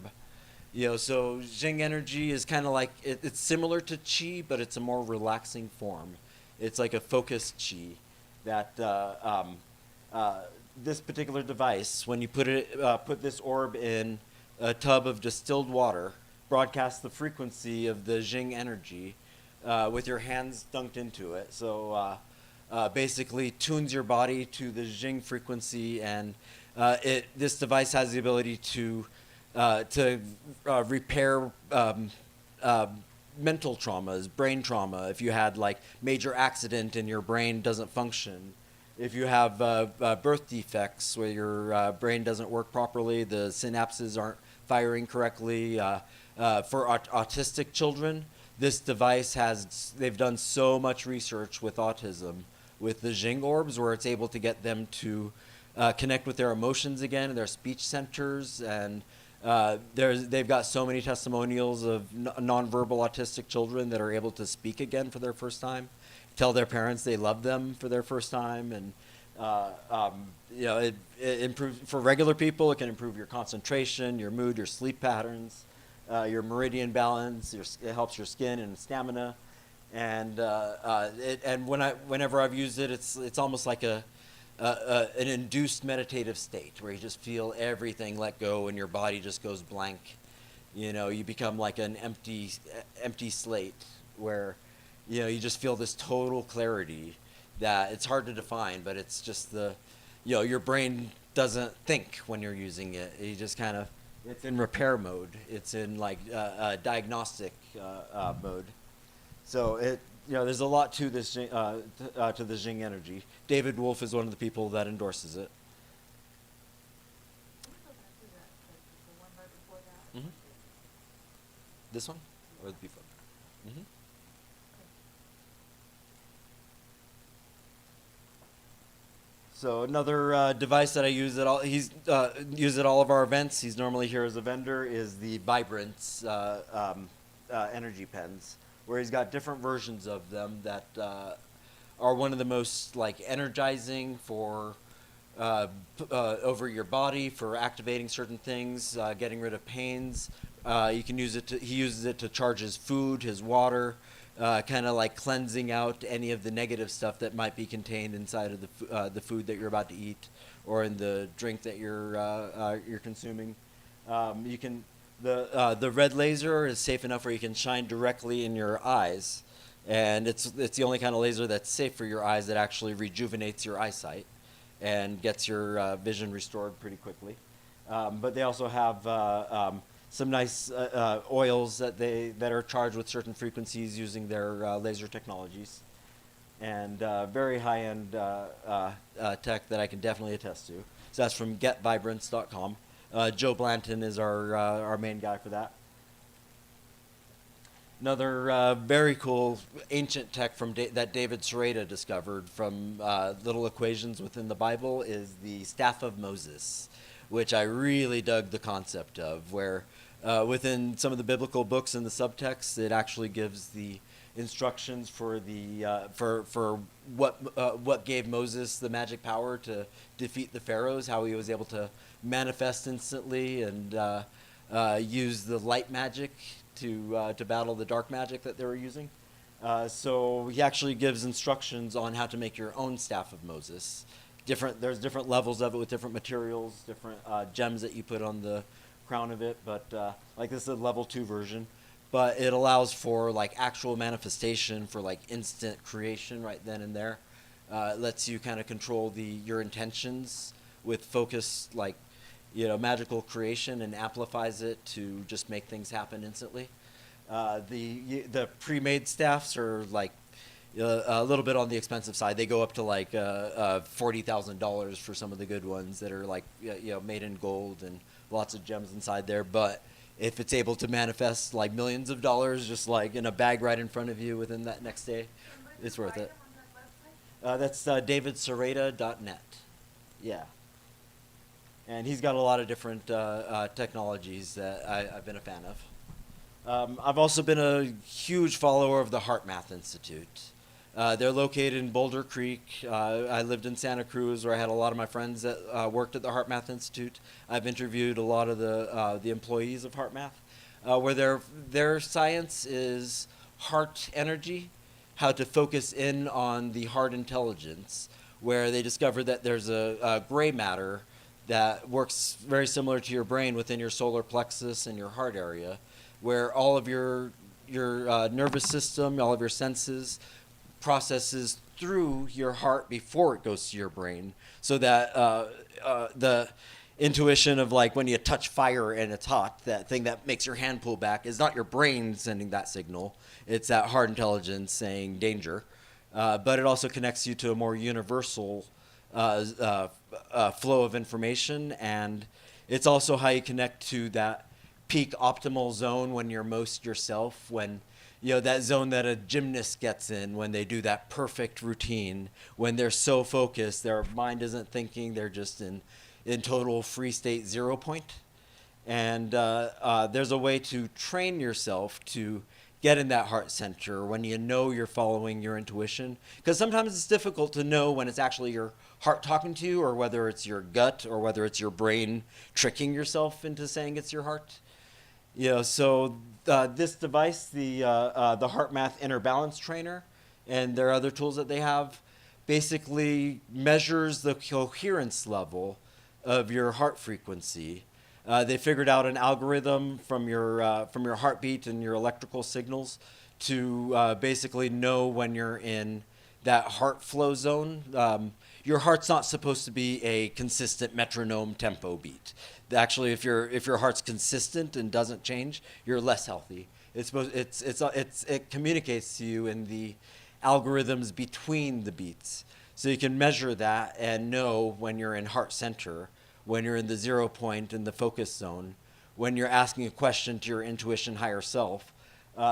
So Jing energy is kind of like, it's similar to Qi, but it's a more relaxing form. It's like a focused Qi that this particular device, when you put this orb in a tub of distilled water, broadcasts the frequency of the Jing energy with your hands dunked into it. So basically tunes your body to the Jing frequency, and this device has the ability to repair mental traumas, brain trauma. If you had like major accident and your brain doesn't function, if you have birth defects where your brain doesn't work properly, the synapses aren't firing correctly. For autistic children, this device they've done so much research with autism with the Jing orbs, where it's able to get them to connect with their emotions again, their speech centers, and they've got so many testimonials of nonverbal autistic children that are able to speak again for their first time, tell their parents they love them for their first time, and it improves for regular people. It can improve your concentration, your mood, your sleep patterns, your meridian balance. It helps your skin and stamina, and whenever I've used it, it's almost like an induced meditative state where you just feel everything let go and your body just goes blank. You become like an empty slate where you just feel this total clarity that it's hard to define, but it's just your brain doesn't think when you're using it. You just kind of, it's in repair mode. It's in like diagnostic mode. So there's a lot to this to the Jing energy. David Wolf is one of the people that endorses it. Mm-hmm. This one or the before? Mm-hmm. So another device that I use at all, he's used at all of our events. He's normally here as a vendor. Is the Vibrance energy pens, where he's got different versions of them that are one of the most like energizing for over your body, for activating certain things, getting rid of pains. You can use it. He uses it to charge his food, his water. Kind of like cleansing out any of the negative stuff that might be contained inside of the food that you're about to eat, or in the drink that you're consuming. The red laser is safe enough where you can shine directly in your eyes, and it's the only kind of laser that's safe for your eyes that actually rejuvenates your eyesight and gets your vision restored pretty quickly. But they also have some nice oils that are charged with certain frequencies using their laser technologies, and very high-end tech that I can definitely attest to. So that's from getvibrance.com. Joe Blanton is our main guy for that. Another very cool ancient tech that David Sereda discovered from little equations within the Bible is the Staff of Moses, which I really dug the concept of, where within some of the biblical books in the subtext, it actually gives the instructions for the for what gave Moses the magic power to defeat the pharaohs, how he was able to manifest instantly and use the light magic to battle the dark magic that they were using. So he actually gives instructions on how to make your own Staff of Moses. There's different levels of it with different materials, different gems that you put on the crown of it, but like this is a level 2 version. But it allows for like actual manifestation, for like instant creation right then and there. It lets you kind of control your intentions with focused, like, magical creation, and amplifies it to just make things happen instantly. The pre-made staffs are like a little bit on the expensive side. They go up to like $40,000 for some of the good ones that are like made in gold and lots of gems inside there. But if it's able to manifest like millions of dollars just like in a bag right in front of you within that next day, it's worth it. That's davidsereda.net. Yeah. And he's got a lot of different technologies that I've been a fan of. I've also been a huge follower of the HeartMath Institute. They're located in Boulder Creek. I lived in Santa Cruz, where I had a lot of my friends that worked at the HeartMath Institute. I've interviewed a lot of the employees of HeartMath, where their science is heart energy, how to focus in on the heart intelligence, where they discovered that there's a gray matter that works very similar to your brain within your solar plexus and your heart area, where all of your nervous system, all of your senses, processes through your heart before it goes to your brain, so that the intuition of like when you touch fire and it's hot, that thing that makes your hand pull back is not your brain sending that signal, it's that heart intelligence saying danger. But it also connects you to a more universal flow of information, and it's also how you connect to that peak optimal zone when you're most yourself, when that zone that a gymnast gets in when they do that perfect routine, when they're so focused, their mind isn't thinking, they're just in total free state 0 point. And there's a way to train yourself to get in that heart center when you're following your intuition. Because sometimes it's difficult to know when it's actually your heart talking to you, or whether it's your gut, or whether it's your brain tricking yourself into saying it's your heart. So this device, the HeartMath Inner Balance Trainer, and there are other tools that they have, basically measures the coherence level of your heart frequency. They figured out an algorithm from your heartbeat and your electrical signals to basically know when you're in that heart flow zone. Your heart's not supposed to be a consistent metronome tempo beat. Actually, if your heart's consistent and doesn't change, you're less healthy. It communicates to you in the algorithms between the beats, so you can measure that and know when you're in heart center, when you're in the 0 point in the focus zone, when you're asking a question to your intuition higher self.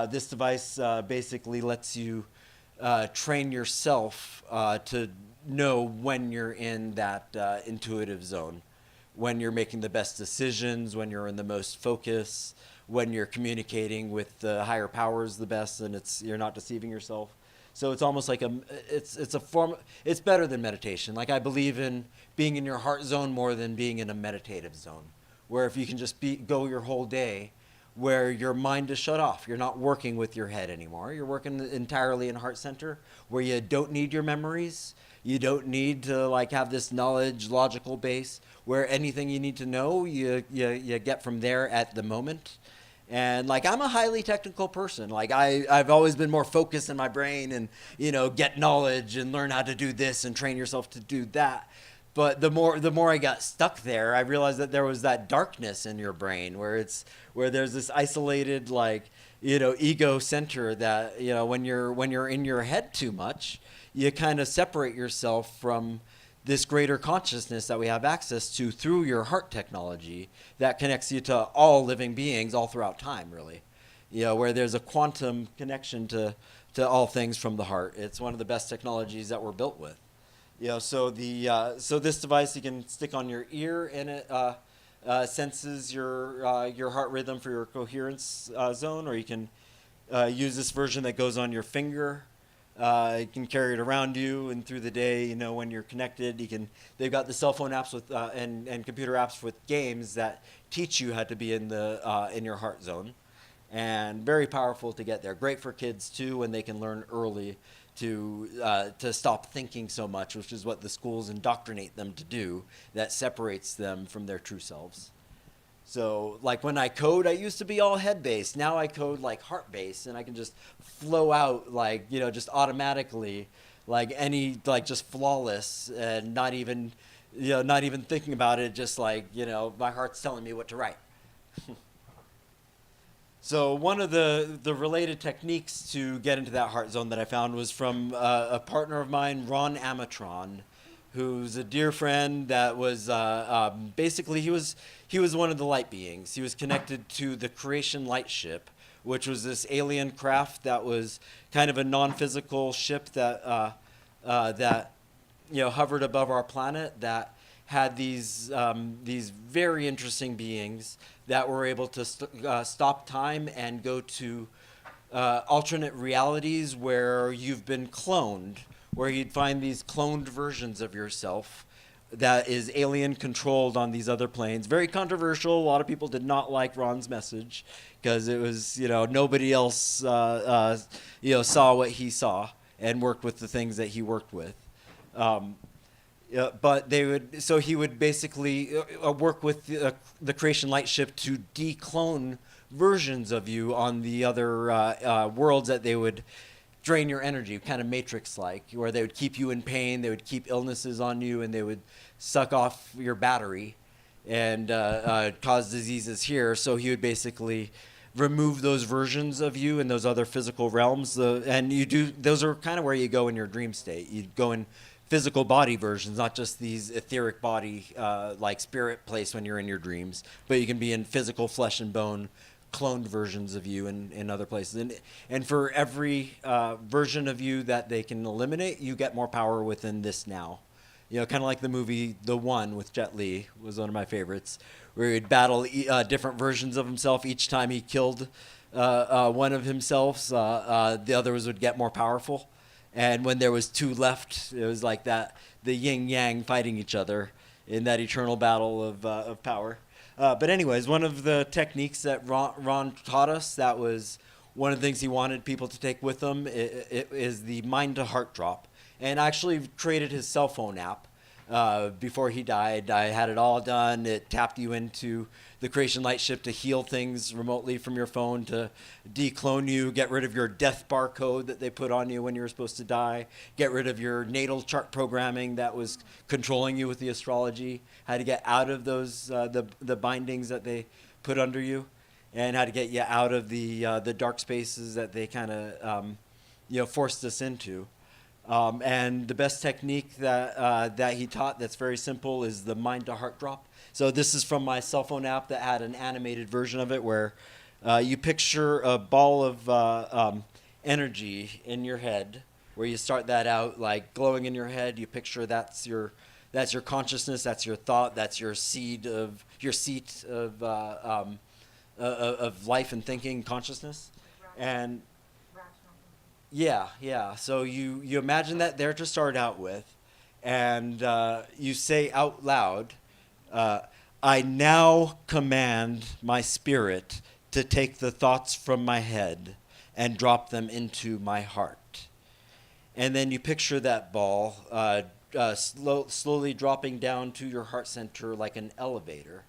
This device basically lets you train yourself to know when you're in that intuitive zone, when you're making the best decisions, when you're in the most focus, when you're communicating with the higher powers the best, and you're not deceiving yourself. So it's almost like it's better than meditation. Like, I believe in being in your heart zone more than being in a meditative zone, where if you can just go your whole day where your mind is shut off, you're not working with your head anymore, you're working entirely in heart center, where you don't need your memories, you don't need to like have this knowledge logical base, where anything you need to know you get from there at the moment. And like, I'm a highly technical person. Like, I've always been more focused in my brain and get knowledge and learn how to do this and train yourself to do that. But the more I got stuck there, I realized that there was that darkness in your brain where there's this isolated ego center that when you're in your head too much, you kind of separate yourself from this greater consciousness that we have access to through your heart technology that connects you to all living beings all throughout time, really. Where there's a quantum connection to all things from the heart. It's one of the best technologies that we're built with. So this device you can stick on your ear, and it senses your heart rhythm for your coherence zone, or you can use this version that goes on your finger. You can carry it around you and through the day. When you're connected, they've got the cell phone apps with and computer apps with games that teach you how to be in your heart zone, and very powerful to get there. Great for kids too, when they can learn early to stop thinking so much, which is what the schools indoctrinate them to do. That separates them from their true selves. So like when I code, I used to be all head based. Now I code like heart based, and I can just flow out like, you know, just automatically, like any, like just flawless, and not even, you know, not even thinking about it. Just like, you know, my heart's telling me what to write. So one of the related techniques to get into that heart zone that I found was from a partner of mine, Ron Amatron, who's a dear friend that was basically he was one of the light beings. He was connected to the Creation Light Ship, which was this alien craft that was kind of a non-physical ship that that, you know, hovered above our planet, that had these very interesting beings that were able to stop time and go to alternate realities where you've been cloned, where you'd find these cloned versions of yourself that is alien controlled on these other planes. Very controversial. A lot of people did not like Ron's message because it was, you know, nobody else, you know, saw what he saw and worked with the things that he worked with. But he would basically work with the Creation Light Ship to declone versions of you on the other worlds that they would drain your energy, kind of Matrix-like, where they would keep you in pain, they would keep illnesses on you, and they would suck off your battery and cause diseases here. So he would basically remove those versions of you in those other physical realms. And those are kind of where you go in your dream state. You go in physical body versions, not just these etheric body, like spirit place when you're in your dreams, but you can be in physical flesh and bone, cloned versions of you in other places. And for every version of you that they can eliminate, you get more power within this now. You know, kind of like the movie The One with Jet Li was one of my favorites, where he'd battle different versions of himself. Each time he killed one of himself, the others would get more powerful. And when there was two left, it was like that, the yin-yang fighting each other in that eternal battle of power. But anyways, one of the techniques that Ron taught us, that was one of the things he wanted people to take with them, is the mind-to-heart drop. And I actually created his cell phone app before he died. I had it all done. It tapped you into the Creation Light Ship to heal things remotely from your phone, to declone you, get rid of your death barcode that they put on you when you were supposed to die, get rid of your natal chart programming that was controlling you with the astrology, how to get out of those the bindings that they put under you, and how to get you out of the dark spaces that they kind of you know, forced us into. And the best technique that he taught, that's very simple, is the mind to heart drop. So this is from my cell phone app that had an animated version of it, where you picture a ball of energy in your head, where you start that out like glowing in your head. You picture that's your consciousness, that's your thought, that's your seat of life and thinking consciousness. And yeah. So you imagine that there to start out with, and you say out loud, I now command my spirit to take the thoughts from my head and drop them into my heart. And then you picture that ball slowly dropping down to your heart center like an elevator,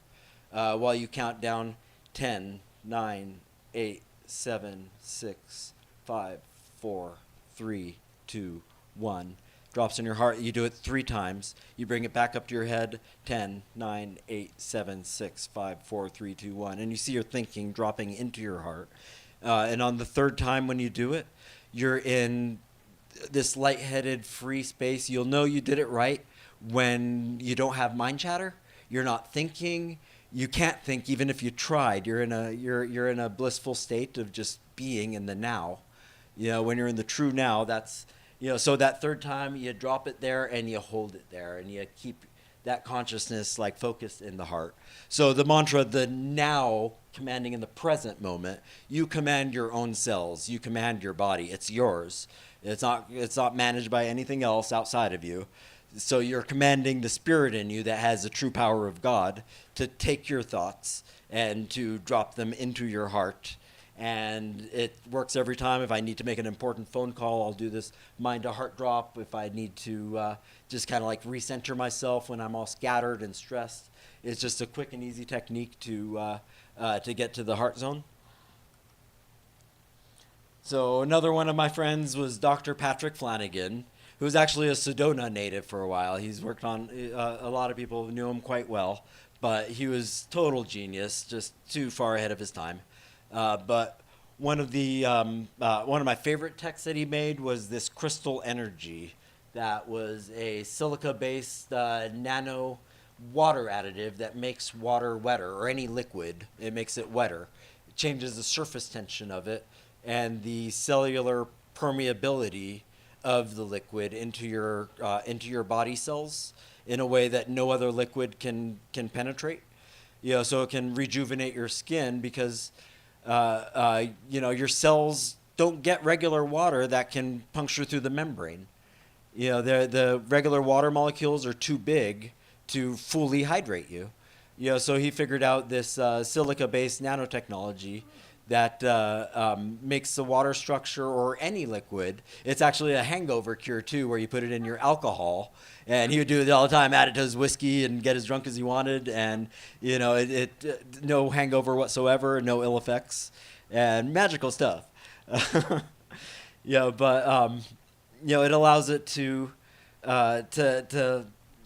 while you count down 10, 9, 8, 7, 6, 5, 4, 3, 2, 1. Drops in your heart. You do it 3 times. You bring it back up to your head. 10, 9, 8, 7, 6, 5, 4, 3, 2, 1. And you see your thinking dropping into your heart. And on the 3rd time when you do it, you're in this lightheaded, free space. You'll know you did it right when you don't have mind chatter. You're not thinking. You can't think even if you tried. You're in a blissful state of just being in the now. You know, when you're in the true now, that's, you know, so that 3rd time you drop it there and you hold it there and you keep that consciousness like focused in the heart. So the mantra, the now, commanding in the present moment, you command your own cells, you command your body. It's yours. It's not managed by anything else outside of you. So you're commanding the spirit in you that has the true power of God to take your thoughts and to drop them into your heart. and it works every time. If I need to make an important phone call, I'll do this mind to heart drop. If I need to just kind of like recenter myself when I'm all scattered and stressed, it's just a quick and easy technique to get to the heart zone. So another one of my friends was Dr. Patrick Flanagan, who was actually a Sedona native for a while. He's worked on, a lot of people knew him quite well, but he was total genius, just too far ahead of his time. But one of my favorite texts that he made was this crystal energy that was a silica-based nano water additive that makes water wetter, or any liquid. It makes it wetter. It changes the surface tension of it and the cellular permeability of the liquid into your body cells in a way that no other liquid can penetrate. So it can rejuvenate your skin because your cells don't get regular water that can puncture through the membrane. The regular water molecules are too big to fully hydrate you. So he figured out this silica-based nanotechnology that makes the water structure, or any liquid. It's actually a hangover cure too, where you put it in your alcohol, and he would do it all the time, add it to his whiskey and get as drunk as he wanted, and no hangover whatsoever, no ill effects, and magical stuff. But it allows it to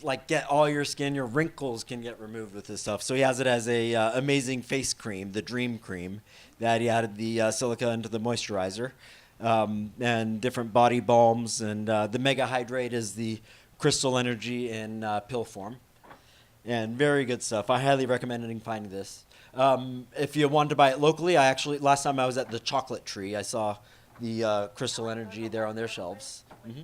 like get all your skin, your wrinkles can get removed with this stuff. So he has it as a amazing face cream, the Dream Cream, that he added the silica into the moisturizer, and different body balms, and the Mega Hydrate is the crystal energy in pill form, and very good stuff. I highly recommend finding this. If you want to buy it locally, last time I was at the Chocolate Tree, I saw the crystal energy there on their shelves. Mm-hmm.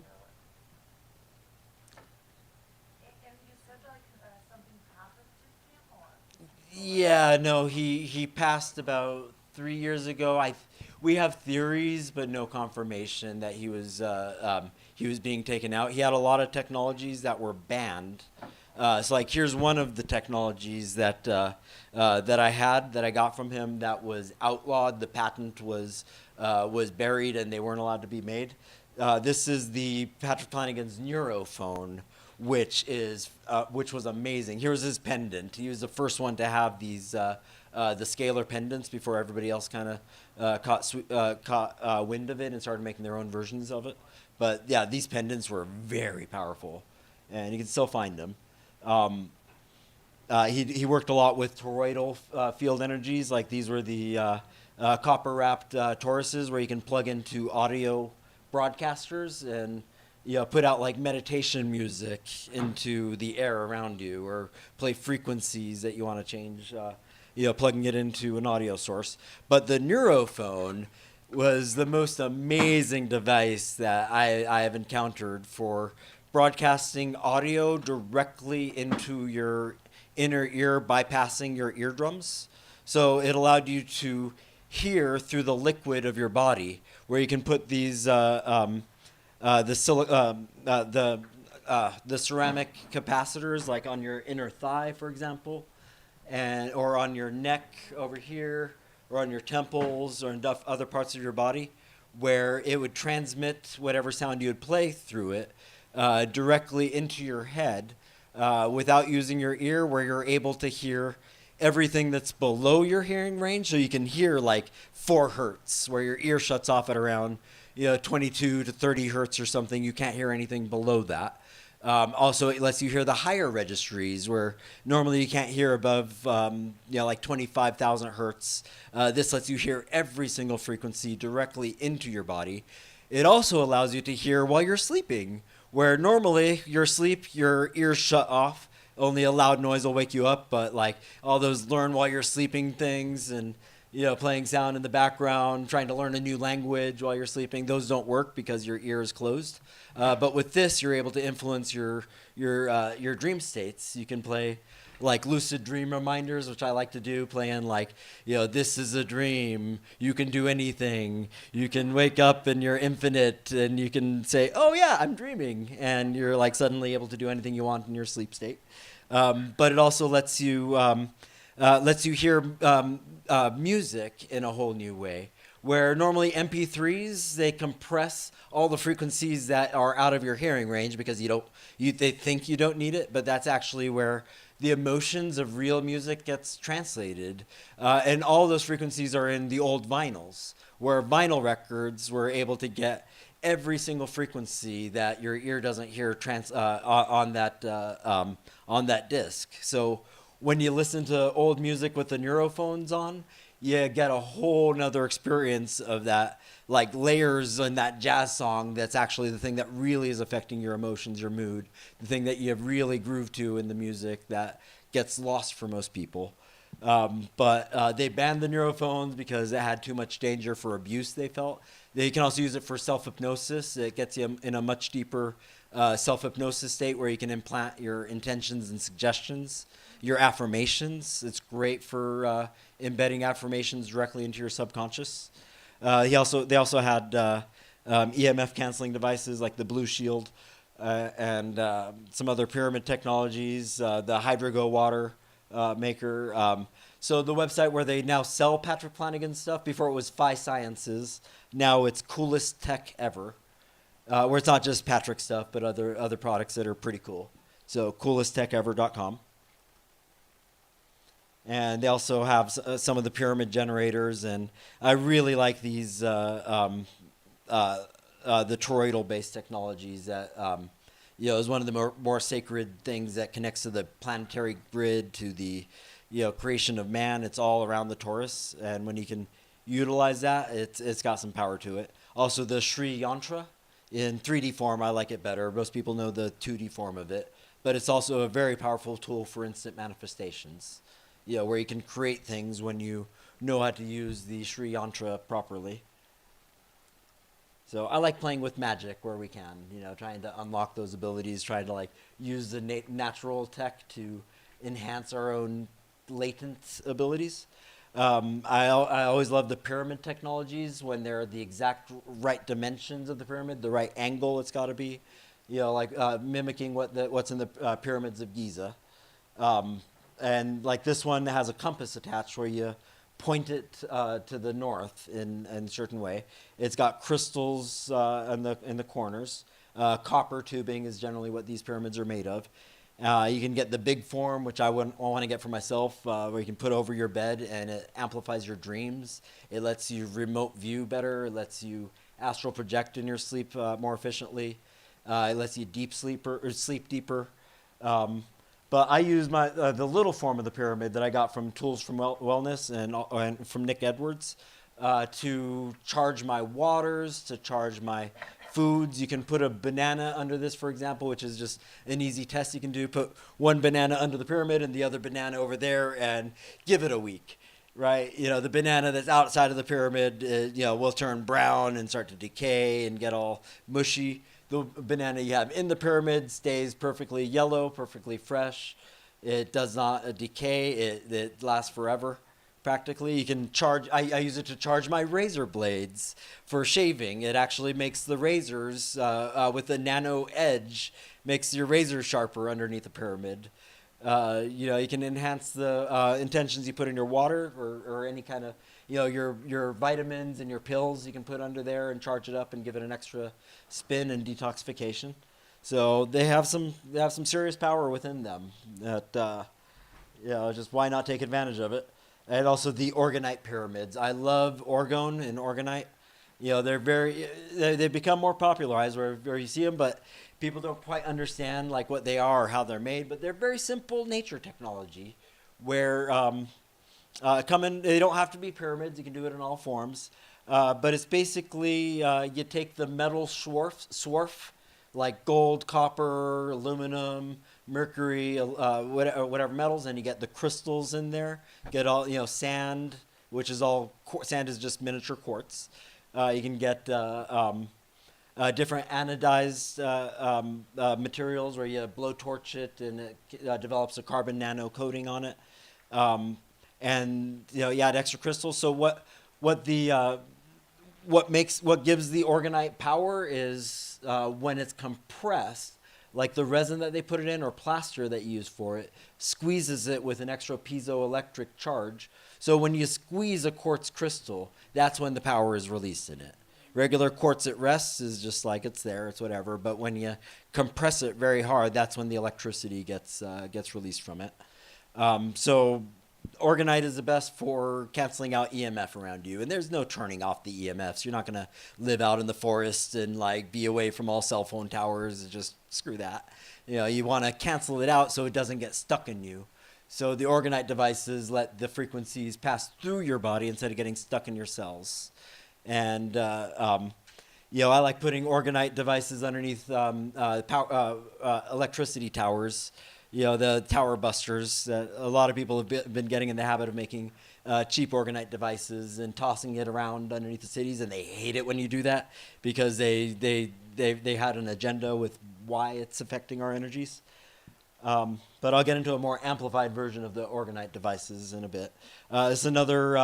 Yeah, no, he passed about 3 years ago. We have theories, but no confirmation that he was being taken out. He had a lot of technologies that were banned. So like, here's one of the technologies that I got from him that was outlawed. The patent was buried, and they weren't allowed to be made. This is the Patrick Flanagan's Neurophone, which was amazing. Here's his pendant. He was the first one to have these the scalar pendants before everybody else kind of caught wind of it and started making their own versions of it. But yeah, these pendants were very powerful, and you can still find them. He worked a lot with toroidal field energies. Like, these were the copper-wrapped toruses where you can plug into audio broadcasters and put out like meditation music into the air around you, or play frequencies that you want to change, plugging it into an audio source. But the Neurophone was the most amazing device that I have encountered for broadcasting audio directly into your inner ear, bypassing your eardrums. So it allowed you to hear through the liquid of your body, where you can put these the ceramic capacitors, like on your inner thigh, for example, or on your neck over here, or on your temples, or in other parts of your body, where it would transmit whatever sound you would play through it directly into your head without using your ear, where you're able to hear everything that's below your hearing range. So you can hear like 4 hertz, where your ear shuts off at around 22 to 30 hertz or something. You can't hear anything below that. Also, it lets you hear the higher registries, where normally you can't hear above, like 25,000 hertz. This lets you hear every single frequency directly into your body. It also allows you to hear while you're sleeping, where normally your ears shut off. Only a loud noise will wake you up, but like all those learn while you're sleeping things, and playing sound in the background, trying to learn a new language while you're sleeping, those don't work because your ear is closed. But with this, you're able to influence your dream states. You can play like lucid dream reminders, which I like to do, playing like, this is a dream. You can do anything. You can wake up and you're infinite, and you can say, oh yeah, I'm dreaming. And you're like suddenly able to do anything you want in your sleep state. But it also lets you hear music in a whole new way, where normally MP3s, they compress all the frequencies that are out of your hearing range because they think you don't need it, but that's actually where the emotions of real music gets translated. And all those frequencies are in the old vinyls, where vinyl records were able to get every single frequency that your ear doesn't hear on that disc. So when you listen to old music with the neurophones on, you get a whole nother experience of that, like layers in that jazz song. That's actually the thing that really is affecting your emotions, your mood, the thing that you really groove to in the music that gets lost for most people. But they banned the neurophones because it had too much danger for abuse, they felt. They can also use it for self-hypnosis. It gets you in a much deeper self-hypnosis state where you can implant your intentions and suggestions, your affirmations. It's great for embedding affirmations directly into your subconscious. They also had EMF canceling devices like the Blue Shield and some other pyramid technologies, the Hydrogo water maker. So the website where they now sell Patrick Flanagan stuff, before it was Phi Sciences, now it's Coolest Tech Ever, where it's not just Patrick stuff, but other products that are pretty cool. So coolesttechtever.com. And they also have some of the pyramid generators, and I really like these the toroidal-based technologies that is one of the more sacred things that connects to the planetary grid, to the creation of man. It's all around the torus, and when you can utilize that, it's got some power to it. Also, the Sri Yantra in 3D form, I like it better. Most people know the 2D form of it, but it's also a very powerful tool for instant manifestations. Where you can create things when you know how to use the Sri Yantra properly. So I like playing with magic where we can, trying to unlock those abilities, trying to use the natural tech to enhance our own latent abilities. I always love the pyramid technologies when they're the exact right dimensions of the pyramid, the right angle it's got to be, mimicking what's in the pyramids of Giza. And like this one has a compass attached where you point it to the north in a certain way. It's got crystals in the corners. Copper tubing is generally what these pyramids are made of. You can get the big form, which I want to get for myself, where you can put over your bed and it amplifies your dreams. It lets you remote view better. It lets you astral project in your sleep more efficiently. It lets you sleep deeper. But I use the little form of the pyramid that I got from Tools from Wellness and from Nick Edwards to charge my waters, to charge my foods. You can put a banana under this, for example, which is just an easy test you can do. Put one banana under the pyramid and the other banana over there and give it a week, right? The banana that's outside of the pyramid, will turn brown and start to decay and get all mushy. The banana you have in the pyramid stays perfectly yellow, perfectly fresh. It does not decay. It lasts forever, practically. You can charge. I use it to charge my razor blades for shaving. It actually makes the razors with a nano edge, makes your razor sharper underneath the pyramid. You can enhance the intentions you put in your water or any kind of your vitamins and your pills you can put under there and charge it up and give it an extra spin and detoxification. So they have some serious power within them that just why not take advantage of it. And also the orgonite pyramids. I love orgone and orgonite. They've become more popularized where you see them, but people don't quite understand what they are or how they're made. But they're very simple nature technology where they don't have to be pyramids. You can do it in all forms. But it's basically you take the metal swarf, like gold, copper, aluminum, mercury, whatever metals, and you get the crystals in there. Get all sand, which is all sand is just miniature quartz. You can get different anodized materials where you blowtorch it and it develops a carbon nano coating on it. And you add extra crystals. So what gives the orgonite power is when it's compressed, like the resin that they put it in or plaster that you use for it squeezes it with an extra piezoelectric charge. So when you squeeze a quartz crystal, that's when the power is released in it. Regular quartz at rest is just like it's there, it's whatever. But when you compress it very hard, that's when the electricity gets released from it. So Orgonite is the best for canceling out EMF around you. And there's no turning off the EMFs. You're not going to live out in the forest and like be away from all cell phone towers. Just screw that. You know, you want to cancel it out so it doesn't get stuck in you. So the Orgonite devices let the frequencies pass through your body instead of getting stuck in your cells. And, you know, I like putting Orgonite devices underneath electricity towers. You know, the tower busters. A lot of people have been getting in the habit of making cheap Orgonite devices and tossing it around underneath the cities, and they hate it when you do that because they had an agenda with why it's affecting our energies. But I'll get into a more amplified version of the Orgonite devices in a bit. This is another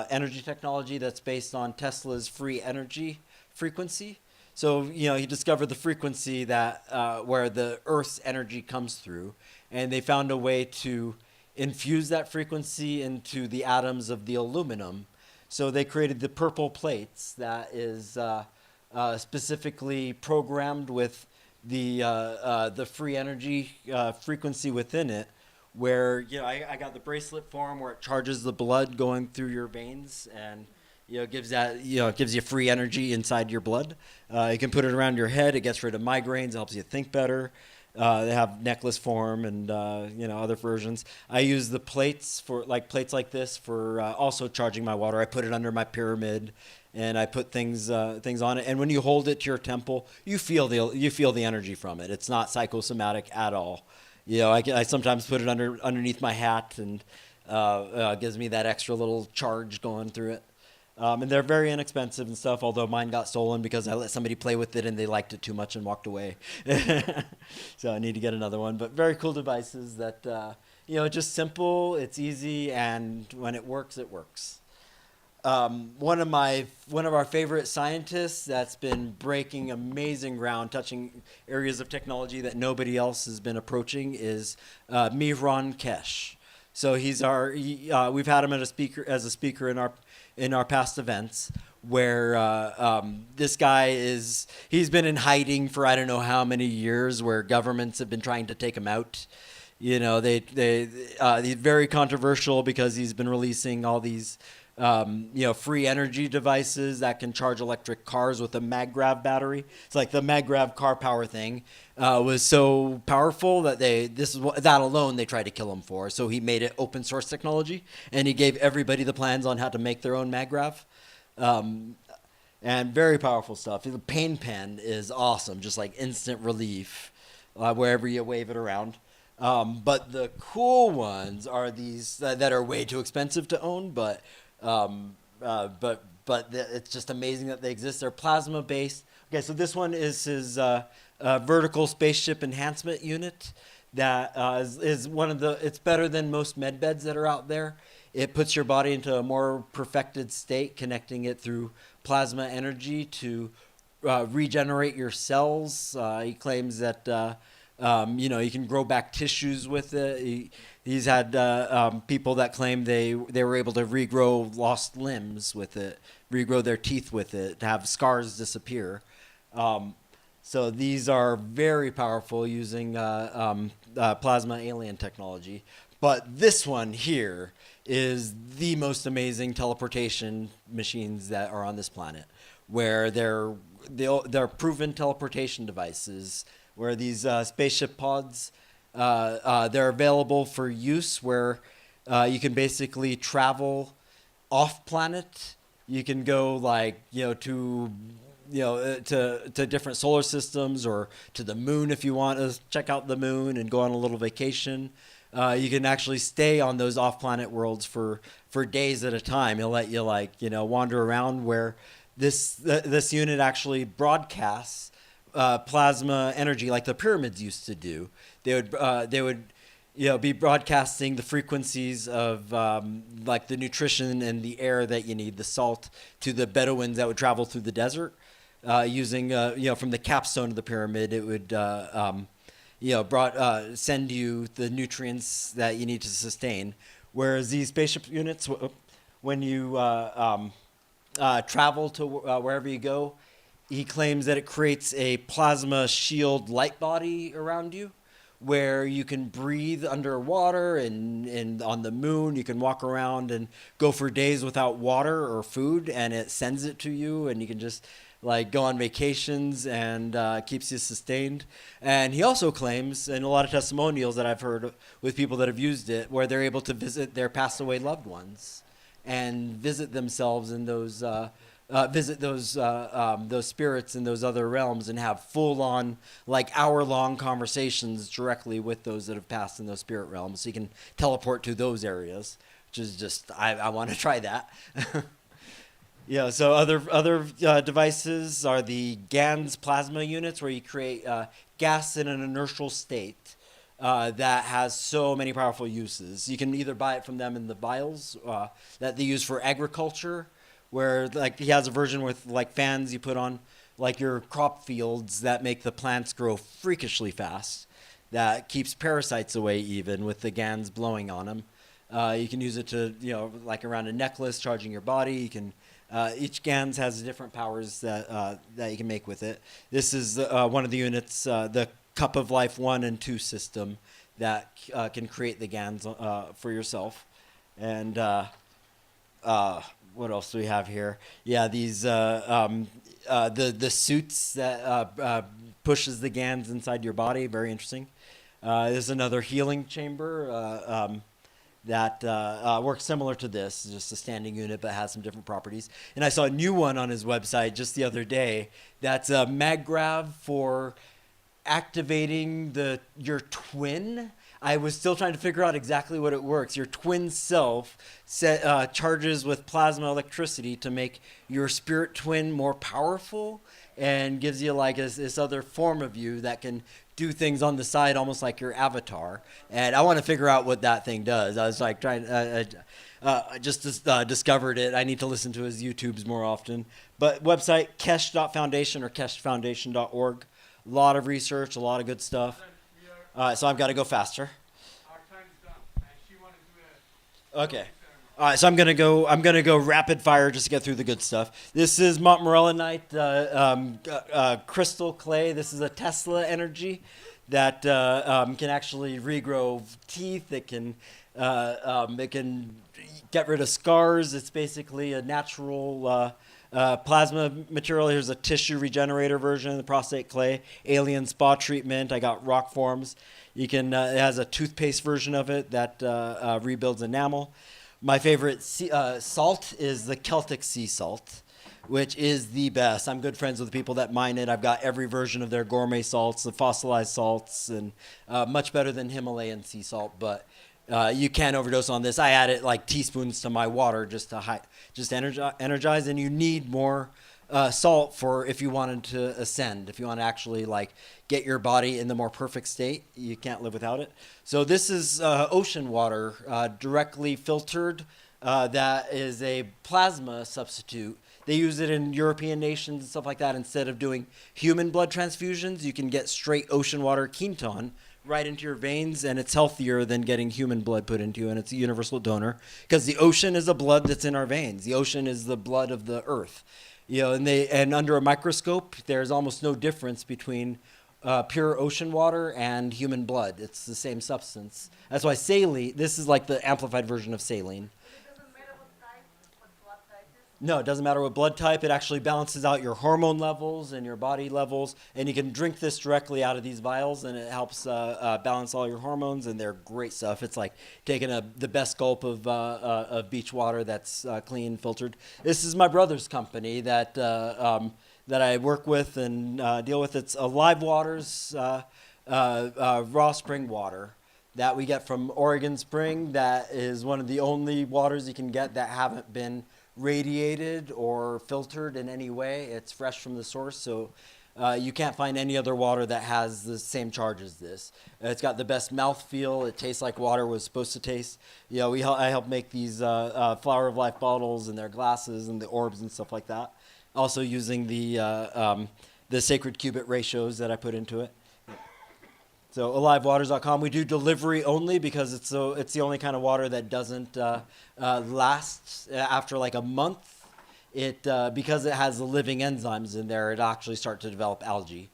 energy technology that's based on Tesla's free energy frequency. So, you know, he discovered the frequency that where the Earth's energy comes through, and they found a way to infuse that frequency into the atoms of the aluminum. So they created the purple plates that is specifically programmed with the free energy frequency within it, where, you know, I got the bracelet form where it charges the blood going through your veins and, you know, it gives you free energy inside your blood. You can put it around your head. It gets rid of migraines, helps you think better. They have necklace form and, you know, other versions. I use the plates like this for also charging my water. I put it under my pyramid and I put things on it. And when you hold it to your temple, you feel the energy from it. It's not psychosomatic at all. You know, I sometimes put it underneath my hat and gives me that extra little charge going through it. And they're very inexpensive and stuff, although mine got stolen because I let somebody play with it and they liked it too much and walked away. So I need to get another one. But very cool devices that, you know, just simple, it's easy, and when it works, it works. One of our favorite scientists that's been breaking amazing ground, touching areas of technology that nobody else has been approaching is Mehran Kesh. So we've had him as a speaker in our past events, where this guy he's been in hiding for I don't know how many years, where governments have been trying to take him out. You know, he's very controversial because he's been releasing all these you know, free energy devices that can charge electric cars with a MagGrav battery. It's like the MagGrav car power thing was so powerful that that alone they tried to kill him for. So he made it open source technology, and he gave everybody the plans on how to make their own MagGrav. And very powerful stuff. The pain pen is awesome, just like instant relief wherever you wave it around. But the cool ones are these that are way too expensive to own, but it's just amazing that they exist. They're plasma based. Okay, so this one is his vertical spaceship enhancement unit. That is one of it's better than most med beds that are out there. It puts your body into a more perfected state, connecting it through plasma energy to regenerate your cells. He claims that you know, you can grow back tissues with it. He's had people that claim they were able to regrow lost limbs with it, regrow their teeth with it, to have scars disappear. So these are very powerful using plasma alien technology. But this one here is the most amazing teleportation machines that are on this planet, where they're proven teleportation devices, where these spaceship pods, they're available for use, where you can basically travel off planet. You can go to different solar systems, or to the moon if you want to check out the moon and go on a little vacation. You can actually stay on those off-planet worlds for days at a time. He'll let you wander around, where this unit actually broadcasts plasma energy like the pyramids used to do. They would be broadcasting the frequencies of the nutrition and the air that you need, the salt, to the Bedouins that would travel through the desert. using from the capstone of the pyramid, it would send you the nutrients that you need to sustain. Whereas these spaceship units, when you travel to wherever you go, he claims that it creates a plasma shield light body around you, where you can breathe underwater, and on the moon you can walk around and go for days without water or food, and it sends it to you, and you can just like go on vacations, and keeps you sustained. And he also claims, and a lot of testimonials that I've heard with people that have used it, where they're able to visit their passed away loved ones and visit themselves in those those spirits in those other realms, and have full-on like hour-long conversations directly with those that have passed in those spirit realms. So you can teleport to those areas, which is just I want to try that. Yeah. So other devices are the GANs plasma units, where you create gas in an inertial state. That has so many powerful uses. You can either buy it from them in the vials that they use for agriculture, where like he has a version with like fans you put on like your crop fields that make the plants grow freakishly fast, that keeps parasites away even with the GANs blowing on them. You can use it to, like around a necklace, charging your body. You can each GANs has different powers that you can make with it. This is one of the units, the Cup of Life 1 and 2 system, that can create the GANs for yourself. And what else do we have here? Yeah, these the suits that pushes the GANs inside your body. Very interesting. There's another healing chamber that works similar to this, just a standing unit, but has some different properties. And I saw a new one on his website just the other day. That's a maggrav for activating your twin. I was still trying to figure out exactly what it works. Your twin self charges with plasma electricity to make your spirit twin more powerful, and gives you like this other form of you that can do things on the side, almost like your avatar. And I want to figure out what that thing does. I was like trying, discovered it. I need to listen to his YouTubes more often. But website, kesh.foundation or keshfoundation.org. A lot of research, a lot of good stuff. So I've got to go faster. Our time's done. And she wanted to do a Okay. All right, so I'm gonna go rapid fire just to get through the good stuff. This is Montmorillonite crystal clay. This is a Tesla energy that can actually regrow teeth. It can get rid of scars. It's basically a natural plasma material. Here's a tissue regenerator version, the prostate clay, alien spa treatment. I got rock forms. You can. It has a toothpaste version of it that rebuilds enamel. My favorite salt is the Celtic sea salt, which is the best. I'm good friends with the people that mine it. I've got every version of their gourmet salts, the fossilized salts, and much better than Himalayan sea salt. But you can't overdose on this. I add it like teaspoons to my water just to energize. And you need more salt for if you wanted to ascend. If you want to actually like get your body in the more perfect state, you can't live without it. So this is ocean water, directly filtered. That is a plasma substitute. They use it in European nations and stuff like that. Instead of doing human blood transfusions, you can get straight ocean water Quinton right into your veins, and it's healthier than getting human blood put into you, and it's a universal donor, because the ocean is the blood that's in our veins. The ocean is the blood of the earth. And under a microscope, there's almost no difference between pure ocean water and human blood. It's the same substance. That's why saline, this is like the amplified version of saline. No, it doesn't matter what blood type. It actually balances out your hormone levels and your body levels. And you can drink this directly out of these vials, and it helps balance all your hormones, and they're great stuff. It's like taking the best gulp of beach water that's clean, filtered. This is my brother's company that I work with and deal with. It's Alive Waters raw spring water that we get from Oregon Spring. That is one of the only waters you can get that haven't been radiated or filtered in any way. It's fresh from the source, so you can't find any other water that has the same charge as this. It's got the best mouthfeel. It tastes like water was supposed to taste. I help make these Flower of Life bottles and their glasses and the orbs and stuff like that. Also using the sacred cubit ratios that I put into it. So alivewaters.com. We do delivery only because it's the only kind of water that doesn't last after like a month. Because it has the living enzymes in there, it actually starts to develop algae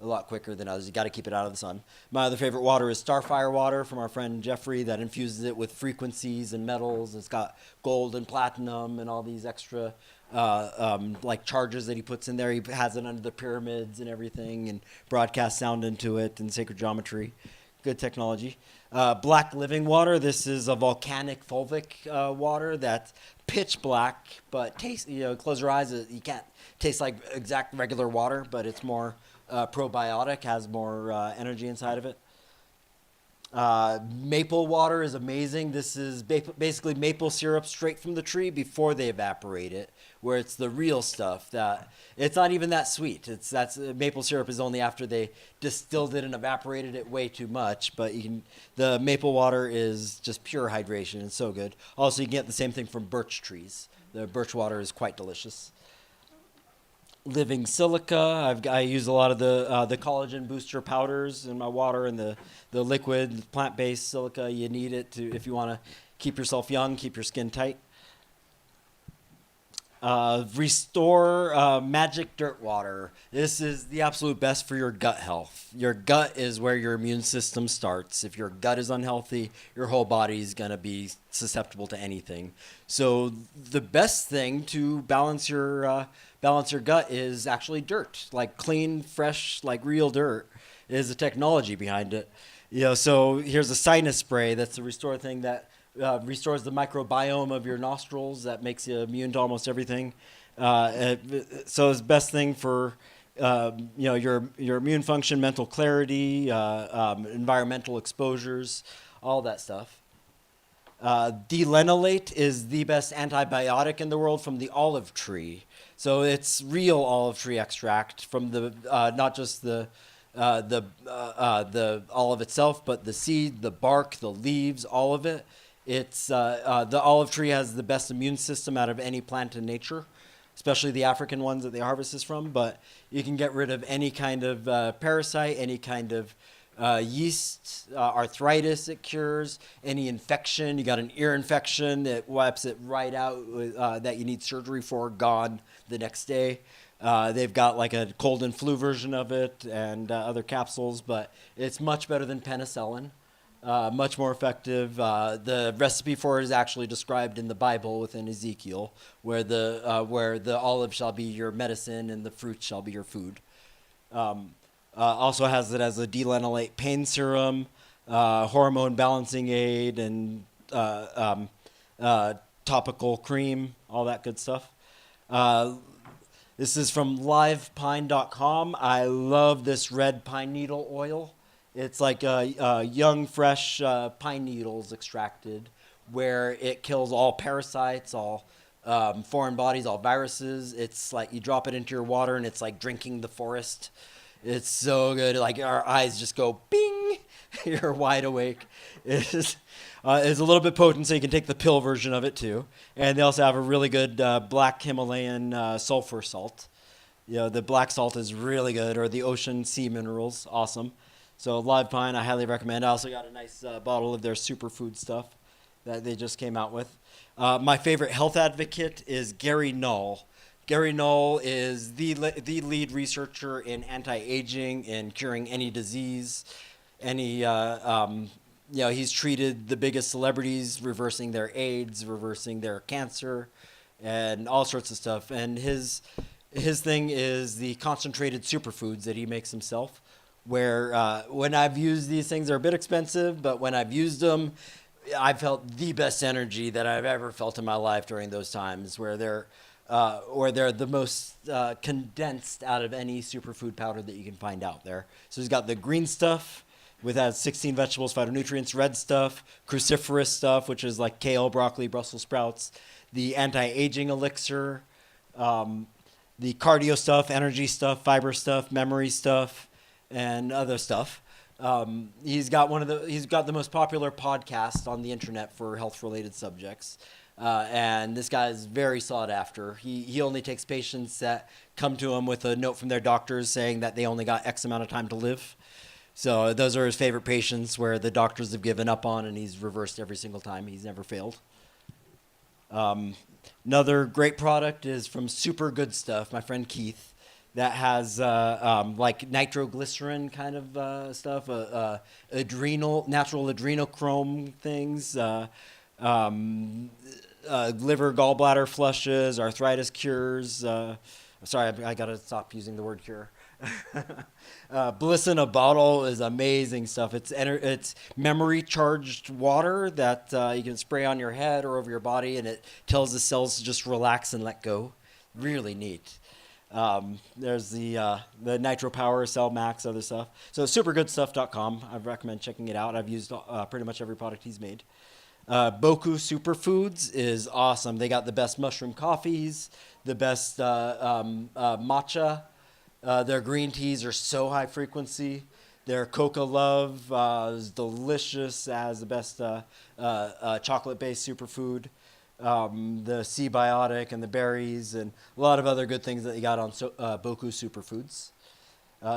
a lot quicker than others. You got to keep it out of the sun. My other favorite water is Starfire water from our friend Jeffrey that infuses it with frequencies and metals. It's got gold and platinum and all these extra like charges that he puts in there. He has it under the pyramids and everything and broadcasts sound into it and sacred geometry. Good technology. Black living water. This is a volcanic fulvic water that's pitch black, but taste. Close your eyes. You can't taste like exact regular water, but it's more probiotic, has more energy inside of it. Maple water is amazing. This is basically maple syrup straight from the tree before they evaporate it, where it's the real stuff that it's not even that sweet. Maple syrup is only after they distilled it and evaporated it way too much. But the maple water is just pure hydration. It's so good. Also, you can get the same thing from birch trees. The birch water is quite delicious. Living silica. I use a lot of the collagen booster powders in my water and the liquid plant-based silica. You need it if you want to keep yourself young, keep your skin tight. Restore magic dirt water. This is the absolute best for your gut health. Your gut is where your immune system starts. If your gut is unhealthy, your whole body is going to be susceptible to anything. So the best thing to balance your gut is actually dirt, like clean, fresh, like real dirt is the technology behind it. So here's a sinus spray. That's the Restore thing that restores the microbiome of your nostrils. That makes you immune to almost everything. So it's the best thing for your immune function, mental clarity, environmental exposures, all that stuff. Delenolate is the best antibiotic in the world from the olive tree. So it's real olive tree extract from the not just the olive itself, but the seed, the bark, the leaves, all of it. It's the olive tree has the best immune system out of any plant in nature, especially the African ones that they harvest this from. But you can get rid of any kind of parasite, any kind of yeast, arthritis it cures, any infection. You got an ear infection, it wipes it right out that you need surgery for, gone the next day. They've got like a cold and flu version of it and other capsules, but it's much better than penicillin. Much more effective. The recipe for it is actually described in the Bible within Ezekiel, where the olive shall be your medicine and the fruit shall be your food. Also has it as a delenolate pain serum, hormone balancing aid, and topical cream, all that good stuff. This is from livepine.com. I love this red pine needle oil. It's like young, fresh pine needles extracted, where it kills all parasites, all foreign bodies, all viruses. It's like you drop it into your water, and it's like drinking the forest. It's so good. Like our eyes just go bing. You're wide awake. It's a little bit potent, so you can take the pill version of it too. And they also have a really good black Himalayan sulfur salt. The black salt is really good, or the ocean sea minerals, awesome. So Live Pine, I highly recommend. I also got a nice bottle of their superfood stuff that they just came out with. My favorite health advocate is Gary Null. Gary Null is the lead researcher in anti-aging and curing any disease. He's treated the biggest celebrities, reversing their AIDS, reversing their cancer, and all sorts of stuff. And his thing is the concentrated superfoods that he makes himself, where when I've used these things, they're a bit expensive, but when I've used them, I've felt the best energy that I've ever felt in my life during those times, where they're the most condensed out of any superfood powder that you can find out there. So he's got the green stuff, which has 16 vegetables, phytonutrients, red stuff, cruciferous stuff, which is like kale, broccoli, Brussels sprouts, the anti-aging elixir, the cardio stuff, energy stuff, fiber stuff, memory stuff, and other stuff. He's got the most popular podcast on the internet for health-related subjects. And this guy is very sought after. He only takes patients that come to him with a note from their doctors saying that they only got X amount of time to live. So those are his favorite patients where the doctors have given up on, and he's reversed every single time. He's never failed. Another great product is from Super Good Stuff, my friend Keith, that has like nitroglycerin kind of stuff, natural adrenochrome things, liver gallbladder flushes, arthritis cures. Sorry, I gotta stop using the word cure. Bliss in a bottle is amazing stuff. It's memory charged water that you can spray on your head or over your body, and it tells the cells to just relax and let go. Really neat. There's the Nitro Power, Cell Max, other stuff. So supergoodstuff.com. I recommend checking it out. I've used pretty much every product he's made. Boku Superfoods is awesome. They got the best mushroom coffees, the best matcha. Their green teas are so high frequency. Their Coca Love is delicious as the best chocolate-based superfood. The C-biotic and the berries and a lot of other good things that you got on Boku Superfoods.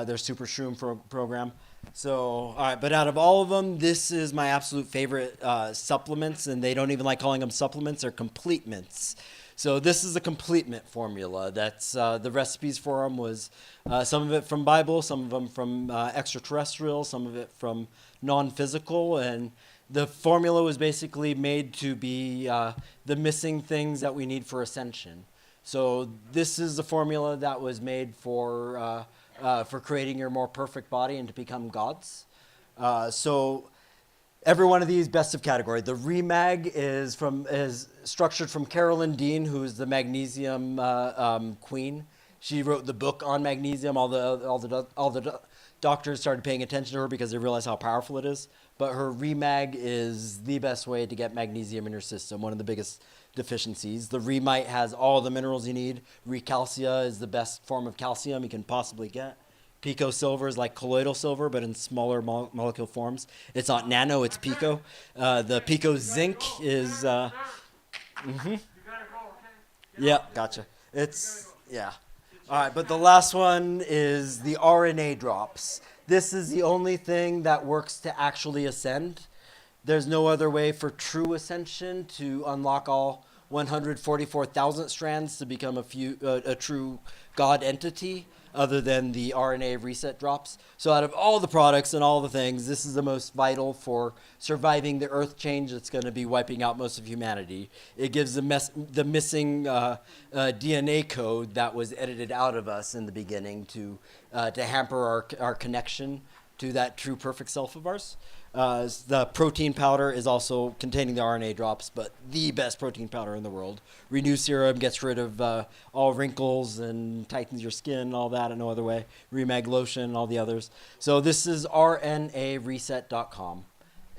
Their Super Shroom program. So, all right, but out of all of them, this is my absolute favorite supplements, and they don't even like calling them supplements. They're completements. So this is a completement formula. That's the recipes for them was some of it from Bible, some of them from extraterrestrial, some of it from non-physical, and the formula was basically made to be the missing things that we need for ascension. So this is the formula that was made for creating your more perfect body and to become gods. So every one of these, best of category. The Remag is structured from Carolyn Dean, who's the magnesium queen. She wrote the book on magnesium. All the doctors started paying attention to her because they realized how powerful it is. But her Remag is the best way to get magnesium in your system, one of the biggest deficiencies. The Remite has all the minerals you need. Recalcia is the best form of calcium you can possibly get. Pico silver is like colloidal silver, but in smaller molecule forms. It's not nano, it's pico. The pico zinc is... Yeah, gotcha. Yeah. All right, but the last one is the RNA drops. This is the only thing that works to actually ascend. There's no other way for true ascension to unlock all 144,000 strands to become a true God entity other than the RNA reset drops. So out of all the products and all the things, this is the most vital for surviving the earth change that's going to be wiping out most of humanity. It gives the missing DNA code that was edited out of us in the beginning to hamper our connection to that true perfect self of ours. The protein powder is also containing the RNA drops, but the best protein powder in the world. Renew Serum gets rid of all wrinkles and tightens your skin, all that, and no other way. Remag Lotion, all the others. So this is rnareset.com.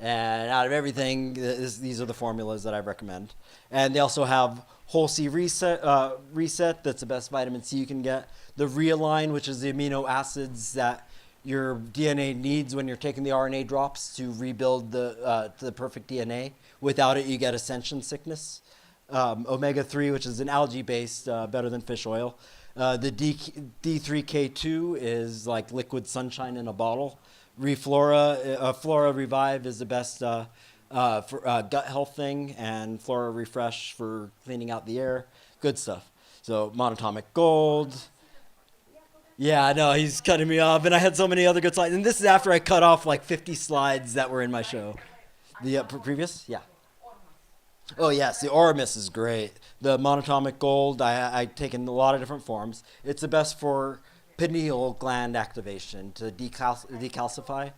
And out of everything, these are the formulas that I recommend. And they also have Whole C Reset, that's the best vitamin C you can get. The Realign, which is the amino acids that your DNA needs when you're taking the RNA drops to rebuild the perfect DNA. Without it, you get ascension sickness. Omega-3, which is an algae-based, better than fish oil. The D3K2 is like liquid sunshine in a bottle. Flora Revive is the best for gut health thing, and Flora Refresh for cleaning out the air. Good stuff. So monatomic gold. Yeah, I know, he's cutting me off, and I had so many other good slides. And this is after I cut off like 50 slides that were in my show. The previous? Yeah. Oh, yes, the Oramus is great. The monatomic gold, I take in a lot of different forms. It's the best for pineal gland activation to decalcify.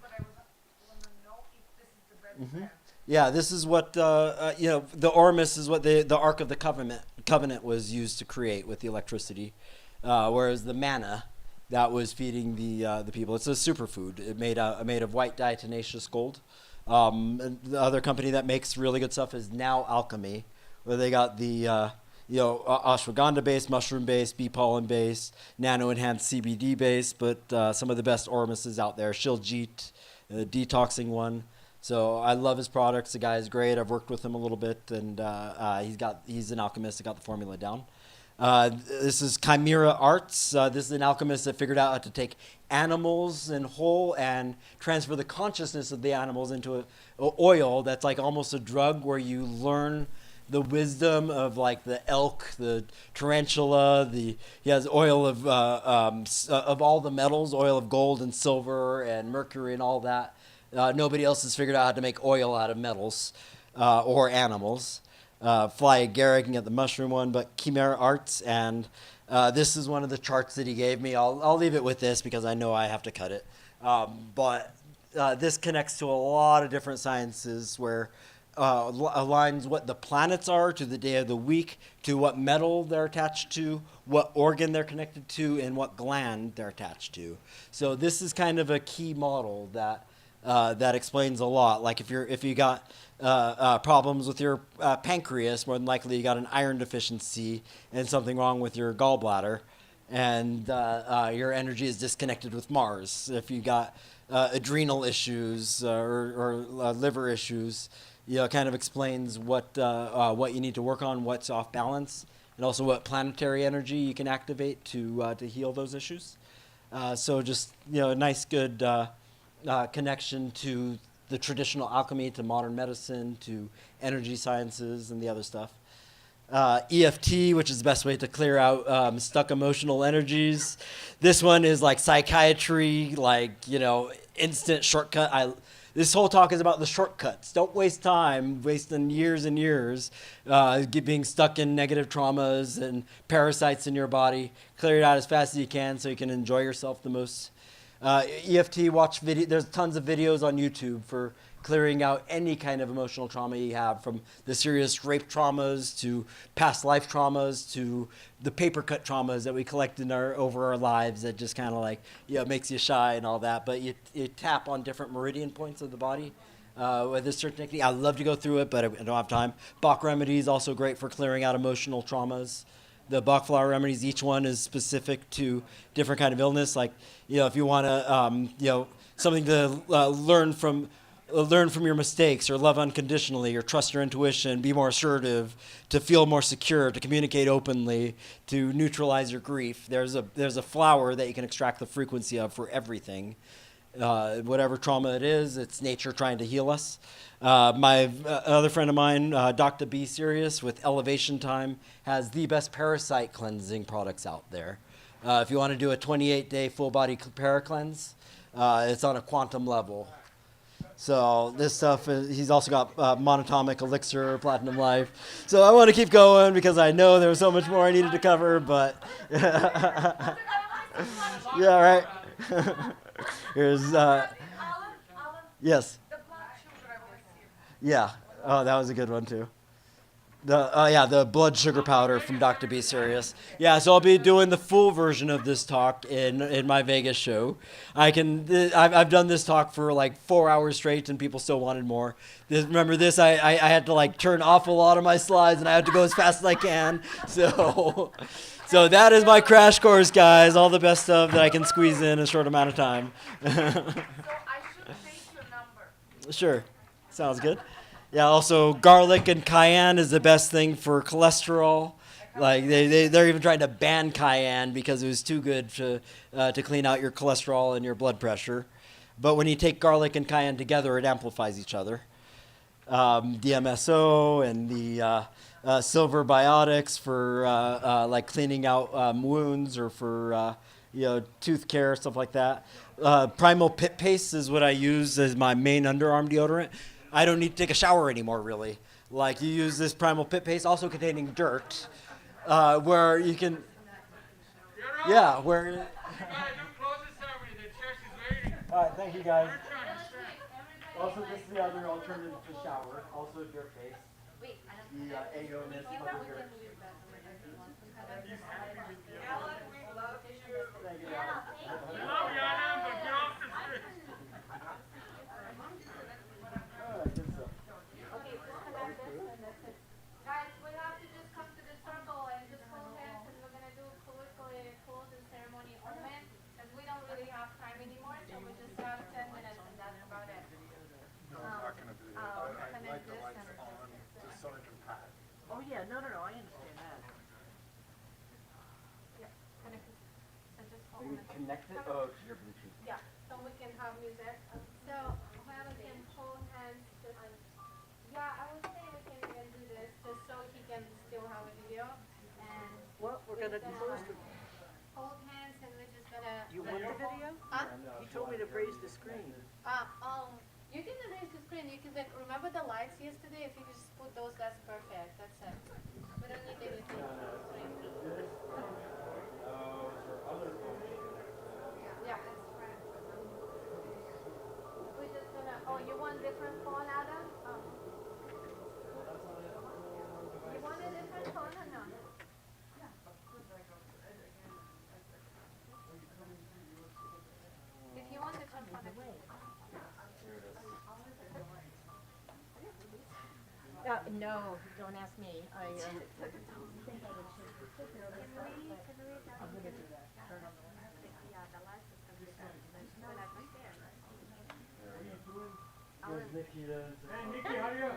Yeah, this is what, the Oramus is what the Ark of the Covenant was used to create with the electricity, whereas the manna that was feeding the people. It's a superfood. It made of white diatomaceous gold. And the other company that makes really good stuff is Now Alchemy, where they got the ashwagandha-based, mushroom-based, bee pollen-based, nano-enhanced CBD-based, but some of the best Ormuses out there. Shiljeet, the detoxing one. So I love his products. The guy is great. I've worked with him a little bit, and he's an alchemist that got the formula down. This is Chimera Arts. This is an alchemist that figured out how to take animals in whole and transfer the consciousness of the animals into a oil that's like almost a drug, where you learn the wisdom of like the elk, the tarantula. He has oil of all the metals, oil of gold and silver and mercury and all that. Nobody else has figured out how to make oil out of metals or animals. Fly agaric, and get the mushroom one, but Chimera Arts, and this is one of the charts that he gave me. I'll leave it with this because I know I have to cut it. But this connects to a lot of different sciences, where aligns what the planets are to the day of the week, to what metal they're attached to, what organ they're connected to, and what gland they're attached to. So this is kind of a key model that explains a lot. Like if you got problems with your pancreas, more than likely you got an iron deficiency and something wrong with your gallbladder, and your energy is disconnected with Mars. If you got adrenal issues or liver issues, it kind of explains what you need to work on, what's off balance, and also what planetary energy you can activate to heal those issues. So just a nice, good connection to the traditional alchemy, to modern medicine, to energy sciences, and the other stuff. EFT, which is the best way to clear out stuck emotional energies. This one is like psychiatry, instant shortcut. This whole talk is about the shortcuts. Don't waste time wasting years and years being stuck in negative traumas and parasites in your body. Clear it out as fast as you can so you can enjoy yourself the most. EFT, watch video. There's tons of videos on YouTube for clearing out any kind of emotional trauma you have, from the serious rape traumas to past life traumas to the paper cut traumas that we collect over our lives that just kind of makes you shy and all that. But you tap on different meridian points of the body with this certain technique. I'd love to go through it, but I don't have time. Bach remedy is also great for clearing out emotional traumas. The Bach flower remedies, each one is specific to different kind of illness. Like, if you want to, something to learn from your mistakes, or love unconditionally, or trust your intuition, be more assertive, to feel more secure, to communicate openly, to neutralize your grief. There's a flower that you can extract the frequency of for everything. Whatever trauma it is, it's nature trying to heal us. My other friend of mine, Dr. B. Sirius with Elevation Time, has the best parasite cleansing products out there. If you want to do a 28-day full body para cleanse, it's on a quantum level. So this stuff, he's also got monatomic elixir, platinum life. So I want to keep going because I know there was so much more I needed to cover, but yeah, right. Here's yes. Yeah. Oh, that was a good one too. The blood sugar powder from Dr. B. Sirius. Yeah, so I'll be doing the full version of this talk in my Vegas show. I've done this talk for like 4 hours straight, and people still wanted more. Remember this? I had to turn off a lot of my slides, and I had to go as fast as I can. So that is my crash course, guys. All the best stuff that I can squeeze in a short amount of time. So I should take your number. Sure. Sounds good. Yeah, also garlic and cayenne is the best thing for cholesterol. Like they're even trying to ban cayenne because it was too good to clean out your cholesterol and your blood pressure. But when you take garlic and cayenne together, it amplifies each other. DMSO and the silver biotics for cleaning out wounds, or for tooth care, stuff like that. Primal Pit Paste is what I use as my main underarm deodorant. I don't need to take a shower anymore, really. Like, you use this Primal Pit Paste, also containing dirt, where you can, yeah, where. All right, thank you, guys. Also, this is the other alternative to shower, also dirt based. The AO mist, other dirt. Alan, we love you. Thank you, Alan. We love you, Alan, but get off the street. Guys, we have to just come to the circle and just hold hands, and we're gonna do quickly closing ceremony omen, because we don't really have time anymore, so we just have 10 minutes, and that's about it. yeah, no, I understand that. Yeah, connect it. So just Are hold you it. connected? Oh, to your Bluetooth. Yeah, so we can have music. So whoever can hold hands, just, yeah, I would say we can even do this just so he can still have a video. And Well, we're gonna close the. hold hands and we're just gonna. You want the video? He told me to raise the screen. You can erase the screen. You can like, remember the lights yesterday? If you just put those, that's perfect. That's it. We don't need anything on the screen. Yeah, that's right. We're just gonna. Oh, you want different phone, Adam? You want a different phone or no? If you want a different phone, No, don't ask me. I think I would should I'm gonna do that. Turn on the light. yeah, the lights is gonna be Hey, Nikki, how are you?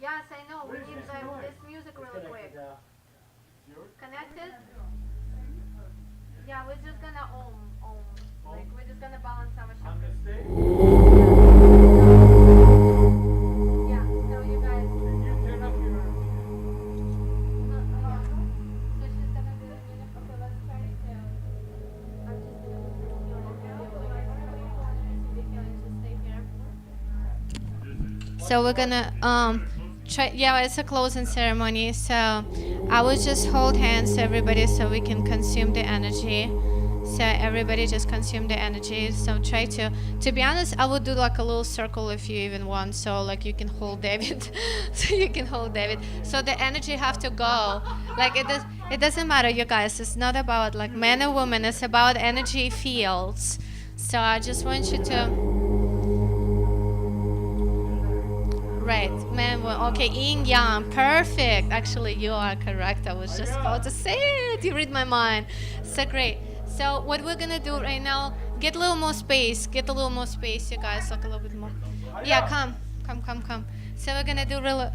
Yes, I know. We need this music really quick. Connected? Yeah, we're just gonna like we're just gonna balance our chakras. Yeah, so you guys. Can you turn up your? So she's gonna do the music. Okay, let's try it too. I'm just gonna do the music. So we're gonna try. Yeah, it's a closing ceremony. So I would just hold hands to everybody so we can consume the energy. So everybody just consume the energy. So try to be honest, I would do like a little circle if you even want. So like you can hold David. So you can hold David. So the energy have to go. Like it doesn't matter, you guys. It's not about like man or woman. It's about energy fields. So I just want you to. Right, man. Okay, yin yang, perfect. Actually, you are correct. I was just about to say it. You read my mind. So great. So what we're gonna do right now? Get a little more space. Get a little more space, you guys. Like a little bit more. Yeah, come. So we're gonna do really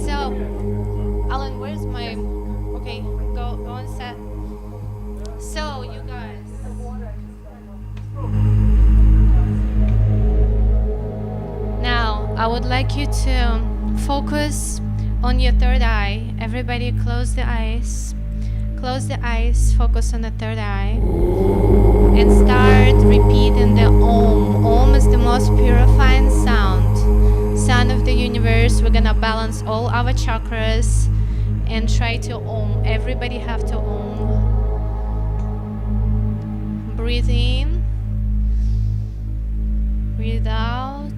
So, Alan, where's my? Okay, go on set. So you guys. Now, I would like you to focus on your third eye. Everybody close the eyes. Close the eyes, focus on the third eye. And start repeating the Om. Om is the most purifying sound. Sound of the universe. We're gonna balance all our chakras and try to Om. Everybody have to Om. Breathe in. Breathe out.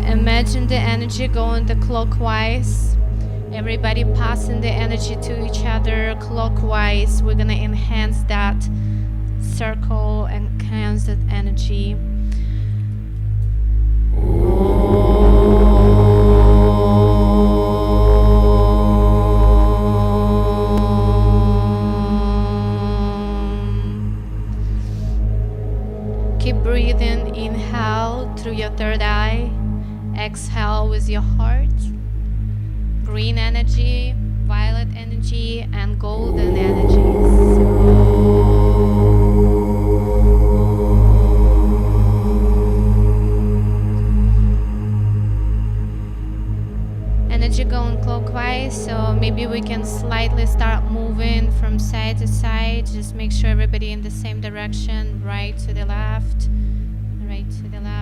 Imagine the energy going the clockwise. Everybody passing the energy to each other clockwise. We're gonna enhance that circle, enhance that energy. Keep breathing. Inhale through your third eye. Exhale with your heart. Green energy, violet energy, and golden energies. Energy going clockwise, so maybe we can slightly start moving from side to side. Just make sure everybody in the same direction, right to the left,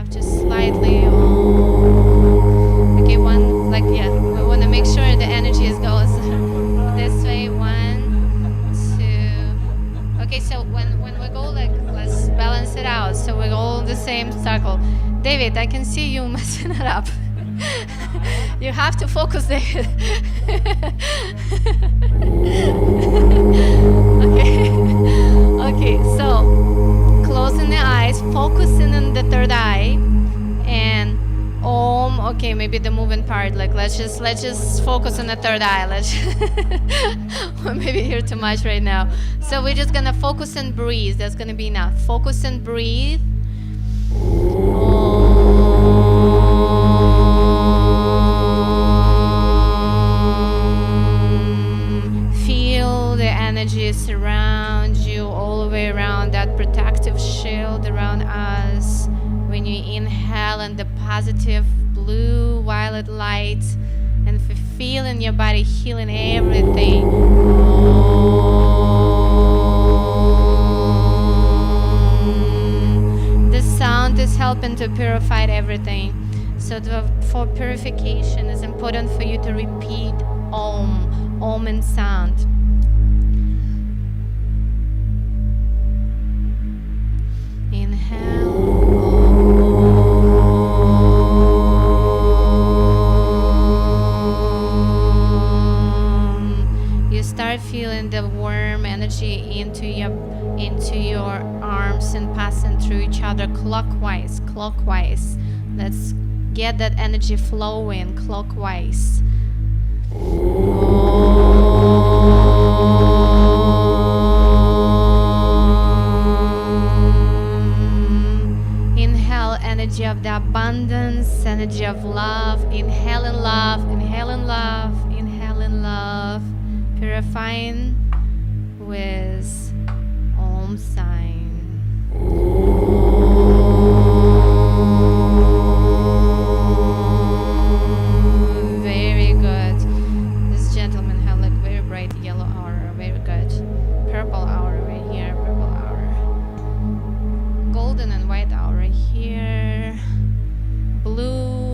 just slightly. Okay, one, like, yeah, we want to make sure the energy goes this way. 1, 2. Okay, so when we go, like, let's balance it out. So we go in the same circle. David, I can see you messing it up. You have to focus, David. Okay, so closing the eyes, focusing on the third eye, and Om, Okay, maybe the moving part. Like let's just focus on the third eye. Let's maybe you're too much right now. So we're just gonna focus and breathe. That's gonna be enough. Focus and breathe. Feel the energy surround you all the way around, that protective shield around us. When you inhale in the positive blue violet light and feel in your body healing everything. The sound is helping to purify everything. So for purification, it's important for you to repeat Om in sound. You start feeling the warm energy into your arms and passing through each other clockwise. Let's get that energy flowing clockwise. Inhale energy of the abundance, energy of love. Inhale in love, inhale in love, inhale in love. Purifying with Om sign. Very good. This gentleman have like very bright yellow aura. Very good. Purple aura right here. Purple aura. Golden and white aura here. Blue.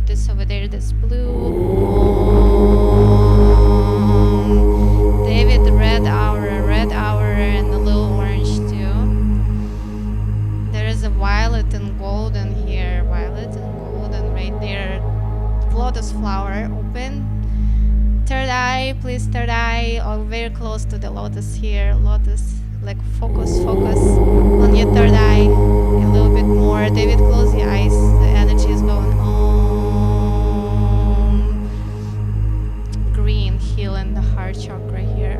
This over there. This blue. David, red aura, and a little orange too. There is a violet and golden here. Violet and golden right there. Lotus flower open. Third eye, please, third eye, or very close to the lotus here. Lotus, like focus on your third eye a little bit more. David, close your eyes. The energy is going on. Green, healing the heart chakra here.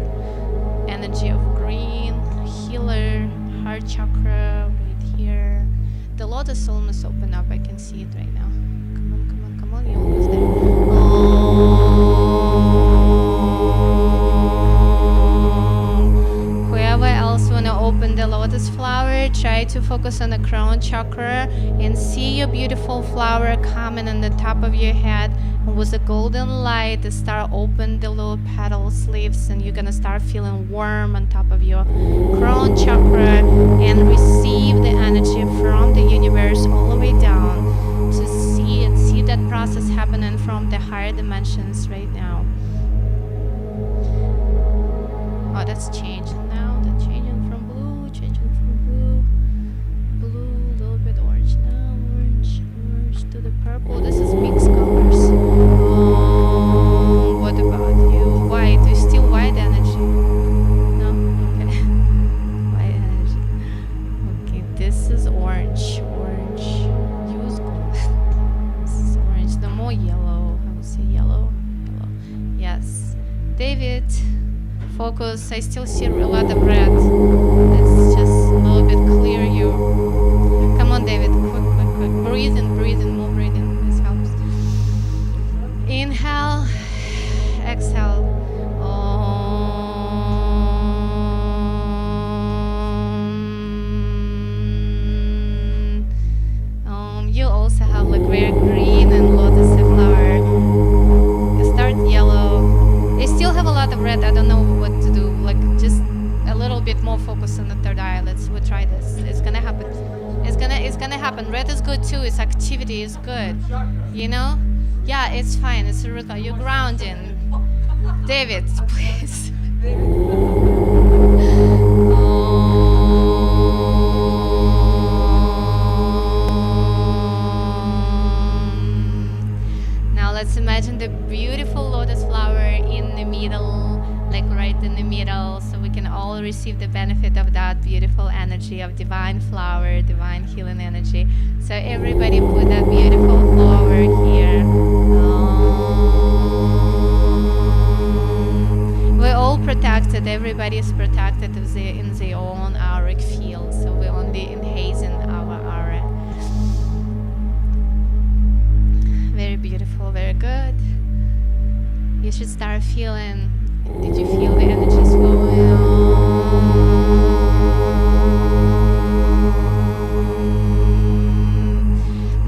Energy of green, healer, heart chakra right here. The lotus almost open up. I can see it right now. Come on, you're almost there. Whoever else wanna open the lotus flower, try to focus on the crown chakra and see your beautiful flower coming on the top of your head. And with a golden light, start open the little petal sleeves, and you're gonna start feeling warm on top of your crown chakra and receive the energy from the universe all the way down to see that process happening from the higher dimensions right now. Oh, that's changing now. That's changing from blue, a little bit orange now, orange to the purple. This is mixed colors. What about you? White, do you still white energy? No? Okay. White energy. Okay, this is orange. Use gold. This is orange. No more yellow. I would say yellow. Yes. David, focus. I still see a lot of red. Let's just a little bit clear you. Come on, David. Quick. Breathe in, more breathing. This helps. Inhale, exhale. You also have like very green and lotus flower. You start yellow. I still have a lot of red. I don't know what to do. Like just a little bit more focus on the third eye. We'll try this. It's gonna happen. It's gonna happen. Red is good too. Its activity is good. You know? Yeah, it's fine. It's a ritual. You're grounding. David, please. Now let's imagine the beautiful lotus flower in the middle, like right in the the middle, so we can all receive the benefit of that beautiful energy of divine flower, divine healing energy. So everybody put that beautiful flower here. We're all protected. Everybody is protected in their own auric field. So we're only enhancing our aura. Very beautiful, very good. You should start feeling. Did you feel the energies flowing?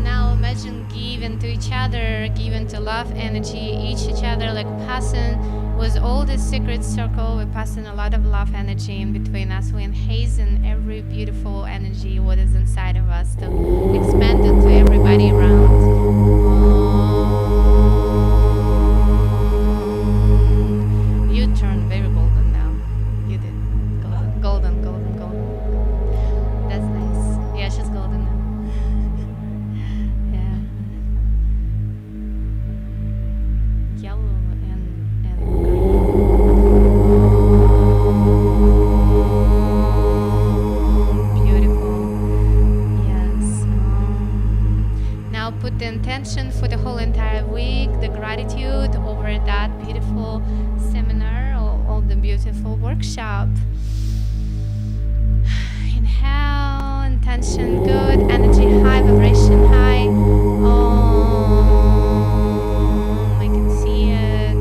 Now imagine giving to each other, giving to love energy, each other, like passing with all this secret circle. We're passing a lot of love energy in between us. We're enhancing every beautiful energy what is inside of us to expand it to everybody around. You turn very golden now. You did. Golden. That's nice. Yeah, she's golden now. Yeah. Yellow and beautiful. Yes. Now put the intention for the whole entire week, the gratitude over that beautiful seminar or the beautiful workshop. Inhale, intention, good, energy high, vibration high. I can see it.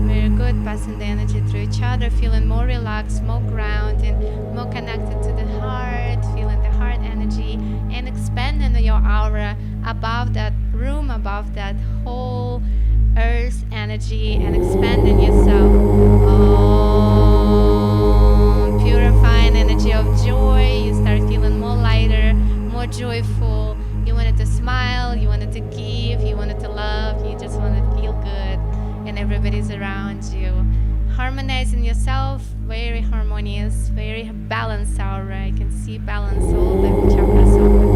Very good, passing the energy through each other, feeling more relaxed, more grounded, more connected to the heart, feeling the heart energy and expanding your aura above that room, above that whole earth energy and expanding yourself. Purifying energy of joy. You start feeling more lighter, more joyful. You wanted to smile, you wanted to give, you wanted to love, you just want to feel good and everybody's around you. Harmonizing yourself, very harmonious, very balanced aura. I can see balance all the chakras open.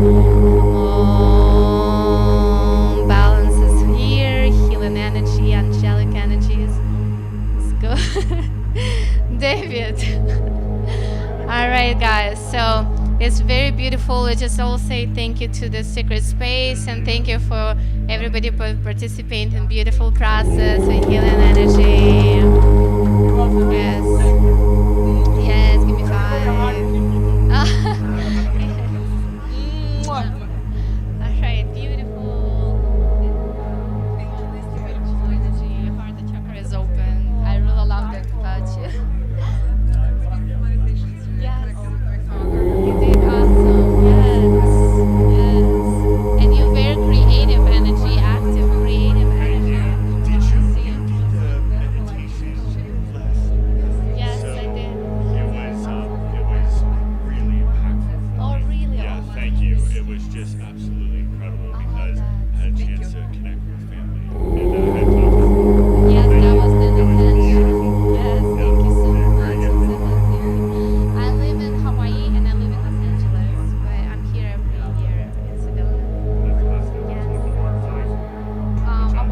Balance is here, healing energy, angelic energies. Let's go. David. All right, guys. So it's very beautiful. I just all say thank you to the Secret Space and thank you for everybody for participating in beautiful process and healing energy. Yes. Yes, give me 5. All right, beautiful. Beautiful energy. Your heart chakra is open. I really love that about you. Yes. You did awesome. Yes. And you're very creative energy, active, creative energy. Did you read the meditation class? Yes, So I did. It was really impactful. Oh, really? Yeah, thank you. It was just absolutely incredible because I had a chance to connect with family.